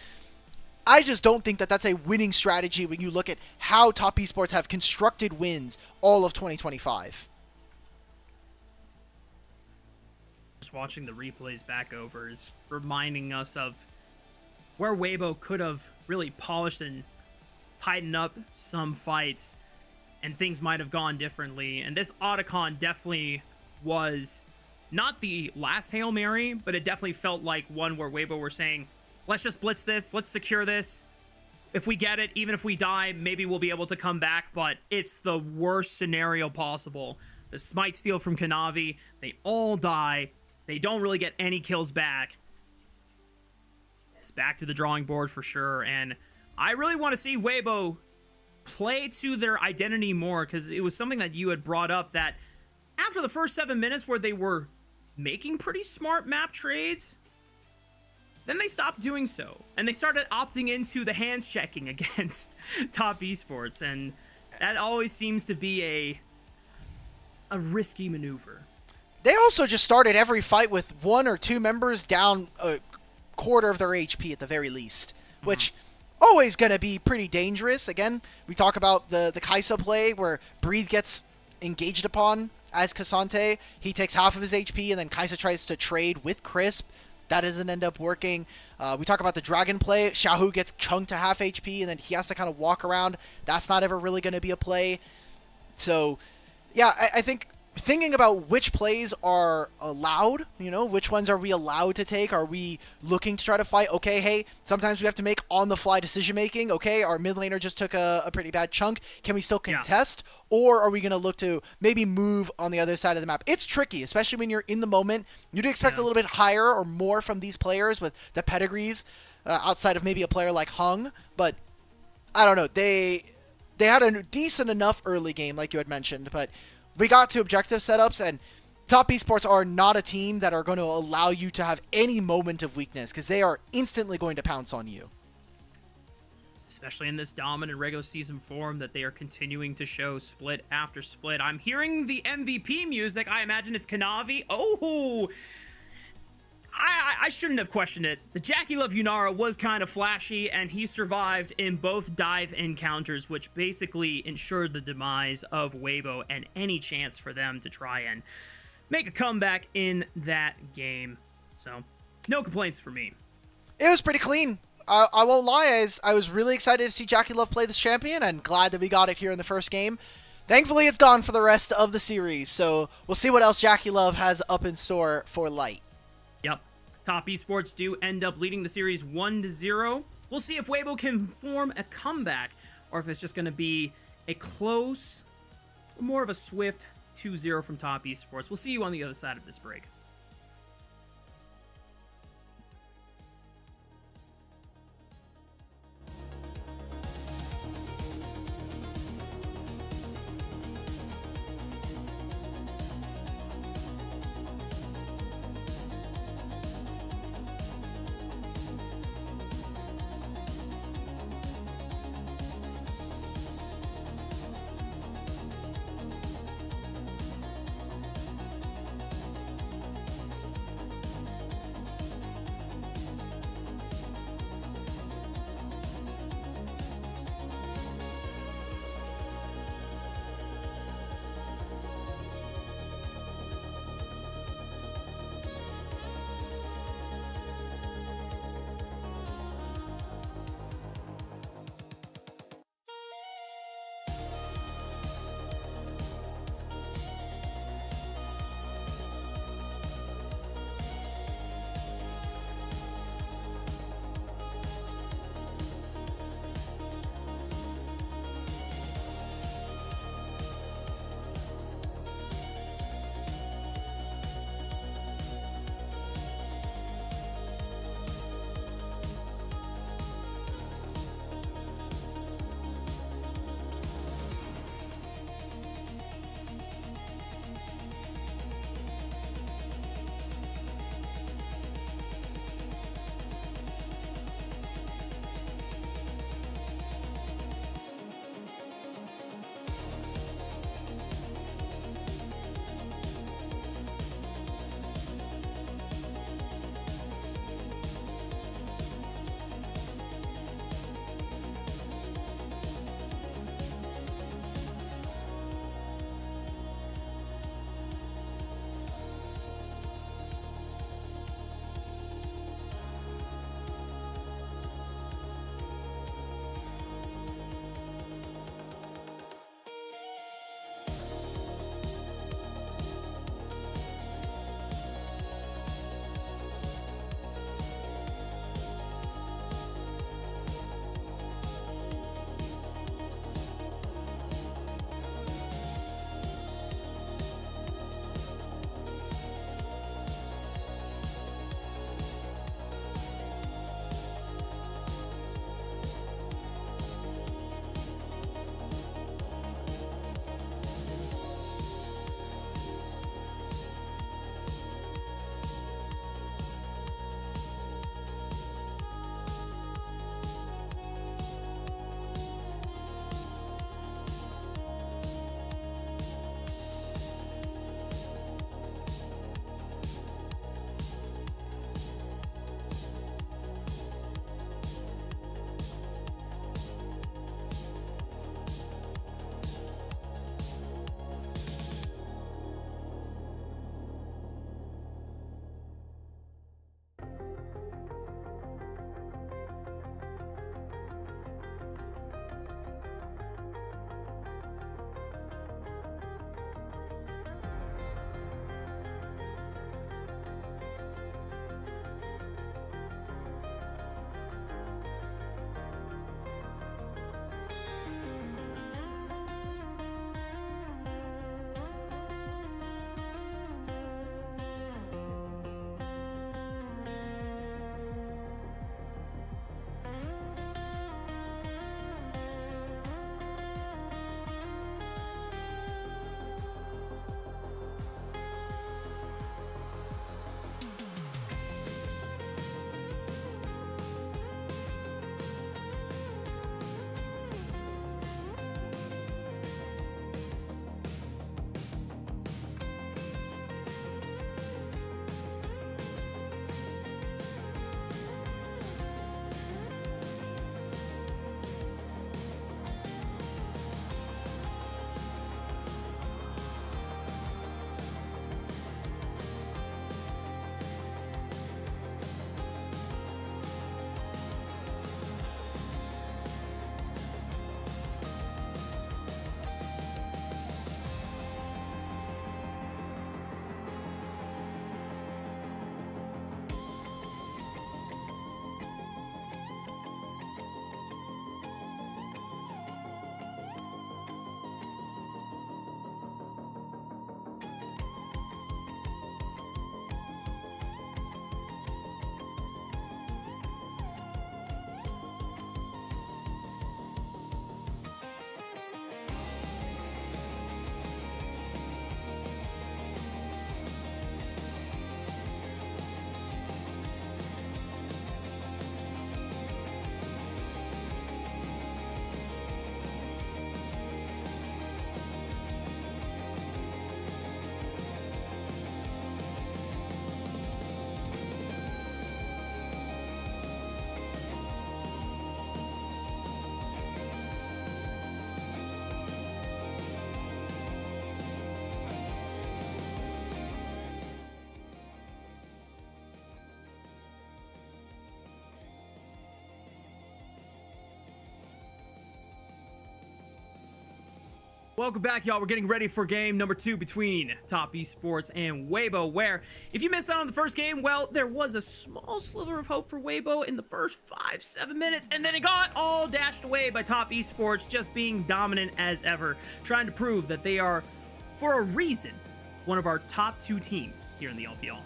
I just don't think that that's a winning strategy when you look at how Top Esports have constructed wins all of 2025. Just watching the replays back over is reminding us of where Weibo could have really polished and tightened up some fights, and things might have gone differently. And this Otacon definitely was not the last Hail Mary, but it definitely felt like one where Weibo were saying, let's just blitz this, let's secure this. If we get it, even if we die, maybe we'll be able to come back, but it's the worst scenario possible. The smite steal from Kanavi, they all die, they don't really get any kills back. Back to the drawing board for sure, and I really want to see Weibo play to their identity more, because it was something that you had brought up that after the first 7 minutes where they were making pretty smart map trades, Then they stopped doing so, and they started opting into the hands checking against top esports, and that always seems to be a risky maneuver. They also just started every fight with 1 or 2 members down a quarter of their HP at the very least, which always going to be pretty dangerous. Again, we talk about the Kaisa play where Breathe gets engaged upon as Cassante. He takes half of his HP, and then Kaisa tries to trade with Crisp. That doesn't end up working. We talk about the Dragon play. Xiaohu gets chunked to half HP, and then he has to kind of walk around. That's not ever really going to be a play. So, yeah, I think thinking about which plays are allowed, which ones are we allowed to take? Are we looking to try to fight? Okay, hey, sometimes we have to make on-the-fly decision-making. Okay, our mid laner just took a pretty bad chunk. Can we still contest? Yeah. Or are we going to look to maybe move on the other side of the map? It's tricky, especially when you're in the moment. You'd expect a little bit higher or more from these players with the pedigrees outside of maybe a player like Hung. But I don't know. They had a decent enough early game, like you had mentioned, but we got to objective setups, and Top Esports are not a team that are going to allow you to have any moment of weakness, because they are instantly going to pounce on you. Especially in this dominant regular season form that they are continuing to show split after split. I'm hearing the MVP music. I imagine it's Kanavi. Oh! I shouldn't have questioned it. The Jackie Love Yunara was kind of flashy, and he survived in both dive encounters, which basically ensured the demise of Weibo and any chance for them to try and make a comeback in that game. So, no complaints for me. It was pretty clean. I won't lie, I was really excited to see Jackie Love play this champion, and glad that we got it here in the first game. Thankfully, it's gone for the rest of the series, so we'll see what else Jackie Love has up in store for Light. Yep. Top Esports do end up leading the series 1-0. We'll see if Weibo can form a comeback, or if it's just going to be a close, or more of a swift 2-0 from Top Esports. We'll see you on the other side of this break. Welcome back, y'all. We're getting ready for game number 2 between Top Esports and Weibo, where if you missed out on the first game, well, there was a small sliver of hope for Weibo in the first 5-7 minutes, and then it got all dashed away by Top Esports just being dominant as ever, trying to prove that they are, for a reason, one of our top 2 teams here in the LPL.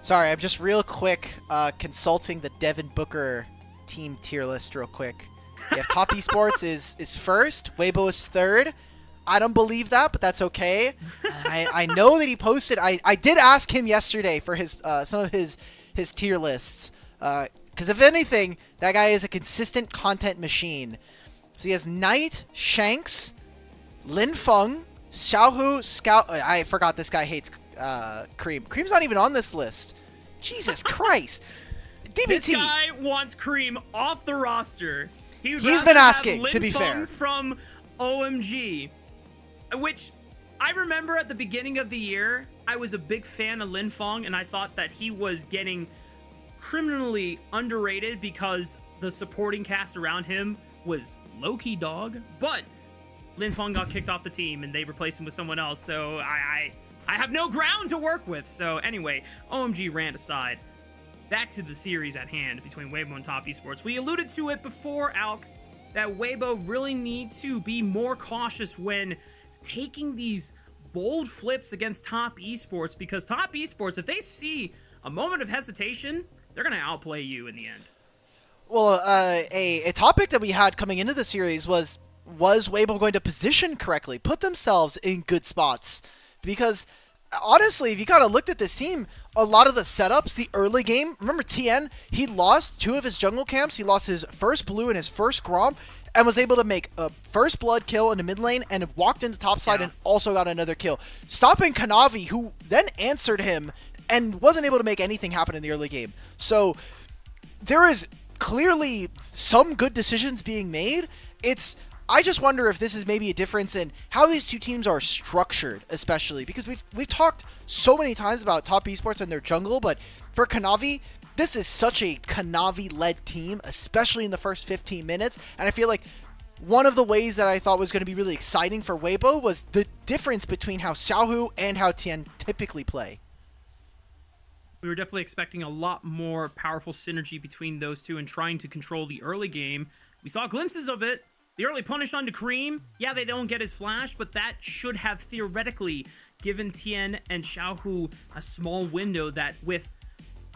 Sorry, I'm just real quick consulting the Devin Booker team tier list real quick. Yeah, Top Esports is first, Weibo is third. I don't believe that, but that's okay. And I know that he posted. I did ask him yesterday for his some of his tier lists, because if anything, that guy is a consistent content machine. So he has Knight, Shanks, Lin Feng, Xiaohu, Scout. I forgot this guy hates Cream. Cream's not even on this list. Jesus Christ. DBT. This guy wants Cream off the roster. He's been asking, to be fair. From OMG, which I remember at the beginning of the year, I was a big fan of Lin Feng, and I thought that he was getting criminally underrated because the supporting cast around him was low-key dog. But Lin Feng got kicked off the team, and they replaced him with someone else, so I have no ground to work with. So anyway, OMG rant aside. Back to the series at hand between Weibo and Top Esports. We alluded to it before, Alk, that Weibo really need to be more cautious when taking these bold flips against Top Esports, because Top Esports, if they see a moment of hesitation, they're going to outplay you in the end. Well, a topic that we had coming into the series was Weibo going to position correctly, put themselves in good spots? Because honestly, if you kind of looked at this team, a lot of the setups, the early game, remember TN, he lost 2 of his jungle camps. He lost his first blue and his first Grom, and was able to make a first blood kill in the mid lane, and walked into top side and also got another kill, stopping Kanavi, who then answered him and wasn't able to make anything happen in the early game. So there is clearly some good decisions being made. I just wonder if this is maybe a difference in how these two teams are structured, especially because we've talked so many times about Top Esports and their jungle, but for Kanavi, this is such a Kanavi-led team, especially in the first 15 minutes, and I feel like one of the ways that I thought was going to be really exciting for Weibo was the difference between how Xiaohu and how Tian typically play. We were definitely expecting a lot more powerful synergy between those two and trying to control the early game. We saw glimpses of it. The early punish onto Cream, yeah, they don't get his flash, but that should have theoretically given Tien and Xiaohu a small window that, with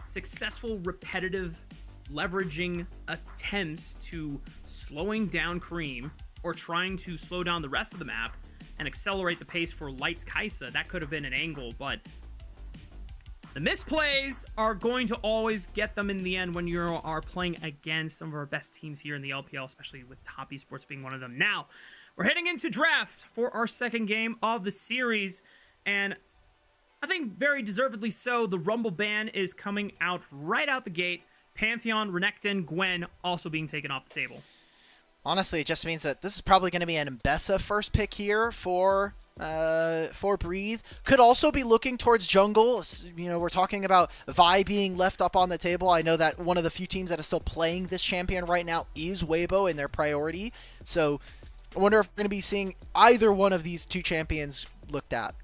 successful repetitive leveraging attempts to slowing down Cream or trying to slow down the rest of the map and accelerate the pace for Light's Kaisa, that could have been an angle, but the misplays are going to always get them in the end when you are playing against some of our best teams here in the LPL, especially with Top Esports being one of them. Now, we're heading into draft for our second game of the series, and I think very deservedly so, the Rumble ban is coming out right out the gate. Pantheon, Renekton, Gwen also being taken off the table. Honestly, it just means that this is probably going to be an Mbessa first pick here for Breathe. Could also be looking towards jungle. You know, we're talking about Vi being left up on the table. I know that one of the few teams that is still playing this champion right now is Weibo in their priority. So I wonder if we're going to be seeing either one of these two champions looked at.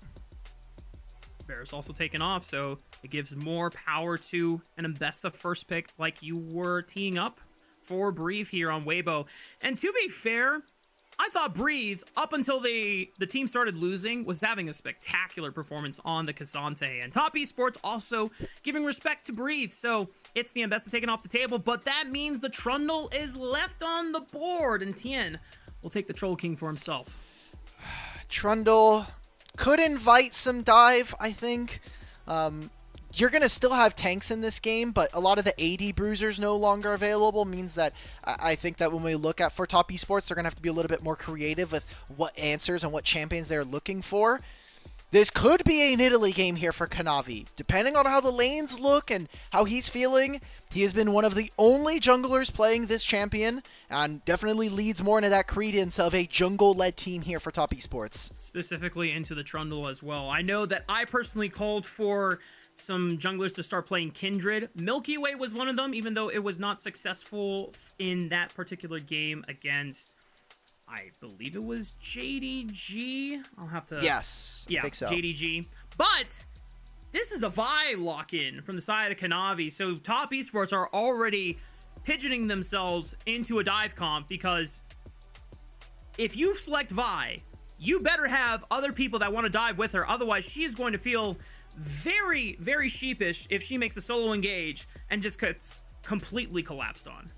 Bear's also taken off, so it gives more power to an Mbessa first pick like you were teeing up for Breathe here on Weibo. And to be fair, I thought Breathe, up until the team started losing, was having a spectacular performance on the Cassante. And Top Esports also giving respect to Breathe. So it's the Mbessa taken off the table, but that means the Trundle is left on the board, and Tien will take the Troll King for himself. Trundle could invite some dive, I think. You're going to still have tanks in this game, but a lot of the AD bruisers no longer available means that I think that when we look at for Top Esports, they're going to have to be a little bit more creative with what answers and what champions they're looking for. This could be an Italy game here for Kanavi. Depending on how the lanes look and how he's feeling, he has been one of the only junglers playing this champion and definitely leads more into that credence of a jungle-led team here for Top Esports. Specifically into the Trundle as well. I know that I personally called for some junglers to start playing Kindred. Milky Way was one of them, even though it was not successful in that particular game against I believe it was JDG. I'll have to... Yes, Yeah, I think so. JDG. But this is a Vi lock-in from the side of Kanavi. So Top Esports are already pigeoning themselves into a dive comp because if you select Vi, you better have other people that want to dive with her. Otherwise, she is going to feel very, very sheepish if she makes a solo engage and just gets completely collapsed on.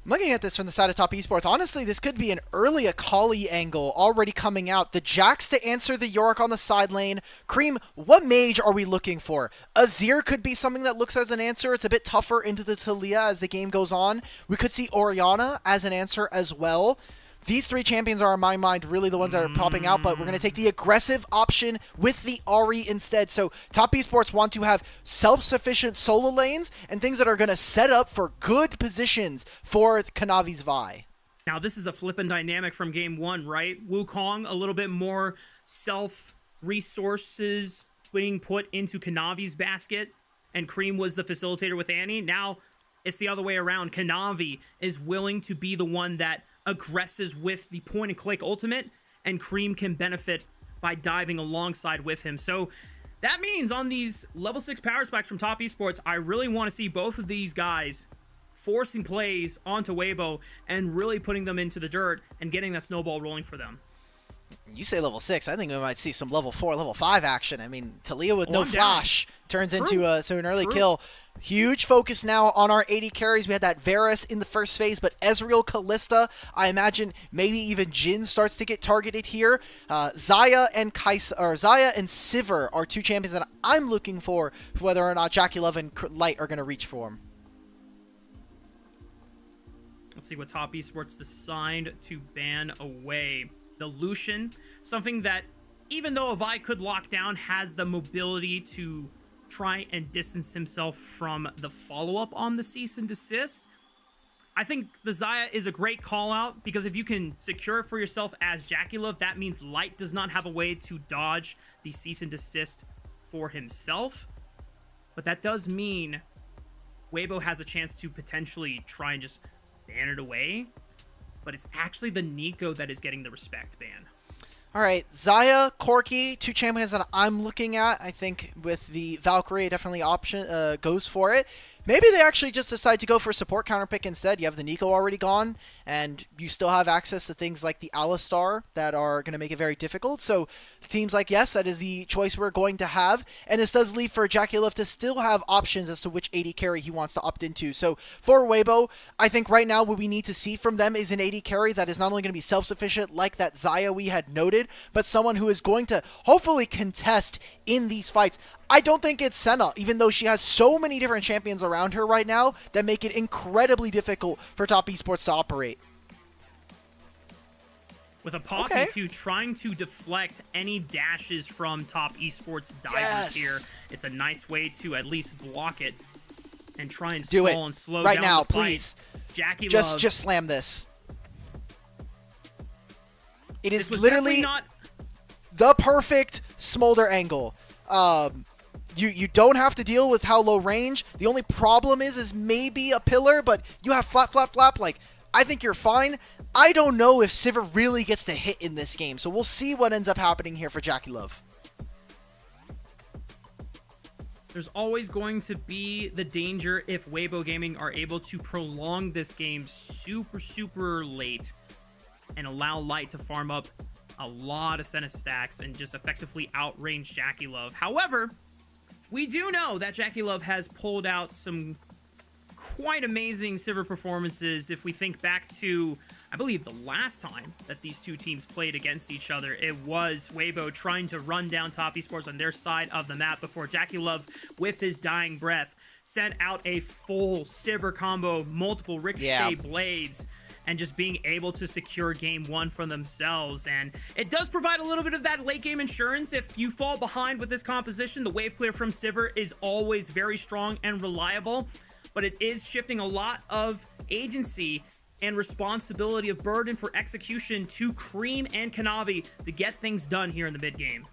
I'm looking at this from the side of Top Esports. Honestly, this could be an early Akali angle already coming out. The Jax to answer the Yorick on the side lane. Cream, what mage are we looking for? Azir could be something that looks as an answer. It's a bit tougher into the Talia as the game goes on. We could see Orianna as an answer as well. These three champions are, in my mind, really the ones that are popping out, but we're going to take the aggressive option with the Ahri instead. So Top Esports want to have self-sufficient solo lanes and things that are going to set up for good positions for Kanavi's Vi. Now, this is a flippin' dynamic from game one, right? Wukong, a little bit more self-resources being put into Kanavi's basket, and Cream was the facilitator with Annie. Now, it's the other way around. Kanavi is willing to be the one that aggresses with the point-and-click ultimate, and Cream can benefit by diving alongside with him. So that means on these level 6 power spikes from Top Esports, I really want to see both of these guys forcing plays onto Weibo and really putting them into the dirt and getting that snowball rolling for them. You say level 6, I think we might see some level 4, level 5 action. I mean, Talia with no I'm down. flash turns True. into an early True. kill. Huge focus now on our AD carries. We had that Varus in the first phase, but Ezreal, Kalista, I imagine maybe even Jhin starts to get targeted here. Xayah and Sivir are two champions that I'm looking for whether or not Jackie Love and Light are going to reach for him. Let's see what Top Esports decide to ban away. The Lucian, something that, even though a Vi could lock down, has the mobility to try and distance himself from the follow-up on the cease and desist. I think the Xayah is a great call-out, because if you can secure it for yourself as Jackie Love, that means Light does not have a way to dodge the cease and desist for himself. But that does mean Weibo has a chance to potentially try and just ban it away. But it's actually the Nico that is getting the respect ban. All right, Xayah, Corki, two champions that I'm looking at. I think with the Valkyrie, definitely option goes for it. Maybe they actually just decide to go for a support counterpick instead. You have the Nico already gone, and you still have access to things like the Alistar that are going to make it very difficult. So it seems like, yes, that is the choice we're going to have. And this does leave for Jackie Love to still have options as to which AD carry he wants to opt into. So for Weibo, I think right now what we need to see from them is an AD carry that is not only going to be self-sufficient like that Xayah we had noted, but someone who is going to hopefully contest in these fights. I don't think it's Senna, even though she has so many different champions around her right now that make it incredibly difficult for Top Esports to operate. With a Poppy too, trying to deflect any dashes from Top Esports divers here. It's a nice way to at least block it and try and Do stall it and slow right down now, the fight. please. Jackie Just Love. just slam this. It This is was literally definitely not the perfect smolder angle. You don't have to deal with how low range. The only problem is maybe a pillar, but you have flap. Like, I think you're fine. I don't know if Sivir really gets to hit in this game, so we'll see what ends up happening here for Jackie Love. There's always going to be the danger if Weibo Gaming are able to prolong this game super late and allow Light to farm up a lot of Senna stacks and just effectively outrange Jackie Love. However, we do know that Jackie Love has pulled out some quite amazing Sivir performances. If we think back to, I believe, the last time that these two teams played against each other, it was Weibo trying to run down Top Esports on their side of the map before Jackie Love, with his dying breath, sent out a full Sivir combo, multiple ricochet blades, and just being able to secure game one for themselves. And it does provide a little bit of that late game insurance. If you fall behind with this composition, the wave clear from Sivir is always very strong and reliable, but it is shifting a lot of agency and responsibility of burden for execution to Cream and Kanavi to get things done here in the mid game.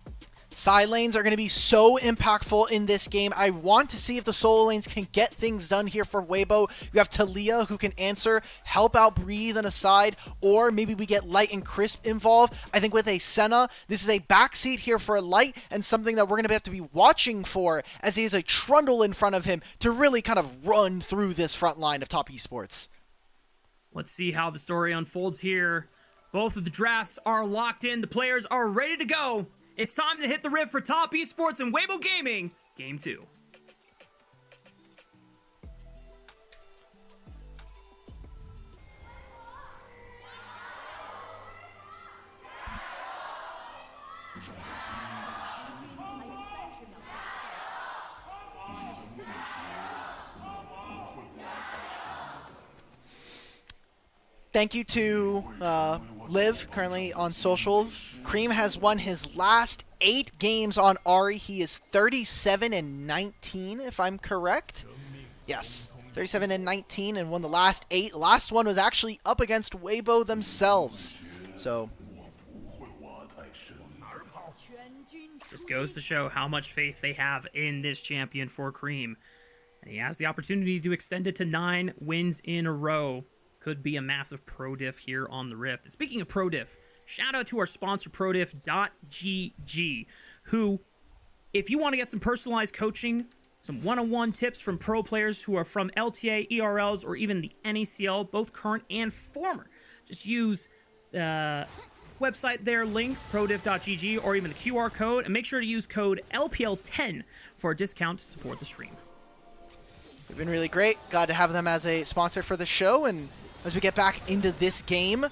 Side lanes are going to be so impactful in this game. I want to see if the solo lanes can get things done here for Weibo. You have Talia who can answer, help out Breathe on a side, or maybe we get Light and Crisp involved. I think with a Senna, this is a backseat here for Light and something that we're going to have to be watching for as he has a Trundle in front of him to really kind of run through this front line of Top Esports. Let's see how the story unfolds here. Both of the drafts are locked in. The players are ready to go. It's time to hit the rift for Top Esports and Weibo Gaming. Game 2. Thank you to Liv, currently on socials. Cream has won his last 8 games on Ahri. He is 37-19, if I'm correct. Yes, 37-19, and won the last 8. Last one was actually up against Weibo themselves. So just goes to show how much faith they have in this champion for Cream. And he has the opportunity to extend it to 9 wins in a row. Could be a massive pro diff here on the Rift. And speaking of pro diff, shout out to our sponsor, prodiff.gg, who, if you want to get some personalized coaching, some one-on-one tips from pro players who are from LTA, ERLs, or even the NACL, both current and former, just use the website there, link, prodiff.gg, or even the QR code, and make sure to use code LPL10 for a discount to support the stream. they've been really great. Glad to have them as a sponsor for the show. And as we get back into this game,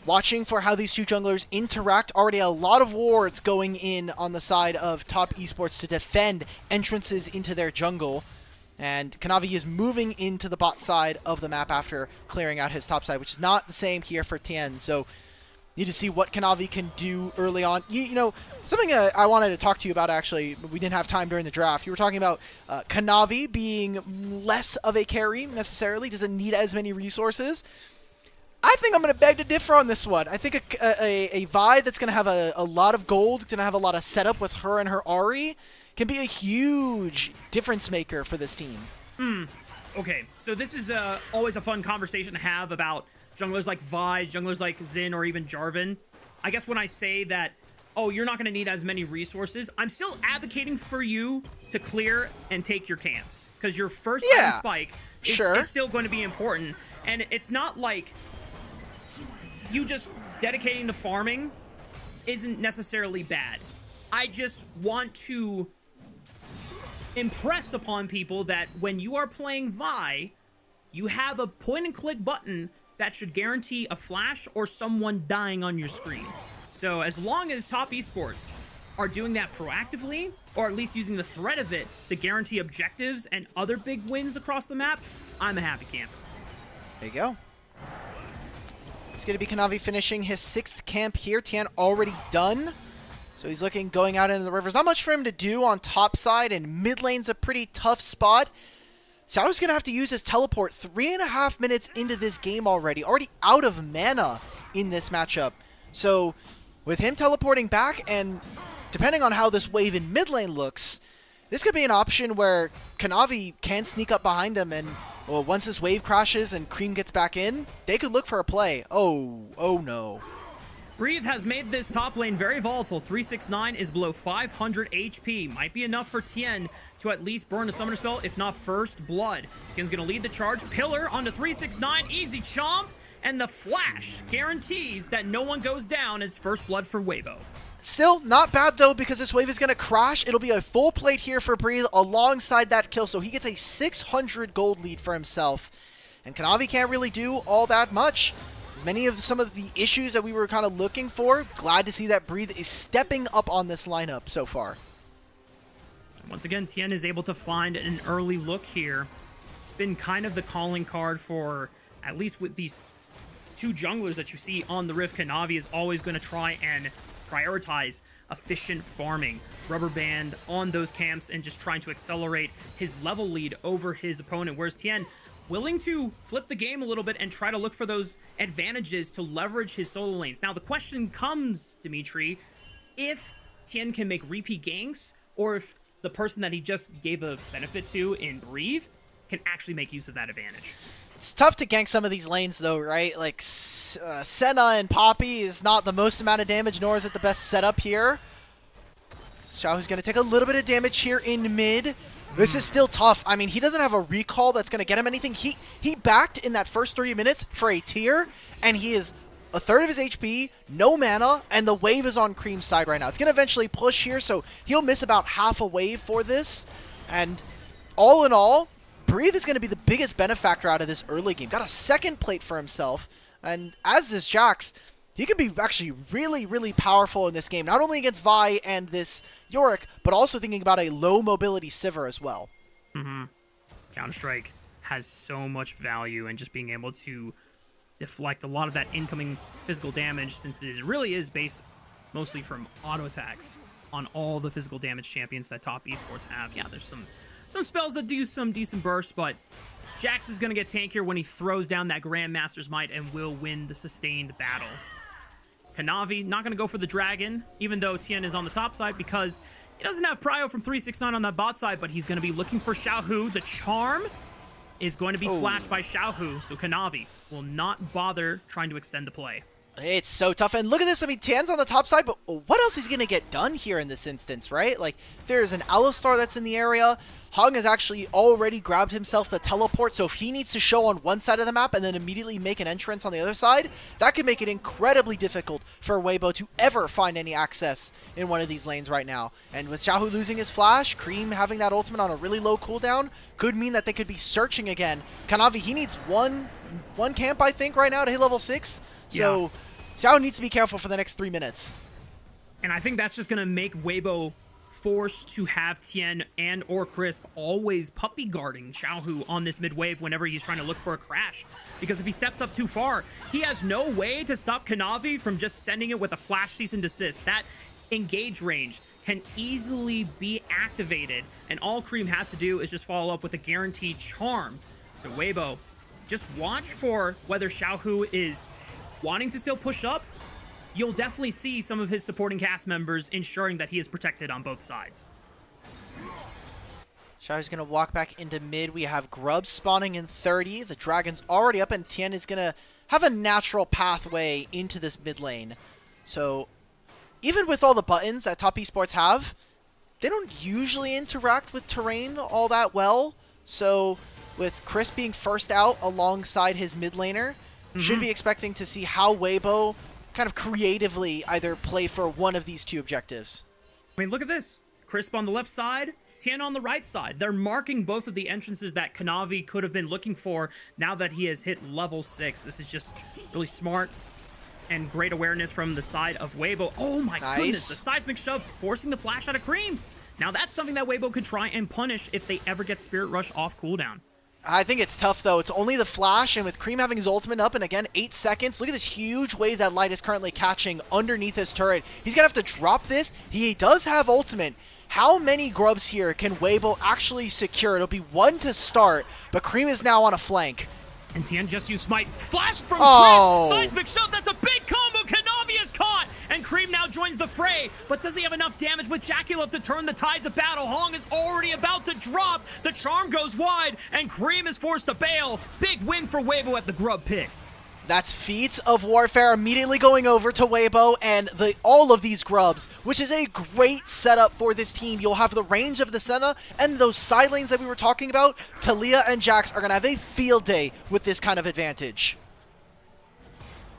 watching for how these two junglers interact. Already a lot of wards going in on the side of Top Esports to defend entrances into their jungle. And Kanavi is moving into the bot side of the map after clearing out his top side, which is not the same here for TES. So need to see what Kanavi can do early on. You know, something I wanted to talk to you about, actually, but we didn't have time during the draft. You were talking about Kanavi being less of a carry, necessarily, doesn't need as many resources. I think I'm going to beg to differ on this one. I think a Vi that's going to have a lot of gold, going to have a lot of setup with her and her Ahri, can be a huge difference maker for this team. Okay, so this is always a fun conversation to have about junglers like Vi, junglers like Xin, or even Jarvan. I guess when I say that, oh, you're not going to need as many resources, I'm still advocating for you to clear and take your camps. Because your first item spike is still going to be important. And it's not like you just dedicating to farming isn't necessarily bad. I just want to impress upon people that when you are playing Vi, you have a point-and-click button that should guarantee a flash or someone dying on your screen. So as long as Top Esports are doing that proactively, or at least using the threat of it to guarantee objectives and other big wins across the map, I'm a happy camper. There you go. It's going to be Kanavi finishing his 6th camp here. Tian already done. So he's looking, going out into the rivers. Not much for him to do on top side, and mid lane's a pretty tough spot. So I was going to have to use his teleport 3.5 minutes into this game already out of mana in this matchup. So with him teleporting back, and depending on how this wave in mid lane looks, this could be an option where Kanavi can sneak up behind him, and well, once this wave crashes and Cream gets back in, they could look for a play. Oh no. Breathe has made this top lane very volatile. 369 is below 500 HP. Might be enough for Tien to at least burn a summoner spell, if not first blood. Tien's going to lead the charge. Pillar onto 369. Easy chomp. And the flash guarantees that no one goes down. It's first blood for Weibo. Still not bad, though, because this wave is going to crash. It'll be a full plate here for Breathe alongside that kill. So he gets a 600 gold lead for himself. And Kanavi can't really do all that much. Many of some of the issues that we were kind of looking for. Glad to see that Breathe is stepping up on this lineup so far. Once again, Tien is able to find an early look here. It's been kind of the calling card for, at least with these two junglers that you see on the Rift. Kanavi is always going to try and prioritize efficient farming. Rubber band on those camps and just trying to accelerate his level lead over his opponent. Whereas Tien, willing to flip the game a little bit and try to look for those advantages to leverage his solo lanes. Now, the question comes, Dimitri, if Tien can make repeat ganks, or if the person that he just gave a benefit to in Breathe can actually make use of that advantage. It's tough to gank some of these lanes, though, right? Like, Senna and Poppy is not the most amount of damage, nor is it the best setup here. Xiaohu's going to take a little bit of damage here in mid. This is still tough. I mean, he doesn't have a recall that's going to get him anything. He backed in that first 3 minutes for a tier, and he is a third of his HP, no mana, and the wave is on Cream's side right now. It's going to eventually push here, so he'll miss about half a wave for this. And all in all, Breathe is going to be the biggest benefactor out of this early game. Got a second plate for himself, and as is Jax, he can be actually really, really powerful in this game, not only against Vi and this Yorick, but also thinking about a low mobility Sivir as well. Counter-Strike has so much value in just being able to deflect a lot of that incoming physical damage, since it really is based mostly from auto attacks on all the physical damage champions that top esports have. Yeah, there's some spells that do some decent bursts, but Jax is going to get tankier when he throws down that Grandmaster's Might and will win the sustained battle. Kanavi not going to go for the dragon, even though Tien is on the top side, because he doesn't have prio from 369 on that bot side, but he's going to be looking for Xiaohu. The charm is going to be flashed by Xiaohu, so Kanavi will not bother trying to extend the play. It's so tough, and look at this. I mean, Tien's on the top side, but what else is going to get done here in this instance, right? Like, there's an Alistar that's in the area. Hung has actually already grabbed himself the teleport, so if he needs to show on one side of the map and then immediately make an entrance on the other side, that could make it incredibly difficult for Weibo to ever find any access in one of these lanes right now. And with Xiaohu losing his flash, Cream having that ultimate on a really low cooldown, could mean that they could be searching again. Kanavi, he needs one camp, I think, right now to hit level 6. So Xiao needs to be careful for the next 3 minutes. And I think that's just going to make Weibo forced to have Tien and or Crisp always puppy guarding Xiaohu on this mid wave whenever he's trying to look for a crash. Because if he steps up too far, he has no way to stop Kanavi from just sending it with a flash cease and desist. That engage range can easily be activated, and all Cream has to do is just follow up with a guaranteed charm. So Weibo, just watch for whether Xiaohu is wanting to still push up. You'll definitely see some of his supporting cast members ensuring that he is protected on both sides. Xiaohu's going to walk back into mid. We have Grub spawning in 30. The Dragon's already up, and Tien is going to have a natural pathway into this mid lane. So even with all the buttons that top esports have, they don't usually interact with terrain all that well. So with Chris being first out alongside his mid laner, should be expecting to see how Weibo kind of creatively either play for one of these two objectives. I mean, look at this. Crisp on the left side, Tien on the right side. They're marking both of the entrances that Kanavi could have been looking for now that he has hit level 6. This is just really smart and great awareness from the side of Weibo. Oh my goodness, the seismic shove forcing the flash out of Cream. Now that's something that Weibo could try and punish if they ever get Spirit Rush off cooldown. I think it's tough, though. It's only the flash, and with Cream having his ultimate up, and again, 8 seconds. Look at this huge wave that Light is currently catching underneath his turret. He's going to have to drop this. He does have ultimate. How many grubs here can Weibo actually secure? It'll be 1 to start, but Cream is now on a flank. And Tien just used Smite. Flash from Oh. Chris! Seismic shove, that's a big combo! Kanavi is caught! And Cream now joins the fray, but does he have enough damage with Jackulov to turn the tides of battle? Hong is already about to drop! The charm goes wide, and Cream is forced to bail. Big win for Weibo at the grub pick. That's Feats of Warfare immediately going over to Weibo and all of these grubs, which is a great setup for this team. You'll have the range of the Senna and those side lanes that we were talking about. Talia and Jax are going to have a field day with this kind of advantage.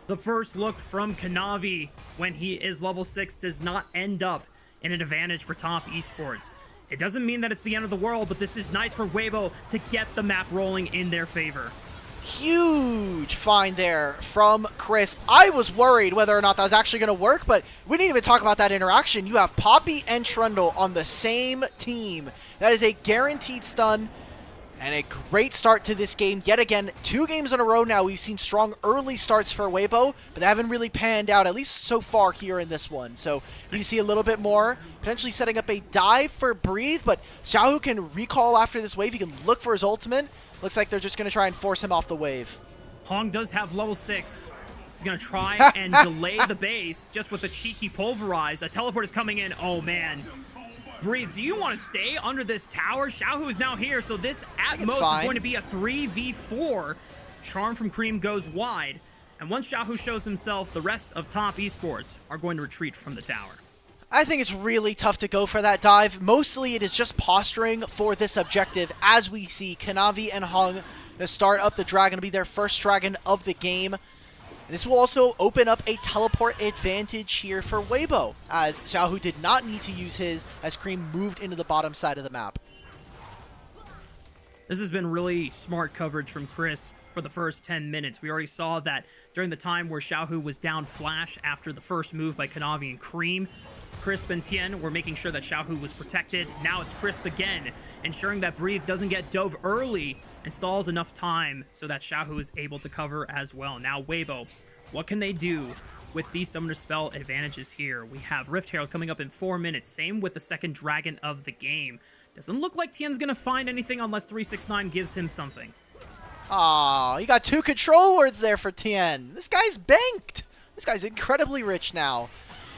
The first look from Kanavi when he is level 6 does not end up in an advantage for top esports. It doesn't mean that it's the end of the world, but this is nice for Weibo to get the map rolling in their favor. Huge find there from Crisp. I was worried whether or not that was actually going to work, but we didn't even talk about that interaction. You have Poppy and Trundle on the same team. That is a guaranteed stun and a great start to this game. Yet again, 2 games in a row now, we've seen strong early starts for Weibo, but they haven't really panned out, at least so far here in this one. So we see a little bit more, potentially setting up a dive for Breathe, but Xiaohu can recall after this wave. He can look for his ultimate. Looks like they're just going to try and force him off the wave. Hong does have level 6. He's going to try and delay the base just with a cheeky pulverize. A teleport is coming in. Oh, man. Breathe, do you want to stay under this tower? Xiaohu is now here, so this at most is going to be a 3v4. Charm from Cream goes wide. And once Xiaohu shows himself, the rest of top esports are going to retreat from the tower. I think it's really tough to go for that dive. Mostly it is just posturing for this objective as we see Kanavi and Hung to start up the dragon, to be their first dragon of the game. This will also open up a teleport advantage here for Weibo, as Xiaohu did not need to use his as Cream moved into the bottom side of the map. This has been really smart coverage from Chris for the first 10 minutes. We already saw that during the time where Xiaohu was down flash after the first move by Kanavi and Cream. Crisp and Tien were making sure that Xiaohu was protected. Now it's Crisp again, ensuring that Breathe doesn't get dove early and stalls enough time so that Xiaohu is able to cover as well. Now Weibo, what can they do with these Summoner Spell advantages here? We have Rift Herald coming up in 4 minutes. Same with the second dragon of the game. Doesn't look like Tien's gonna find anything unless 369 gives him something. Aw, you got 2 control words there for Tien. This guy's banked. This guy's incredibly rich now.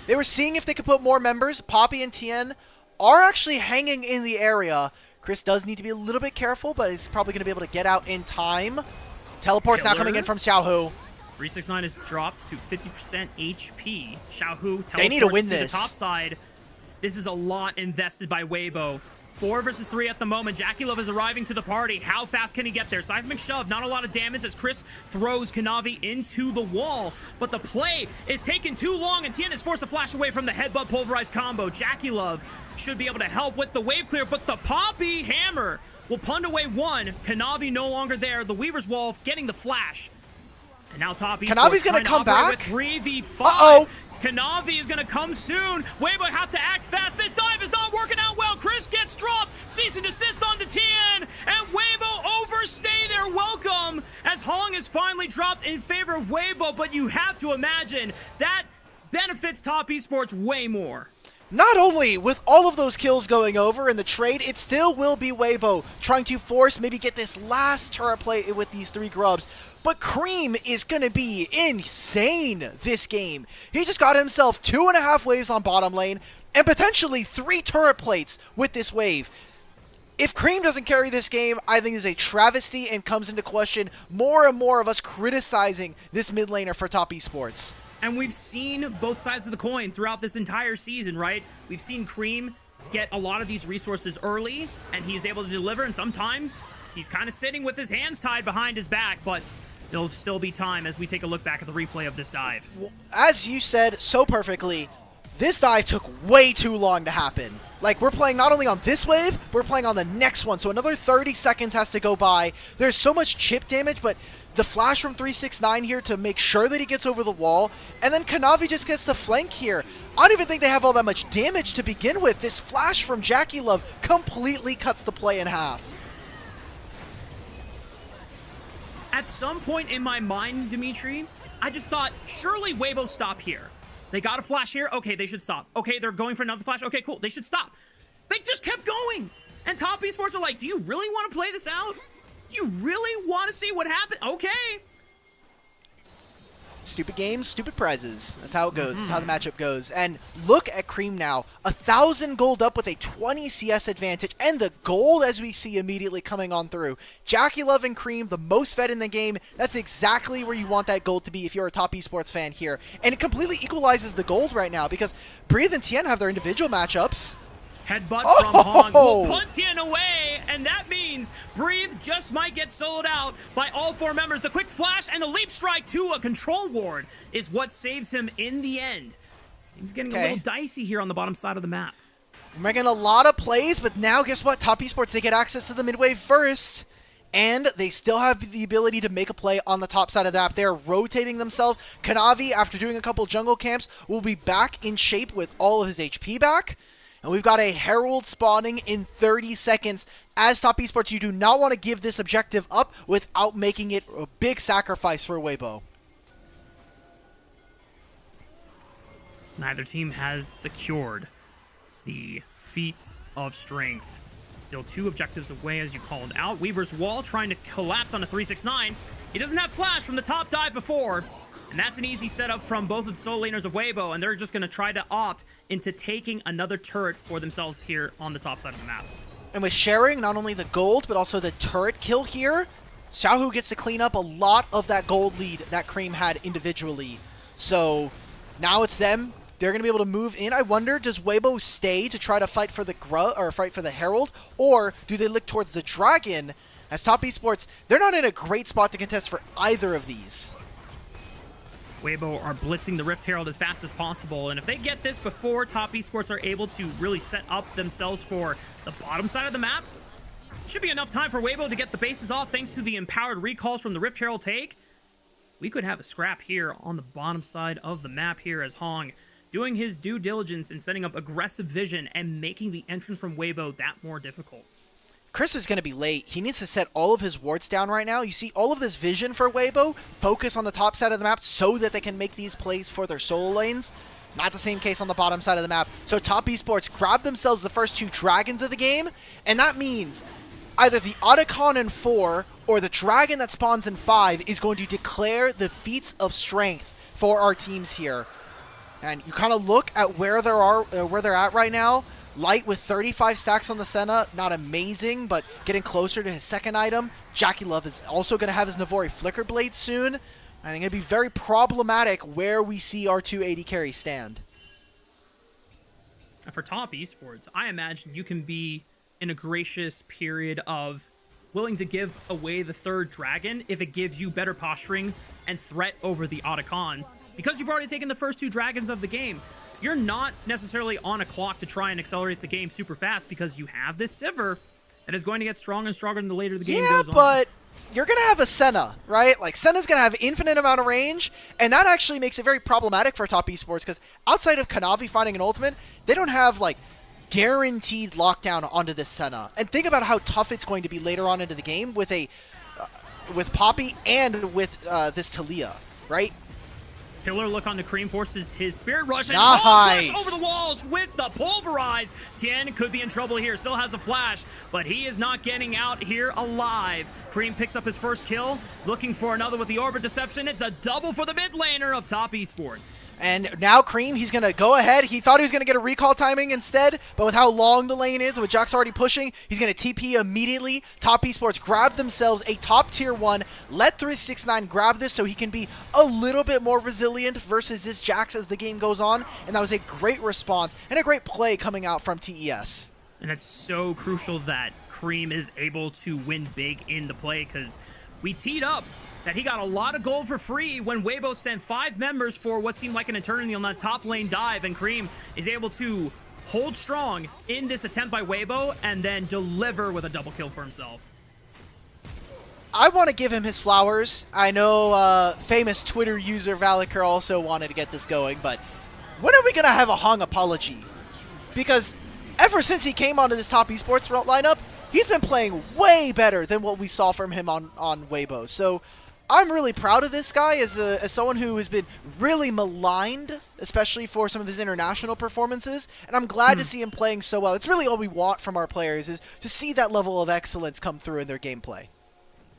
They were seeing if they could put more members. Poppy and Tien are actually hanging in the area. Chris does need to be a little bit careful, but he's probably going to be able to get out in time. Teleport's now coming in from Xiaohu. 369 is dropped to 50% HP. Xiaohu teleports They need to win to this. the top side. This is a lot invested by Weibo. 4 versus 3 at the moment. Jackie Love is arriving to the party. How fast can he get there? Seismic shove, not a lot of damage as Chris throws Kanavi into the wall. But the play is taking too long, and Tien is forced to flash away from the headbutt pulverized combo. Jackie Love should be able to help with the wave clear, but the Poppy Hammer will punt away 1. Kanavi no longer there. The Weaver's Wall getting the flash. And now top Esports Kanavi's going to come back. With 3v5. Uh-oh. Kanavi is going to come soon. Weibo have to act fast. This dive is not working out well. Chris gets dropped. Cease and desist onto Tien. And Weibo overstay their welcome as Hong is finally dropped in favor of Weibo. But you have to imagine that benefits top esports way more. Not only with all of those kills going over in the trade, it still will be Weibo trying to force, maybe get this last turret play with these 3 grubs. But Cream is going to be insane this game. He just got himself 2.5 waves on bottom lane and potentially 3 turret plates with this wave. If Cream doesn't carry this game, I think is a travesty and comes into question more and more of us criticizing this mid laner for top esports. And we've seen both sides of the coin throughout this entire season, right? We've seen Cream get a lot of these resources early, and he's able to deliver, and sometimes he's kind of sitting with his hands tied behind his back, but there'll still be time as we take a look back at the replay of this dive. Well, as you said so perfectly, this dive took way too long to happen. Like, we're playing not only on this wave, we're playing on the next one, so another 30 seconds has to go by. There's so much chip damage, but the flash from 369 here to make sure that he gets over the wall, and then Kanavi just gets the flank here. I don't even think they have all that much damage to begin with. This flash from Jackie Love completely cuts the play in half. At some point in my mind, Dimitri, I just thought, surely Weibo stop here. They got a flash here. Okay, they should stop. Okay, they're going for another flash. Okay, cool. They should stop. They just kept going. And top esports are like, do you really want to play this out? You really want to see what happened? Okay. Stupid games, stupid prizes. That's how it goes. That's how the matchup goes. And look at Cream now. 1,000 gold up with a 20 CS advantage. And the gold, as we see immediately coming on through. Jackie Love and Cream, the most fed in the game. That's exactly where you want that gold to be if you're a top esports fan here. And it completely equalizes the gold right now because Breathe and Tien have their individual matchups. Headbutt from Hong will punt Tien away, and that means Breathe just might get soloed out by all 4 members. The quick flash and the leap strike to a control ward is what saves him in the end. He's getting a little dicey here on the bottom side of the map. We're making a lot of plays, but now guess what? Top esports, they get access to the midway first. And they still have the ability to make a play on the top side of the map. They're rotating themselves. Kanavi, after doing a couple jungle camps, will be back in shape with all of his HP back. And we've got a Herald spawning in 30 seconds. As top esports, you do not want to give this objective up without making it a big sacrifice for Weibo. Neither team has secured the feats of strength. Still 2 objectives away, as you called out. Weaver's Wall trying to collapse on a 369. He doesn't have flash from the top dive before. And And that's an easy setup from both of the solo laners of Weibo, and they're just going to try to opt into taking another turret for themselves here on the top side of the map. And with sharing not only the gold, but also the turret kill here, Xiaohu gets to clean up a lot of that gold lead that Cream had individually. So now it's them. They're going to be able to move in. I wonder, does Weibo stay to try to fight for the fight for the Herald, or do they look towards the Dragon? As Top Esports, they're not in a great spot to contest for either of these. Weibo are blitzing the Rift Herald as fast as possible, and if they get this before Top Esports are able to really set up themselves for the bottom side of the map, should be enough time for Weibo to get the bases off thanks to the empowered recalls from the Rift Herald take. We could have a scrap here on the bottom side of the map here as Hong doing his due diligence in setting up aggressive vision and making the entrance from Weibo that more difficult. Chris is going to be late. He needs to set all of his wards down right now. You see all of this vision for Weibo, focus on the top side of the map so that they can make these plays for their solo lanes. Not the same case on the bottom side of the map. So Top Esports grab themselves the first 2 dragons of the game, and that means either the Otacon in 4 or the dragon that spawns in 5 is going to declare the feats of strength for our teams here. And you kind of look at where they're at right now. Light with 35 stacks on the Senna, not amazing, but getting closer to his second item. Jackie Love is also going to have his Navori Flicker Blade soon. I think it'd be very problematic where we see our 2 AD carries stand. And for Top Esports, I imagine you can be in a gracious period of willing to give away the 3rd dragon if it gives you better posturing and threat over the Otacon. Because you've already taken the first 2 dragons of the game, you're not necessarily on a clock to try and accelerate the game super fast because you have this Sivir that is going to get stronger and stronger the later the game goes on. Yeah, but you're going to have a Senna, right? Like, Senna's going to have infinite amount of range, and that actually makes it very problematic for Top Esports because outside of Kanavi finding an ultimate, they don't have, like, guaranteed lockdown onto this Senna. And think about how tough it's going to be later on into the game with with Poppy and with this Talia, right? Pillar look on the Cream, forces his Spirit Rush, and Nice. flash over the walls with the Pulverize. Tien could be in trouble here, still has a flash, but he is not getting out here alive. Cream picks up his first kill, looking for another with the Orbit Deception. It's a double for the mid laner of Top Esports. And now Cream, he's going to go ahead. He thought he was going to get a recall timing instead, but with how long the lane is, with Jax already pushing, he's going to TP immediately. Top Esports grab themselves a top tier 1. Let 369 grab this so he can be a little bit more resilient versus this Jax as the game goes on. And that was a great response and a great play coming out from TES. And it's so crucial that Cream is able to win big in the play because we teed up that he got a lot of gold for free when Weibo sent 5 members for what seemed like an eternity on that top lane dive, and Cream is able to hold strong in this attempt by Weibo and then deliver with a double kill for himself. I want to give him his flowers. I know famous Twitter user Valiker also wanted to get this going, but when are we going to have a Hong apology? Because ever since he came onto this Top Esports lineup, he's been playing way better than what we saw from him on Weibo. So I'm really proud of this guy as someone who has been really maligned, especially for some of his international performances, and I'm glad to see him playing so well. It's really all we want from our players, is to see that level of excellence come through in their gameplay.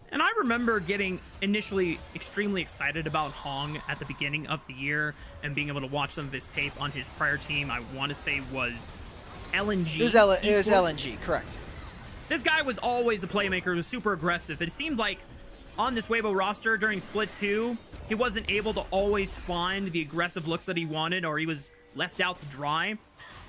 And I remember getting initially extremely excited about Hong at the beginning of the year and being able to watch some of his tape on his prior team. I want to say was LNG. It was LNG, correct. This guy was always a playmaker, was super aggressive. It seemed like on this Weibo roster during Split 2, he wasn't able to always find the aggressive looks that he wanted, or he was left out to dry.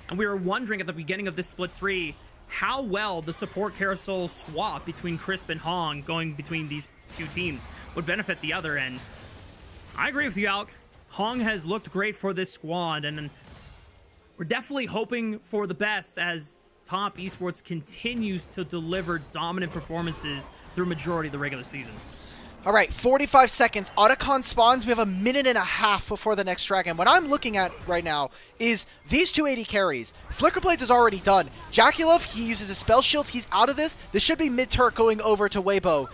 And we were wondering at the beginning of this Split 3 how well the support carousel swap between Crisp and Hong going between these 2 teams would benefit the other. And I agree with you, Alk. Hong has looked great for this squad, and we're definitely hoping for the best as Top Esports continues to deliver dominant performances through majority of the regular season. All right, 45 seconds. Otacon spawns. We have a minute and a half before the next dragon. What I'm looking at right now is these 2 AD carries. Flicker Blades is already done. Jackie Love, he uses a spell shield. He's out of this. This should be mid-turret going over to Weibo.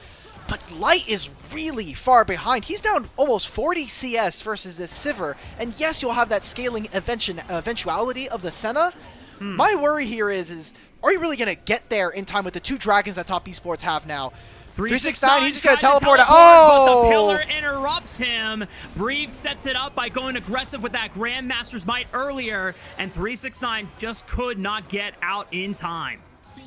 But Light is really far behind. He's down almost 40 CS versus this Sivir. And yes, you'll have that scaling eventuality of the Senna. My worry here is are you really going to get there in time with the 2 dragons that Top Esports have now? 369, he's just gonna tried to teleport it. But the Oh! pillar interrupts him. Breathe sets it up by going aggressive with that Grandmaster's Might earlier, and 369 just could not get out in time.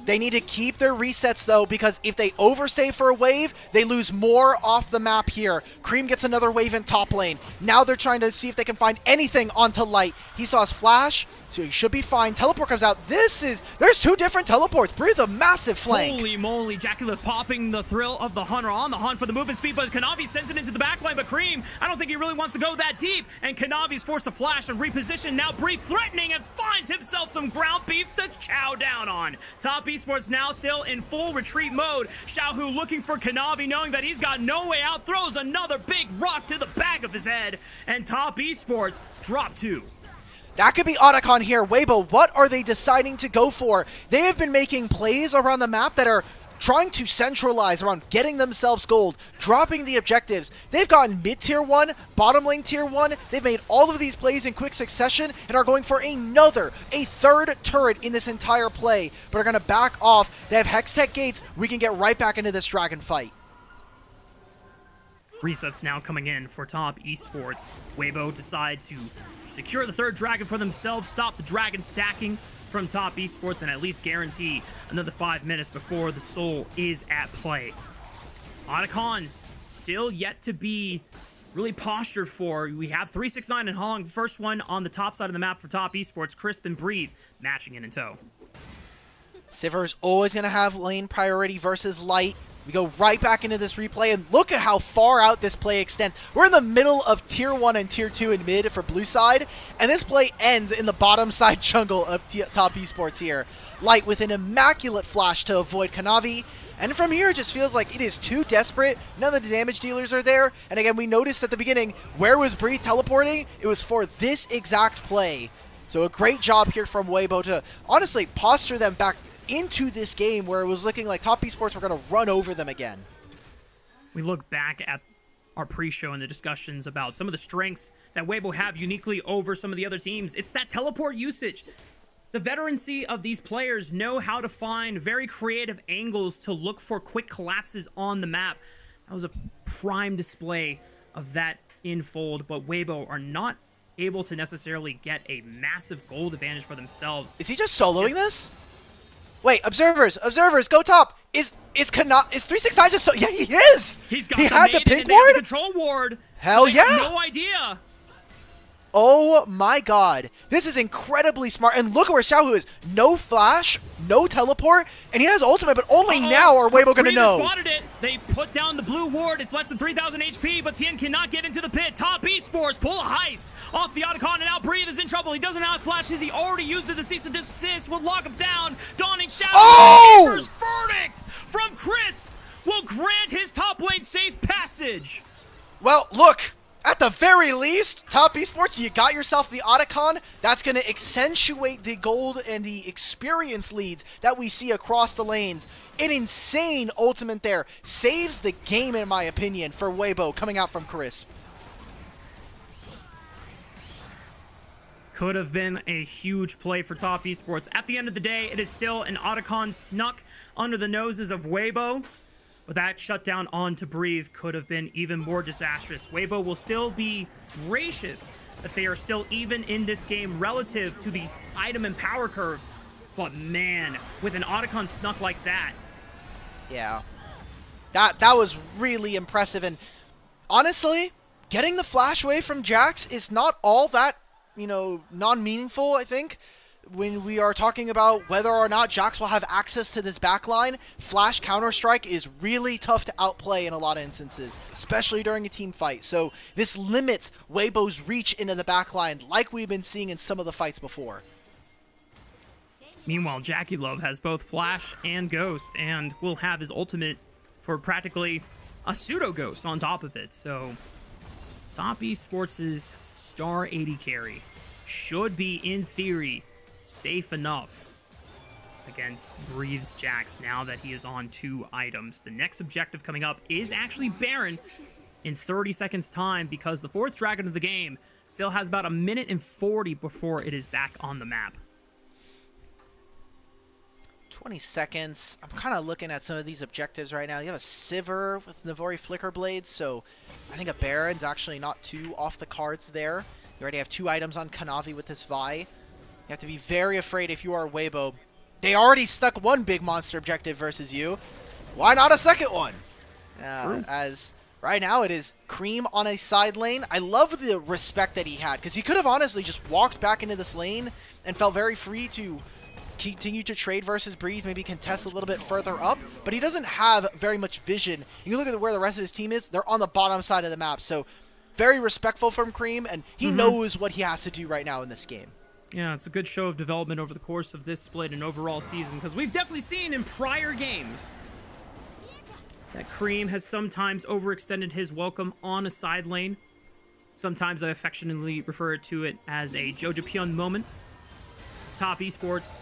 They need to keep their resets, though, because if they overstay for a wave, they lose more off the map here. Cream gets another wave in top lane. Now they're trying to see if they can find anything onto Light. He saw his flash, so he should be fine. Teleport comes out. There's two different teleports. Breathe a massive flank. Holy moly, JackeyLove popping the thrill of the Hunter on the hunt for the movement speed, but Kanavi sends it into the backline, but Cream, I don't think he really wants to go that deep, and Kanavi's forced to flash and reposition. Now Breathe threatening and finds himself some ground beef to chow down on. Top Esports now still in full retreat mode. Xiaohu looking for Kanavi, knowing that he's got no way out, throws another big rock to the back of his head, and Top Esports drop 2. That could be Otacon here. Weibo, what are they deciding to go for? They have been making plays around the map that are trying to centralize around getting themselves gold, dropping the objectives. They've gotten mid-tier 1, bottom lane tier 1. They've made all of these plays in quick succession and are going for a third turret in this entire play, but are going to back off. They have Hextech gates. We can get right back into this dragon fight. Resets now coming in for Top Esports. Weibo decide to secure the third dragon for themselves, stop the dragon stacking from Top Esports, and at least guarantee another 5 minutes before the soul is at play. Otacon still yet to be really postured for. We have 369 and Hong, first one on the top side of the map for Top Esports. Crisp and Breathe matching in tow. Sivir's always going to have lane priority versus Light. We go right back into this replay, and look at how far out this play extends. We're in the middle of Tier 1 and Tier 2 in mid for blue side, and this play ends in the bottom side jungle of Top Esports here. Light with an immaculate flash to avoid Kanavi, and from here it just feels like it is too desperate. None of the damage dealers are there, and again, we noticed at the beginning, where was Breathe teleporting? It was for this exact play. So a great job here from Weibo to honestly posture them back into this game where it was looking like Top Esports were going to run over them again. We look back at our pre-show and the discussions about some of the strengths that Weibo have uniquely over some of the other teams. It's that teleport usage. The veterancy of these players know how to find very creative angles to look for quick collapses on the map. That was a prime display of that in Fold, but Weibo are not able to necessarily get a massive gold advantage for themselves. Is he just soloing this? Wait, observers, go top. Is 369 just yeah, he is. He's got he had the pink and ward? the control ward. Hell so yeah. No idea. Oh my god. This is incredibly smart. And look at where Xiaohu is. No flash, no teleport, and he has ultimate, but only now are Weibo going to know. Spotted it. They put down the blue ward. It's less than 3,000 HP, but Taeyoon cannot get into the pit. Top Esports pull a heist off the Otacon, and now Breathe is in trouble. He doesn't have flashes. He already used it. The cease and desist will lock him down. Dawning Shadow. Oh! First verdict from Crisp will grant his top lane safe passage. Well, look. At the very least, Top Esports, you got yourself the Otacon. That's going to accentuate the gold and the experience leads that we see across the lanes. An insane ultimate there. Saves the game, in my opinion, for Weibo coming out from Crisp. Could have been a huge play for Top Esports. At the end of the day, it is still an Otacon snuck under the noses of Weibo. But that shutdown onto Breathe could have been even more disastrous. Weibo will still be gracious that they are still even in this game relative to the item and power curve. But man, with an Otacon snuck like that. Yeah. That was really impressive. And honestly, getting the flash wave from Jax is not all that, non-meaningful, I think. When we are talking about whether or not Jax will have access to this backline, Flash Counter-Strike is really tough to outplay in a lot of instances, especially during a team fight. So this limits Weibo's reach into the backline like we've been seeing in some of the fights before. Meanwhile, JackeyLove has both Flash and Ghost, and will have his ultimate for practically a pseudo-Ghost on top of it. So Top Esports' star 80 carry should be, in theory, safe enough against Breathe's Jax now that he is on 2 items. The next objective coming up is actually Baron in 30 seconds time, because the 4th dragon of the game still has about 1 minute and 40 before it is back on the map. 20 seconds. I'm kind of looking at some of these objectives right now. You have a Sivir with Navori Flicker Blades, so I think a Baron's actually not too off the cards there. You already have 2 items on Kanavi with this Vi. You have to be very afraid if you are Weibo. They already stuck 1 big monster objective versus you. Why not a second one? As right now it is Cream on a side lane. I love the respect that he had, because he could have honestly just walked back into this lane and felt very free to continue to trade versus Breathe, maybe contest a little bit further up, but he doesn't have very much vision. You look at where the rest of his team is, they're on the bottom side of the map, so very respectful from Cream, and he knows what he has to do right now in this game. Yeah, it's a good show of development over the course of this split and overall season, because we've definitely seen in prior games that Cream has sometimes overextended his welcome on a side lane. Sometimes I affectionately refer to it as a Jojo Pyun moment. It's Top Esports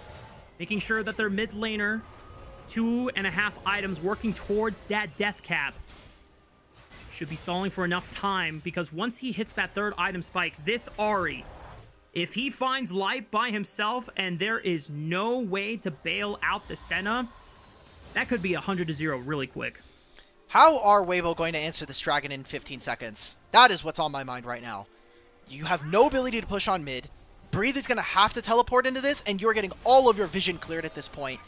making sure that their mid laner, 2.5 items working towards that death cap, should be stalling for enough time, because once he hits that 3rd item spike, this Ahri, if he finds light by himself and there is no way to bail out the Senna, that could be 100-0 really quick. How are Weibo going to answer this dragon in 15 seconds? That is what's on my mind right now. You have no ability to push on mid. Breathe is going to have to teleport into this, and you're getting all of your vision cleared at this point.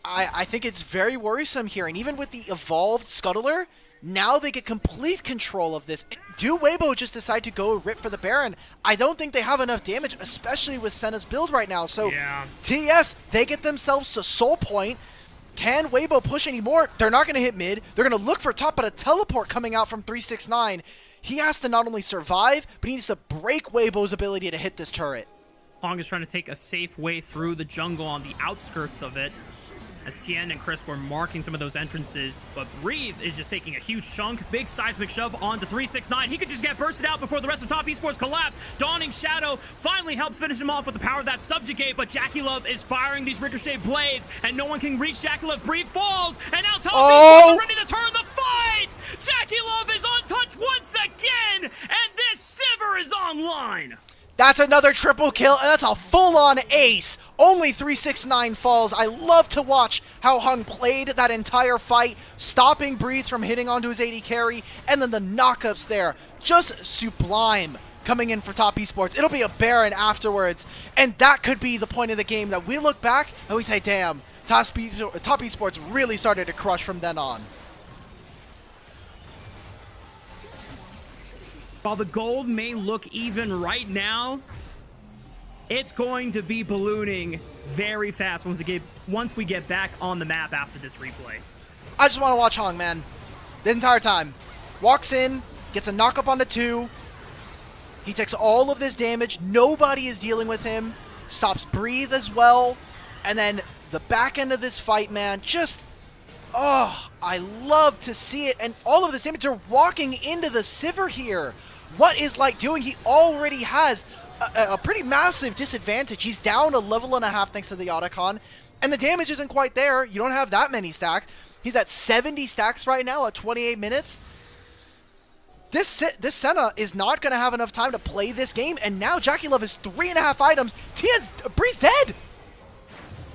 I think it's very worrisome here, and even with the evolved Scuttler, now they get complete control of this. Do Weibo just decide to go rip for the Baron? I don't think they have enough damage, especially with Senna's build right now. So yeah. TES, they get themselves to Soul Point. Can Weibo push anymore? They're not going to hit mid. They're going to look for top, but a teleport coming out from 369. He has to not only survive, but he needs to break Weibo's ability to hit this turret. Hong is trying to take a safe way through the jungle on the outskirts of it, as Tien and Chris were marking some of those entrances, but Breathe is just taking a huge chunk. Big seismic shove onto 369. He could just get bursted out before the rest of Top Esports collapse. Dawning Shadow finally helps finish him off with the power of that Subjugate, but Jackie Love is firing these ricochet blades, and no one can reach Jackie Love. Breathe falls, and now Top Esports are ready to turn the fight! Jackie Love is untouched once again, and this Sivir is online! That's another triple kill, and that's a full-on ace. Only 369 falls. I love to watch how Hung played that entire fight, stopping Breathe from hitting onto his AD carry, and then the knockups there. Just sublime coming in for Top Esports. It'll be a Baron afterwards, and that could be the point of the game that we look back and we say, damn, Top Esports really started to crush from then on. While the gold may look even right now, it's going to be ballooning very fast once we get back on the map after this replay. I just want to watch Hong, man. The entire time. Walks in, gets a knock up on the 2. He takes all of this damage. Nobody is dealing with him. Stops Breathe as well. And then the back end of this fight, man, just... oh, I love to see it. And all of this damage, they're walking into the Sivir here. What is Light doing? He already has a pretty massive disadvantage. He's down a level and a half thanks to the Otacon, and the damage isn't quite there. You don't have that many stacks. He's at 70 stacks right now at 28 minutes. This Senna is not going to have enough time to play this game, and now Jackie Love has 3.5 items. Tien's Breeze's dead.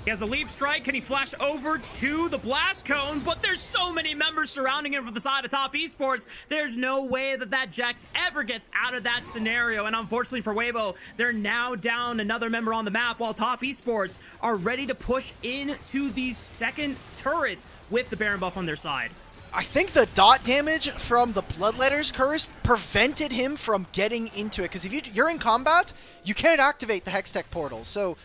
He has a leap strike. Can he flash over to the blast cone? But there's so many members surrounding him from the side of Top Esports. There's no way that Jax ever gets out of that scenario. And unfortunately for Weibo, they're now down another member on the map, while Top Esports are ready to push into these second turrets with the Baron buff on their side. I think the dot damage from the Bloodletter's Curse prevented him from getting into it. Because if you're in combat, you can't activate the Hextech portal. So...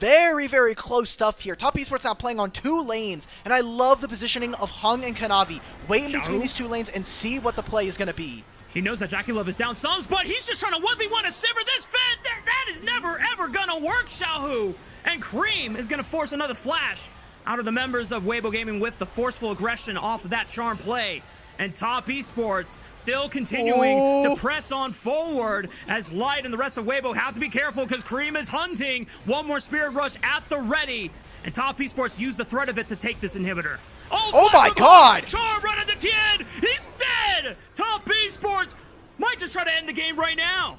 very, very close stuff here. Top Esports now playing on 2 lanes, and I love the positioning of Hung and Kanavi. Wait in between these 2 lanes and see what the play is going to be. He knows that Jackie Love is down some, but he's just trying to 1v1 a Sivir. This Fed, that is never, ever going to work, Xiaohu. And Cream is going to force another flash out of the members of Weibo Gaming with the forceful aggression off of that charm play. And Top Esports still continuing to press on forward, as Light and the rest of Weibo have to be careful because Cream is hunting. One more Spirit Rush at the ready. And Top Esports use the threat of it to take this inhibitor. Oh my god! Charm right into Tien! He's dead! Top Esports might just try to end the game right now.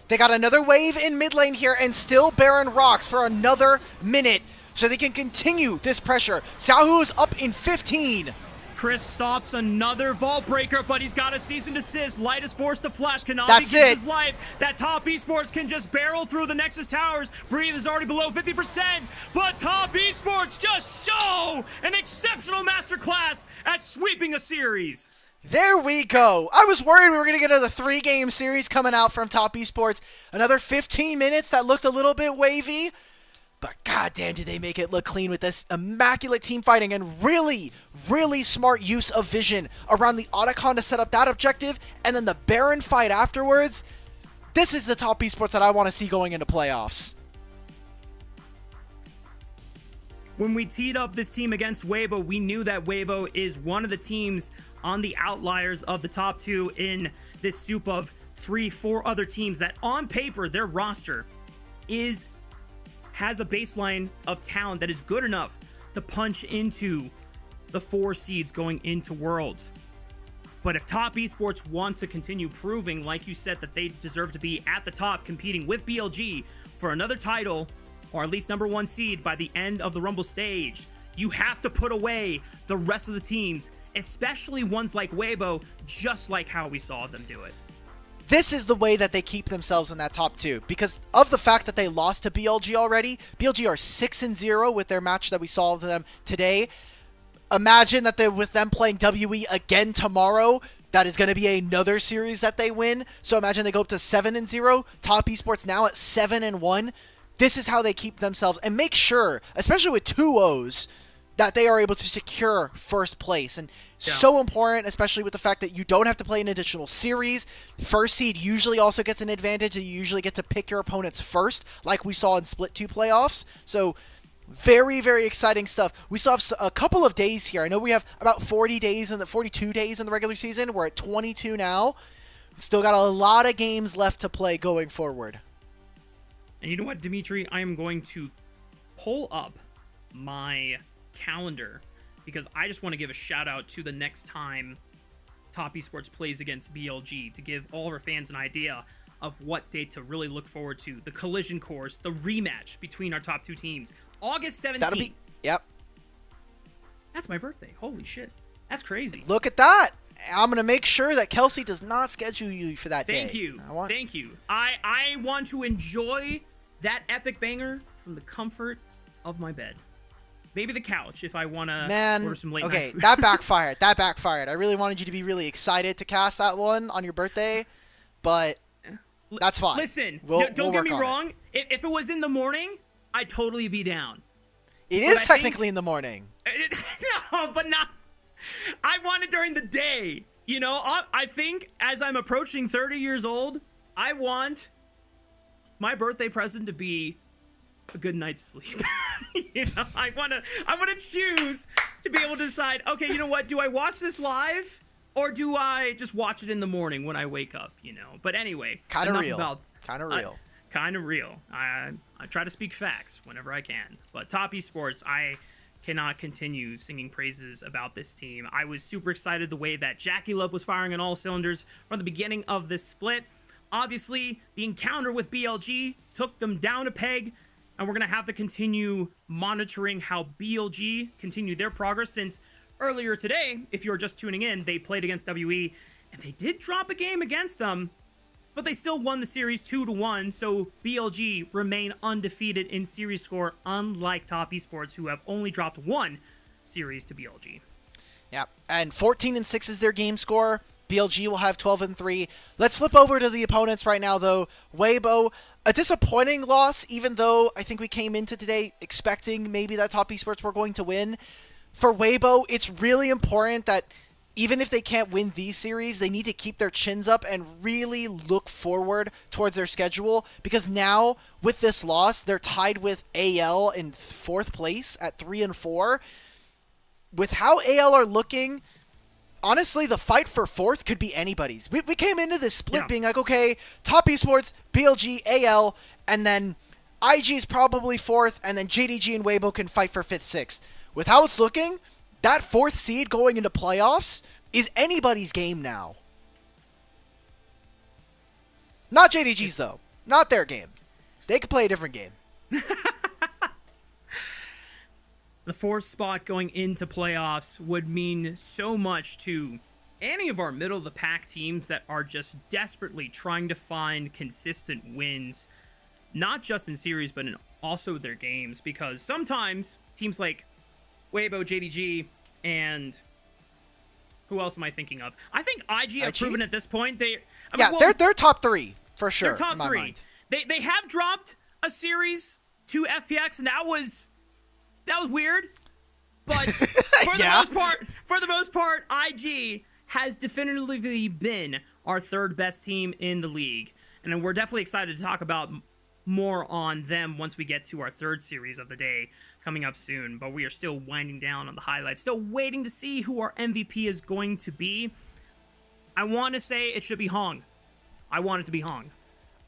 They got another wave in mid lane here, and still Baron rocks for another minute. so they can continue this pressure. Xiaohu is up in 15. Chris stops another vault breaker, but he's got a cease and desist. Light is forced to flash. Konami That's gives it. his life. That Top Esports can just barrel through the Nexus towers. Breathe is already below 50%, but Top Esports just show an exceptional masterclass at sweeping a series. There we go. I was worried we were going to get another 3-game series coming out from Top Esports. Another 15 minutes that looked a little bit wavy. But goddamn, did they make it look clean with this immaculate team fighting and really, really smart use of vision around the Otacon to set up that objective, and then the Baron fight afterwards. This is the Top Esports that I want to see going into playoffs. When we teed up this team against Weibo, we knew that Weibo is one of the teams on the outliers of the top 2 in this soup of 3-4 other teams that on paper, their roster has a baseline of talent that is good enough to punch into the 4 seeds going into Worlds. But if Top Esports want to continue proving, like you said, that they deserve to be at the top competing with BLG for another title, or at least number 1 seed by the end of the Rumble stage, you have to put away the rest of the teams, especially ones like Weibo, just like how we saw them do it. This is the way that they keep themselves in that top 2 because of the fact that they lost to BLG already. BLG are 6-0 with their match that we saw of them today. Imagine that with them playing WE again tomorrow, that is going to be another series that they win. So imagine they go up to 7-0. Top Esports now at 7-1. This is how they keep themselves and make sure, especially with 2-0s, that they are able to secure first place. And so important, especially with the fact that you don't have to play an additional series. First seed usually also gets an advantage. You usually get to pick your opponents first, like we saw in Split 2 playoffs. So very, very exciting stuff. We still have a couple of days here. I know we have about 42 days in the regular season. We're at 22 now. Still got a lot of games left to play going forward. And you know what, Dimitri? I am going to pull up my calendar because I just want to give a shout out to the next time Top Esports plays against BLG to give all of our fans an idea of what date to really look forward to. The collision course, the rematch between our top 2 teams. August 17th. That'll be, yep. That's my birthday. Holy shit. That's crazy. Look at that. I'm going to make sure that Kelsey does not schedule you for that day. Thank you. Thank you. I want to enjoy that epic banger from the comfort of my bed. Maybe the couch if I want to order some late night food. That backfired. That backfired. I really wanted you to be really excited to cast that one on your birthday, but that's fine. Listen, don't get me wrong. If it was in the morning, I'd totally be down. It is technically in the morning. No, but not. I want it during the day. You know, I think as I'm approaching 30 years old, I want my birthday present to be a good night's sleep. You know, I want to choose to be able to decide, okay, you know what, do I watch this live or do I just watch it in the morning when I wake up, you know? But anyway, kind of real. I try to speak facts whenever I can. But Top Esports, I cannot continue singing praises about this team. I was super excited the way that Jackie Love was firing on all cylinders from the beginning of this split. Obviously, the encounter with BLG took them down a peg, and we're going to have to continue monitoring how BLG continue their progress since earlier today, if you're just tuning in, they played against WE, and they did drop a game against them, but they still won the series 2-1, so BLG remain undefeated in series score, unlike Top Esports, who have only dropped 1 series to BLG. Yeah, and 14-6 is their game score. BLG will have 12-3. Let's flip over to the opponents right now, though. Weibo, a disappointing loss, even though I think we came into today expecting maybe that Top Esports were going to win. For Weibo, it's really important that even if they can't win these series, they need to keep their chins up and really look forward towards their schedule, because now, with this loss, they're tied with AL in 4th place at 3-4. With how AL are looking, honestly, the fight for 4th could be anybody's. We came into this split being like, okay, Top Esports, BLG, AL, and then IG is probably 4th, and then JDG and Weibo can fight for 5th, 6th. With how it's looking, that 4th seed going into playoffs is anybody's game now. Not JDG's, though. Not their game. They could play a different game. The 4th spot going into playoffs would mean so much to any of our middle of the pack teams that are just desperately trying to find consistent wins, not just in series, but in also their games, because sometimes teams like Weibo, JDG, and who else am I thinking of? I think IG have proven at this point they're top 3 for sure. They're top 3. Mind. They have dropped a series to FPX, and that was weird. But for the most part, IG has definitively been our 3rd best team in the league, and we're definitely excited to talk about more on them once we get to our 3rd series of the day coming up soon. But we are still winding down on the highlights, still waiting to see who our MVP is going to be. I want to say it should be Hong. I want it to be Hong.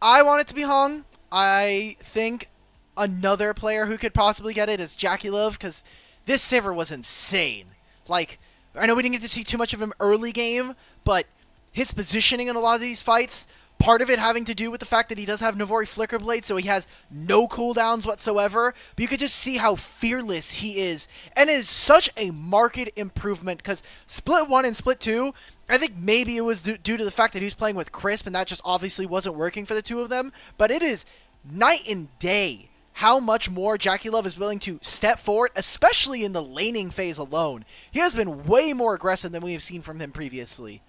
I want it to be Hong. I think another player who could possibly get it is Jackie Love, because this Sivir was insane. Like, I know we didn't get to see too much of him early game, but his positioning in a lot of these fights, part of it having to do with the fact that he does have Navori Flicker Blade, so he has no cooldowns whatsoever, but you could just see how fearless he is, and it is such a marked improvement, because Split 1 and Split 2, I think maybe it was due to the fact that he was playing with Crisp, and that just obviously wasn't working for the two of them, but it is night and day how much more Jackie Love is willing to step forward, especially in the laning phase alone. He has been way more aggressive than we have seen from him previously.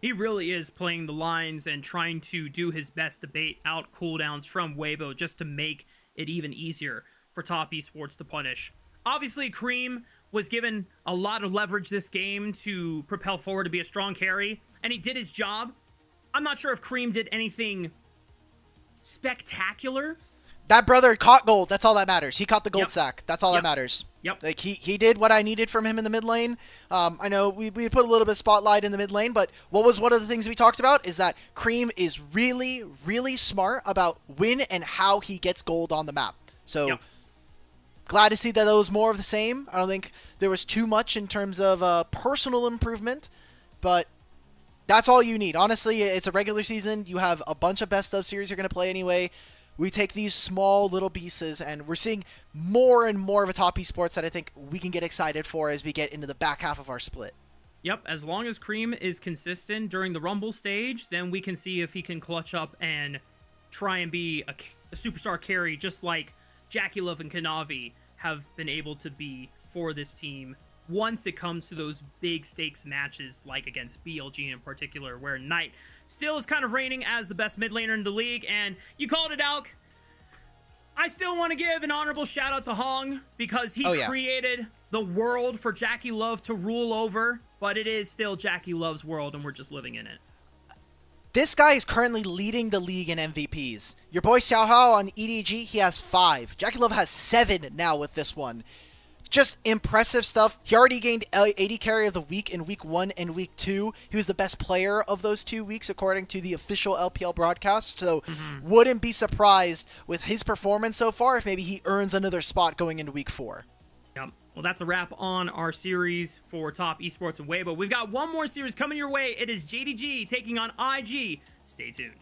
He really is playing the lines and trying to do his best to bait out cooldowns from Weibo just to make it even easier for top esports to punish. Obviously, Cream was given a lot of leverage this game to propel forward to be a strong carry, and he did his job. I'm not sure if Cream did anything spectacular. That brother caught gold. That's all that matters. He caught the gold sack. That's all that matters. Yep. Like, he did what I needed from him in the mid lane. I know we put a little bit of spotlight in the mid lane, but what was one of the things we talked about is that Cream is really, really smart about when and how he gets gold on the map. So, glad to see that it was more of the same. I don't think there was too much in terms of personal improvement, but that's all you need. Honestly, it's a regular season. You have a bunch of best of series you're going to play anyway. We take these small little pieces, and we're seeing more and more of a top esports that I think we can get excited for as we get into the back half of our split. Yep, as long as Cream is consistent during the Rumble stage, then we can see if he can clutch up and try and be a superstar carry, just like Jackie Love and Kanavi have been able to be for this team once it comes to those big stakes matches like against BLG in particular, where Knight still is kind of reigning as the best mid laner in the league. And you called it, Alk. I still want to give an honorable shout out to Hong, because he created the world for Jackie Love to rule over, but it is still Jackie Love's world and we're just living in it. This guy is currently leading the league in MVPs. Your boy Xiaohao on EDG, he has 5. Jackie Love has 7 now with this one. Just impressive stuff. He already gained 80 carry of the week in week 1 and week 2. He was the best player of those 2 weeks according to the official LPL broadcast. So wouldn't be surprised with his performance so far if maybe he earns another spot going into week 4. Yep. Well, that's a wrap on our series for Top Esports and Weibo. We've got one more series coming your way. It is JDG taking on IG. Stay tuned.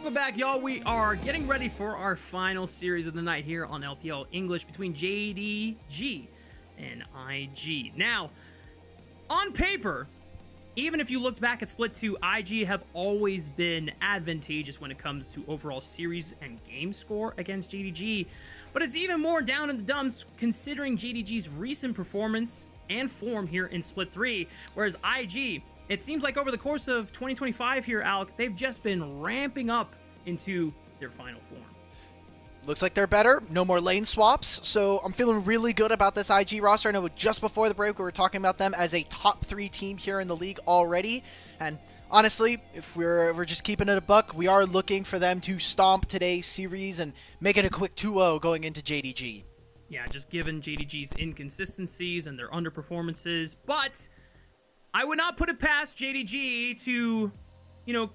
Welcome back, y'all. We are getting ready for our final series of the night here on LPL English between JDG and IG. Now, on paper, even if you looked back at Split 2, IG have always been advantageous when it comes to overall series and game score against JDG, but it's even more down in the dumps considering JDG's recent performance and form here in Split 3, whereas IG, it seems like over the course of 2025 here, Alec, they've just been ramping up into their final form. Looks like they're better. No more lane swaps. So I'm feeling really good about this IG roster. I know just before the break we were talking about them as a top 3 team here in the league already. And honestly, if we're just keeping it a buck, we are looking for them to stomp today's series and make it a quick 2-0 going into JDG. Yeah, just given JDG's inconsistencies and their underperformances, but I would not put it past JDG to,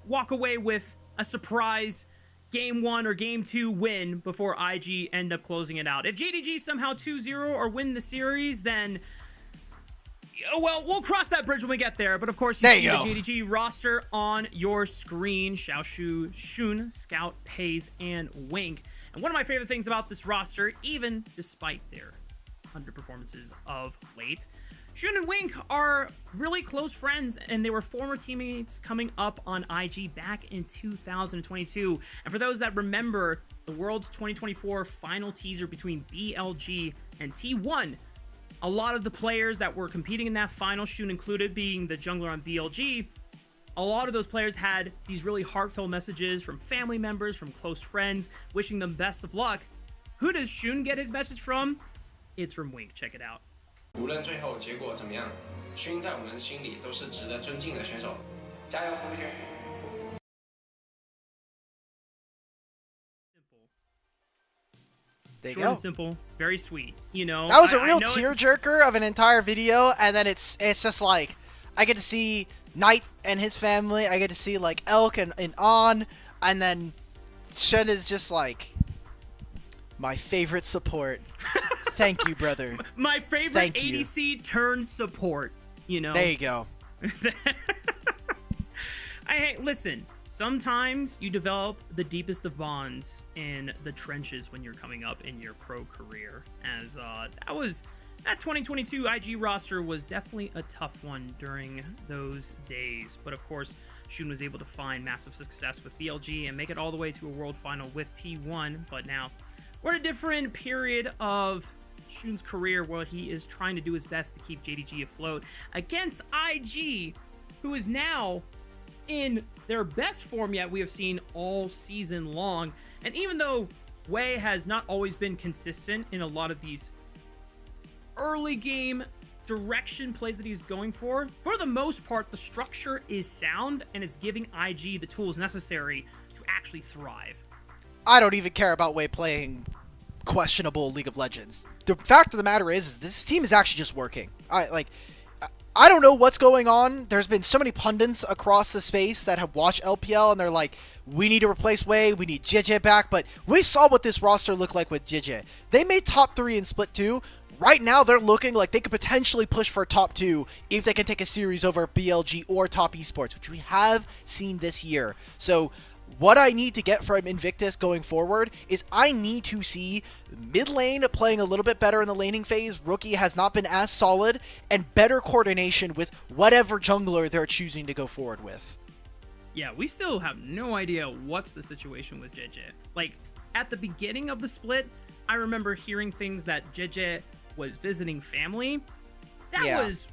walk away with a surprise Game 1 or Game 2 win before IG end up closing it out. If JDG somehow 2-0 or win the series, then, well, we'll cross that bridge when we get there. But of course, you see the JDG roster on your screen. Xiaoshu, Shun, Scout, Pays, and Wink. And one of my favorite things about this roster, even despite their underperformances of late, Shun and Wink are really close friends, and they were former teammates coming up on IG back in 2022. And for those that remember the World's 2024 final teaser between BLG and T1, a lot of the players that were competing in that final, Shun included, being the jungler on BLG, a lot of those players had these really heartfelt messages from family members, from close friends, wishing them best of luck. Who does Shun get his message from? It's from Wink. Check it out. 无论最后结果怎么样，勋在我们心里都是值得尊敬的选手，加油，同学！ There you Short go. and simple, very sweet. That was a real tearjerker of an entire video, and then it's just like I get to see Knight and his family. I get to see like Elk and On, and then Shun is just like my favorite support. Thank you, brother. My favorite ADC turn support. There you go. Listen. Sometimes you develop the deepest of bonds in the trenches when you're coming up in your pro career. As that 2022 IG roster was definitely a tough one during those days. But of course, Shun was able to find massive success with BLG and make it all the way to a world final with T1. But now we're in a different period of Shun's career where he is trying to do his best to keep JDG afloat against IG, who is now in their best form yet we have seen all season long. And even though Wei has not always been consistent in a lot of these early game direction plays that he's going for the most part, the structure is sound and it's giving IG the tools necessary to actually thrive. I don't even care about Wei playing questionable League of Legends. The fact of the matter is this team is actually just working. I don't know what's going on. There's been so many pundits across the space that have watched LPL, and they're like, we need to replace Wei, we need JJ back, but we saw what this roster looked like with JJ. They made top 3 in Split 2. Right now, they're looking like they could potentially push for top 2 if they can take a series over BLG or top Esports, which we have seen this year. So what I need to get from Invictus going forward is I need to see mid lane playing a little bit better in the laning phase. Rookie has not been as solid, and better coordination with whatever jungler they're choosing to go forward with. Yeah, we still have no idea what's the situation with JJ. Like, at the beginning of the split, I remember hearing things that JJ was visiting family. That was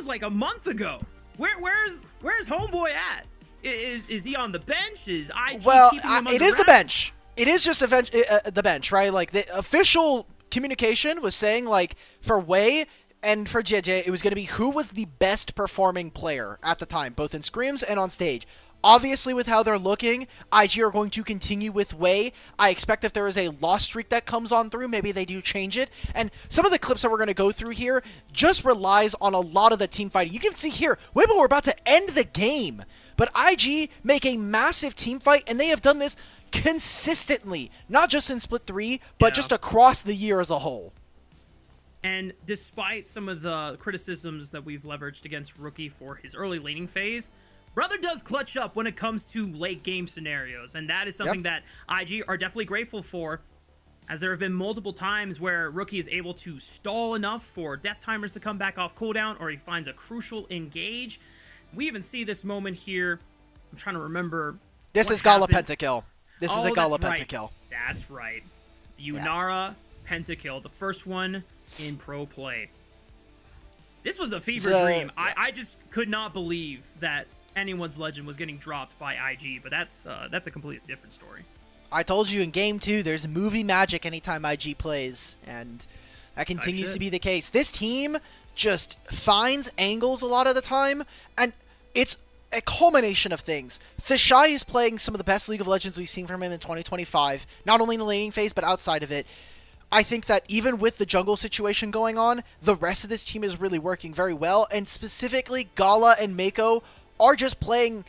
like a month ago. Where's homeboy at? Is he on the bench? Is IG keeping him on it the is the rack? bench. It is just the bench, right? Like, the official communication was saying, like, for Wei and for JJ, it was going to be who was the best performing player at the time, both in scrims and on stage. Obviously, with how they're looking, IG are going to continue with Wei. I expect if there is a loss streak that comes on through, maybe they do change it. And some of the clips that we're going to go through here just relies on a lot of the team fighting. You can see here, Weibo were about to end the game, but IG make a massive team fight, and they have done this consistently, not just in Split 3, but just across the year as a whole. And despite some of the criticisms that we've leveraged against Rookie for his early laning phase, Brother does clutch up when it comes to late game scenarios, and that is something that IG are definitely grateful for, as there have been multiple times where Rookie is able to stall enough for death timers to come back off cooldown, or he finds a crucial engage. We even see this moment here. I'm trying to remember. This is Gala pentakill. This is a Gala pentakill. That's right. The Unara pentakill, the first one in pro play. This was a fever dream. I just could not believe that anyone's legend was getting dropped by IG, but that's a completely different story. I told you in game 2, there's movie magic anytime IG plays, and that continues to be the case. This team just finds angles a lot of the time, and it's a culmination of things. Thishai is playing some of the best League of Legends we've seen from him in 2025, not only in the laning phase, but outside of it. I think that even with the jungle situation going on, the rest of this team is really working very well, and specifically Gala and Mako are just playing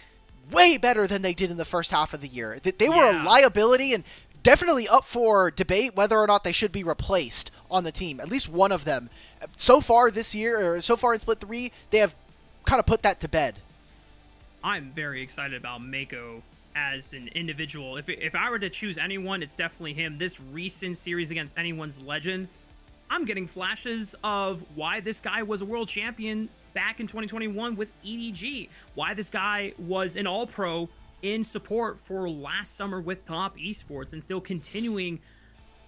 way better than they did in the first half of the year. They were a liability and definitely up for debate whether or not they should be replaced on the team. At least one of them. So far this year, or so far in Split 3, they have kind of put that to bed. I'm very excited about Mako as an individual. If I were to choose anyone, it's definitely him. This recent series against anyone's legend, I'm getting flashes of why this guy was a world champion back in 2021 with EDG, why this guy was an all-pro in support for last summer with Top Esports, and still continuing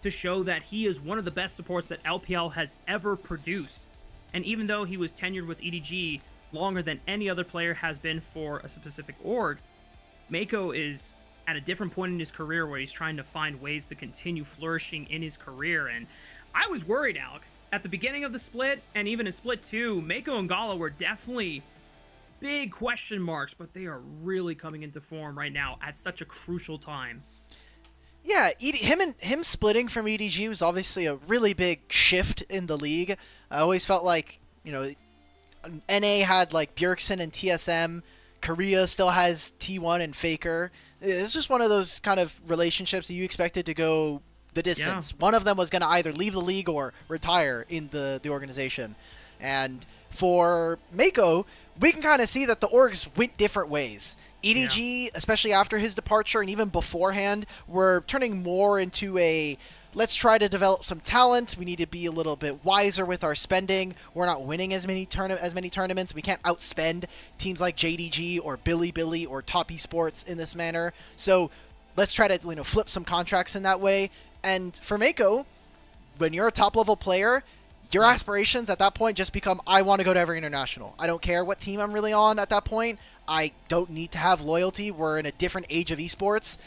to show that he is one of the best supports that LPL has ever produced. And even though he was tenured with EDG longer than any other player has been for a specific org, Mako is at a different point in his career where he's trying to find ways to continue flourishing in his career. And I was worried, Alec, at the beginning of the split, and even in Split 2, Mako and Gala were definitely big question marks, but they are really coming into form right now at such a crucial time. Yeah, him splitting from EDG was obviously a really big shift in the league. I always felt like, you know, NA had like Bjergsen and TSM, Korea still has T1 and Faker. It's just one of those kind of relationships that you expected to go the distance. One of them was going to either leave the league or retire in the organization. And for Mako, we can kind of see that the orgs went different ways. EDG, especially after his departure and even beforehand, were turning more into a, let's try to develop some talent. We need to be a little bit wiser with our spending. We're not winning as many tournaments. We can't outspend teams like JDG or Billy or Top Esports in this manner. So let's try to flip some contracts in that way. And for Mako, when you're a top-level player, your aspirations at that point just become, I want to go to every international. I don't care what team I'm really on at that point. I don't need to have loyalty. We're in a different age of esports.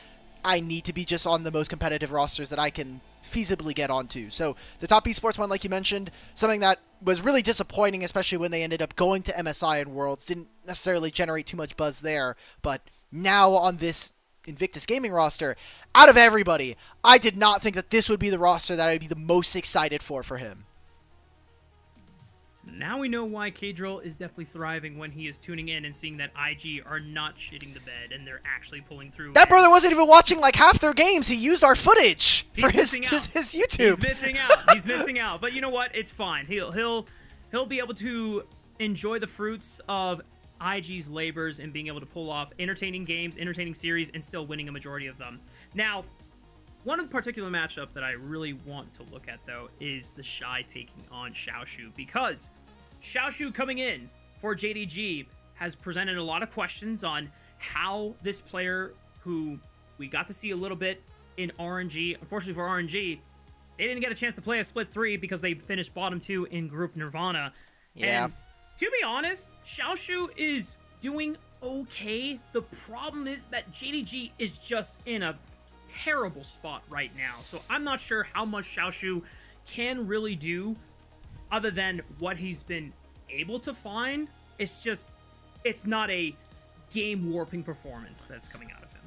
I need to be just on the most competitive rosters that I can feasibly get onto. So the Top Esports one, like you mentioned, something that was really disappointing, especially when they ended up going to MSI and Worlds. Didn't necessarily generate too much buzz there, but now on this Invictus Gaming roster, out of everybody, I did not think that this would be the roster that I'd be the most excited for him. Now we know why K-Drill is definitely thriving when he is tuning in and seeing that IG are not shitting the bed and they're actually pulling through. That brother wasn't even watching like half their games. He used our footage for his YouTube. He's missing out. He's missing out. But you know what? It's fine. He'll be able to enjoy the fruits of IG's labors and being able to pull off entertaining games, entertaining series, and still winning a majority of them. Now, one particular matchup that I really want to look at, though, is the Shy taking on Xiaoshu, because Xiaoshu coming in for JDG has presented a lot of questions on how this player, who we got to see a little bit in RNG, unfortunately for RNG, they didn't get a chance to play a Split 3 because they finished bottom 2 in Group Nirvana. Yeah. And to be honest, Xiaoshu is doing okay. The problem is that JDG is just in a terrible spot right now. So I'm not sure how much Xiaoshu can really do other than what he's been able to find. It's not a game-warping performance that's coming out of him.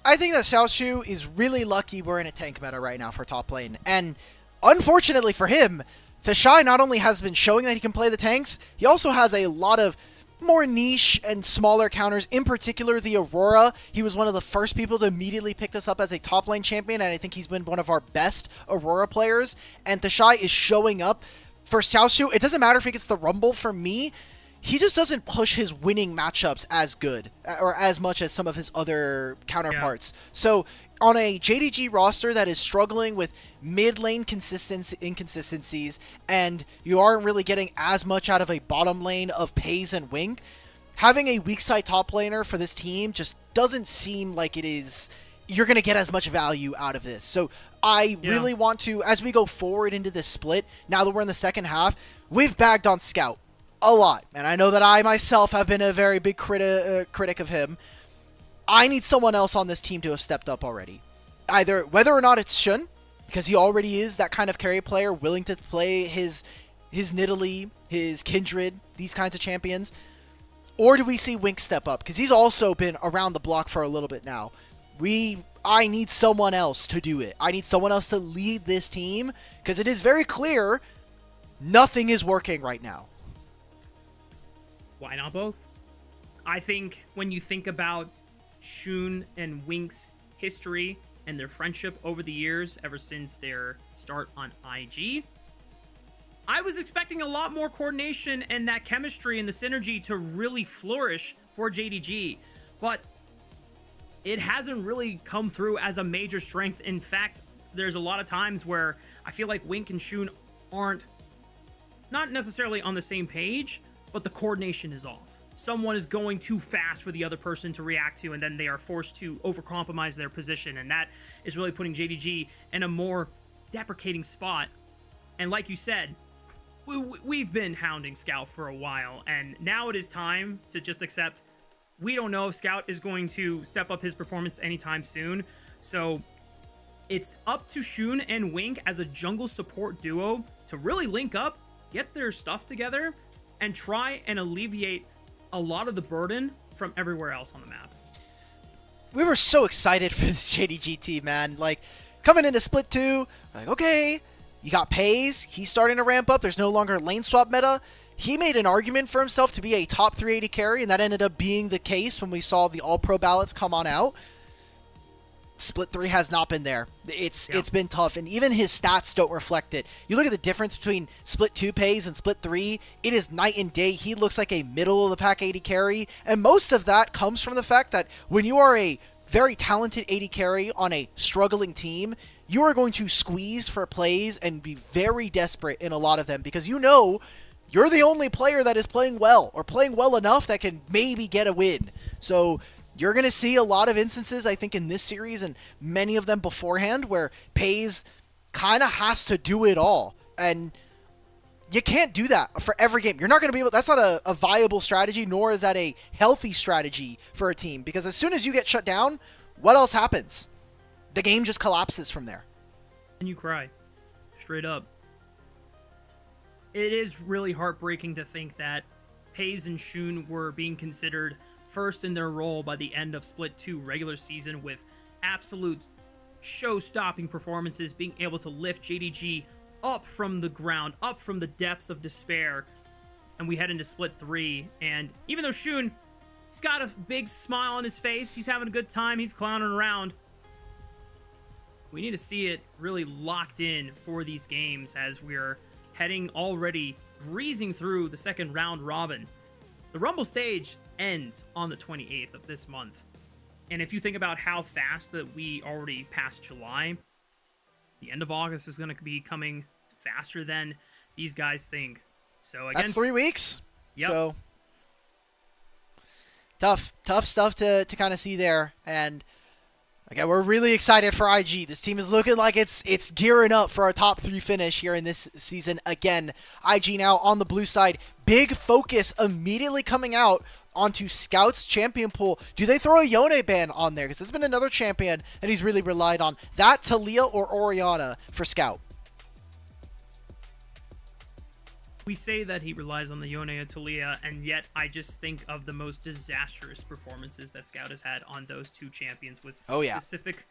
I think that Xiaoshu is really lucky we're in a tank meta right now for top lane. And unfortunately for him, Thishai not only has been showing that he can play the tanks, he also has a lot of more niche and smaller counters, in particular the Aurora. He was one of the first people to immediately pick this up as a top lane champion, and I think he's been one of our best Aurora players. And Thishai is showing up. For Xiaoshu, it doesn't matter if he gets the Rumble. For me, he just doesn't push his winning matchups as good or as much as some of his other counterparts. Yeah. So on a JDG roster that is struggling with mid lane inconsistencies, and you aren't really getting as much out of a bottom lane of Paze and Wink, having a weak side top laner for this team just doesn't seem like it is. You're going to get as much value out of this. So I really want to, as we go forward into this split, now that we're in the second half, we've bagged on Scout a lot. And I know that I myself have been a very big critic of him. I need someone else on this team to have stepped up already. Either whether or not it's Shun, because he already is that kind of carry player willing to play his Nidalee, his Kindred, these kinds of champions. Or do we see Wink step up? Because he's also been around the block for a little bit now. I need someone else to do it. I need someone else to lead this team, because it is very clear nothing is working right now. Why not both? I think when you think about Shun and Wink's history and their friendship over the years, ever since their start on IG, I was expecting a lot more coordination and that chemistry and the synergy to really flourish for JDG, but it hasn't really come through as a major strength. In fact, there's a lot of times where I feel like Wink and Shun aren't, not necessarily on the same page, but the coordination is off. Someone is going too fast for the other person to react to, and then they are forced to overcompromise their position, and that is really putting JDG in a more deprecating spot. And like you said, we've been hounding Scout for a while, and now it is time to just accept we don't know if Scout is going to step up his performance anytime soon. So it's up to Shun and Wink as a jungle support duo to really link up, get their stuff together, and try and alleviate a lot of the burden from everywhere else on the map. We were so excited for this JDG team, man. Like, coming into Split 2, like, okay, you got Paze, he's starting to ramp up, there's no longer lane swap meta. He made an argument for himself to be a top 380 carry, and that ended up being the case when we saw the All-Pro ballots come on out. Split 3 has not been there. It's been tough, and even his stats don't reflect it. You look at the difference between Split 2 Paze and Split 3, it is night and day. He looks like a middle-of-the-pack 80 carry, and most of that comes from the fact that when you are a very talented 80 carry on a struggling team, you are going to squeeze for plays and be very desperate in a lot of them, because you know you're the only player that is playing well, or playing well enough that can maybe get a win. So you're going to see a lot of instances, I think, in this series, and many of them beforehand, where Paze kind of has to do it all. And you can't do that for every game. You're not going to be able... That's not a viable strategy, nor is that a healthy strategy for a team. Because as soon as you get shut down, what else happens? The game just collapses from there. And you cry. Straight up. It is really heartbreaking to think that Paze and Shun were being considered first in their role by the end of Split 2 regular season, with absolute show-stopping performances, being able to lift JDG up from the ground, up from the depths of despair. And we head into Split 3, and even though Shun, he's got a big smile on his face, he's having a good time, he's clowning around, we need to see it really locked in for these games as we're heading already, breezing through the second round robin. The Rumble stage ends on the 28th of this month. And if you think about how fast that we already passed July, the end of August is going to be coming faster than these guys think. So against, that's 3 weeks. Yep. So tough stuff to kind of see there. And again, we're really excited for IG. This team is looking like it's gearing up for our top 3 finish here in this season. Again, IG now on the blue side. Big focus immediately coming out onto Scout's champion pool. Do they throw a Yone ban on there? Because there's been another champion that he's really relied on. That, Taliyah, or Orianna for Scout. We say that he relies on the Yone and Taliyah, and yet I just think of the most disastrous performances that Scout has had on those two champions, with specific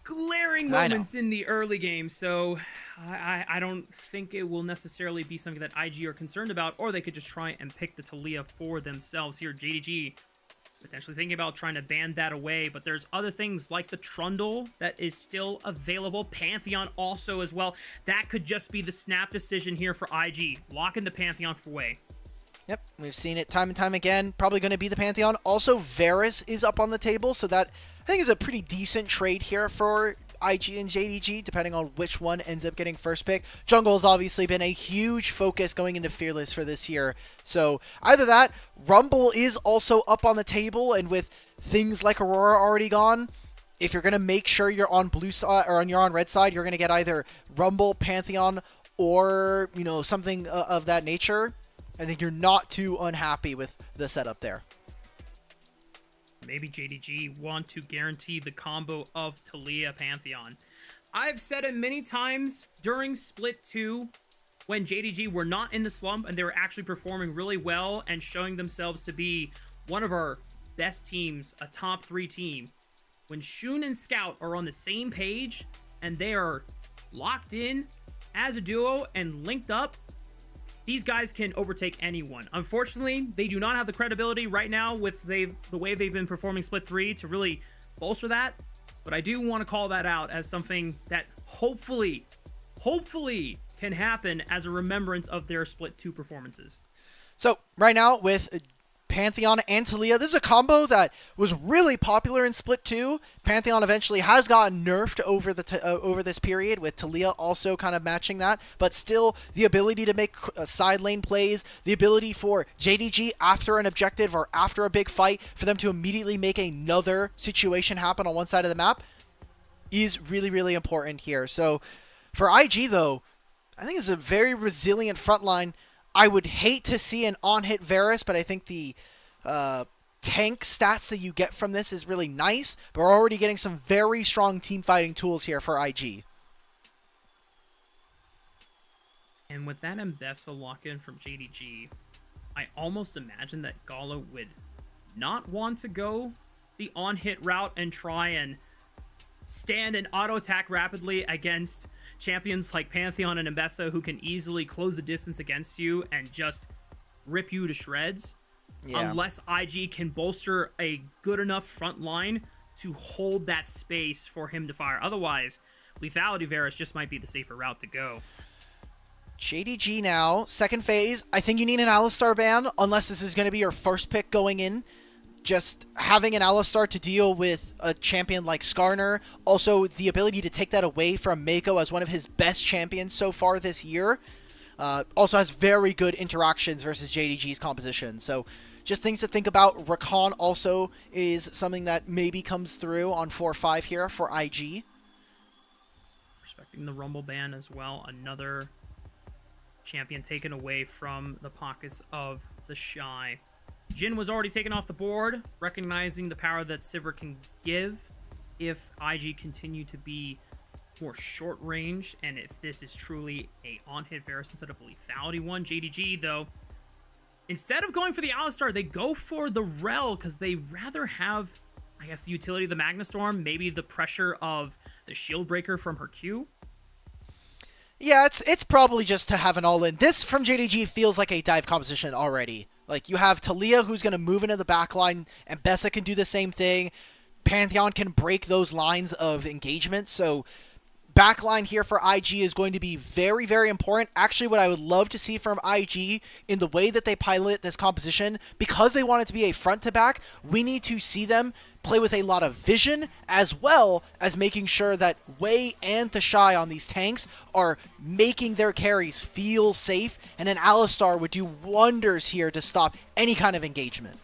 glaring moments in the early game. So I don't think it will necessarily be something that IG are concerned about, or they could just try and pick the Taliyah for themselves here. JDG potentially thinking about trying to ban that away, but there's other things like the Trundle that is still available. Pantheon also as well. That could just be the snap decision here for IG. Lock in the Pantheon for Wei. Yep, we've seen it time and time again. Probably going to be the Pantheon. Also, Varus is up on the table, so that I think is a pretty decent trade here for IG and JDG, depending on which one ends up getting first pick. Jungle has obviously been a huge focus going into Fearless for this year. So either that, Rumble is also up on the table, and with things like Aurora already gone, if you're going to make sure you're on blue side or you're on red side, you're going to get either Rumble, Pantheon, or, you know, something of that nature. I think you're not too unhappy with the setup there. Maybe JDG want to guarantee the combo of Talia Pantheon. I've said it many times during Split 2 when JDG were not in the slump and they were actually performing really well and showing themselves to be one of our best teams, a top 3 team. When Shun and Scout are on the same page and they are locked in as a duo and linked up, these guys can overtake anyone. Unfortunately, they do not have the credibility right now with the way they've been performing Split 3 to really bolster that. But I do want to call that out as something that hopefully can happen as a remembrance of their Split 2 performances. So right now with Pantheon and Talia, this is a combo that was really popular in Split 2. Pantheon eventually has gotten nerfed over over this period, with Talia also kind of matching that, but still the ability to make side lane plays, the ability for JDG after an objective or after a big fight for them to immediately make another situation happen on one side of the map is really, really important here. So for IG though, I think it's a very resilient front line. I would hate to see an on-hit Varus, but I think the tank stats that you get from this is really nice. But we're already getting some very strong team fighting tools here for IG. And with that Mbessa lock-in from JDG, I almost imagine that Gala would not want to go the on-hit route and try and stand and auto-attack rapidly against champions like Pantheon and Mbessa, who can easily close the distance against you and just rip you to shreds. Yeah. Unless IG can bolster a good enough front line to hold that space for him to fire. Otherwise, Lethality Varus just might be the safer route to go. JDG now, second phase. I think you need an Alistar ban, unless this is going to be your first pick going in. Just having an Alistar to deal with a champion like Skarner, also the ability to take that away from Mako as one of his best champions so far this year, also has very good interactions versus JDG's composition. So just things to think about. Rakan also is something that maybe comes through on 4-5 here for IG. Respecting the Rumble ban as well, another champion taken away from the pockets of the Shy. Jhin was already taken off the board, recognizing the power that Sivir can give if IG continue to be more short range, and if this is truly a on-hit Varus instead of a lethality one. JDG, though, instead of going for the Alistar, they go for the Rel because they rather have, I guess, the utility of the Magnastorm, maybe the pressure of the Shield Breaker from her Q. Yeah, it's probably just to have an all-in. This from JDG feels like a dive composition already. Like, you have Talia, who's going to move into the backline, and Mbessa can do the same thing. Pantheon can break those lines of engagement, so backline here for IG is going to be very, very important. Actually, what I would love to see from IG in the way that they pilot this composition, because they want it to be a front-to-back, we need to see them play with a lot of vision, as well as making sure that Wei and the Shy on these tanks are making their carries feel safe, and an Alistar would do wonders here to stop any kind of engagement.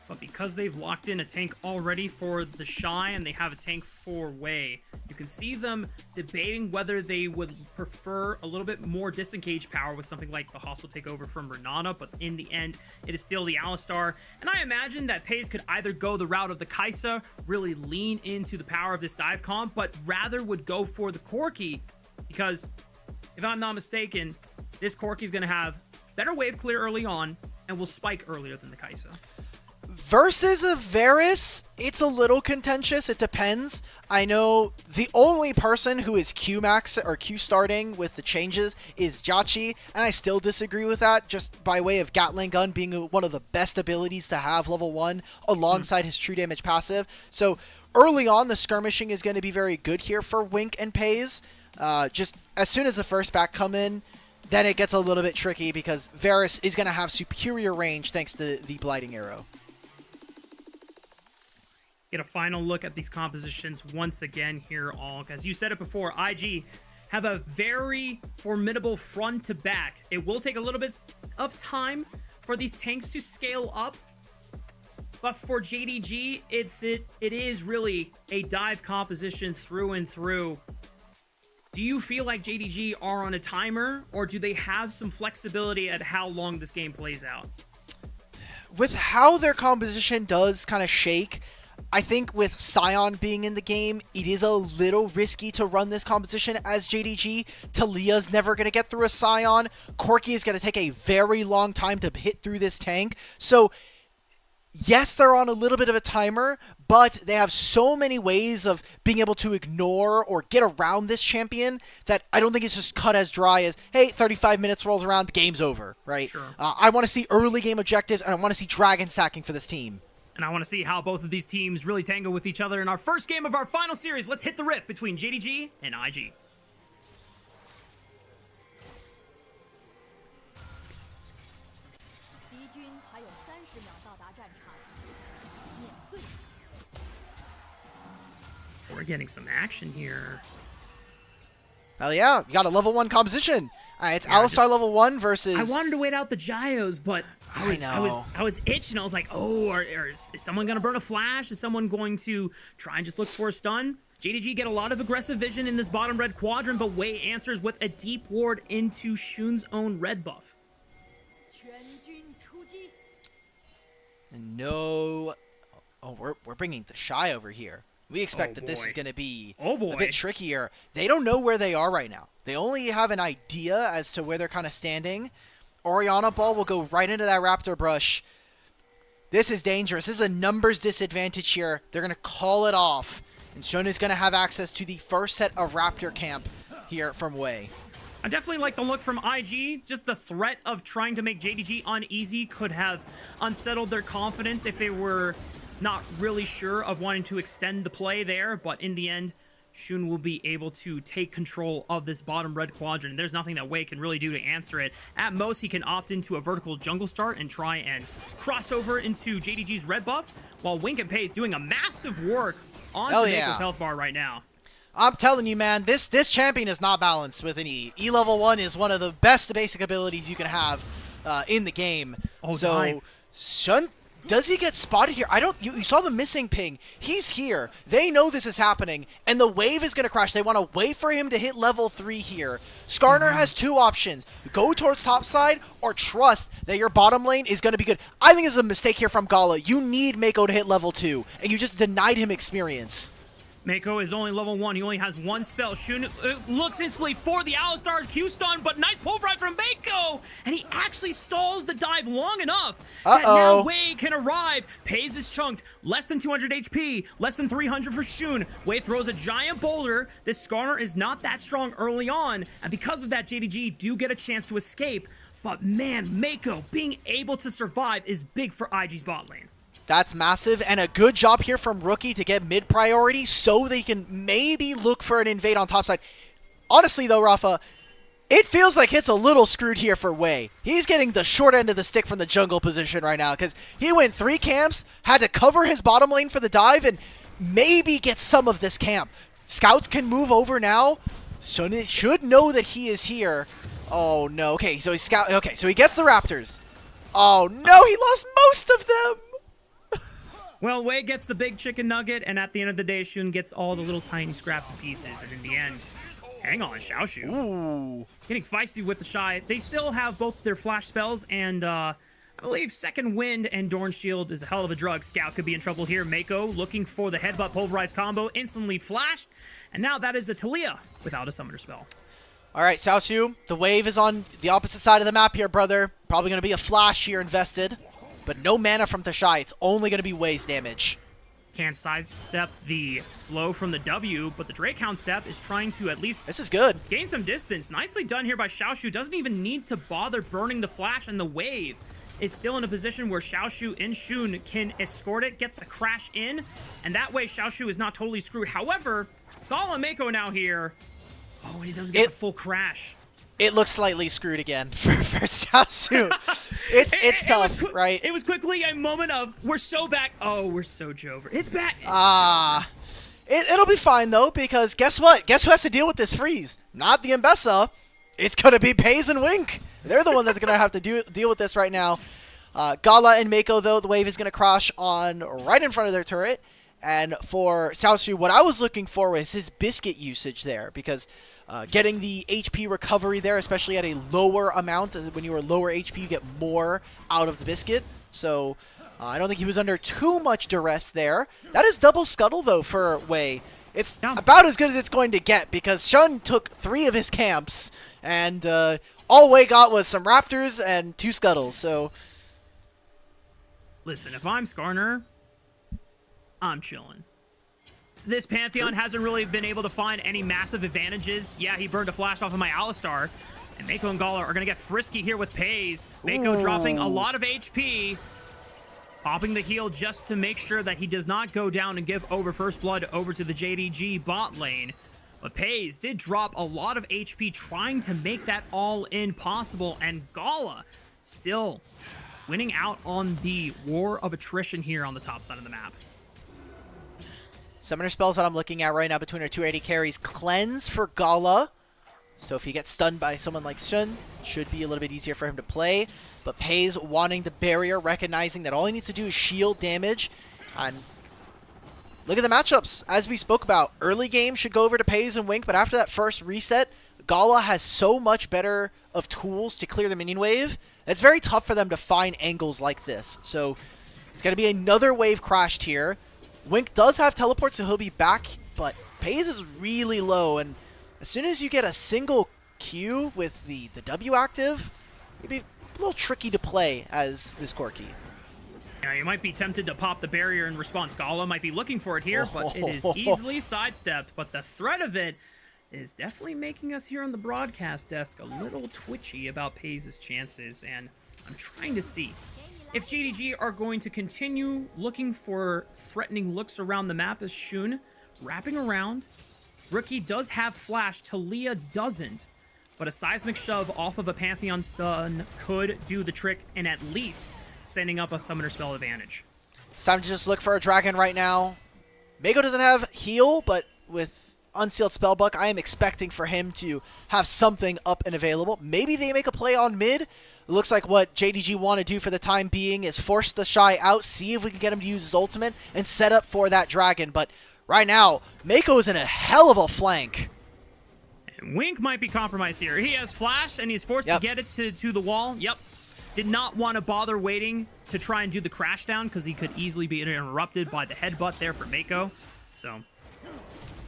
But because they've locked in a tank already for the Shy and they have a tank for Wei, you can see them debating whether they would prefer a little bit more disengaged power with something like the hostile takeover from Renata, but in the end, it is still the Alistar. And I imagine that PaYS could either go the route of the Kai'Sa, really lean into the power of this dive comp, but rather would go for the Corki, because if I'm not mistaken, this Corki is going to have better wave clear early on and will spike earlier than the Kai'Sa. Versus a Varus, it's a little contentious. It depends. I know the only person who is Q-max or Q-starting with the changes is Jauchi, and I still disagree with that, just by way of Gatling Gun being one of the best abilities to have level 1 alongside his true damage passive. So early on, the skirmishing is going to be very good here for Wink and PaYS. Just as soon as the first back come in, then it gets a little bit tricky because Varus is going to have superior range thanks to the Blighting Arrow. Get a final look at these compositions once again here, all. As you said it before, IG have a very formidable front to back. It will take a little bit of time for these tanks to scale up, but for JDG, it is really a dive composition through and through. Do you feel like JDG are on a timer, or do they have some flexibility at how long this game plays out? With how their composition does kind of shake, I think with Sion being in the game, it is a little risky to run this composition as JDG. Talia's never going to get through a Sion. Corki is going to take a very long time to hit through this tank. So, yes, they're on a little bit of a timer, but they have so many ways of being able to ignore or get around this champion that I don't think it's just cut as dry as, hey, 35 minutes rolls around, the game's over, right? Sure. I want to see early game objectives, and I want to see dragon stacking for this team. And I want to see how both of these teams really tangle with each other in our first game of our final series. Let's hit the rift between JDG and IG. We're getting some action here. Hell yeah, you got a level 1 composition. It's Alistar level 1 versus... I wanted to wait out the Gyos, but I was itching. I was like, oh, is someone going to burn a flash? Is someone going to try and just look for a stun? JDG get a lot of aggressive vision in this bottom red quadrant, but Wei answers with a deep ward into Shun's own red buff. No... Oh, we're bringing the Shy over here. We expect that this is going to be a bit trickier. They don't know where they are right now. They only have an idea as to where they're kind of standing. Orianna Ball will go right into that Raptor Brush. This is dangerous. This is a numbers disadvantage here. They're going to call it off. And Shun is going to have access to the first set of Raptor Camp here from Wei. I definitely like the look from IG. Just the threat of trying to make JDG uneasy could have unsettled their confidence if they were not really sure of wanting to extend the play there, but in the end, Shun will be able to take control of this bottom red quadrant. There's nothing that Wei can really do to answer it. At most, he can opt into a vertical jungle start and try and cross over into JDG's red buff, while Wink and Pei is doing a massive work onto Mako's health bar right now. I'm telling you, man, this champion is not balanced with an E. E level 1 is one of the best basic abilities you can have in the game. So, Shun... Does he get spotted here? You saw the missing ping. He's here. They know this is happening, and the wave is going to crash. They want to wait for him to hit level 3 here. Skarner has 2 options. Go towards top side or trust that your bottom lane is going to be good. I think it's a mistake here from Gala. You need Mako to hit level 2, and you just denied him experience. Mako is only level 1. He only has 1 spell. Shun looks instantly for the Alistar's Q stun, but nice pulverize from Mako! And he actually stalls the dive long enough that now Wei can arrive. Pays is chunked. Less than 200 HP. Less than 300 for Shun. Wei throws a giant boulder. This Skarner is not that strong early on, and because of that, JDG do get a chance to escape. But man, Mako being able to survive is big for IG's bot lane. That's massive, and a good job here from Rookie to get mid priority so they can maybe look for an invade on top side. Honestly, though, Rafa, it feels like it's a little screwed here for Wei. He's getting the short end of the stick from the jungle position right now because he went 3 camps, had to cover his bottom lane for the dive, and maybe get some of this camp. Scouts can move over now. Shun should know that he is here. Oh, no. Okay, so he gets the Raptors. Oh, no, he lost most of them. Well, Wei gets the big chicken nugget, and at the end of the day, Shun gets all the little tiny scraps and pieces. And in the end, hang on, Xiaoshu. Ooh. Getting feisty with the Shy. They still have both their flash spells, and I believe Second Wind and Dorn Shield is a hell of a drug. Scout could be in trouble here. Mako looking for the headbutt pulverize combo, instantly flashed. And now that is a Talia without a summoner spell. All right, Xiaoshu, the wave is on the opposite side of the map here, brother. Probably going to be a flash here invested. But no mana from Tashai. It's only going to be Wei's damage. Can't sidestep the slow from the W, but the Drakehound step is trying to at least this is good. Gain some distance. Nicely done here by Xiaoshu. Doesn't even need to bother burning the flash, and the wave is still in a position where Xiaoshu and Shun can escort it, get the crash in, and that way Xiaoshu is not totally screwed. However, Gala and Mako now here. Oh, and he doesn't get the full crash. it looks slightly screwed again for Xiaoxu. It's tough, right? It was quickly a moment of, we're so back. Oh, we're so Jover. It's back. It'll be fine, though, because guess what? Guess who has to deal with this freeze? Not the Mbessa. It's going to be Paze and Wink. They're the one that's going to have to deal with this right now. Gala and Mako, though, the wave is going to crash on right in front of their turret. And for Xiaoxu, what I was looking for was his biscuit usage there, because getting the HP recovery there, especially at a lower amount, when you are lower HP, you get more out of the biscuit. So I don't think he was under too much duress there. That is double scuttle, though, for Wei. It's about as good as it's going to get, because Shun took 3 of his camps, and all Wei got was some Raptors and 2 scuttles, so... Listen, if I'm Skarner, I'm chilling. This Pantheon hasn't really been able to find any massive advantages. Yeah, he burned a flash off of my Alistar. And Mako and Gala are going to get frisky here with Paze. Mako dropping a lot of HP. Popping the heal just to make sure that he does not go down and give over first blood over to the JDG bot lane. But Paze did drop a lot of HP trying to make that all-in possible. And Gala still winning out on the war of attrition here on the top side of the map. Summoner spells that I'm looking at right now between our 280 carries. Cleanse for Gala. So if he gets stunned by someone like Shun, should be a little bit easier for him to play. But Paze wanting the barrier, recognizing that all he needs to do is shield damage. And look at the matchups. As we spoke about, early game should go over to Paze and Wink, but after that first reset, Gala has so much better of tools to clear the minion wave. It's very tough for them to find angles like this. So it's going to be another wave crashed here. Wink does have teleport, so he'll be back, but Paze is really low, and as soon as you get a single Q with the W active, it'd be a little tricky to play as this Corki. Yeah, you might be tempted to pop the barrier in response. Gala might be looking for it here, but it is easily sidestepped. But the threat of it is definitely making us here on the broadcast desk a little twitchy about Paze's chances, and I'm trying to see if JDG are going to continue looking for threatening looks around the map as Shun wrapping around. Rookie does have flash, Talia doesn't, but a seismic shove off of a Pantheon stun could do the trick and at least sending up a summoner spell advantage. It's time to just look for a dragon right now. Mako doesn't have heal, but with Unsealed Spellbook, I am expecting for him to have something up and available. Maybe they make a play on mid. It looks like what JDG want to do for the time being is force the Shy out, see if we can get him to use his ultimate, and set up for that dragon. But right now, Mako is in a hell of a flank. And Wink might be compromised here. He has flash, and he's forced to get it to the wall. Yep. Did not want to bother waiting to try and do the crash down, because he could easily be interrupted by the headbutt there for Mako. So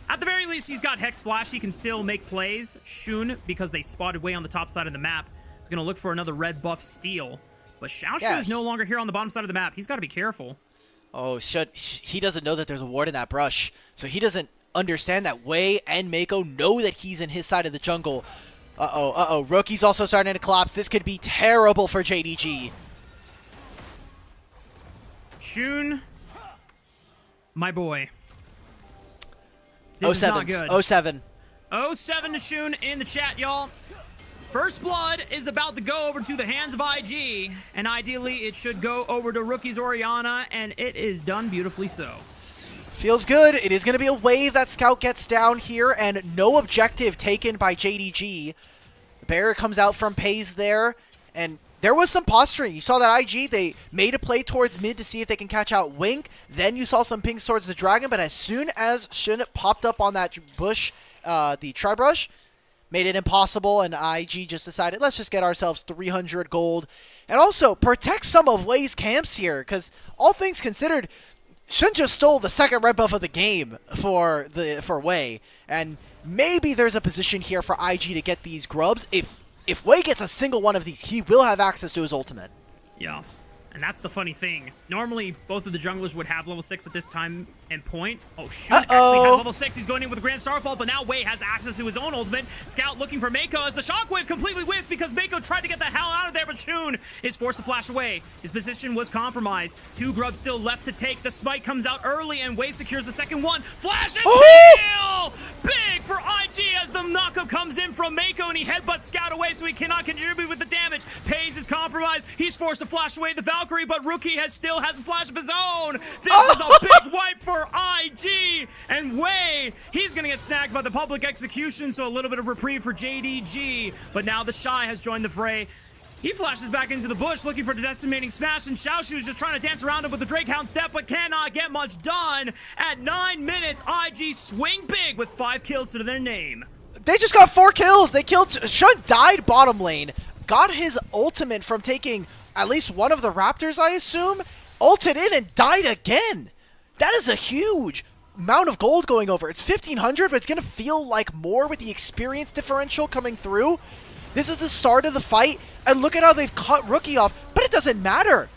at the very least, he's got Hex Flash. He can still make plays. Shun, because they spotted way on the top side of the map, is going to look for another red buff steal. But Xiaoxu is no longer here on the bottom side of the map. He's got to be careful. Oh, he doesn't know that there's a ward in that brush. So he doesn't understand that Wei and Mako know that he's in his side of the jungle. Uh-oh. Rookie's also starting to collapse. This could be terrible for JDG. Shun, my boy. 07. 07. 07 to Shun in the chat, y'all. First blood is about to go over to the hands of IG, and ideally it should go over to Rookie's Orianna, and it is done beautifully so. Feels good. It is going to be a wave that Scout gets down here, and no objective taken by JDG. The barrier comes out from Paze there, and there was some posturing. You saw that IG, they made a play towards mid to see if they can catch out Wink. Then you saw some pings towards the dragon, but as soon as Shun popped up on that bush, the tri-brush, made it impossible, and IG just decided, let's just get ourselves 300 gold. And also, protect some of Wei's camps here, because all things considered, Shun just stole the second red buff of the game for Wei. And maybe there's a position here for IG to get these grubs. If Wei gets a single one of these, he will have access to his ultimate. Yeah. And that's the funny thing. Normally, both of the junglers would have level 6 at this time and point. Oh, Shun actually has level 6. He's going in with Grand Starfall, but now Wei has access to his own ultimate. Scout looking for Mako as the Shockwave completely whiffs because Mako tried to get the hell out of there, but Shun is forced to flash away. His position was compromised. 2 grubs still left to take. The smite comes out early, and Wei secures the second one. Flash and peel! Big for IG IG as the knockup comes in from Mako, and he headbutts Scout away, so he cannot contribute with the damage. Pays is compromised. He's forced to flash away the Valkyrie, but Rookie still has a flash of his own. This is a big wipe for IG, and Wei, he's going to get snagged by the public execution, so a little bit of reprieve for JDG, but now the Shy has joined the fray. He flashes back into the bush looking for the decimating smash, and Xiaoshu is just trying to dance around him with the Drake Hound step, but cannot get much done. At 9 minutes, IG swing big with 5 kills to their name. They just got 4 kills. They killed... Shun died bottom lane. Got his ultimate from taking at least one of the Raptors, I assume. Ulted in and died again. That is a huge amount of gold going over. It's 1,500, but it's going to feel like more with the experience differential coming through. This is the start of the fight, and look at how they've cut Rookie off, but it doesn't matter.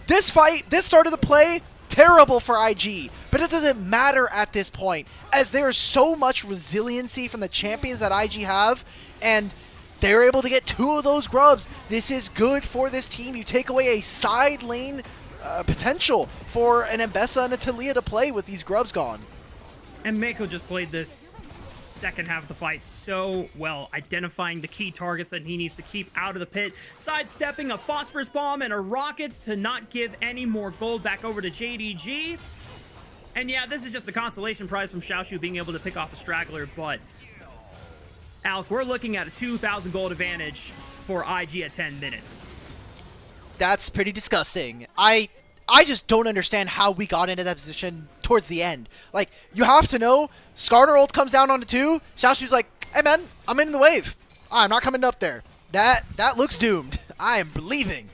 This fight, this start of the play, terrible for IG, but it doesn't matter at this point, as there is so much resiliency from the champions that IG have, and they're able to get 2 of those grubs. This is good for this team. You take away a side lane potential for an Mbessa and a Talia to play with these grubs gone. And Mako just played this second half of the fight so well, identifying the key targets that he needs to keep out of the pit, sidestepping a phosphorus bomb and a rocket to not give any more gold back over to JDG. And yeah, this is just a consolation prize from Xiaoshu being able to pick off a straggler, but Alec, we're looking at a 2,000 gold advantage for IG at 10 minutes. That's pretty disgusting. I just don't understand how we got into that position towards the end. Like, you have to know, Skarner ult comes down onto 2, Xiaoshu's like, hey man, I'm in the wave. I'm not coming up there. That looks doomed. I am leaving.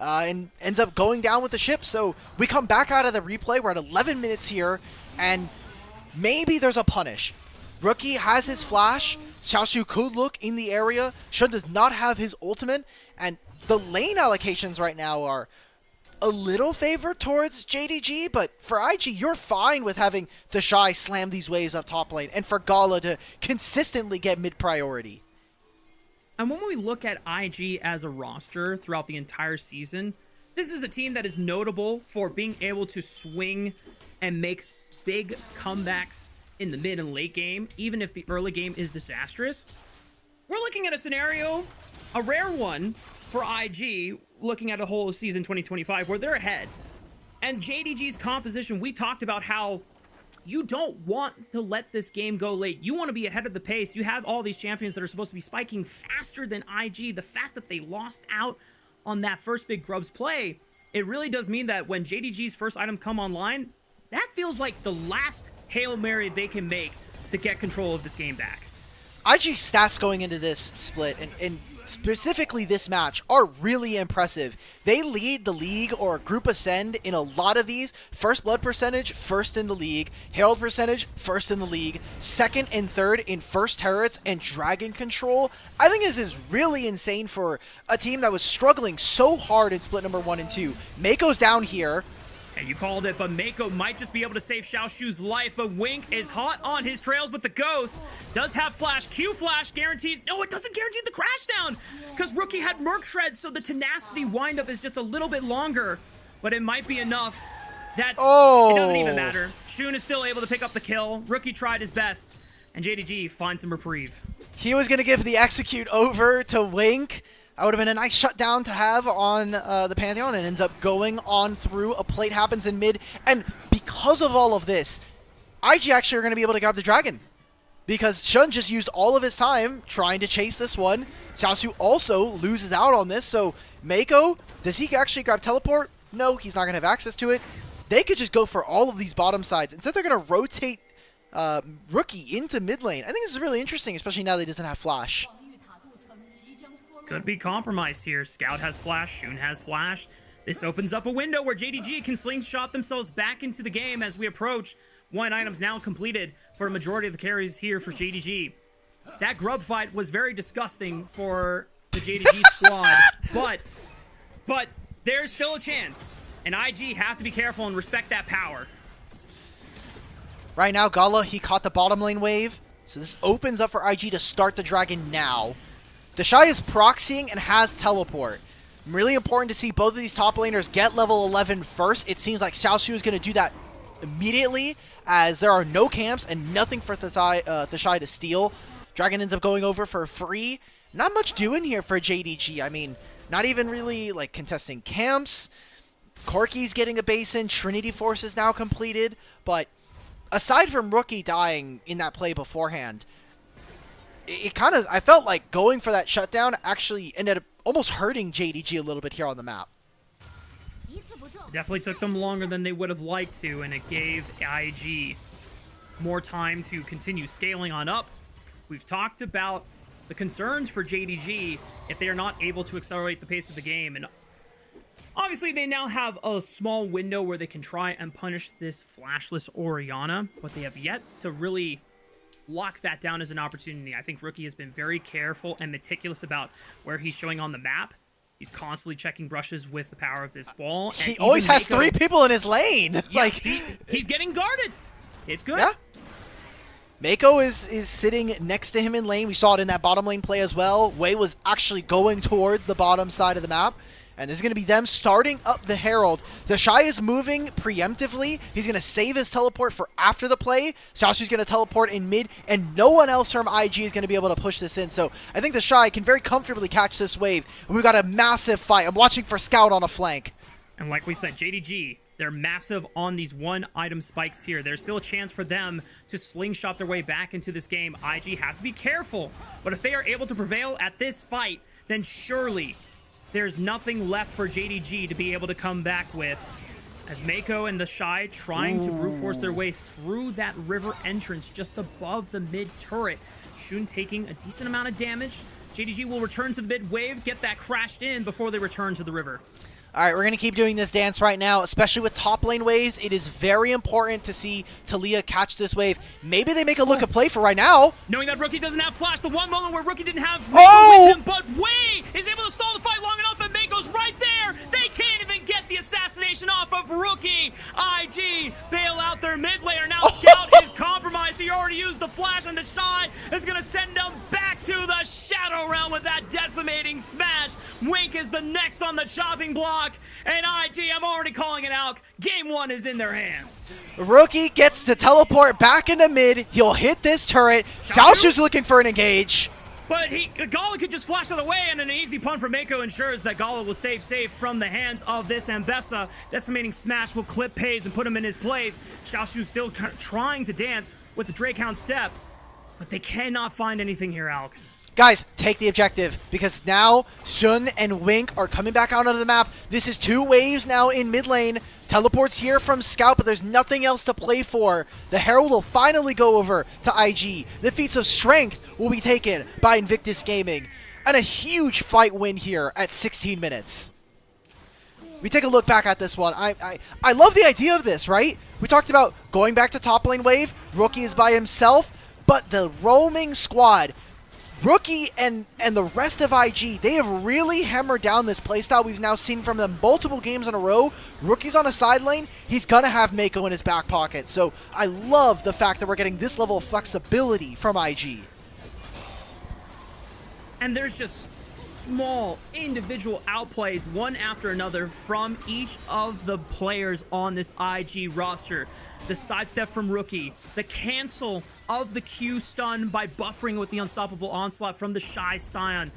And ends up going down with the ship, so we come back out of the replay. We're at 11 minutes here, and maybe there's a punish. Rookie has his flash, Xiaoshu could look in the area, Shun does not have his ultimate, and the lane allocations right now are a little favor towards JDG, but for IG, you're fine with having the Shy slam these waves up top lane, and for Gala to consistently get mid-priority. And when we look at IG as a roster throughout the entire season, this is a team that is notable for being able to swing and make big comebacks in the mid and late game, even if the early game is disastrous. We're looking at a scenario, a rare one for IG, looking at a whole season 2025 where they're ahead. And JDG's composition, we talked about how you don't want to let this game go late. You want to be ahead of the pace. You have all these champions that are supposed to be spiking faster than IG. The fact that they lost out on that first big Grubs play, it really does mean that when JDG's first item come online, that feels like the last Hail Mary they can make to get control of this game back. IG stats going into this split, and specifically this match, are really impressive. They lead the league or group ascend in a lot of these. First blood percentage, first in the league. Herald percentage, first in the league. Second and third in first turrets and dragon control. I think this is really insane for a team that was struggling so hard in split number 1 and 2. Mako's down here. And you called it, but Mako might just be able to save Xiaoshu's life, but Wink is hot on his trails with the Ghost. Does have flash. Q flash guarantees. No, it doesn't guarantee the crash down because Rookie had Merc Shred, so the tenacity windup is just a little bit longer, but it might be enough. It doesn't even matter. Shun is still able to pick up the kill. Rookie tried his best, and JDG finds some reprieve. He was going to give the execute over to Wink. That would have been a nice shutdown to have on the Pantheon, and ends up going on through. A plate happens in mid, and because of all of this, IG actually are going to be able to grab the dragon, because Shun just used all of his time trying to chase this one. Xiaoshu also loses out on this, so Mako, does he actually grab teleport? No, he's not going to have access to it. They could just go for all of these bottom sides. Instead, they're going to rotate Rookie into mid lane. I think this is really interesting, especially now that he doesn't have flash. Could be compromised here. Scout has flash, Shun has flash. This opens up a window where JDG can slingshot themselves back into the game as we approach. 1 item's now completed for a majority of the carries here for JDG. That grub fight was very disgusting for the JDG squad, but there's still a chance. And IG have to be careful and respect that power. Right now, Gala, he caught the bottom lane wave, so this opens up for IG to start the dragon now. The Shy is proxying and has teleport. Really important to see both of these top laners get level 11 first. It seems like Xiaoshu is going to do that immediately, as there are no camps and nothing for the Shy to steal. Dragon ends up going over for free. Not much doing here for JDG. I mean, not even really like contesting camps. Corki's getting a base in. Trinity Force is now completed. But aside from Rookie dying in that play beforehand, it kind of, I felt like going for that shutdown actually ended up almost hurting JDG a little bit here on the map. It definitely took them longer than they would have liked to, and it gave IG more time to continue scaling on up. We've talked about the concerns for JDG if they are not able to accelerate the pace of the game, and obviously they now have a small window where they can try and punish this flashless Orianna, but they have yet to really lock that down as an opportunity. I think Rookie has been very careful and meticulous about where he's showing on the map. He's constantly checking brushes with the power of this ball. And he always has three people in his lane. Yeah, like he's getting guarded. It's good. Yeah. Mako is sitting next to him in lane. We saw it in that bottom lane play as well. Wei was actually going towards the bottom side of the map. And this is going to be them starting up the Herald. The Shy is moving preemptively. He's going to save his teleport for after the play. Xiaoshu's going to teleport in mid, and no one else from IG is going to be able to push this in. So I think the Shy can very comfortably catch this wave. And we've got a massive fight. I'm watching for Scout on a flank. And like we said, JDG, they're massive on these one-item spikes here. There's still a chance for them to slingshot their way back into this game. IG have to be careful. But if they are able to prevail at this fight, then surely there's nothing left for JDG to be able to come back with, as Mako and the Shy trying to brute force their way through that river entrance just above the mid turret. Shun taking a decent amount of damage. JDG will return to the mid wave, get that crashed in before they return to the river. All right, we're going to keep doing this dance right now, especially with top lane waves. It is very important to see Talia catch this wave. Maybe they make a look at play for right now. Knowing that Rookie doesn't have flash, the one moment where Rookie didn't have Oh! with him, but Wei is able to stall the fight long enough, and Mako's right there. They can't even get the assassination off of Rookie. IG bail out their mid laner. Now Scout is compromised. He already used the flash, and the Shy is going to send them back to the Shadow Realm with that decimating smash. Wink is the next on the chopping block. And IG, I'm already calling it out. Game 1 is in their hands. Rookie gets to teleport back into mid. He'll hit this turret. Xiaoshu's looking for an engage. But Gala could just flash it away, and an easy pun from Mako ensures that Gala will stay safe from the hands of this Ambessa. Decimating smash will clip Pays and put him in his place. Xiaoshu's still trying to dance with the Drakehound step, but they cannot find anything here, Alk. Guys, take the objective, because now Shun and Wink are coming back out onto the map. This is 2 waves now in mid lane. Teleports here from Scout, but there's nothing else to play for. The Herald will finally go over to IG. The feats of strength will be taken by Invictus Gaming. And a huge fight win here at 16 minutes. We take a look back at this one. I love the idea of this, right? We talked about going back to top lane wave. Rookie is by himself, but the roaming squad, Rookie and the rest of IG, they have really hammered down this playstyle. We've now seen from them multiple games in a row. Rookie's on a side lane. He's going to have Mako in his back pocket. So I love the fact that we're getting this level of flexibility from IG. And there's just small individual outplays one after another from each of the players on this IG roster. The sidestep from Rookie, the cancel of the Q stun by buffering with the unstoppable onslaught from the Shy Scion.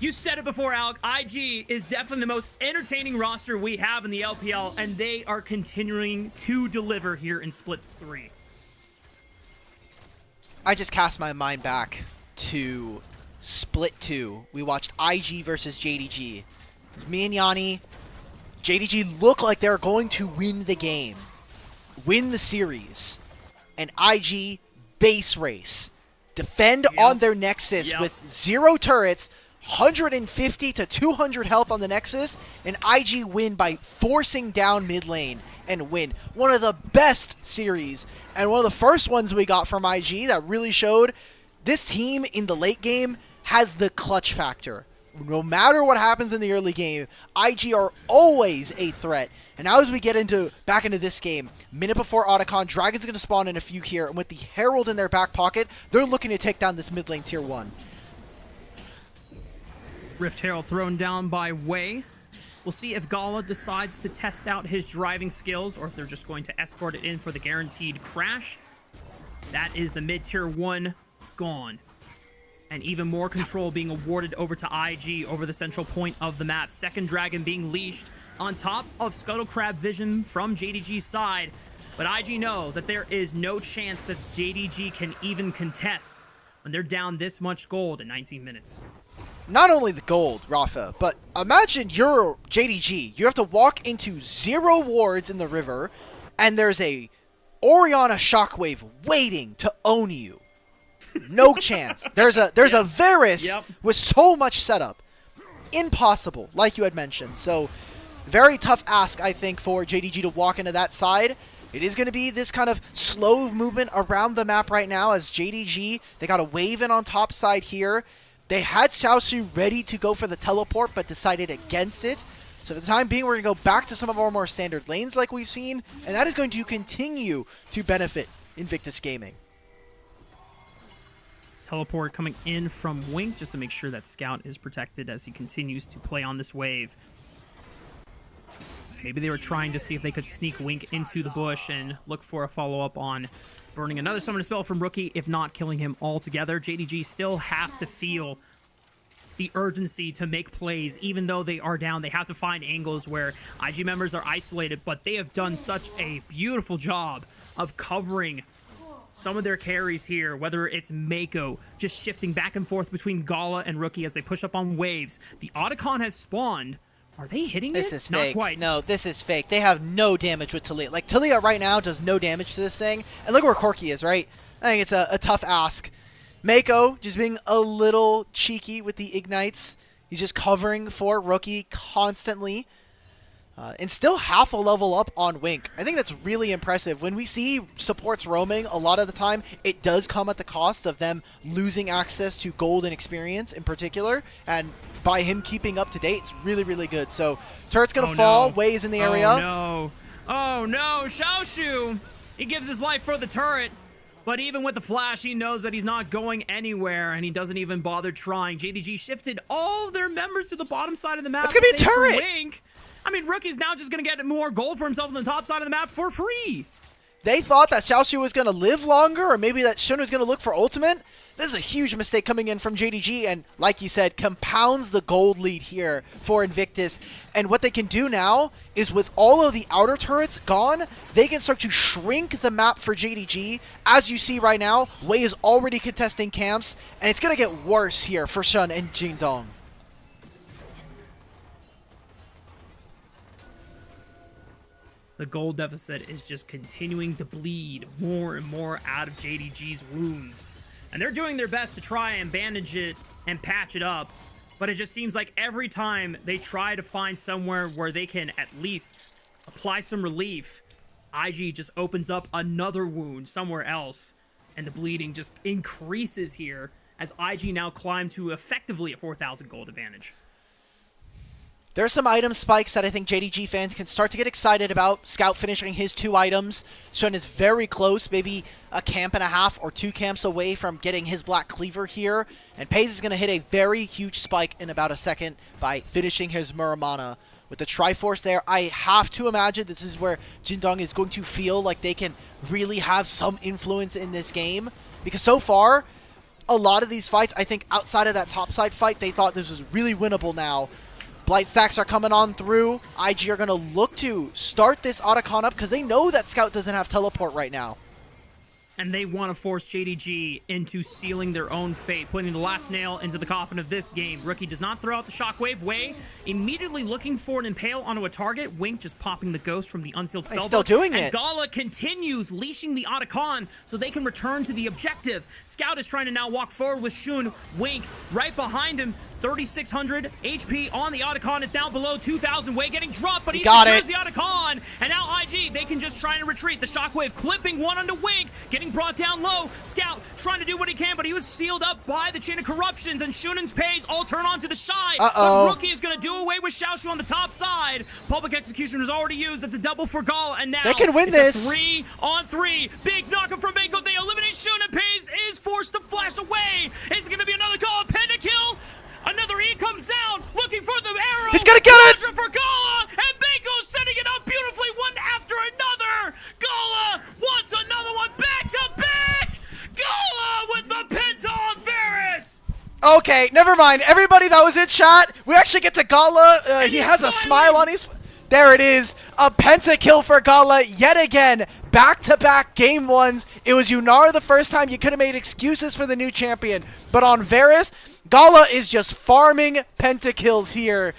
You said it before, Alec, IG is definitely the most entertaining roster we have in the LPL, and they are continuing to deliver here in Split 3. I just cast my mind back to Split 2. We watched IG versus JDG. It was me and Yanni. JDG looked like they were going to win the game, win the series. And IG base race. Defend on their Nexus with 0 turrets, 150 to 200 health on the Nexus, and IG win by forcing down mid lane and win. One of the best series, and one of the first ones we got from IG that really showed this team in the late game has the clutch factor. No matter what happens in the early game, IG are always a threat. And now as we get back into this game, minute before Otacon, Dragon's going to spawn in a few here, and with the Herald in their back pocket, they're looking to take down this mid lane tier 1. Rift Herald thrown down by Wei. We'll see if Gala decides to test out his driving skills or if they're just going to escort it in for the guaranteed crash. That is the mid-tier 1 gone. And even more control being awarded over to IG over the central point of the map. Second Dragon being leashed on top of Scuttle Crab vision from JDG's side. But IG know that there is no chance that JDG can even contest when they're down this much gold in 19 minutes. Not only the gold, Rafa, but imagine you're JDG. You have to walk into 0 wards in the river, and there's a Orianna Shockwave waiting to own you. No chance. There's a Varus with so much setup. Impossible, like you had mentioned. So, very tough ask, I think, for JDG to walk into that side. It is going to be this kind of slow movement around the map right now as JDG, they got a wave in on top side here. They had Xiaosu ready to go for the teleport, but decided against it. So for the time being, we're going to go back to some of our more standard lanes like we've seen, and that is going to continue to benefit Invictus Gaming. Teleport coming in from Wink just to make sure that Scout is protected as he continues to play on this wave. Maybe they were trying to see if they could sneak Wink into the bush and look for a follow-up on burning another summoner spell from Rookie, if not killing him altogether. JDG still have to feel the urgency to make plays. Even though they are down, they have to find angles where IG members are isolated, but they have done such a beautiful job of covering some of their carries here, whether it's Mako just shifting back and forth between Gala and Rookie as they push up on waves. The Otacon has spawned. Are they hitting This it? is Not fake. quite. No, this is fake. They have no damage with Talia. Like, Talia right now does no damage to this thing. And look where Corki is, right? I think it's a tough ask. Mako just being a little cheeky with the ignites. He's just covering for Rookie constantly. And still half a level up on Wink. I think that's really impressive. When we see supports roaming, a lot of the time, it does come at the cost of them losing access to gold and experience in particular. And by him keeping up to date, it's really, really good. So, turret's going to fall. No. Wei is in the area. Oh, no. Oh, no. Xiaoshu! He gives his life for the turret. But even with the flash, he knows that he's not going anywhere, and he doesn't even bother trying. JDG shifted all their members to the bottom side of the map. That's going to be a turret! Wink. I mean, Rookie's now just going to get more gold for himself on the top side of the map for free. They thought that Xiaosu was going to live longer, or maybe that Shun was going to look for ultimate. This is a huge mistake coming in from JDG, and like you said, compounds the gold lead here for Invictus. And what they can do now is with all of the outer turrets gone, they can start to shrink the map for JDG. As you see right now, Wei is already contesting camps, and it's going to get worse here for Shun and Jingdong. The gold deficit is just continuing to bleed more and more out of JDG's wounds. And they're doing their best to try and bandage it and patch it up. But it just seems like every time they try to find somewhere where they can at least apply some relief, IG just opens up another wound somewhere else. And the bleeding just increases here as IG now climb to effectively a 4,000 gold advantage. There are some item spikes that I think JDG fans can start to get excited about. Scout finishing his 2 items. Shun is very close, maybe a camp and a half or 2 camps away from getting his Black Cleaver here. And Paze is going to hit a very huge spike in about a second by finishing his Muramana. With the Triforce there, I have to imagine this is where Jingdong is going to feel like they can really have some influence in this game. Because so far, a lot of these fights, I think outside of that topside fight, they thought this was really winnable now. Blight stacks are coming on through. IG are going to look to start this Otacon up because they know that Scout doesn't have teleport right now. And they want to force JDG into sealing their own fate, putting the last nail into the coffin of this game. Rookie does not throw out the shockwave. Wei immediately looking for an impale onto a target. Wink just popping the ghost from the unsealed spell. Still doing it. And Gala continues leashing the Otacon so they can return to the objective. Scout is trying to now walk forward with Shun. Wink right behind him. 3,600 HP on the Otacon. Is now below 2,000. Wei getting dropped, but he secures the Otacon. And now IG, they can just try and retreat. The shockwave clipping one onto Wink, getting brought down low. Scout trying to do what he can, but he was sealed up by the chain of corruptions, and Shunen's Paze all turn on to the Shy. But Rookie is going to do away with Xiaoshu on the top side. Public execution was already used. That's a double for Gala, and now they can win this. 3-on-3. Big knockup from Mako. They eliminate Shun, and Paze is forced to flash away. Is it going to be another Gala pentakill? Another E comes down, looking for the arrow. He's gonna get it! For Gala, Okay, never mind. Everybody that was in chat, we actually get to Gala. He has a smile on his... There it is. A pentakill for Gala yet again. Back-to-back game ones. It was Yunara the first time. You could have made excuses for the new champion. But on Varus, Gala is just farming pentakills here.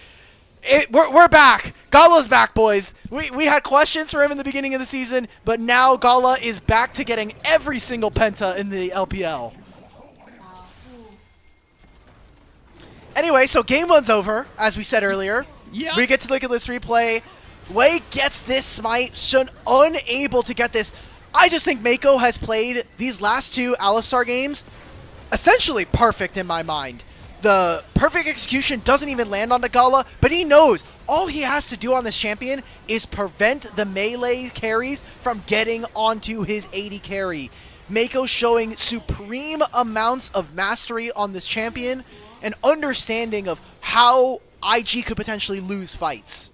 We're back. Gala's back, boys. We had questions for him in the beginning of the season, but now Gala is back to getting every single penta in the LPL. Anyway, so game one's over, as we said earlier. Yep. We get to look at this replay. Wei gets this smite, Shun unable to get this. I just think Mako has played these last two Alistar games essentially perfect in my mind. The perfect execution doesn't even land on the Gala, but he knows all he has to do on this champion is prevent the melee carries from getting onto his AD carry. Mako showing supreme amounts of mastery on this champion, an understanding of how IG could potentially lose fights.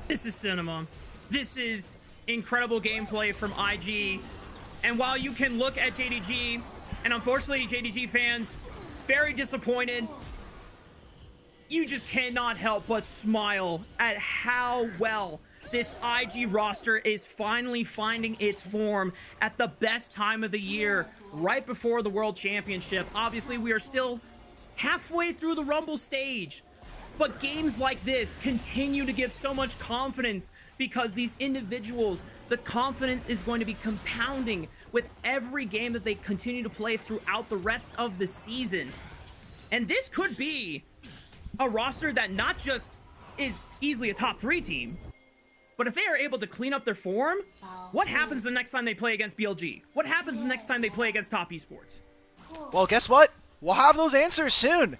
This is cinema. This is incredible gameplay from IG. And while you can look at JDG, and unfortunately JDG fans, very disappointed, you just cannot help but smile at how well this IG roster is finally finding its form at the best time of the year, right before the World Championship. Obviously, we are still halfway through the Rumble stage, but games like this continue to give so much confidence because these individuals, the confidence is going to be compounding with every game that they continue to play throughout the rest of the season. And this could be a roster that not just is easily a top 3 team, but if they are able to clean up their form, what happens the next time they play against BLG? What happens the next time they play against top esports? Well, guess what? We'll have those answers soon.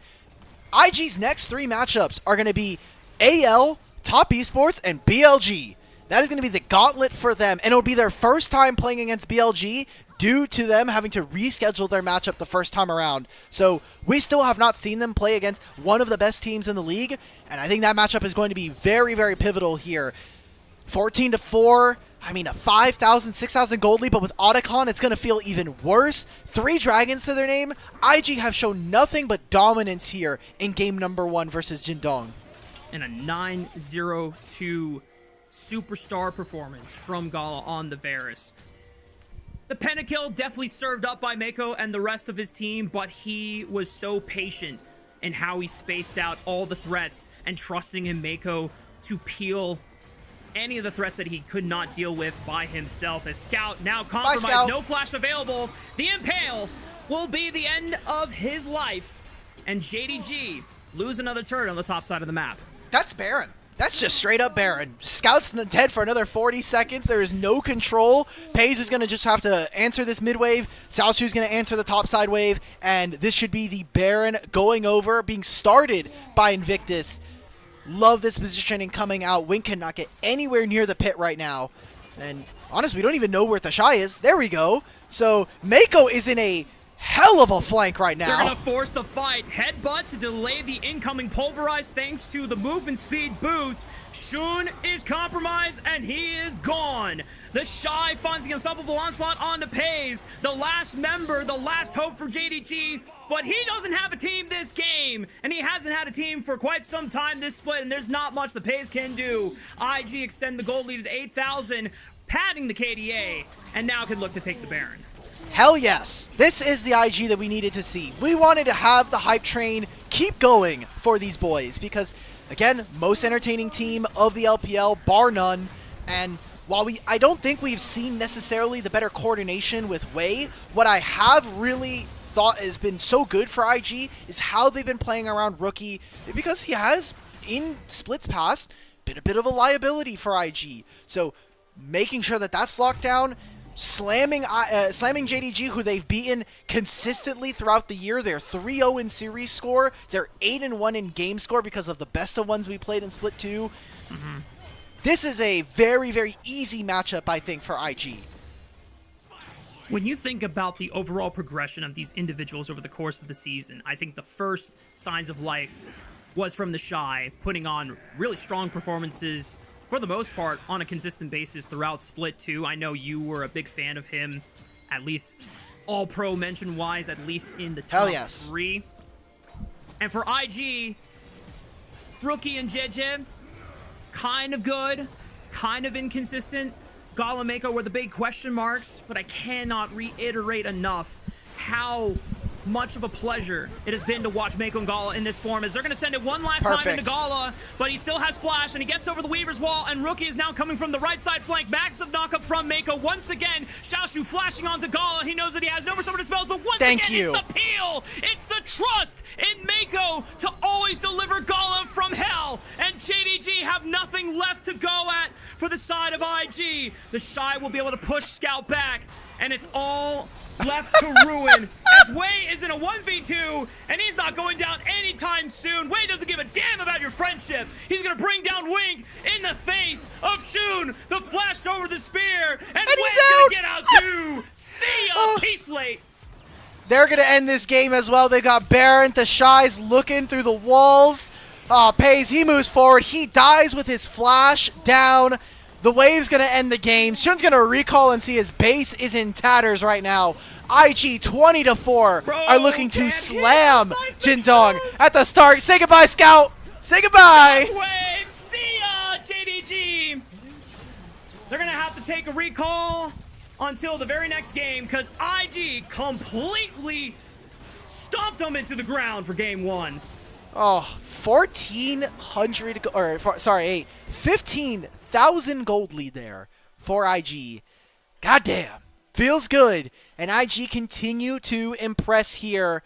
IG's next 3 matchups are going to be AL, top esports, and BLG. That is going to be the gauntlet for them, and it'll be their first time playing against BLG due to them having to reschedule their matchup the first time around. So we still have not seen them play against one of the best teams in the league, and I think that matchup is going to be very, very pivotal here. 14-4, I mean a 5,000, 6,000 gold lead, but with Otacon, it's going to feel even worse. 3 dragons to their name. IG have shown nothing but dominance here in game number 1 versus Jindong. And a 9-0-2 superstar performance from Gala on the Varus. The pentakill definitely served up by Mako and the rest of his team, but he was so patient in how he spaced out all the threats and trusting in Mako to peel any of the threats that he could not deal with by himself. As Scout now compromised, no flash available. The Impale will be the end of his life, and JDG lose another turret on the top side of the map. That's Baron. That's just straight up Baron. Scout's dead for another 40 seconds. There is no control. Pays is going to just have to answer this mid wave. Xiaoshu's going to answer the top side wave, and this should be the Baron going over, being started by Invictus. Love this positioning coming out. Wink cannot get anywhere near the pit right now. And honestly, we don't even know where Thashai is. There we go. So Mako is in a hell of a flank right now. They're going to force the fight. Headbutt to delay the incoming pulverize thanks to the movement speed boost. Shun is compromised and he is gone. The Shy finds the unstoppable onslaught onto Pays. The last member, the last hope for JDG. But he doesn't have a team this game, and he hasn't had a team for quite some time this split, and there's not much the Pays can do. IG extend the gold lead at 8,000, padding the KDA, and now can look to take the Baron. Hell yes. This is the IG that we needed to see. We wanted to have the hype train keep going for these boys because, again, most entertaining team of the LPL, bar none, and while I don't think we've seen necessarily the better coordination with Wei, what I have really thought has been so good for IG is how they've been playing around Rookie, because he has, in splits past, been a bit of a liability for IG. So making sure that that's locked down, slamming JDG, who they've beaten consistently throughout the year. They're 3-0 in series score. They're 8-1 in game score because of the best of ones we played in Split 2. This is a very, very easy matchup, I think, for IG. When you think about the overall progression of these individuals over the course of the season, I think the first signs of life was from the Shy, putting on really strong performances, for the most part, on a consistent basis throughout Split 2. I know you were a big fan of him, at least all-pro mention-wise, at least in the Hell top yes. 3. And for IG, Rookie and JJ, kind of good, kind of inconsistent. Gala and Mako were the big question marks, but I cannot reiterate enough how much of a pleasure it has been to watch Mako and Gala in this form, as they're going to send it one last time into Gala, but he still has flash, and he gets over the Weaver's wall, and Rookie is now coming from the right side flank. Massive knockup from Mako once again. Xiaoshu flashing onto Gala. He knows that he has no more summoner spells, but once again, it's the peel. It's the trust in Mako to always deliver Gala from hell, and JDG have nothing left to go at for the side of IG. The Shy will be able to push Scout back, and it's all left to ruin, as Wei is in a 1v2, and he's not going down anytime soon. Wei doesn't give a damn about your friendship. He's gonna bring down Wink in the face of Shun, the flash over the spear, and Wei's gonna get out too. See ya, peace late. They're gonna end this game as well. They got Baron, the Shy's looking through the walls. Pays, he moves forward, he dies with his flash down. The Wave's gonna end the game. Shun's gonna recall and see his base is in tatters right now. IG 20-4 are looking to slam Jindong at the start. Say goodbye, Scout. Say goodbye. Shockwave, see ya, JDG. They're gonna have to take a recall until the very next game, because IG completely stomped them into the ground for game 1. Oh, 1,400, or sorry, 15,000 gold lead there for IG. Goddamn, feels good. And IG continue to impress here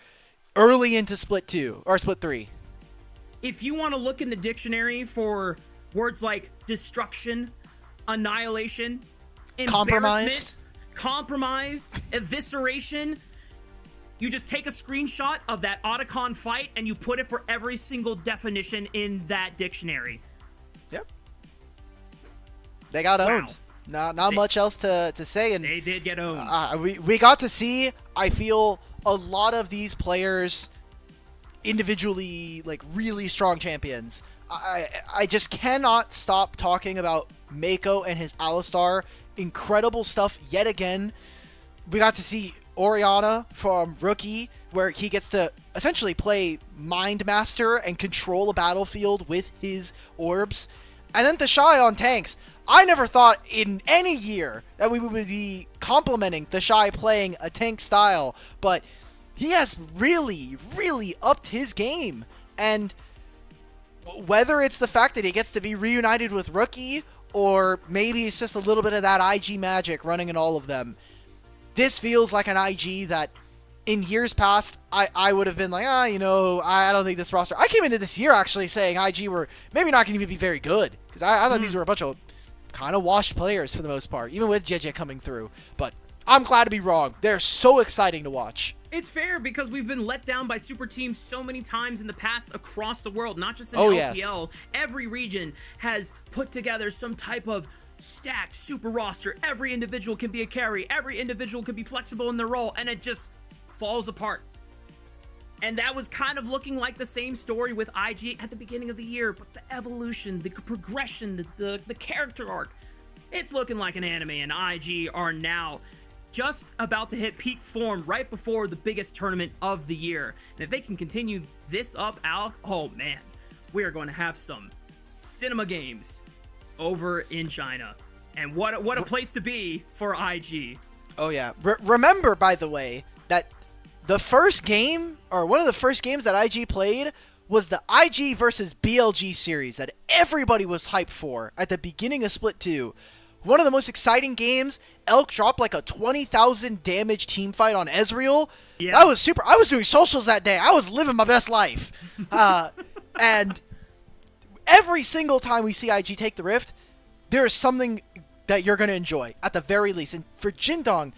early into Split 2, or Split 3. If you want to look in the dictionary for words like destruction, annihilation, embarrassment, compromised, evisceration, you just take a screenshot of that Otacon fight and you put it for every single definition in that dictionary. Yep. They got owned. Not much else to say. And they did get owned. We got to see, I feel, a lot of these players individually, like, really strong champions. I just cannot stop talking about Mako and his Alistar. Incredible stuff yet again. We got to see Orianna from Rookie, where he gets to essentially play Mind Master and control a battlefield with his orbs. And then the Shy on tanks. I never thought in any year that we would be complimenting the Shy playing a tank style, but he has really, really upped his game. And whether it's the fact that he gets to be reunited with Rookie, or maybe it's just a little bit of that IG magic running in all of them, this feels like an IG that in years past, I would have been like, I don't think this roster... I came into this year actually saying IG were maybe not going to be very good, because I thought these were a bunch of kind of washed players for the most part, even with JJ coming through. But I'm glad to be wrong. They're so exciting to watch. It's fair, because we've been let down by super teams so many times in the past across the world, not just in LPL. Yes. Every region has put together some type of stacked super roster. Every individual can be a carry. Every individual can be flexible in their role, and it just falls apart. And that was kind of looking like the same story with IG at the beginning of the year, but the evolution, the progression, the character arc, it's looking like an anime, and IG are now just about to hit peak form right before the biggest tournament of the year. And if they can continue this up, oh man, we are going to have some cinema games over in China. And what a place to be for IG. Oh yeah. Remember, by the way, that the first game, or one of the first games that IG played, was the IG versus BLG series that everybody was hyped for at the beginning of Split 2. One of the most exciting games. Elk dropped like a 20,000 damage team fight on Ezreal. Yeah. That was super. I was doing socials that day. I was living my best life. And every single time we see IG take the Rift, there is something that you're going to enjoy, at the very least. And for Jindong,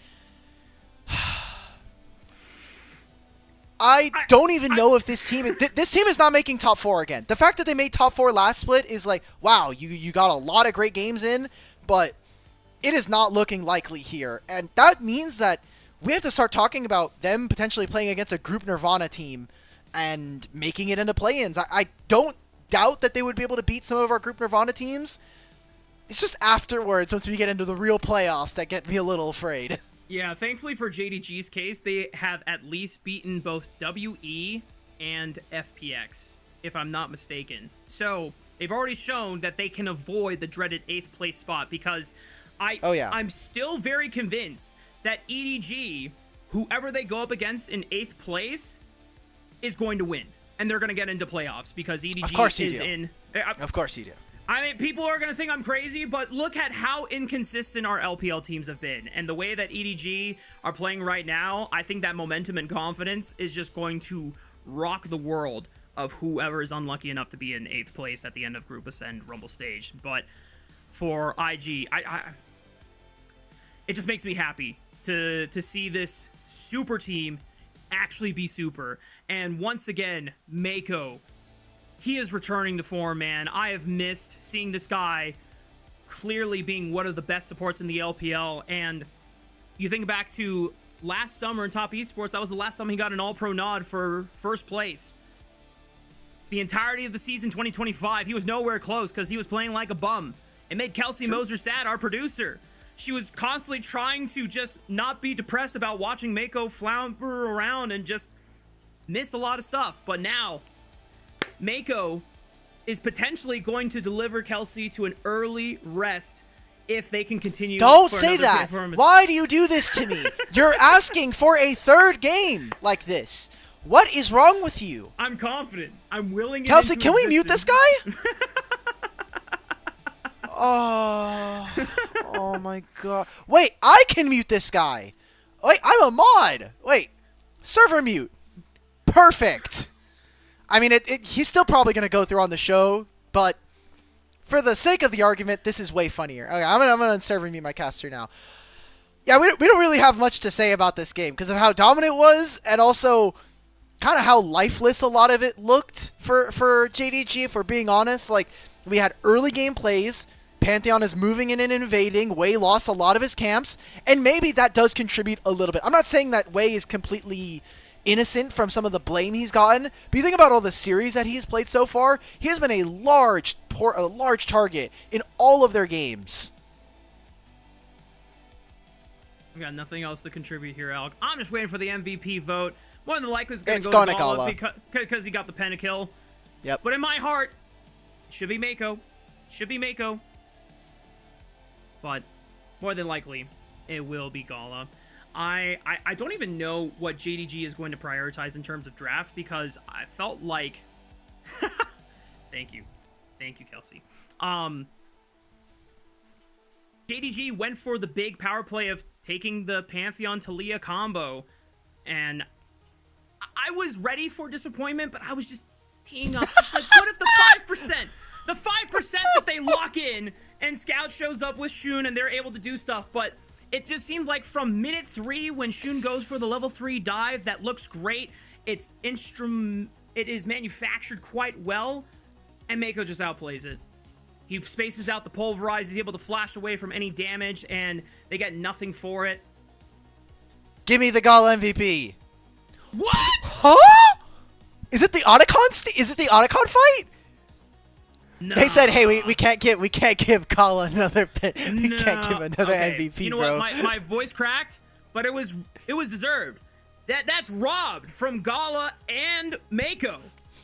I don't even know if this team is not making top 4 again. The fact that they made top 4 last split is like, wow, you got a lot of great games in, but it is not looking likely here. And that means that we have to start talking about them potentially playing against a Group Nirvana team and making it into play-ins. I don't doubt that they would be able to beat some of our Group Nirvana teams. It's just afterwards, once we get into the real playoffs, that get me a little afraid. Yeah, thankfully for JDG's case, they have at least beaten both WE and FPX, if I'm not mistaken. So they've already shown that they can avoid the dreaded 8th place spot, because I'm still very convinced that EDG, whoever they go up against in 8th place, is going to win. And they're going to get into playoffs because EDG is in... Of course you do. I mean, people are going to think I'm crazy, but look at how inconsistent our LPL teams have been. And the way that EDG are playing right now, I think that momentum and confidence is just going to rock the world of whoever is unlucky enough to be in 8th place at the end of Group Ascend Rumble stage. But for IG, it just makes me happy to see this super team actually be super. And once again, Mako, he is returning to form, man. I have missed seeing this guy clearly being one of the best supports in the LPL. And you think back to last summer in Top Esports, that was the last time he got an All-Pro nod for first place. The entirety of the season 2025, he was nowhere close because he was playing like a bum. It made Kelsey Moser sad, our producer. She was constantly trying to just not be depressed about watching Mako flounder around and just miss a lot of stuff. But now, Mako is potentially going to deliver Kelsey to an early rest if they can continue. Don't say that. Why do you do this to me? You're asking for a 3rd game like this. What is wrong with you? I'm confident. I'm willing. Kelsey, can we mute this guy? Oh my god. Wait, I can mute this guy. Wait, I'm a mod. Wait, server mute. Perfect. I mean, he's still probably going to go through on the show, but for the sake of the argument, this is way funnier. Okay, I'm gonna server mute my caster now. Yeah, we don't really have much to say about this game because of how dominant it was, and also kind of how lifeless a lot of it looked for JDG, if we're being honest. Like, we had early game plays, Pantheon is moving in and invading, Wei lost a lot of his camps, and maybe that does contribute a little bit. I'm not saying that Wei is completely innocent from some of the blame he's gotten, but you think about all the series that he's played so far, he has been a large target in all of their games. I've got nothing else to contribute here, Alec. I'm just waiting for the MVP vote. More than likely, it's going to go to Gala because he got the pentakill. Yep. But in my heart, it should be Mako. Should be Mako. But more than likely, it will be Gala. I don't even know what JDG is going to prioritize in terms of draft, because I felt like... Thank you. Thank you, Kelsey. JDG went for the big power play of taking the Pantheon Talia combo, and I was ready for disappointment, but I was just teeing up. Just like, what if the 5%? The 5% that they lock in, and Scout shows up with Shun, and they're able to do stuff, but it just seemed like from minute 3, when Shun goes for the level 3 dive, that looks great. It is manufactured quite well, and Mako just outplays it. He spaces out the pulverize, he's able to flash away from any damage, and they get nothing for it. Give me the Gala MVP. What? Huh? Is it the Otacon? Is it the Otacon fight? No. They said, "Hey, we can't give Gala another MVP, You know bro." what? My voice cracked, but it was deserved. That's robbed from Gala and Mako.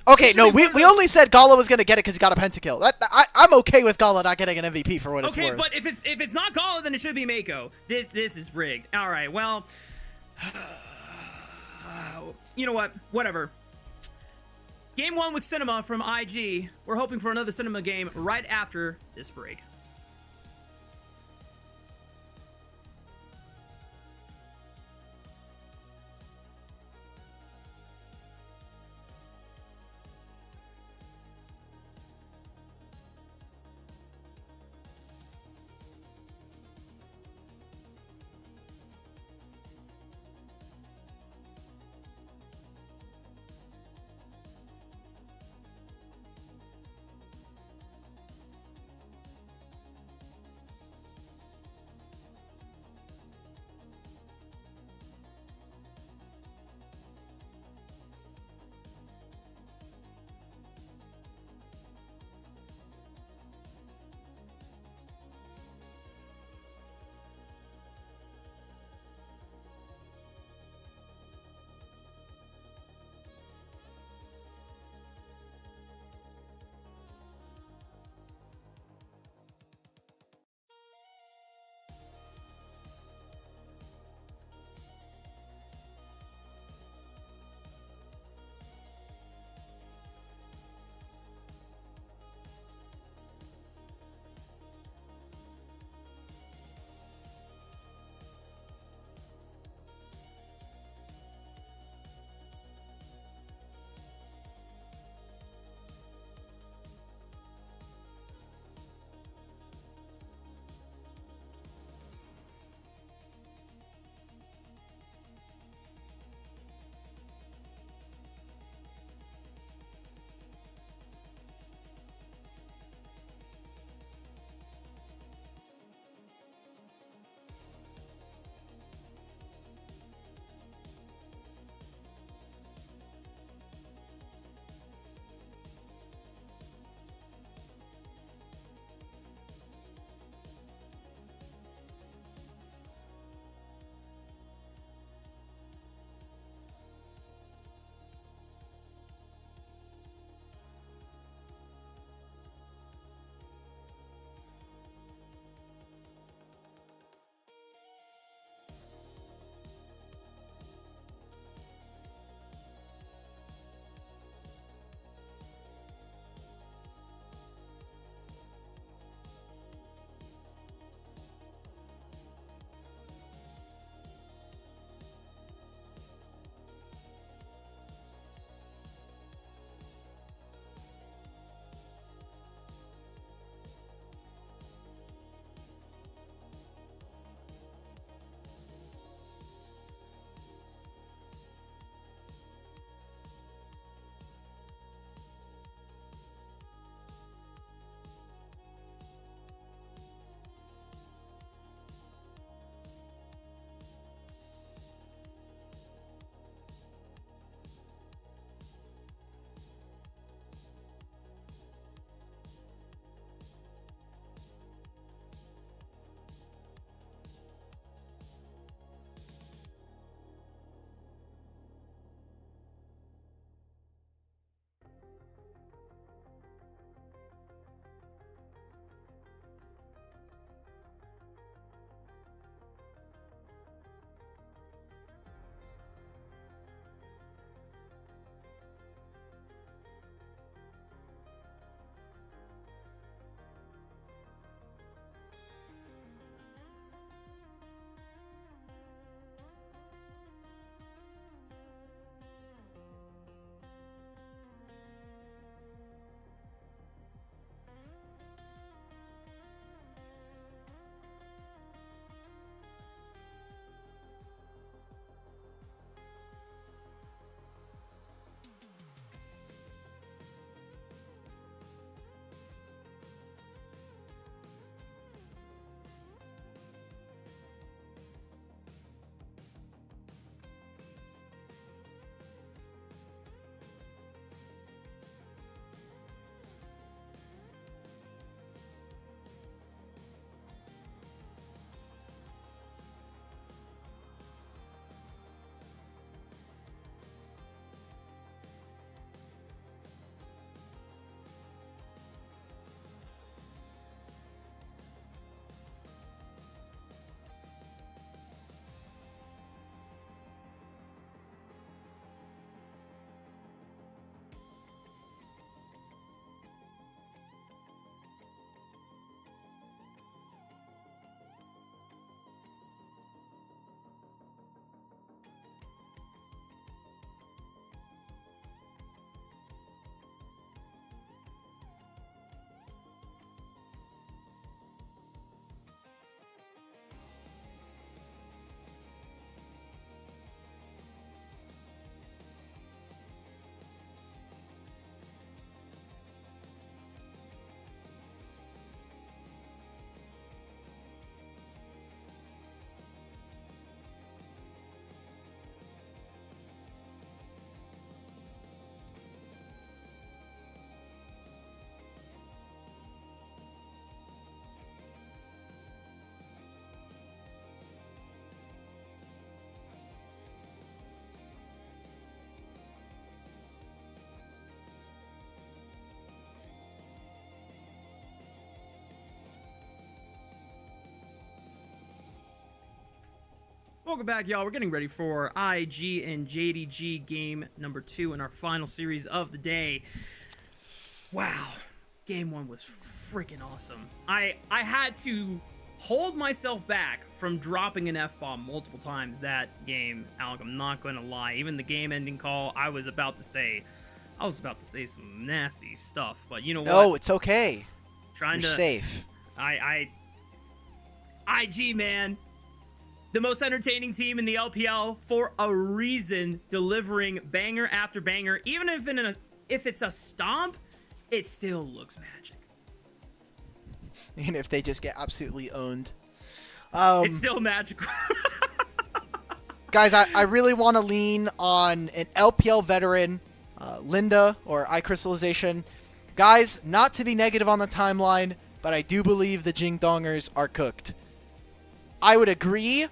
Okay, no, we only said Gala was gonna get it because he got a pentakill. I'm okay with Gala not getting an MVP for what it's worth. Okay, but if it's not Gala, then it should be Mako. This is rigged. All right, well, you know what? Whatever. Game 1 was Cinema from IG. We're hoping for another Cinema game right after this break. Welcome back, y'all. We're getting ready for IG and JDG game number 2 in our final series of the day. Wow. Game 1 was freaking awesome. I had to hold myself back from dropping an F-bomb multiple times that game, Alec. I'm not going to lie. Even the game-ending call, I was about to say some nasty stuff. But you know what? No, it's okay. You're Safe. IG, man. The most entertaining team in the LPL for a reason, delivering banger after banger. Even if it's a stomp, it still looks magic. Even if they just get absolutely owned. It's still magical. Guys, I really want to lean on an LPL veteran, Linda, or iCrystallization. Guys, not to be negative on the timeline, but I do believe the Jing Dongers are cooked. I would agree.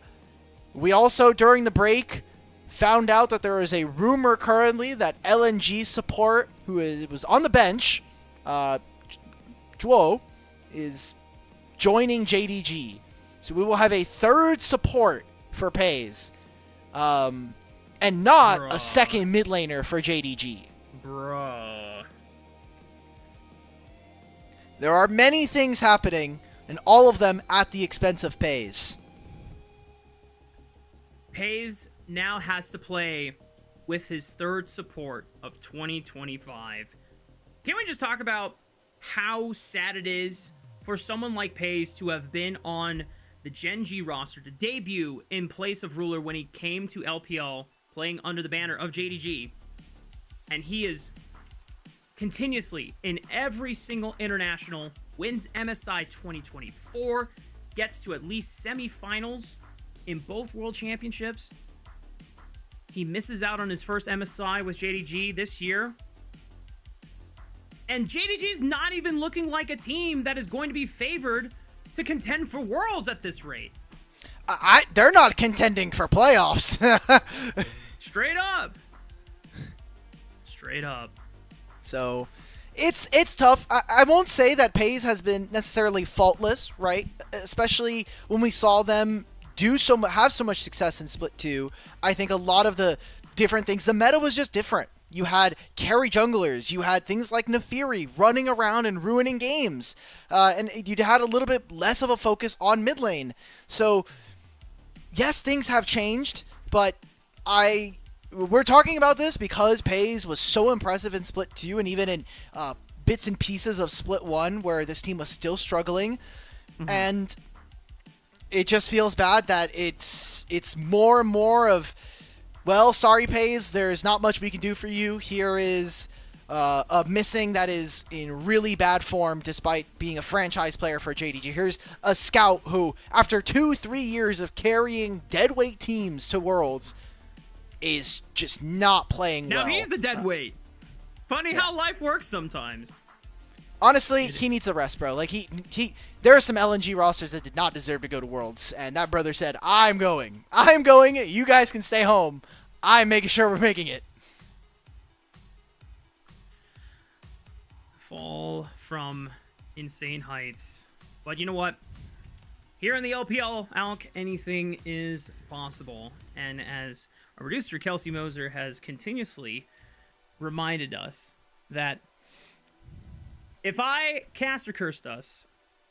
We also, during the break, found out that there is a rumor currently that LNG support, who was on the bench, Zhuo, is joining JDG. So we will have a third support for PES, and not a second mid laner for JDG. Bruh. There are many things happening, and all of them at the expense of PES. PES now has to play with his third support of 2025. Can we just talk about how sad it is for someone like PES to have been on the Gen G roster to debut in place of Ruler when he came to LPL playing under the banner of JDG, and he is continuously in every single international, wins MSI 2024, gets to at least semifinals in both World Championships. He misses out on his first MSI with JDG this year. And JDG's not even looking like a team that is going to be favored to contend for Worlds at this rate. They're not contending for playoffs. Straight up. Straight up. So, it's tough. I won't say that PES has been necessarily faultless, right? Especially when we saw them have so much success in Split 2. I think a lot of the different things, the meta was just different. You had carry junglers, you had things like Nefiri running around and ruining games, and you had a little bit less of a focus on mid lane. So, yes, things have changed, but we're talking about this because PES was so impressive in Split 2 and even in bits and pieces of Split 1 where this team was still struggling. Mm-hmm. And it just feels bad that it's more and more of, well, sorry, PES, there's not much we can do for you. Here is a missing that is in really bad form despite being a franchise player for JDG. Here's a scout who, after 2-3 years of carrying deadweight teams to Worlds, is just not playing well. Now he's the deadweight. Funny how life works sometimes. Honestly, he needs a rest, bro. Like, there are some LNG rosters that did not deserve to go to Worlds, and that brother said, I'm going. You guys can stay home. I'm making sure we're making it. Fall from insane heights. But you know what? Here in the LPL, Alec, anything is possible. And as our producer, Kelsey Moser, has continuously reminded us that if I cast or cursed us,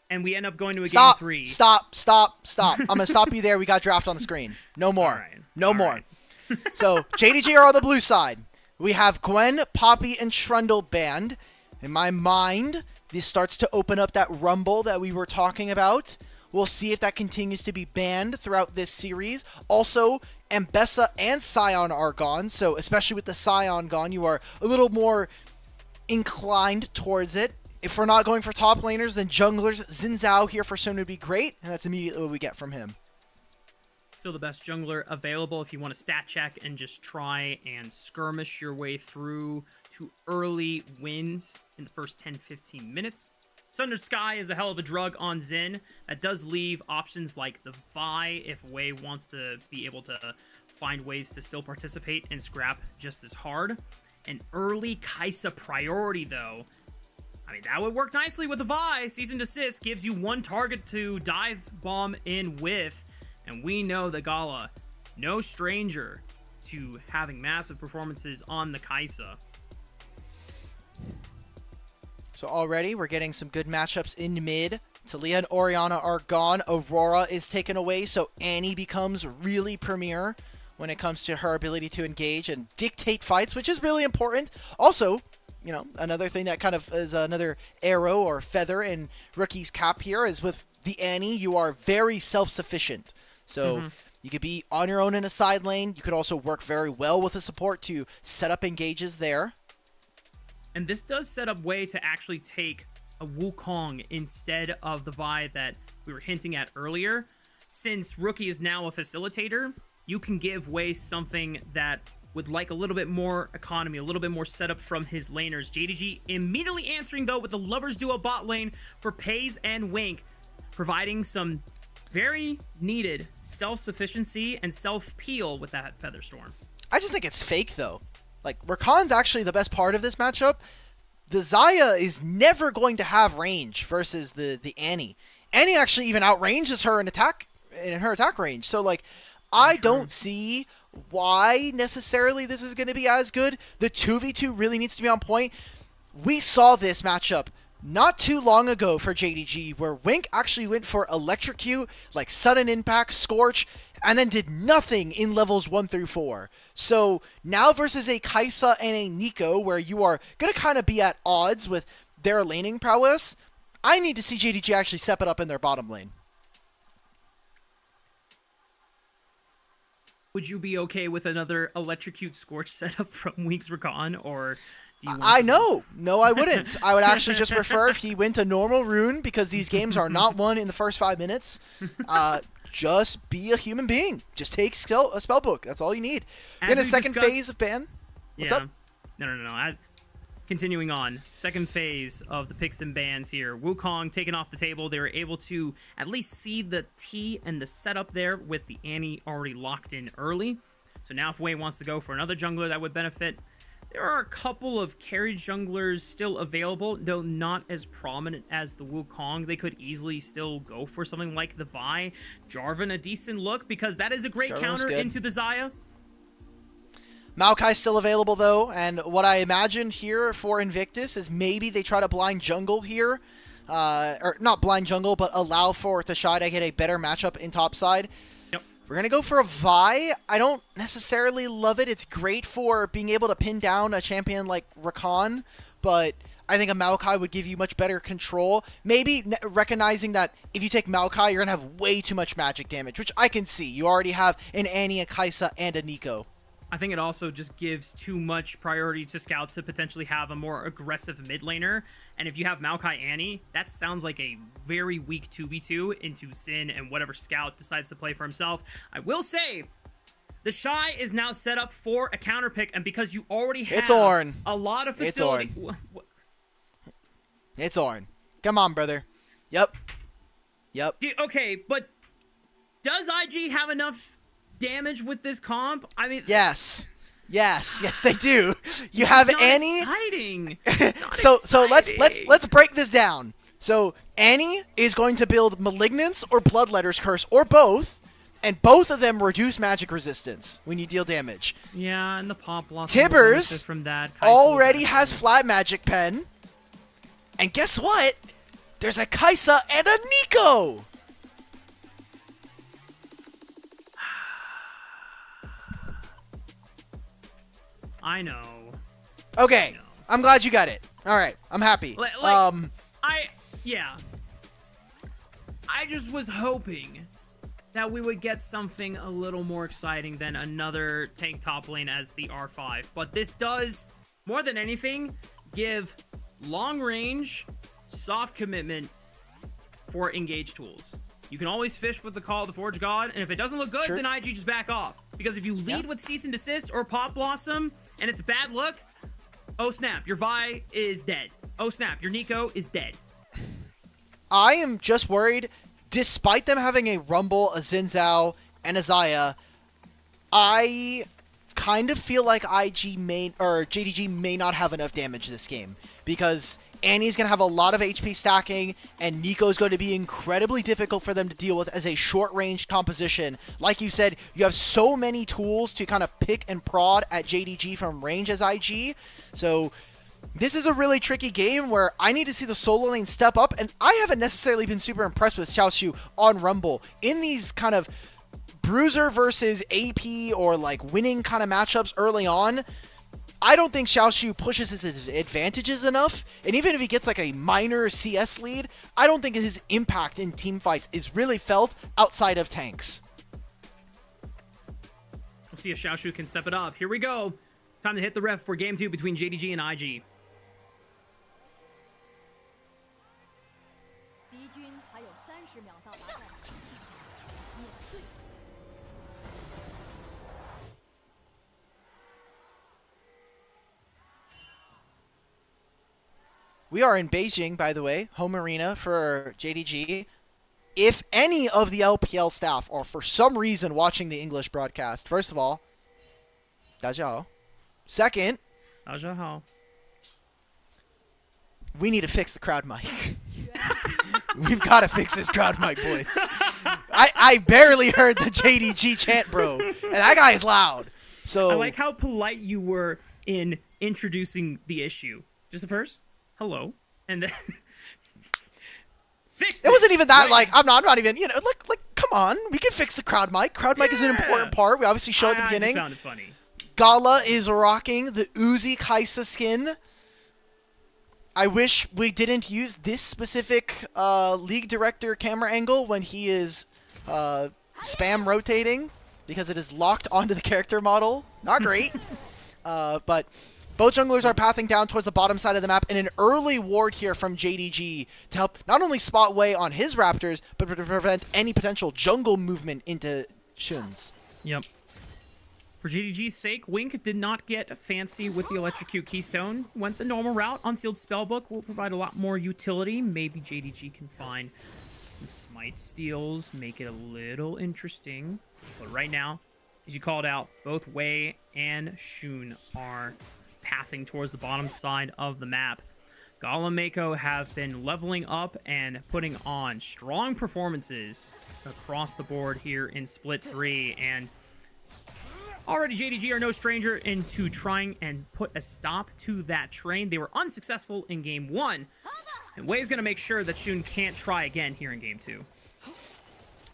and we end up going to a game 3... Stop. I'm going to stop you there. We got draft on the screen. No more. Right. No more. So, JDG are on the blue side. We have Gwen, Poppy, and Trundle banned. In my mind, this starts to open up that rumble that we were talking about. We'll see if that continues to be banned throughout this series. Also, Ambessa and Sion are gone. So, especially with the Sion gone, you are a little more inclined towards it. If we're not going for top laners, then junglers, Xin Zhao here for Sun would be great, and that's immediately what we get from him. Still the best jungler available if you want to stat check and just try and skirmish your way through to early wins in the first 10-15 minutes. Sunder Sky is a hell of a drug on Xin. That does leave options like the Vi if Wei wants to be able to find ways to still participate and scrap just as hard. An early Kaisa priority, though, I mean, that would work nicely with the Vi. Seasoned Assist gives you one target to dive bomb in with. And we know that Gala no stranger to having massive performances on the Kai'Sa. So already we're getting some good matchups in mid. Talia and Orianna are gone. Aurora is taken away, so Annie becomes really premier when it comes to her ability to engage and dictate fights, which is really important. Also, you know, another thing that kind of is another arrow or feather in Rookie's cap here is with the Annie, you are very self-sufficient. So you could be on your own in a side lane. You could also work very well with the support to set up engages there. And this does set up way to actually take a Wukong instead of the Vi that we were hinting at earlier. Since Rookie is now a facilitator, you can give Wei something that would like a little bit more economy, a little bit more setup from his laners. JDG immediately answering, though, with the Lovers Duo bot lane for Pays and Wink, providing some very needed self-sufficiency and self-peel with that Feather Storm. I just think it's fake, though. Like, Rakan's actually the best part of this matchup. The Xayah is never going to have range versus the Annie. Annie actually even outranges her in her attack range. So, like, I don't see why necessarily this is going to be as good. The 2v2 really needs to be on point. We saw this matchup not too long ago for JDG, where Wink actually went for Electrocute, like Sudden Impact, Scorch, and then did nothing in levels 1 through 4. So now versus a Kai'Sa and a Nico, where you are going to kind of be at odds with their laning prowess, I need to see JDG actually step it up in their bottom lane. Would you be okay with another Electrocute Scorch setup from Wink's Rakan, or do you want I know. No, I wouldn't. I would actually just prefer if he went to normal rune, because these games are not won in the first 5 minutes. Just be a human being. Just take a spell book. That's all you need. In a second phase of ban. What's up? No. Continuing on, second phase of the picks and bans here. Wukong taken off the table. They were able to at least see the T and the setup there with the Annie already locked in early. So now if Wei wants to go for another jungler that would benefit, there are a couple of carry junglers still available, though not as prominent as the Wukong. They could easily still go for something like the Vi. Jarvan, a decent look, because that is a great counter into the Xayah. Maokai's still available, though, and what I imagined here for Invictus is maybe they try to blind jungle here. Or not blind jungle, but allow for Tashai to get a better matchup in topside. Yep. We're going to go for a Vi. I don't necessarily love it. It's great for being able to pin down a champion like Rakan, but I think a Maokai would give you much better control. Maybe recognizing that if you take Maokai, you're going to have way too much magic damage, which I can see. You already have an Annie, a Kai'Sa, and a Nico. I think it also just gives too much priority to Scout to potentially have a more aggressive mid laner. And if you have Maokai Annie, that sounds like a very weak 2v2 into Sin and whatever Scout decides to play for himself. I will say, the Shy is now set up for a counter pick, and because you already have a lot of facility... It's Ornn. Come on, brother. Yep. Okay, but does IG have enough damage with this comp? I mean, yes, they do. You have Annie. Exciting. So let's break this down. So Annie is going to build Malignance or Bloodletter's Curse or both, and both of them reduce magic resistance when you deal damage. Yeah, and the Pop Blossom Tibbers from that already has Flat Magic Pen, and guess what? There's a Kai'Sa and a Nico. I know. Okay, I'm glad you got it. All right, I'm happy. I just was hoping that we would get something a little more exciting than another tank top lane as the R5. But this does, more than anything, give long range, soft commitment for engage tools. You can always fish with the Call of the Forge God, and if it doesn't look good, then IG just back off. Because if you lead with Cease and Desist or Pop Blossom, and it's a bad look, oh snap, your Vi is dead. Oh snap, your Nico is dead. I am just worried, despite them having a Rumble, a Xin Zhao, and a Xayah, I kind of feel like JDG may not have enough damage this game. Because Annie's going to have a lot of HP stacking, and Nico's going to be incredibly difficult for them to deal with as a short-range composition. Like you said, you have so many tools to kind of pick and prod at JDG from range as IG. So this is a really tricky game where I need to see the solo lane step up, and I haven't necessarily been super impressed with Xiaoshu on Rumble. In these kind of bruiser versus AP or like winning kind of matchups early on, I don't think Xiaoshu pushes his advantages enough, and even if he gets like a minor CS lead, I don't think his impact in team fights is really felt outside of tanks. We'll see if Xiaoshu can step it up. Here we go. Time to hit the ref for game 2 between JDG and IG. We are in Beijing, by the way, home arena for JDG. If any of the LPL staff are for some reason watching the English broadcast, first of all, 大家好. Second, 大家好. we need to fix the crowd mic. We've got to fix this crowd mic, boys. I barely heard the JDG chant, bro. And that guy is loud. So I like how polite you were in introducing the issue. Just the first, hello, and then fix this. It wasn't even that, like, I'm not even, you know, like, come on. We can fix the crowd mic. Crowd mic is an important part. We obviously show at the beginning. I just found it funny. Gala is rocking the Uzi Kaisa skin. I wish we didn't use this specific league director camera angle when he is spam rotating, because it is locked onto the character model. Not great. But both junglers are pathing down towards the bottom side of the map, and an early ward here from JDG to help not only spot Wei on his Raptors, but to prevent any potential jungle movement into Shun's. Yep. For JDG's sake, Wink did not get fancy with the Electrocute Keystone. Went the normal route. Unsealed Spellbook will provide a lot more utility. Maybe JDG can find some Smite steals, make it a little interesting. But right now, as you called out, both Wei and Shun are pathing towards the bottom side of the map. Gala and Mako have been leveling up and putting on strong performances across the board here in Split 3, and already JDG are no stranger into trying and put a stop to that train. They were unsuccessful in game 1, and Wei's going to make sure that Shun can't try again here in game 2.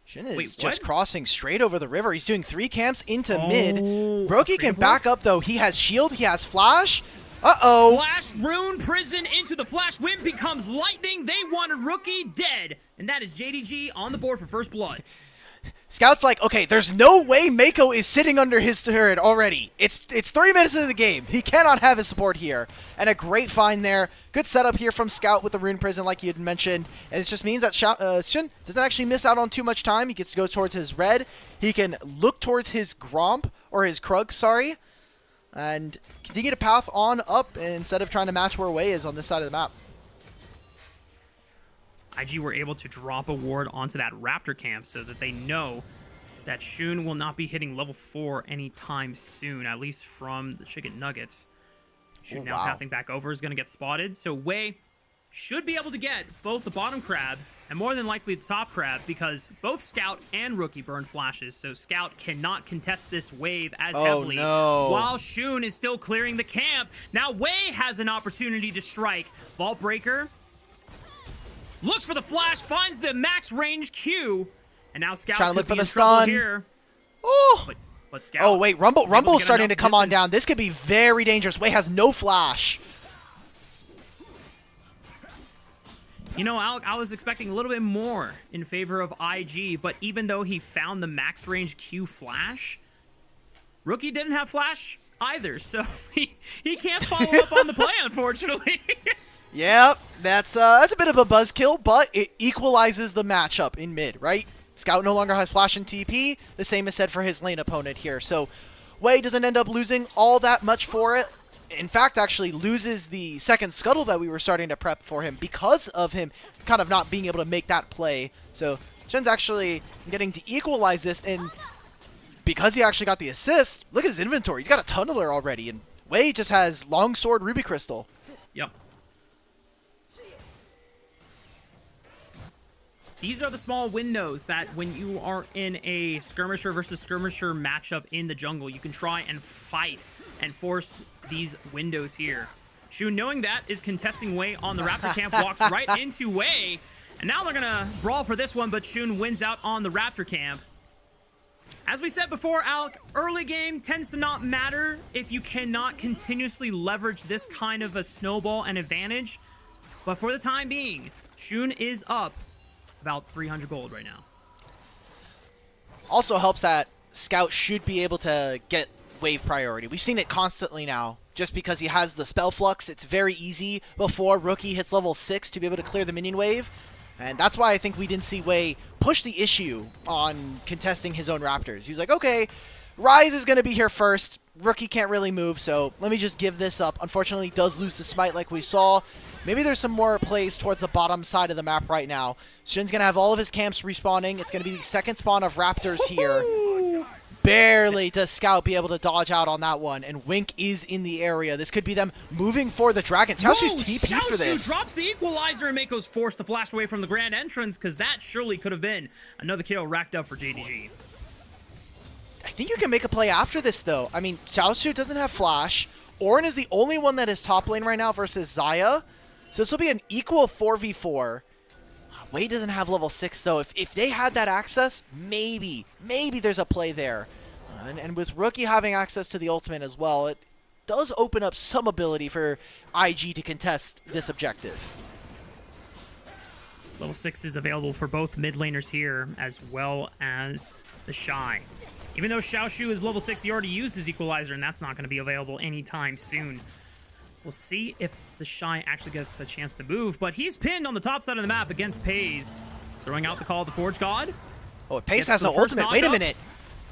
Shun is Wait, just what? crossing straight over the river. He's doing 3 camps into mid. Brokey can back up, though. He has shield. He has flash. Uh-oh. Flash Rune Prison into the Flash. Wind becomes lightning. They want a rookie dead. And that is JDG on the board for first blood. Scout's like, okay, there's no way Mako is sitting under his turret already. It's 3 minutes into the game. He cannot have his support here. And a great find there. Good setup here from Scout with the Rune Prison, like you had mentioned. And it just means that Shun doesn't actually miss out on too much time. He gets to go towards his red. He can look towards his Gromp, or his Krug, sorry, and continue to path on up instead of trying to match where Wei is on this side of the map. IG were able to drop a ward onto that Raptor camp so that they know that Shun will not be hitting level 4 anytime soon, at least from the Chicken Nuggets. Shun now pathing back over is going to get spotted, so Wei should be able to get both the bottom crab and more than likely the top crab, because both Scout and Rookie burn flashes, so Scout cannot contest this wave as heavily. No. While Shun is still clearing the camp. Now Wei has an opportunity to strike. Vault Breaker looks for the flash, finds the max range Q, and now Scout trying to look could for be the in trouble stun here. Oh. But Scout. Oh, wait, Rumble's get starting to enough come on distance. down. This could be very dangerous. Wei has no flash. You know, I was expecting a little bit more in favor of IG, but even though he found the max range Q flash, Rookie didn't have flash either, so he can't follow up on the play, unfortunately. Yep, that's a bit of a buzzkill, but it equalizes the matchup in mid, right? Scout no longer has flash and TP. The same is said for his lane opponent here. So Wei doesn't end up losing all that much for it. In fact, actually loses the second scuttle that we were starting to prep for him because of him kind of not being able to make that play. So Shen's actually getting to equalize this, and because he actually got the assist, look at his inventory. He's got a tunneler already, and Wei just has longsword Ruby Crystal. Yep. These are the small windows that when you are in a skirmisher versus skirmisher matchup in the jungle, you can try and fight and force these windows here. Shu, knowing that, is contesting Wei on the Raptor camp, walks right into Wei, and now they're gonna brawl for this one, but Shun wins out on the Raptor camp. As we said before, Alec, early game tends to not matter if you cannot continuously leverage this kind of a snowball and advantage, but for the time being, Shun is up about 300 gold right now. Also helps that Scout should be able to get wave priority. We've seen it constantly now. Just because he has the spell flux, it's very easy before Rookie hits level 6 to be able to clear the minion wave. And that's why I think we didn't see Wei push the issue on contesting his own Raptors. He was like, okay, Ryze is going to be here first. Rookie can't really move, so let me just give this up. Unfortunately, he does lose the smite like we saw. Maybe there's some more plays towards the bottom side of the map right now. Shin's going to have all of his camps respawning. It's going to be the second spawn of Raptors here. Barely does Scout be able to dodge out on that one, and Wink is in the area. This could be them moving for the Dragon. Xiaoshu's TP for this. Drops the equalizer, and Mako's forced to flash away from the grand entrance, because that surely could have been another kill racked up for JDG. I think you can make a play after this, though. I mean, Xiaoshu doesn't have flash. Orin is the only one that is top lane right now versus Xayah. So this will be an equal 4v4. Wei doesn't have level 6, though. If they had that access, maybe there's a play there. And with Rookie having access to the ultimate as well, it does open up some ability for IG to contest this objective. Level 6 is available for both mid laners here, as well as the Shy. Even though Xiaoshu is level 6, he already used his equalizer, and that's not going to be available anytime soon. We'll see if the Shy actually gets a chance to move, but he's pinned on the top side of the map against Paze. Throwing out the call of the Forge God. Oh, Paze has no ultimate. Wait a minute.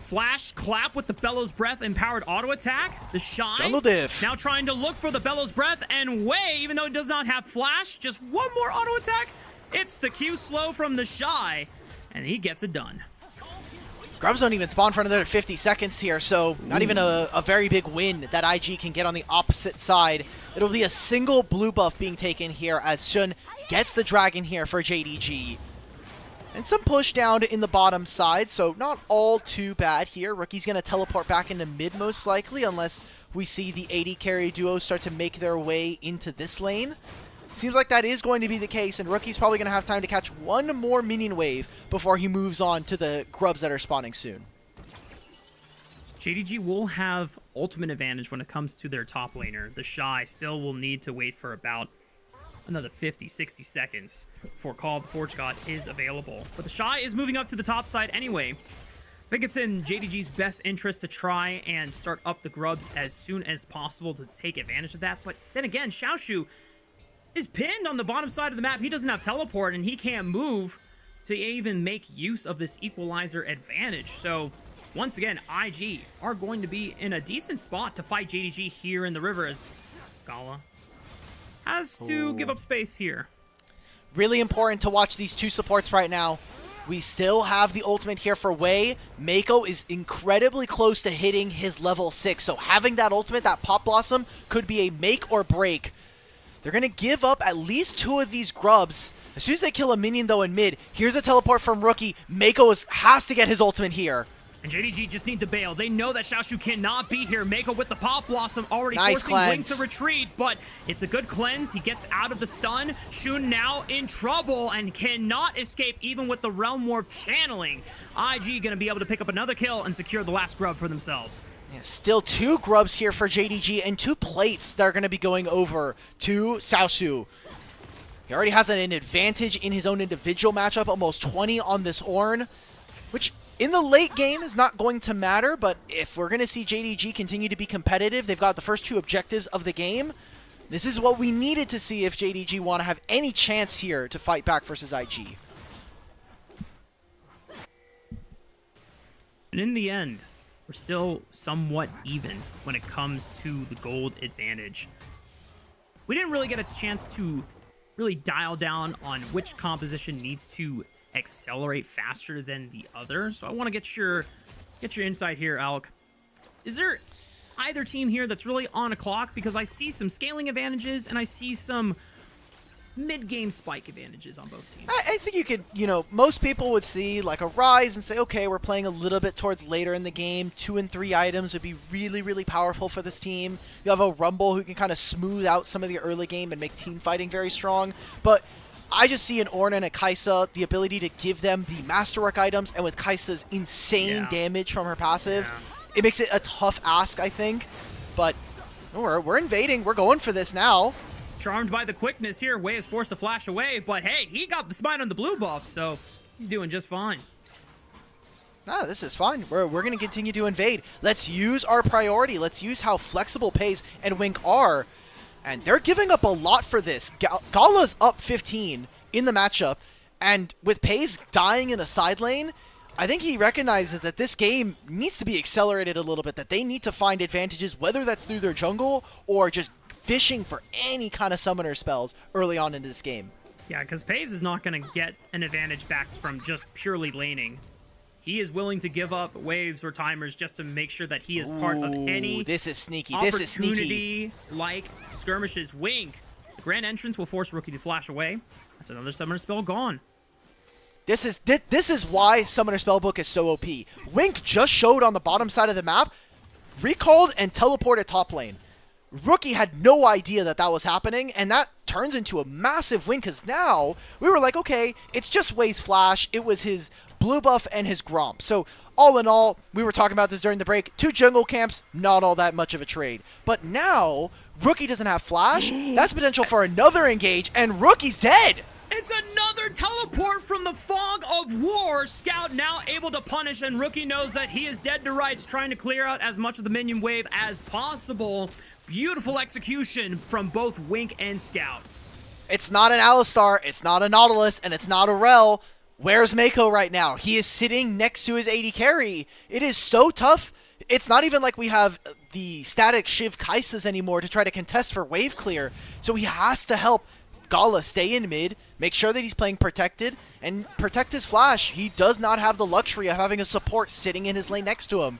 Flash clap with the Bellows Breath empowered auto attack. The Shy Jungle diff. now trying to look for the Bellows Breath, and Wei, even though he does not have flash, just one more auto attack. It's the Q slow from the Shy, and he gets it done. Grubs don't even spawn for another 50 seconds here, so not even a very big win that IG can get on the opposite side. It'll be a single blue buff being taken here as Shun gets the dragon here for JDG. And some push down in the bottom side, so not all too bad here. Rookie's going to teleport back into mid most likely, unless we see the AD carry duo start to make their way into this lane. Seems like that is going to be the case, and Rookie's probably going to have time to catch one more minion wave before he moves on to the grubs that are spawning soon. JDG will have ultimate advantage when it comes to their top laner. The Shy still will need to wait for about another 50, 60 seconds before Call of the Forge God is available. But the Shy is moving up to the top side anyway. I think it's in JDG's best interest to try and start up the grubs as soon as possible to take advantage of that. But then again, Xiaoshu is pinned on the bottom side of the map. He doesn't have teleport, and he can't move to even make use of this equalizer advantage. So, once again, IG are going to be in a decent spot to fight JDG here in the river as Gala has to give up space here. Really important to watch these two supports right now. We still have the ultimate here for Wei. Mako is incredibly close to hitting his level 6, so having that ultimate, that Pop Blossom, could be a make or break. They're going to give up at least 2 of these grubs. As soon as they kill a minion, though, in mid, here's a teleport from Rookie. Mako has to get his ultimate here. And JDG just need to bail. They know that Xiaoshu cannot be here. Mako with the Pop Blossom already Nice forcing Wing cleanse. to retreat, but it's a good cleanse. He gets out of the stun. Shun now in trouble and cannot escape even with the Realm Warp channeling. IG going to be able to pick up another kill and secure the last grub for themselves. Yeah, still 2 grubs here for JDG and 2 plates that are going to be going over to Xiaoshu. He already has an advantage in his own individual matchup, almost 20 on this Ornn, which in the late game is not going to matter, but if we're going to see JDG continue to be competitive, they've got the first 2 objectives of the game. This is what we needed to see if JDG want to have any chance here to fight back versus IG. And in the end, we're still somewhat even when it comes to the gold advantage. We didn't really get a chance to really dial down on which composition needs to accelerate faster than the other. So I want to get your insight here, Alec. Is there either team here that's really on a clock? Because I see some scaling advantages and I see some mid-game spike advantages on both teams. I think you could, most people would see like a Rise and say, okay, we're playing a little bit towards later in the game. 2 and 3 items would be really, really powerful for this team. You have a Rumble who can kind of smooth out some of the early game and make team fighting very strong. But I just see in Ornn and a Kai'Sa the ability to give them the Masterwork items, and with Kai'Sa's insane damage from her passive, it makes it a tough ask, I think. But we're invading. We're going for this now. Charmed by the quickness here, Wei is forced to flash away, but hey, he got the smite on the blue buff, so he's doing just fine. Ah, this is fine. We're going to continue to invade. Let's use our priority. Let's use how flexible Paze and Wink are. And they're giving up a lot for this. Gala's up 15 in the matchup, and with Paze dying in a side lane, I think he recognizes that this game needs to be accelerated a little bit, that they need to find advantages, whether that's through their jungle or just fishing for any kind of summoner spells early on in this game. Yeah, because Paze is not going to get an advantage back from just purely laning. He is willing to give up waves or timers just to make sure that he is part of any this is sneaky. opportunity like skirmishes. Wink. The grand entrance will force Rookie to flash away. That's another summoner spell gone. This is why Summoner Spellbook is so OP. Wink just showed on the bottom side of the map, recalled and teleported top lane. Rookie had no idea that was happening, and that turns into a massive win, because now we were like, okay, it's just Wei's flash. It was his blue buff and his Gromp. So all in all, we were talking about this during the break. 2 jungle camps, not all that much of a trade. But now, Rookie doesn't have flash. That's potential for another engage, and Rookie's dead. It's another teleport from the Fog of War. Scout now able to punish, and Rookie knows that he is dead to rights, trying to clear out as much of the minion wave as possible. Beautiful execution from both Wink and Scout. It's not an Alistar, it's not a Nautilus, and it's not a Rel. Where's Mako right now? He is sitting next to his AD carry. It is so tough. It's not even like we have the static Shiv Kaisas anymore to try to contest for wave clear. So he has to help Gala stay in mid, make sure that he's playing protected, and protect his flash. He does not have the luxury of having a support sitting in his lane next to him.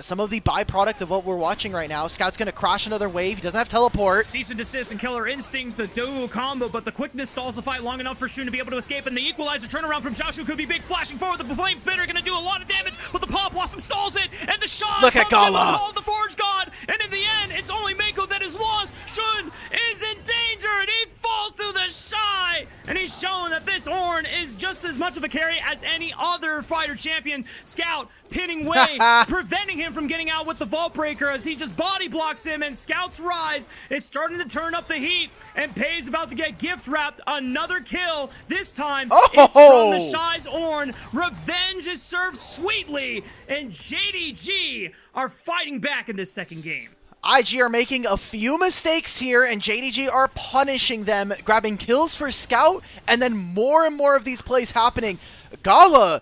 Some of the byproduct of what we're watching right now. Scout's going to crash another wave. He doesn't have teleport. Cease and desist and Killer Instinct, the duo combo, but the quickness stalls the fight long enough for Shun to be able to escape, and the equalizer turnaround from Xiaoshu could be big, flashing forward. The Flame Spitter going to do a lot of damage, but the Paw Blossom stalls it, and the shot Look at comes in with the Gala. Call of the Forge God, and in the end, it's only Mako that is lost. Shun is in danger, and he falls to the Shy, and he's showing that this Ornn is just as much of a carry as any other fighter champion. Scout pinning Wei, preventing him from getting out with the Vault Breaker as he just body blocks him, and Scout's Rise is starting to turn up the heat, and Pei's about to get gift wrapped. Another kill. This time, it's from the Shy's Ornn. Revenge is served sweetly, and JDG are fighting back in this second game. IG are making a few mistakes here, and JDG are punishing them, grabbing kills for Scout, and then more and more of these plays happening. Gala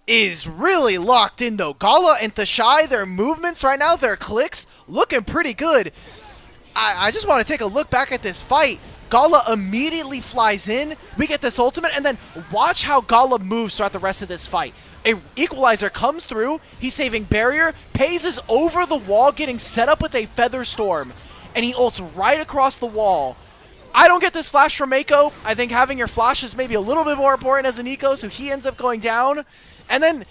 is really locked in, though. Gala and Thashai, their movements right now, their clicks, looking pretty good. I just want to take a look back at this fight. Gala immediately flies in. We get this ultimate, and then watch how Gala moves throughout the rest of this fight. A equalizer comes through. He's saving barrier. Paze is over the wall, getting set up with a Feather Storm, and he ults right across the wall. I don't get this flash from Mako. I think having your flash is maybe a little bit more important as an eco, so he ends up going down. And then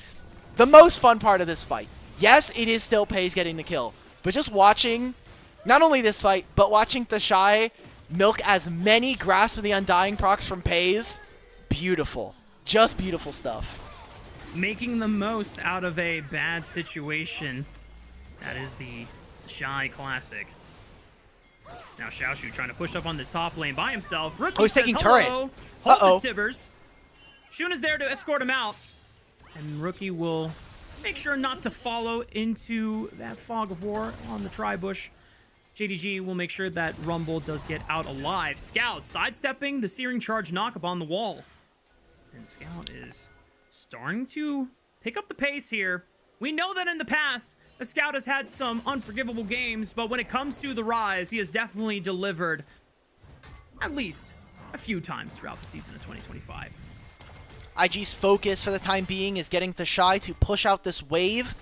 the most fun part of this fight. Yes, it is still Paze getting the kill, but just watching not only this fight, but watching Thashai milk as many Grasp of the Undying procs from Paze. Beautiful. Just beautiful stuff. Making the most out of a bad situation. That is the Shy classic. It's now Xiaoshu trying to push up on this top lane by himself. Rookie he's says, taking hello. turret. Hold his tibbers. Shun is there to escort him out. And Rookie will make sure not to follow into that Fog of War on the Tri-Bush. JDG will make sure that Rumble does get out alive. Scout sidestepping the Searing Charge knock up on the wall. And Scout is starting to pick up the pace here. We know that in the past, the Scout has had some unforgivable games, but when it comes to the Rise, he has definitely delivered at least a few times throughout the season of 2025. IG's focus for the time being is getting Thashai to push out this wave.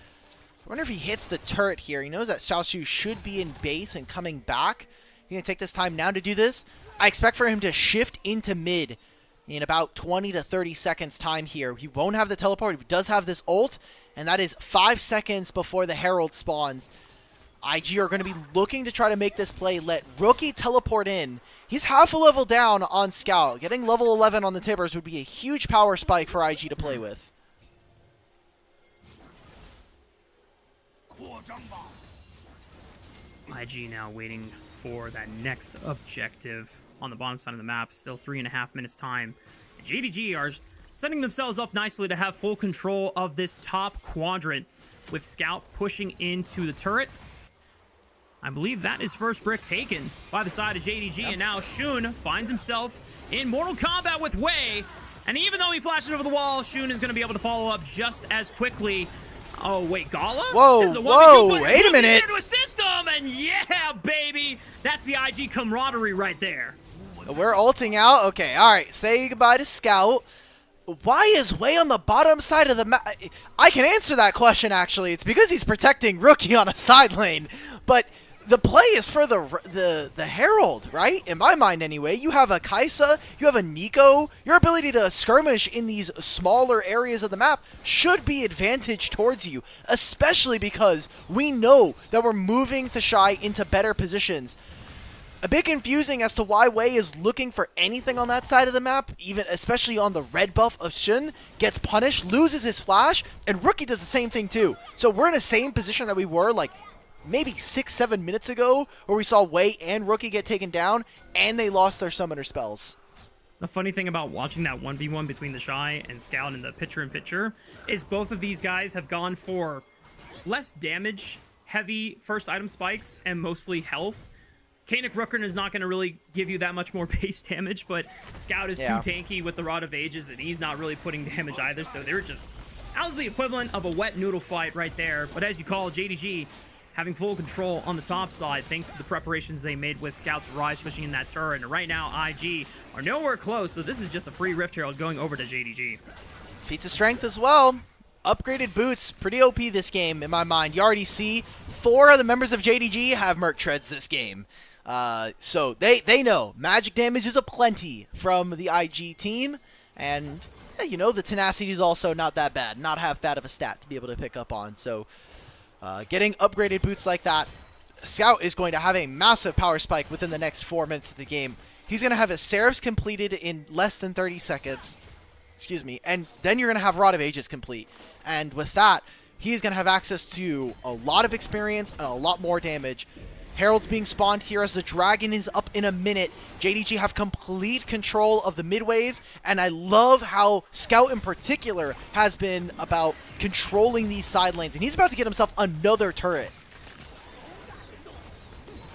I wonder if he hits the turret here. He knows that Xiaoshu should be in base and coming back. He's going to take this time now to do this. I expect for him to shift into mid in about 20 to 30 seconds time here. He won't have the teleport. He does have this ult, and that is 5 seconds before the Herald spawns. IG are going to be looking to try to make this play, let Rookie teleport in. He's half a level down on Scout. Getting level 11 on the Tibbers would be a huge power spike for IG to play with. IG now waiting for that next objective on the bottom side of the map. Still 3.5 minutes time. And JDG are setting themselves up nicely to have full control of this top quadrant with Scout pushing into the turret. I believe that is first brick taken by the side of JDG, and now Shun finds himself in Mortal Kombat with Wei. And even though he flashes over the wall, Shun is going to be able to follow up just as quickly. Oh, wait, Gala? Whoa, This is a 1v2, whoa, but wait a minute. There to assist him, and yeah, baby. That's the IG camaraderie right there. We're ulting out. Okay, all right. Say goodbye to Scout. Why is Wei on the bottom side of the map? I can answer that question, actually. It's because he's protecting Rookie on a side lane. But the play is for the Herald, right? In my mind, anyway. You have a Kaisa, you have a Nico. Your ability to skirmish in these smaller areas of the map should be advantage towards you, especially because we know that we're moving Thashai into better positions. A bit confusing as to why Wei is looking for anything on that side of the map, even especially on the red buff of Shun, gets punished, loses his flash, and Rookie does the same thing too. So we're in the same position that we were like maybe 6-7 minutes ago, where we saw Wei and Rookie get taken down, and they lost their summoner spells. The funny thing about watching that 1v1 between the Shy and Scout in the picture-in-picture is both of these guys have gone for less damage, heavy first item spikes, and mostly health. Kanik Ruckern is not going to really give you that much more base damage, but Scout is too tanky with the Rod of Ages, and he's not really putting damage either, so they're just... That was the equivalent of a wet noodle fight right there, but as you call, JDG having full control on the top side thanks to the preparations they made with Scout's Rise pushing in that turret, and right now IG are nowhere close, so this is just a free Rift Herald going over to JDG. Feats of strength as well. Upgraded boots, pretty OP this game in my mind. You already see 4 of the members of JDG have Merc Treads this game. So they know magic damage is aplenty from the IG team, and you know, the tenacity is also not that bad, not half bad of a stat to be able to pick up on. So getting upgraded boots like that, Scout is going to have a massive power spike within the next 4 minutes of the game. He's going to have his Seraphs completed in less than 30 seconds. Excuse me. And then you're going to have Rod of Ages complete. And with that, he's going to have access to a lot of experience and a lot more damage. Herald's being spawned here as the Dragon is up in a minute. JDG have complete control of the mid waves, and I love how Scout in particular has been about controlling these side lanes, and he's about to get himself another turret.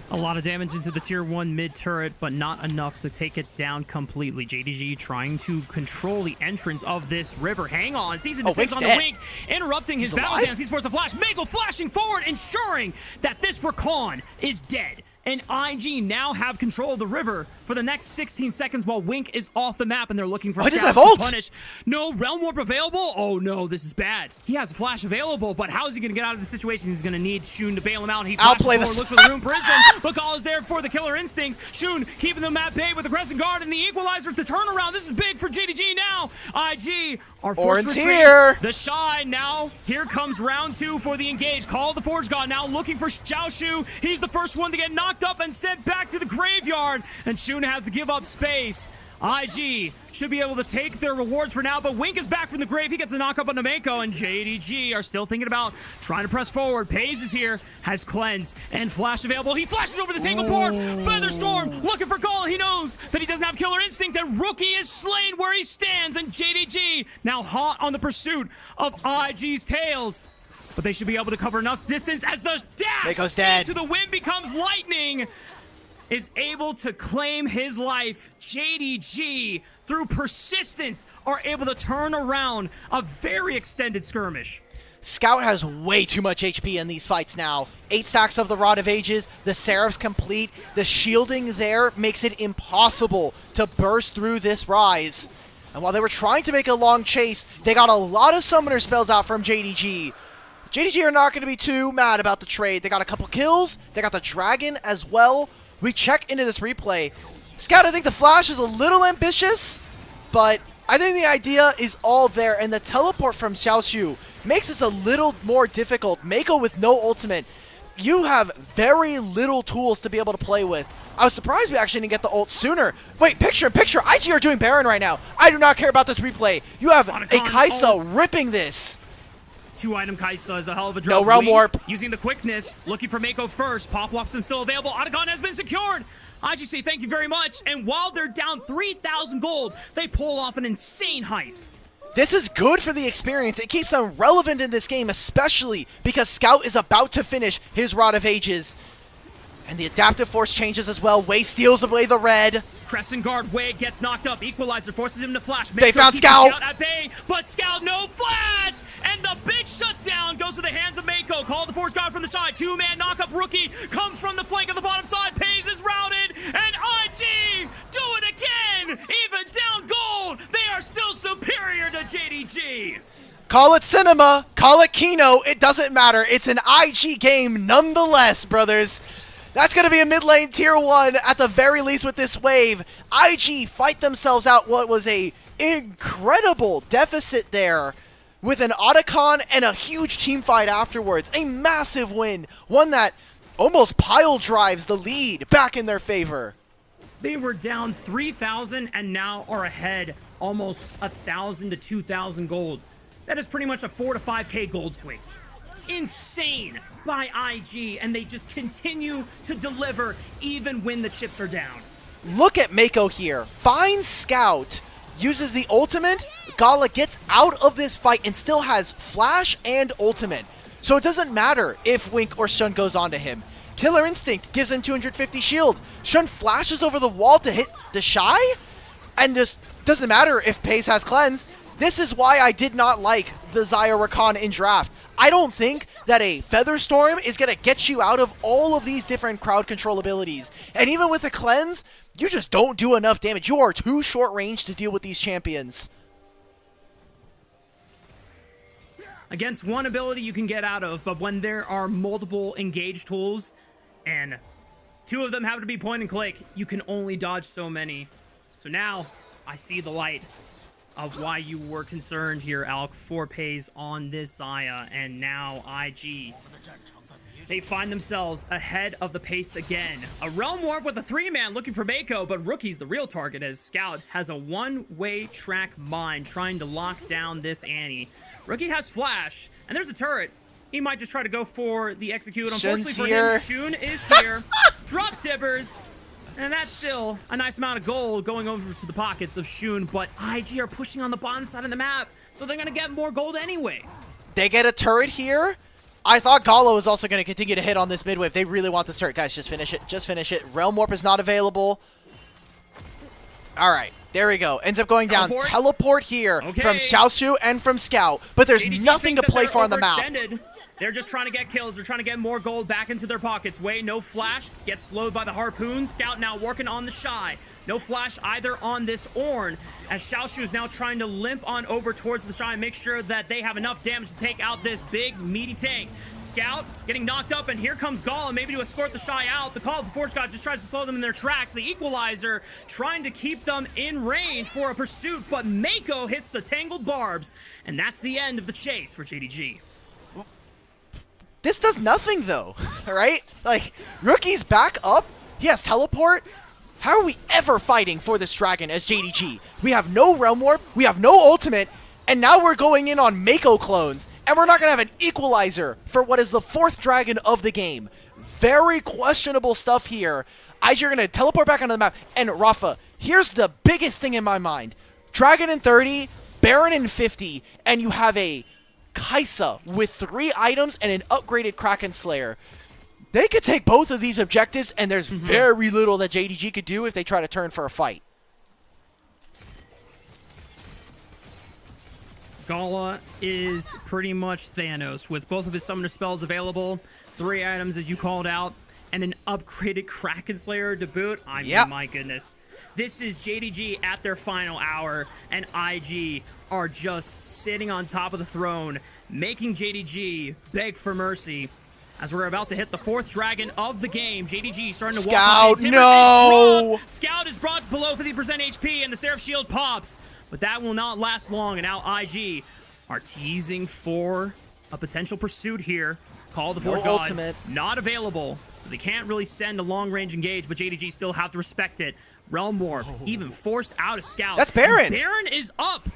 A lot of damage into the tier 1 mid turret, but not enough to take it down completely. JDG trying to control the entrance of this river. Hang on, season desist on the Wink, interrupting his battle dance. He's forced to flash. Mako flashing forward, ensuring that this Rakan is dead. And IG now have control of the river for the next 16 seconds while Wink is off the map and they're looking for Scout to punish. No Realm Warp available? Oh no, this is bad. He has a flash available, but how is he going to get out of the situation? He's going to need Shun to bail him out. He flashes forward, looks for the Rune Prison. Bakal is there for the Killer Instinct. Shun keeping them at bay with the Crescent Guard and the Equalizer. The turnaround. This is big for JDG now. IG are forced to retreat. Here. The Shy now. Here comes round 2 for the engage. Call the Forge God now looking for Xiao Shu. He's the first one to get knocked up and sent back to the graveyard, and Shun has to give up space. IG should be able to take their rewards for now, but Wink is back from the grave. He gets a knock up on Mako, and JDG are still thinking about trying to press forward. Pays is here, has Cleanse and Flash available. He flashes over the Tangle board. Featherstorm looking for Gala. He knows that he doesn't have Killer Instinct, and Rookie is slain where he stands, and JDG now hot on the pursuit of IG's tails. But they should be able to cover enough distance as the dash into the wind becomes lightning. Is able to claim his life. JDG, through persistence, are able to turn around a very extended skirmish. Scout has way too much HP in these fights now. 8 stacks of the Rod of Ages, the Seraph's complete. The shielding there makes it impossible to burst through this Rise. And while they were trying to make a long chase, they got a lot of summoner spells out from JDG. JDG are not going to be too mad about the trade. They got a couple kills. They got the Dragon as well. We check into this replay. Scout, I think the flash is a little ambitious, but I think the idea is all there, and the teleport from Xiaoxiu makes this a little more difficult. Mako with no ultimate, you have very little tools to be able to play with. I was surprised we actually didn't get the ult sooner. Wait, picture, IG are doing Baron right now. I do not care about this replay. You have a Kaisa ripping this. 2-item Kaisa is a hell of a drop. No Realm Warp. Using the quickness, looking for Mako first. Pop Lobson still available. Otacon has been secured. IGC, thank you very much. And while they're down 3,000 gold, they pull off an insane heist. This is good for the experience. It keeps them relevant in this game, especially because Scout is about to finish his Rod of Ages. And the adaptive force changes as well. Wei steals away the red. Crescent Guard, Wei gets knocked up. Equalizer forces him to flash. They found Scout. At bay, but Scout, no flash! And the big shutdown goes to the hands of Mako. Call the Force Guard from the side. 2-man knock-up Rookie comes from the flank of the bottom side. Pays is routed, and IG do it again! Even down gold, they are still superior to JDG. Call it cinema, call it Kino, it doesn't matter. It's an IG game nonetheless, brothers. That's going to be a mid lane tier 1 at the very least with this wave. IG fight themselves out what was a incredible deficit there with an Otacon and a huge team fight afterwards. A massive win, one that almost pile drives the lead back in their favor. They were down 3,000 and now are ahead almost 1,000 to 2,000 gold. That is pretty much a 4 to 5k gold swing. Insane by IG, and they just continue to deliver even when the chips are down. Look at Mako here. Finds Scout, uses the ultimate. Gala gets out of this fight and still has flash and ultimate. So it doesn't matter if Wink or Shun goes on to him. Killer Instinct gives him 250 shield. Shun flashes over the wall to hit the Shy, and just doesn't matter if Pace has cleanse. This is why I did not like the Xayah Rakan in draft. I don't think that a Featherstorm is going to get you out of all of these different crowd control abilities. And even with the cleanse, you just don't do enough damage. You are too short range to deal with these champions. Against one ability you can get out of, but when there are multiple engage tools and 2 of them happen to be point and click, you can only dodge so many. So now I see the light of why you were concerned here, Alk, for Pays on this Xayah, and now IG. They find themselves ahead of the pace again. A Realm Warp with a 3-man looking for Mako, but Rookie's the real target as Scout has a one-way track mind trying to lock down this Annie. Rookie has flash, and there's a turret. He might just try to go for the execute. Unfortunately for him, Shun is here. Drops Tippers. And that's still a nice amount of gold going over to the pockets of Shun, but IG are pushing on the bottom side of the map, so they're going to get more gold anyway. They get a turret here. I thought Galo was also going to continue to hit on this mid wave. They really want this turret. Guys, just finish it. Just finish it. Realm Warp is not available. All right, there we go. Ends up going down. Teleport here from Xiaoxiu and from Scout, but there's nothing to play for on the map. They're just trying to get kills. They're trying to get more gold back into their pockets. Wei, no flash. Gets slowed by the harpoon. Scout now working on the Shy. No flash either on this Ornn, as Xiaoxiu is now trying to limp on over towards the Shy and make sure that they have enough damage to take out this big, meaty tank. Scout getting knocked up, and here comes Gala, maybe to escort the Shy out. The Call of the Force God just tries to slow them in their tracks. The Equalizer trying to keep them in range for a pursuit, but Mako hits the tangled barbs, and that's the end of the chase for JDG. This does nothing, though, right? Like, Rookie's back up. He has teleport. How are we ever fighting for this dragon as JDG? We have no Realm Warp. We have no ultimate. And now we're going in on Mako clones. And we're not going to have an equalizer for what is the 4th dragon of the game. Very questionable stuff here. IG are going to teleport back onto the map. And Rafa, here's the biggest thing in my mind. Dragon in 30, Baron in 50, and you have a Kaisa with 3 items and an upgraded Kraken Slayer. They could take both of these objectives, and there's very little that JDG could do if they try to turn for a fight. Gala is pretty much Thanos with both of his summoner spells available, 3 items as you called out, and an upgraded Kraken Slayer to boot. I mean, my goodness. This is JDG at their final hour, and IG are just sitting on top of the throne, making JDG beg for mercy. As we're about to hit the 4th dragon of the game, JDG starting to Scout, walk up. no! Scout is brought below 50% HP, and the Seraph Shield pops. But that will not last long, and now IG are teasing for a potential pursuit here. Call the Force God, ultimate. not available, so they can't really send a long-range engage, but JDG still have to respect it. Realm Warp even forced out a Scout. That's Baron! And Baron is up!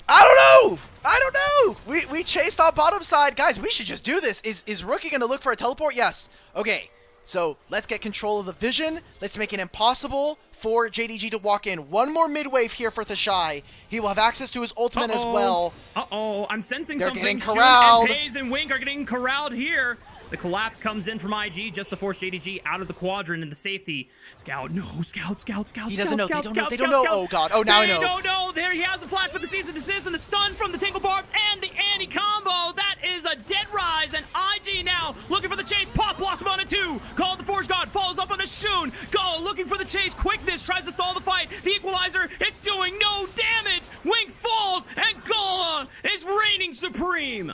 I don't know. We chased our bottom side. Guys, we should just do this. Is Rookie going to look for a teleport? Yes. Okay. So let's get control of the vision. Let's make it impossible for JDG to walk in. One more mid-wave here for Thashai. He will have access to his ultimate as well. I'm sensing They're something. getting Shun corralled. and Pays and Wink are getting corralled here. The collapse comes in from IG just to force JDG out of the quadrant and the safety. Scout, no, Scout. He doesn't know. They don't know. Oh, God. Oh, now I know. They don't know. There he has a flash, but the cease and desist and the stun from the Tingle Barbs and the anti-combo. That is a dead rise, and IG now looking for the chase. Pop Blossom on a 2. Call the Force God, follows up on a Shun. Gala looking for the chase. Quickness tries to stall the fight. The Equalizer, it's doing no damage. Wink falls, and Gala is reigning supreme.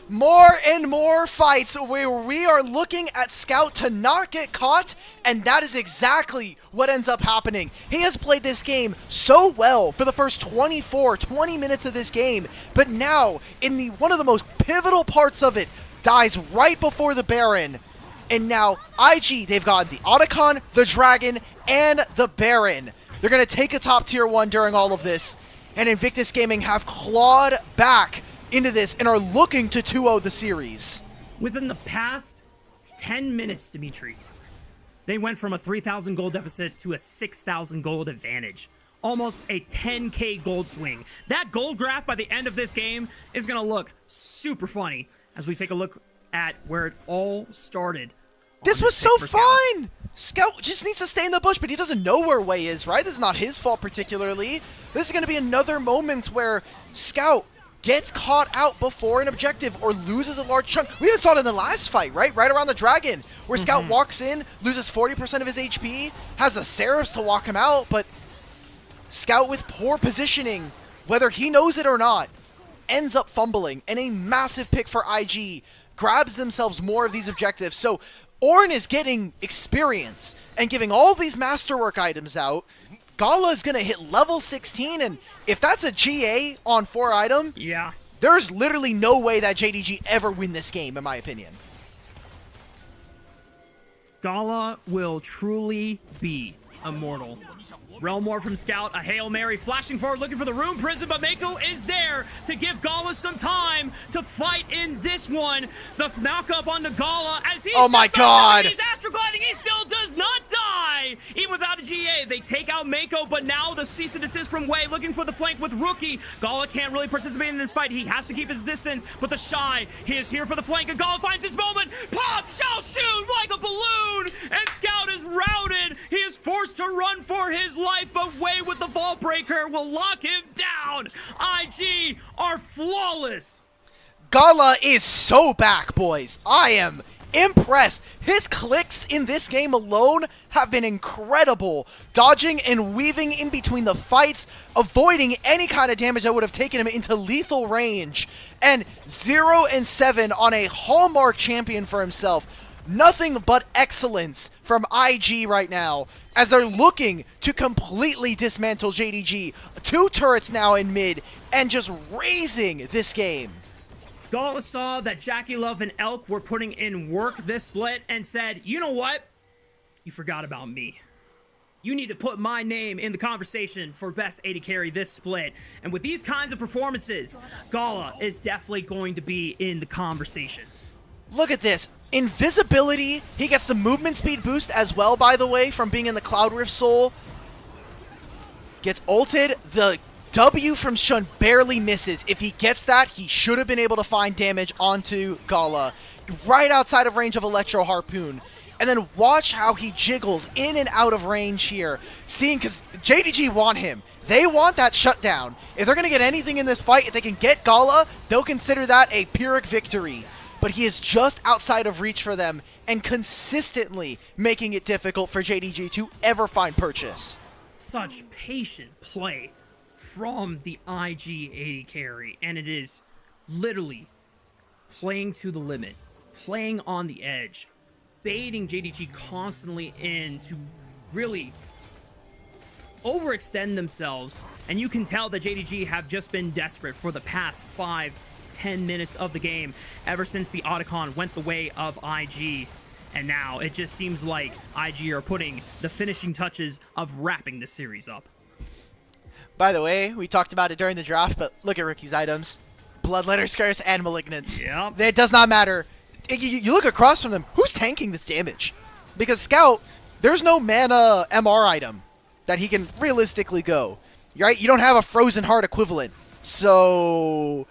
More and more fights where we are looking at Scout to not get caught, and that is exactly what ends up happening. He has played this game so well for the first 20 minutes of this game, but now, in the one of the most pivotal parts of it, dies right before the Baron. And now, IG, they've got the Otacon, the Dragon, and the Baron. They're going to take a top tier 1 during all of this, and Invictus Gaming have clawed back into this and are looking to 2-0 the series. Within the past 10 minutes, Dimitri, they went from a 3,000 gold deficit to a 6,000 gold advantage. Almost a 10k gold swing. That gold graph by the end of this game is going to look super funny as we take a look at where it all started. This was so fine! Scout just needs to stay in the bush, but he doesn't know where Wei is, right? This is not his fault particularly. This is going to be another moment where Scout gets caught out before an objective or loses a large chunk. We even saw it in the last fight, right? Right around the Dragon, where Scout walks in, loses 40% of his HP, has the Seraphs to walk him out, but Scout with poor positioning, whether he knows it or not, ends up fumbling, and a massive pick for IG grabs themselves more of these objectives. So Ornn is getting experience and giving all these masterwork items out. Gala is going to hit level 16, and if that's a GA on 4 item, yeah, there's literally no way that JDG ever win this game, in my opinion. Gala will truly be immortal. Realmore from Scout, a Hail Mary, flashing forward, looking for the Rune Prison, but Mako is there to give Gala some time to fight in this one. The knock-up onto Gala as he's oh my God, he's astrogliding, he still does not die! Even without a GA, they take out Mako, but now the cease and desist from Wei, looking for the flank with Rookie. Gala can't really participate in this fight, he has to keep his distance, but the Shy, he is here for the flank, and Gala finds his moment, pops, shall shoot like a balloon, and Scout is routed. He is forced to run for his life, but Wei with the Vault Breaker will lock him down. IG are flawless. Gala is so back, boys. I am impressed. His clicks in this game alone have been incredible. Dodging and weaving in between the fights, avoiding any kind of damage that would have taken him into lethal range. And 0-7 on a hallmark champion for himself. Nothing but excellence from IG right now as they're looking to completely dismantle JDG. 2 turrets now in mid and just raising this game. Gala saw that Jackie Love and Elk were putting in work this split and said, you know what? You forgot about me. You need to put my name in the conversation for best AD carry this split. And with these kinds of performances, Gala is definitely going to be in the conversation. Look at this. Invisibility. He gets the movement speed boost as well, by the way, from being in the Cloud Rift Soul. Gets ulted. The W from Shun barely misses. If he gets that, he should have been able to find damage onto Gala. Right outside of range of Electro Harpoon. And then watch how he jiggles in and out of range here. Seeing, because JDG want him. They want that shutdown. If they're going to get anything in this fight, if they can get Gala, they'll consider that a Pyrrhic victory. But he is just outside of reach for them and consistently making it difficult for JDG to ever find purchase. Such patient play from the IG AD carry, and it is literally playing to the limit, playing on the edge, baiting JDG constantly in to really overextend themselves. And you can tell that JDG have just been desperate for the past 5-10 minutes of the game ever since the Otacon went the way of IG. And now it just seems like IG are putting the finishing touches of wrapping this series up. By the way, we talked about it during the draft, but look at Rookie's items. Bloodletter Scarce and Malignance. Yep. It does not matter. You look across from them, who's tanking this damage? Because Scout, there's no mana MR item that he can realistically go. Right? You don't have a Frozen Heart equivalent. So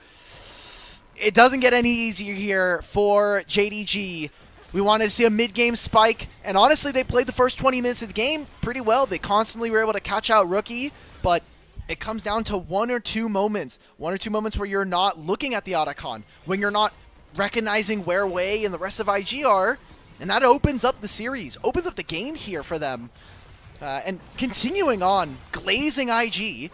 it doesn't get any easier here for JDG. We wanted to see a mid-game spike, and honestly, they played the first 20 minutes of the game pretty well. They constantly were able to catch out Rookie, but it comes down to one or two moments where you're not looking at the Otacon, when you're not recognizing where Wei and the rest of IG are, and that opens up the series, opens up the game here for them. And continuing on, glazing IG,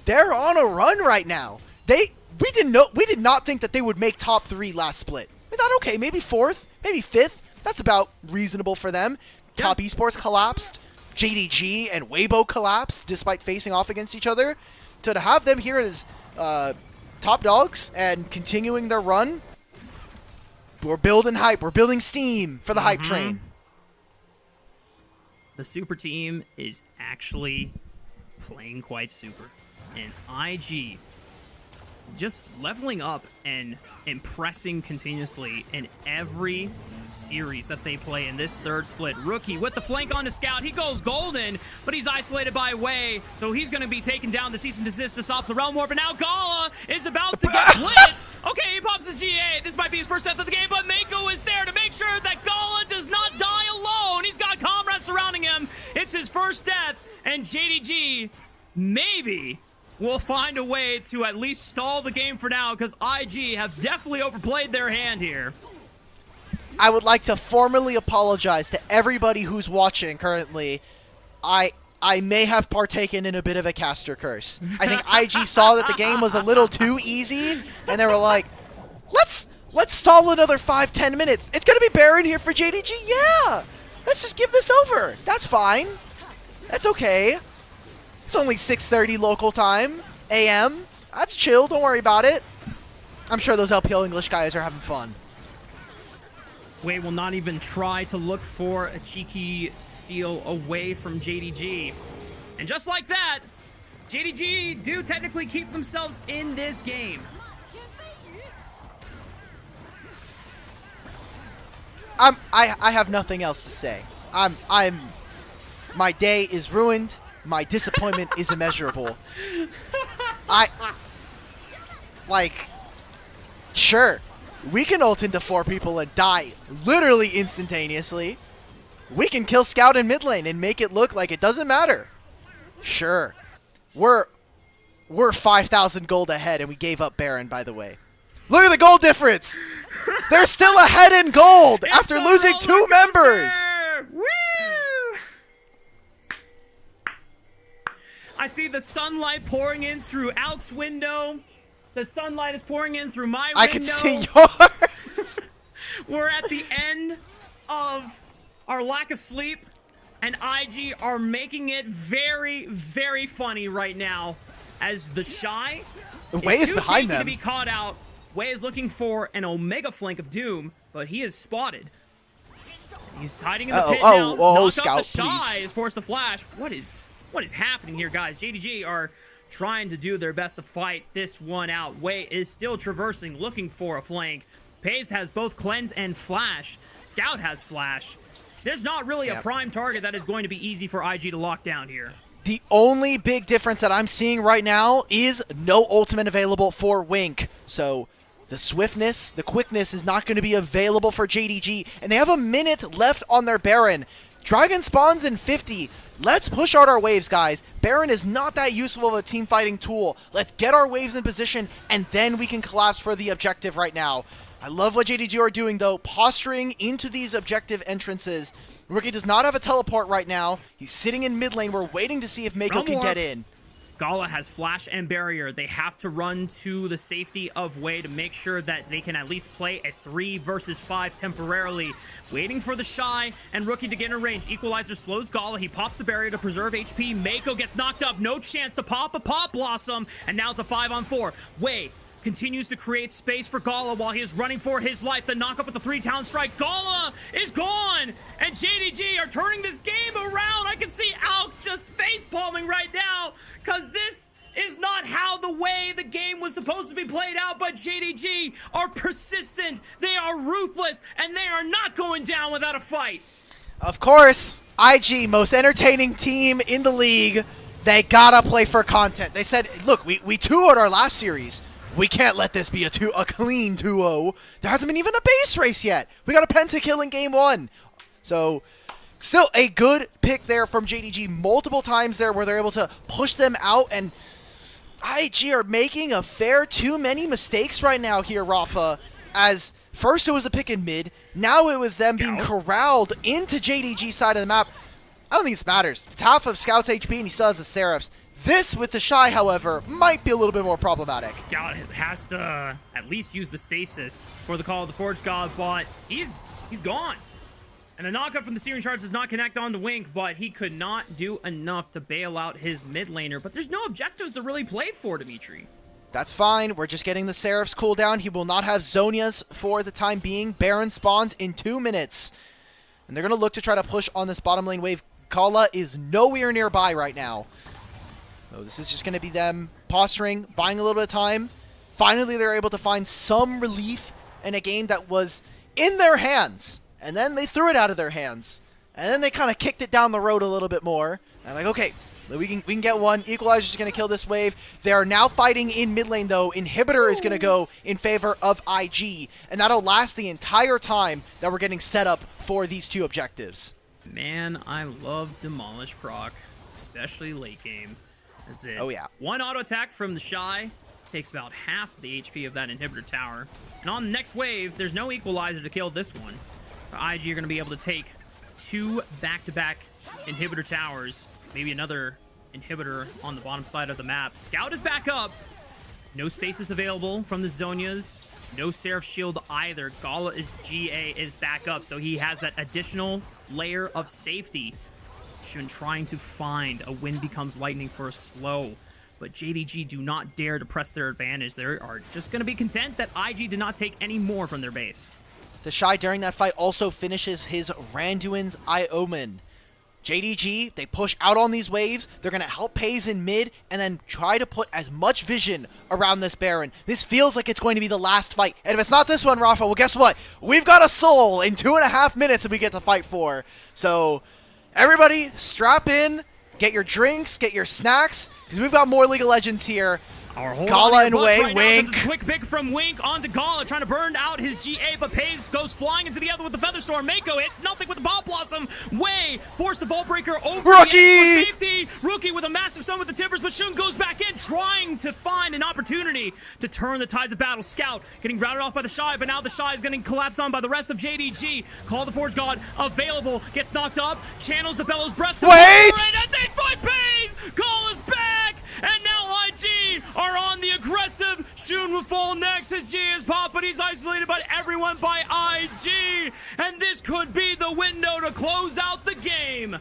they're on a run right now. We did not think that they would make top 3 last split. We thought, okay, maybe 4th, maybe 5th. That's about reasonable for them. Yeah. Top Esports collapsed. JDG and Weibo collapsed despite facing off against each other. So to have them here as top dogs and continuing their run, we're building hype. We're building steam for the hype train. The super team is actually playing quite super. And IG just leveling up and impressing continuously in every series that they play in this third split. Rookie with the flank on the Scout. He goes golden, but he's isolated by Wei, so he's going to be taking down the cease and desist to stops the Realm Warp, and now Gala is about to get blitzed. Okay, he pops his GA. This might be his first death of the game, but Mako is there to make sure that Gala does not die alone. He's got comrades surrounding him. It's his first death, and JDG maybe will find a way to at least stall the game for now, because IG have definitely overplayed their hand here. I would like to formally apologize to everybody who's watching currently. I may have partaken in a bit of a caster curse. I think IG saw that the game was a little too easy, and they were like, let's stall another 5-10 minutes. It's going to be Baron here for JDG. Yeah, let's just give this over. That's fine. That's okay. It's only 6:30 local time, AM. That's chill. Don't worry about it. I'm sure those LPL English guys are having fun. Wei will not even try to look for a cheeky steal away from JDG. And just like that, JDG do technically keep themselves in this game. I have nothing else to say. My day is ruined. My disappointment is immeasurable. Sure, we can ult into 4 people and die literally instantaneously. We can kill Scout in mid lane and make it look like it doesn't matter. Sure. We're 5,000 gold ahead, and we gave up Baron, by the way. Look at the gold difference! They're still ahead in gold after losing 2 members! Woo! I see the sunlight pouring in through Alk's window. The sunlight is pouring in through my window. I can see yours! We're at the end of our lack of sleep, and IG are making it very, very funny right now as the Shy Wei is behind them. To be caught out. Wei is looking for an Omega flank of Doom, but he is spotted. He's hiding in the pit now. Scout, the Shy please. is forced to flash. What is happening here, guys? JDG are trying to do their best to fight this one out. Wei is still traversing, looking for a flank. Paze has both Cleanse and Flash. Scout has Flash. There's not really a prime target that is going to be easy for IG to lock down here. The only big difference that I'm seeing right now is no ultimate available for Wink. So the swiftness, the quickness is not going to be available for JDG. And they have a minute left on their Baron. Dragon spawns in 50. Let's push out our waves, guys. Baron is not that useful of a team fighting tool. Let's get our waves in position, and then we can collapse for the objective right now. I love what JDG are doing, though, posturing into these objective entrances. Rookie does not have a teleport right now. He's sitting in mid lane. We're waiting to see if Mako can get in. Gala has flash and barrier. They have to run to the safety of Wei to make sure that they can at least play a 3 versus 5 temporarily. Waiting for the Shy and Rookie to get in range. Equalizer slows Gala. He pops the barrier to preserve HP. Mako gets knocked up. No chance to pop a Pop Blossom. And now it's a 5-on-4. Wei continues to create space for Gala while he is running for his life. The knock up with the 3-talent strike. Gala is gone! And JDG are turning this game around. I can see Alk just face palming right now, because this is not how the way the game was supposed to be played out, but JDG are persistent, they are ruthless, and they are not going down without a fight. Of course, IG, most entertaining team in the league. They gotta play for content. They said, look, we 2-0'd our last series. We can't let this be a clean 2-0. There hasn't been even a base race yet. We got a pentakill in game 1. So, still a good pick there from JDG multiple times there where they're able to push them out. And IG are making a fair too many mistakes right now here, Rafa. As first it was a pick in mid. Now it was them being corralled into JDG's side of the map. I don't think this matters. It's half of Scout's HP and he still has the Seraphs. This, with the Shy, however, might be a little bit more problematic. Scout has to at least use the stasis for the call of the Forge God, but he's gone. And the knockup from the Searing Charge does not connect on the Wink, but he could not do enough to bail out his mid laner. But there's no objectives to really play for, Dimitri. That's fine. We're just getting the Seraph's cooldown. He will not have Zonias for the time being. Baron spawns in 2 minutes. And they're going to look to try to push on this bottom lane wave. Kala is nowhere nearby right now. So this is just going to be them posturing, buying a little bit of time. Finally, they're able to find some relief in a game that was in their hands. And then they threw it out of their hands. And then they kind of kicked it down the road a little bit more. And like, okay, we can get one. Equalizer's going to kill this wave. They are now fighting in mid lane, though. Inhibitor is going to go in favor of IG. And that'll last the entire time that we're getting set up for these 2 objectives. Man, I love Demolish proc, especially late game. That's it. Oh, yeah. 1 auto attack from the Shy takes about half the HP of that inhibitor tower. And on the next wave, there's no equalizer to kill this one. So IG are going to be able to take 2 back-to-back inhibitor towers, maybe another inhibitor on the bottom side of the map. Scout is back up. No stasis available from the Zonias. No Seraph Shield either. Gala GA is back up, so he has that additional layer of safety. Shun trying to find a wind becomes lightning for a slow, but JDG do not dare to press their advantage. They are just going to be content that IG did not take any more from their base. The Shy during that fight also finishes his Randuin's Eye Omen. JDG, they push out on these waves. They're going to help Pays in mid and then try to put as much vision around this Baron. This feels like it's going to be the last fight. And if it's not this one, Rafa, well, guess what? We've got a soul in 2.5 minutes that we get to fight for. So everybody, strap in, get your drinks, get your snacks, because we've got more League of Legends here. Gala and Wei, right Wink. Quick pick from Wink onto Gala, trying to burn out his GA, but Pays goes flying into the other with the Featherstorm. Mako hits nothing with the Ball Blossom. Wei forced the Vault Breaker over Rookie! the edge for safety. Rookie with a massive stun with the Timbers, but Shun goes back in, trying to find an opportunity to turn the tides of battle. Scout getting routed off by the Shy, but now the Shy is getting collapsed on by the rest of JDG. Call the Forge God available, gets knocked up, channels the Bellows Breath. Wait! And they fight Pays! Gala's back! And now IG are on the aggressive. Shun will fall next. His G is popped, but he's isolated by everyone by IG. And this could be the window to close out the game.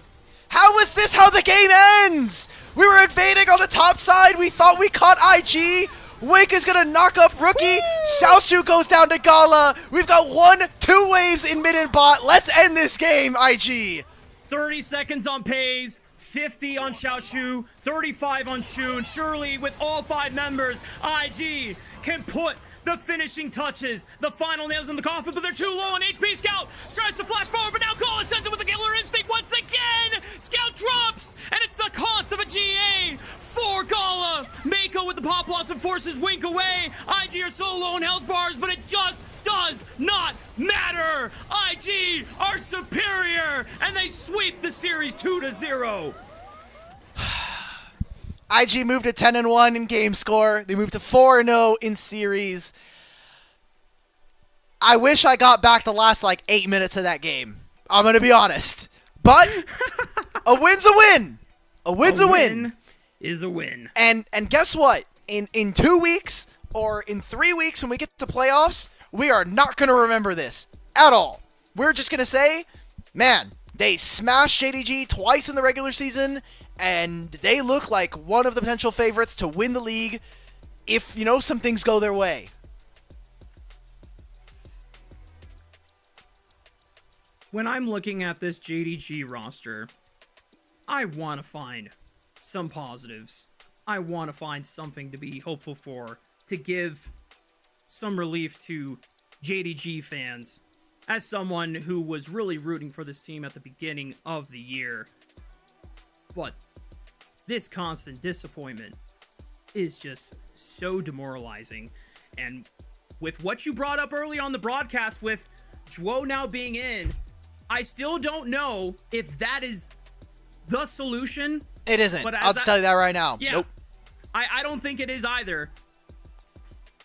How is this how the game ends? We were invading on the top side. We thought we caught IG. Wink is going to knock up Rookie. Xiaoshu goes down to Gala. We've got 1-2 waves in mid and bot. Let's end this game, IG. 30 seconds on Pays. 50 on Xiaoshu, 35 on Shun. Surely, with all 5 members, IG can put the finishing touches, the final nails in the coffin, but they're too low on HP. Scout tries to flash forward, but now Gala sends it with a killer instinct once again. Scout drops, and it's the cost of a GA for Gala. Mako with the Pop Blossom forces Wink away. IG are so low on health bars, but it just does not matter. IG are superior, and they sweep the series 2-0. IG moved to 10-1 in game score. They moved to 4-0 in series. I wish I got back the last 8 minutes of that game. I'm going to be honest. But a win's a win. A win's a win. is a win. And guess what? In 2 weeks or in 3 weeks when we get to playoffs, we are not going to remember this at all. We're just going to say, man, they smashed JDG twice in the regular season, and they look like one of the potential favorites to win the league if, some things go their way. When I'm looking at this JDG roster, I want to find some positives. I want to find something to be hopeful for, to give some relief to JDG fans, as someone who was really rooting for this team at the beginning of the year. But this constant disappointment is just so demoralizing. And with what you brought up early on the broadcast with Zhuo now being in, I still don't know if that is the solution. It isn't. But I'll just tell you that right now. Yeah, Nope. I don't think it is either.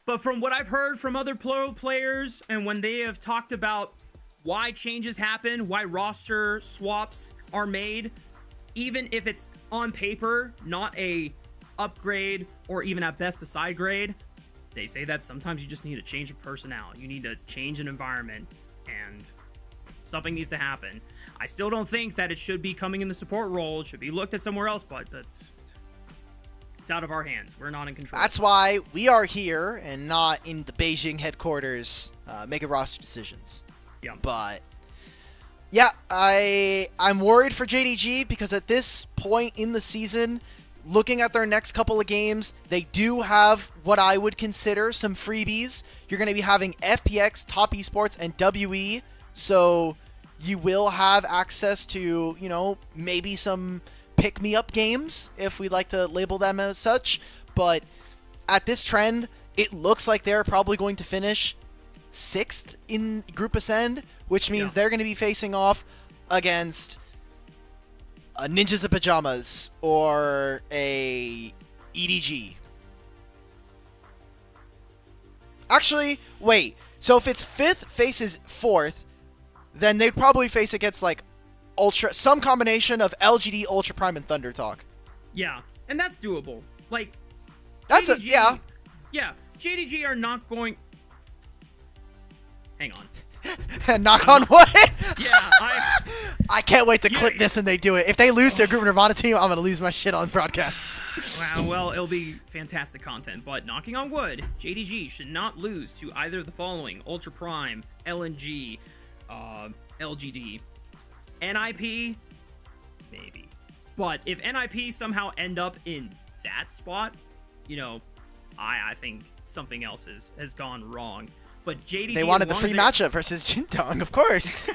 But from what I've heard from other pro players, and when they have talked about why changes happen, why roster swaps are made, even if it's on paper, not a upgrade or even at best a side grade, they say that sometimes you just need a change of personnel. You need to change an environment, and something needs to happen. I still don't think that it should be coming in the support role. It should be looked at somewhere else, but it's out of our hands. We're not in control. That's why we are here and not in the Beijing headquarters making roster decisions. Yeah. But yeah, I'm worried for JDG because at this point in the season, looking at their next couple of games, they do have what I would consider some freebies. You're going to be having FPX, Top Esports, and WE. So you will have access to, maybe some pick-me-up games, if we like to label them as such. But at this trend, it looks like they're probably going to finish 6th in Group Ascend, which means they're going to be facing off against Ninjas of Pajamas or a EDG. Actually, wait. So if it's 5th faces 4th, then they'd probably face against some combination of LGD, Ultra Prime, and Thunder Talk. Yeah, and that's doable. That's JDG, yeah, JDG are not going. Hang on. Knock on wood. Yeah, I can't wait to clip this and they do it. If they lose to a Group Nirvana team, I'm gonna lose my shit on broadcast. Well, it'll be fantastic content, but knocking on wood, JDG should not lose to either of the following: Ultra Prime, LNG, LGD, NIP, maybe. But if NIP somehow end up in that spot, I think something else has gone wrong. But JDG, they wanted the free matchup versus Jintong, of course.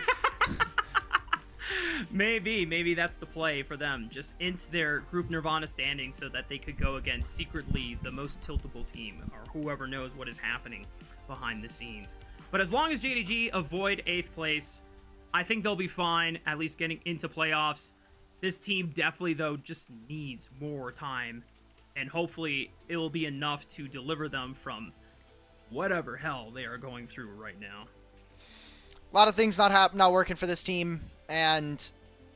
Maybe that's the play for them. Just into their Group Nirvana standings so that they could go against secretly the most tiltable team, or whoever knows what is happening behind the scenes. But as long as JDG avoid 8th place, I think they'll be fine, at least getting into playoffs. This team definitely, though, just needs more time, and hopefully it will be enough to deliver them from whatever hell they are going through right now. A lot of things not working for this team, and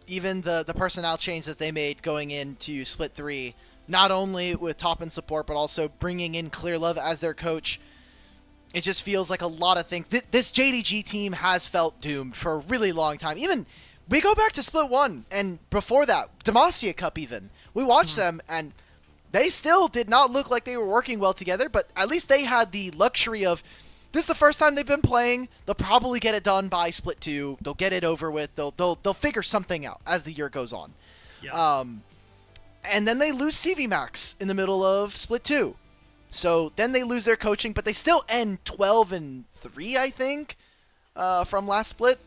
even the personnel changes they made going into Split 3, not only with top and support, but also bringing in Clear Love as their coach. It just feels like a lot of things. This JDG team has felt doomed for a really long time. Even, we go back to Split 1, and before that, Demacia Cup even. We watched them, and they still did not look like they were working well together, but at least they had the luxury of, this is the first time they've been playing, they'll probably get it done by Split 2, they'll get it over with, they'll figure something out as the year goes on. Yeah. And then they lose CV Max in the middle of Split 2. So then they lose their coaching, but they still end 12-3, I think, from last split.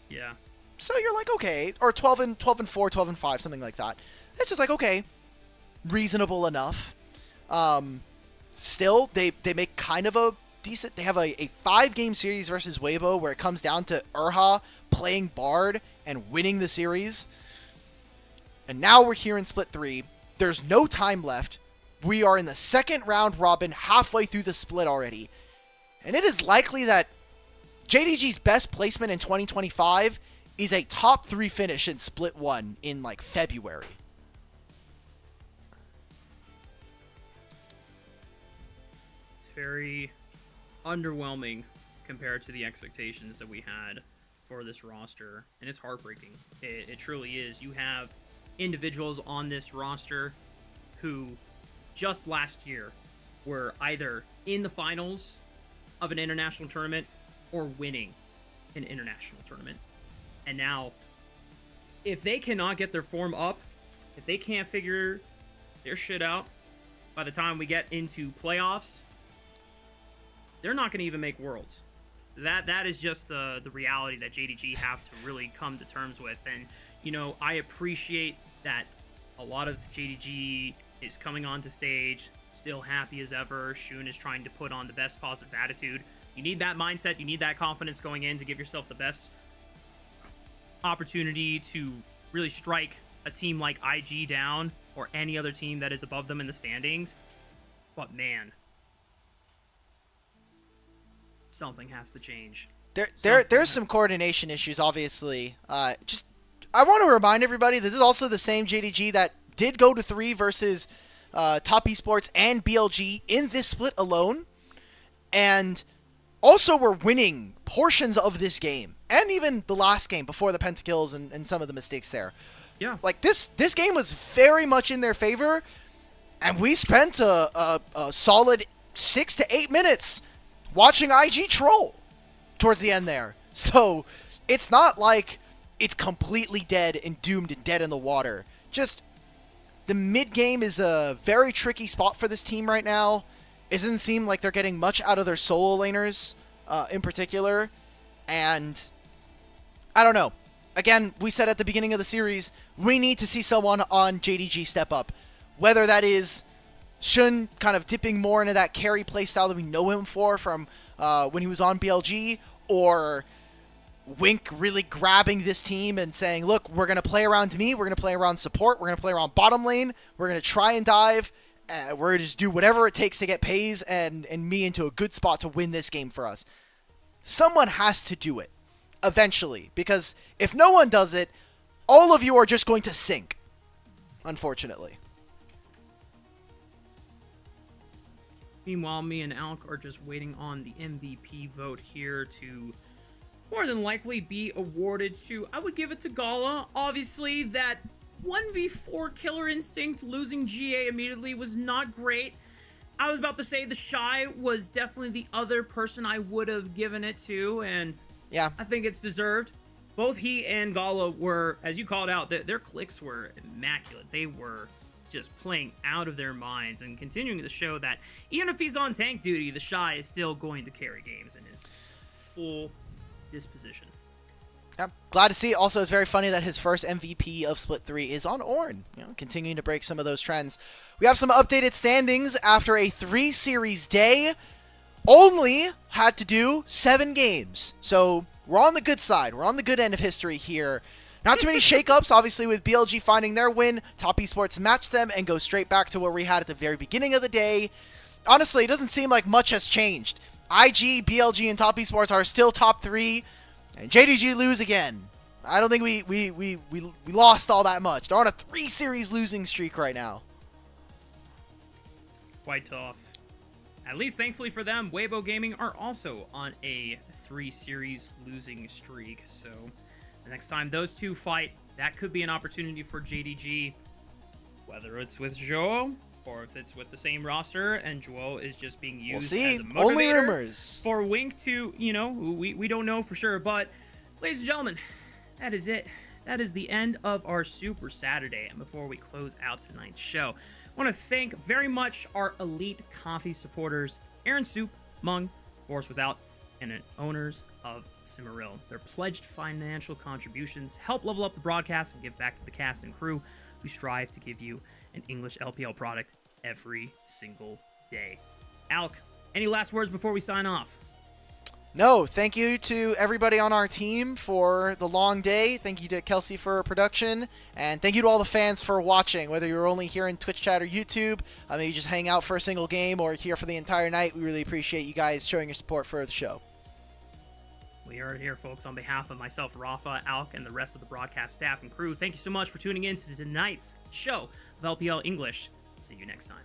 Yeah. So you're like, okay, or 12-4, 12-5, something like that. It's just like, okay, reasonable enough. Still, they make kind of a decent. They have a 5-game series versus Weibo where it comes down to Urha playing Bard and winning the series. And now we're here in Split 3. There's no time left. We are in the second round robin, halfway through the split already. And it is likely that JDG's best placement in 2025 is a top 3 finish in Split 1 in February. very underwhelming compared to the expectations that we had for this roster, and it's heartbreaking. It truly is. You have individuals on this roster who just last year were either in the finals of an international tournament or winning an international tournament. And now, if they cannot get their form up, if they can't figure their shit out by the time we get into playoffs, they're not going to even make Worlds. That is just the reality that JDG have to really come to terms with. And, you know, I appreciate that a lot of JDG is coming onto stage, still happy as ever. Shun is trying to put on the best positive attitude. You need that mindset. You need that confidence going in to give yourself the best opportunity to really strike a team like IG down or any other team that is above them in the standings. But man, something has to change. There's some coordination issues, obviously. I want to remind everybody that this is also the same JDG that did go to 3 versus Top Esports and BLG in this split alone, and also were winning portions of this game and even the last game before the pentakills and some of the mistakes there. Yeah, like this game was very much in their favor, and we spent a solid 6 to 8 minutes watching IG troll towards the end there. So it's not like it's completely dead and doomed and dead in the water. Just the mid game is a very tricky spot for this team right now. It doesn't seem like they're getting much out of their solo laners in particular. And I don't know. Again, we said at the beginning of the series, we need to see someone on JDG step up. Whether that is Shun kind of dipping more into that carry playstyle that we know him for from when he was on BLG, or Wink really grabbing this team and saying, look, we're going to play around me, we're going to play around support, we're going to play around bottom lane, we're going to try and dive, we're going to just do whatever it takes to get Pays and me into a good spot to win this game for us. Someone has to do it eventually, because if no one does it, all of you are just going to sink, unfortunately. Meanwhile, me and Alk are just waiting on the MVP vote here to more than likely be awarded to, I would give it to Gala. Obviously, that 1v4 Killer Instinct losing GA immediately was not great. I was about to say the Shy was definitely the other person I would have given it to, and yeah, I think it's deserved. Both he and Gala were, as you called out, their clicks were immaculate. They were just playing out of their minds and continuing to show that even if he's on tank duty, the Shy is still going to carry games in his full disposition. Yeah, glad to see. Also, it's very funny that his first MVP of Split 3 is on Ornn, continuing to break some of those trends. We have some updated standings after a 3-series day. Only had to do 7 games. So we're on the good side. We're on the good end of history here. Not too many shakeups, obviously, with BLG finding their win. Top Esports match them and go straight back to where we had at the very beginning of the day. Honestly, it doesn't seem like much has changed. IG, BLG, and Top Esports are still top 3, and JDG lose again. I don't think we lost all that much. They're on a 3-series losing streak right now. Quite tough. At least, thankfully for them, Weibo Gaming are also on a 3-series losing streak. So the next time those two fight, that could be an opportunity for JDG, whether it's with Joe or if it's with the same roster and Joel is just being used as a motivator. Only rumors. For Wink to, we don't know for sure. But, ladies and gentlemen, that is it. That is the end of our Super Saturday. And before we close out tonight's show, I want to thank very much our elite coffee supporters, Aaron Soup, Mung, Force Without, and owners of Cimmeril. Their pledged financial contributions help level up the broadcast and give back to the cast and crew who strive to give you an English LPL product every single day. Alk, any last words before we sign off? No, thank you to everybody on our team for the long day. Thank you to Kelsey for production. And thank you to all the fans for watching, whether you're only here in Twitch chat or YouTube. Maybe you just hang out for a single game or here for the entire night. We really appreciate you guys showing your support for the show. We are here, folks, on behalf of myself, Rafa, Alk, and the rest of the broadcast staff and crew. Thank you so much for tuning in to tonight's show of LPL English. See you next time.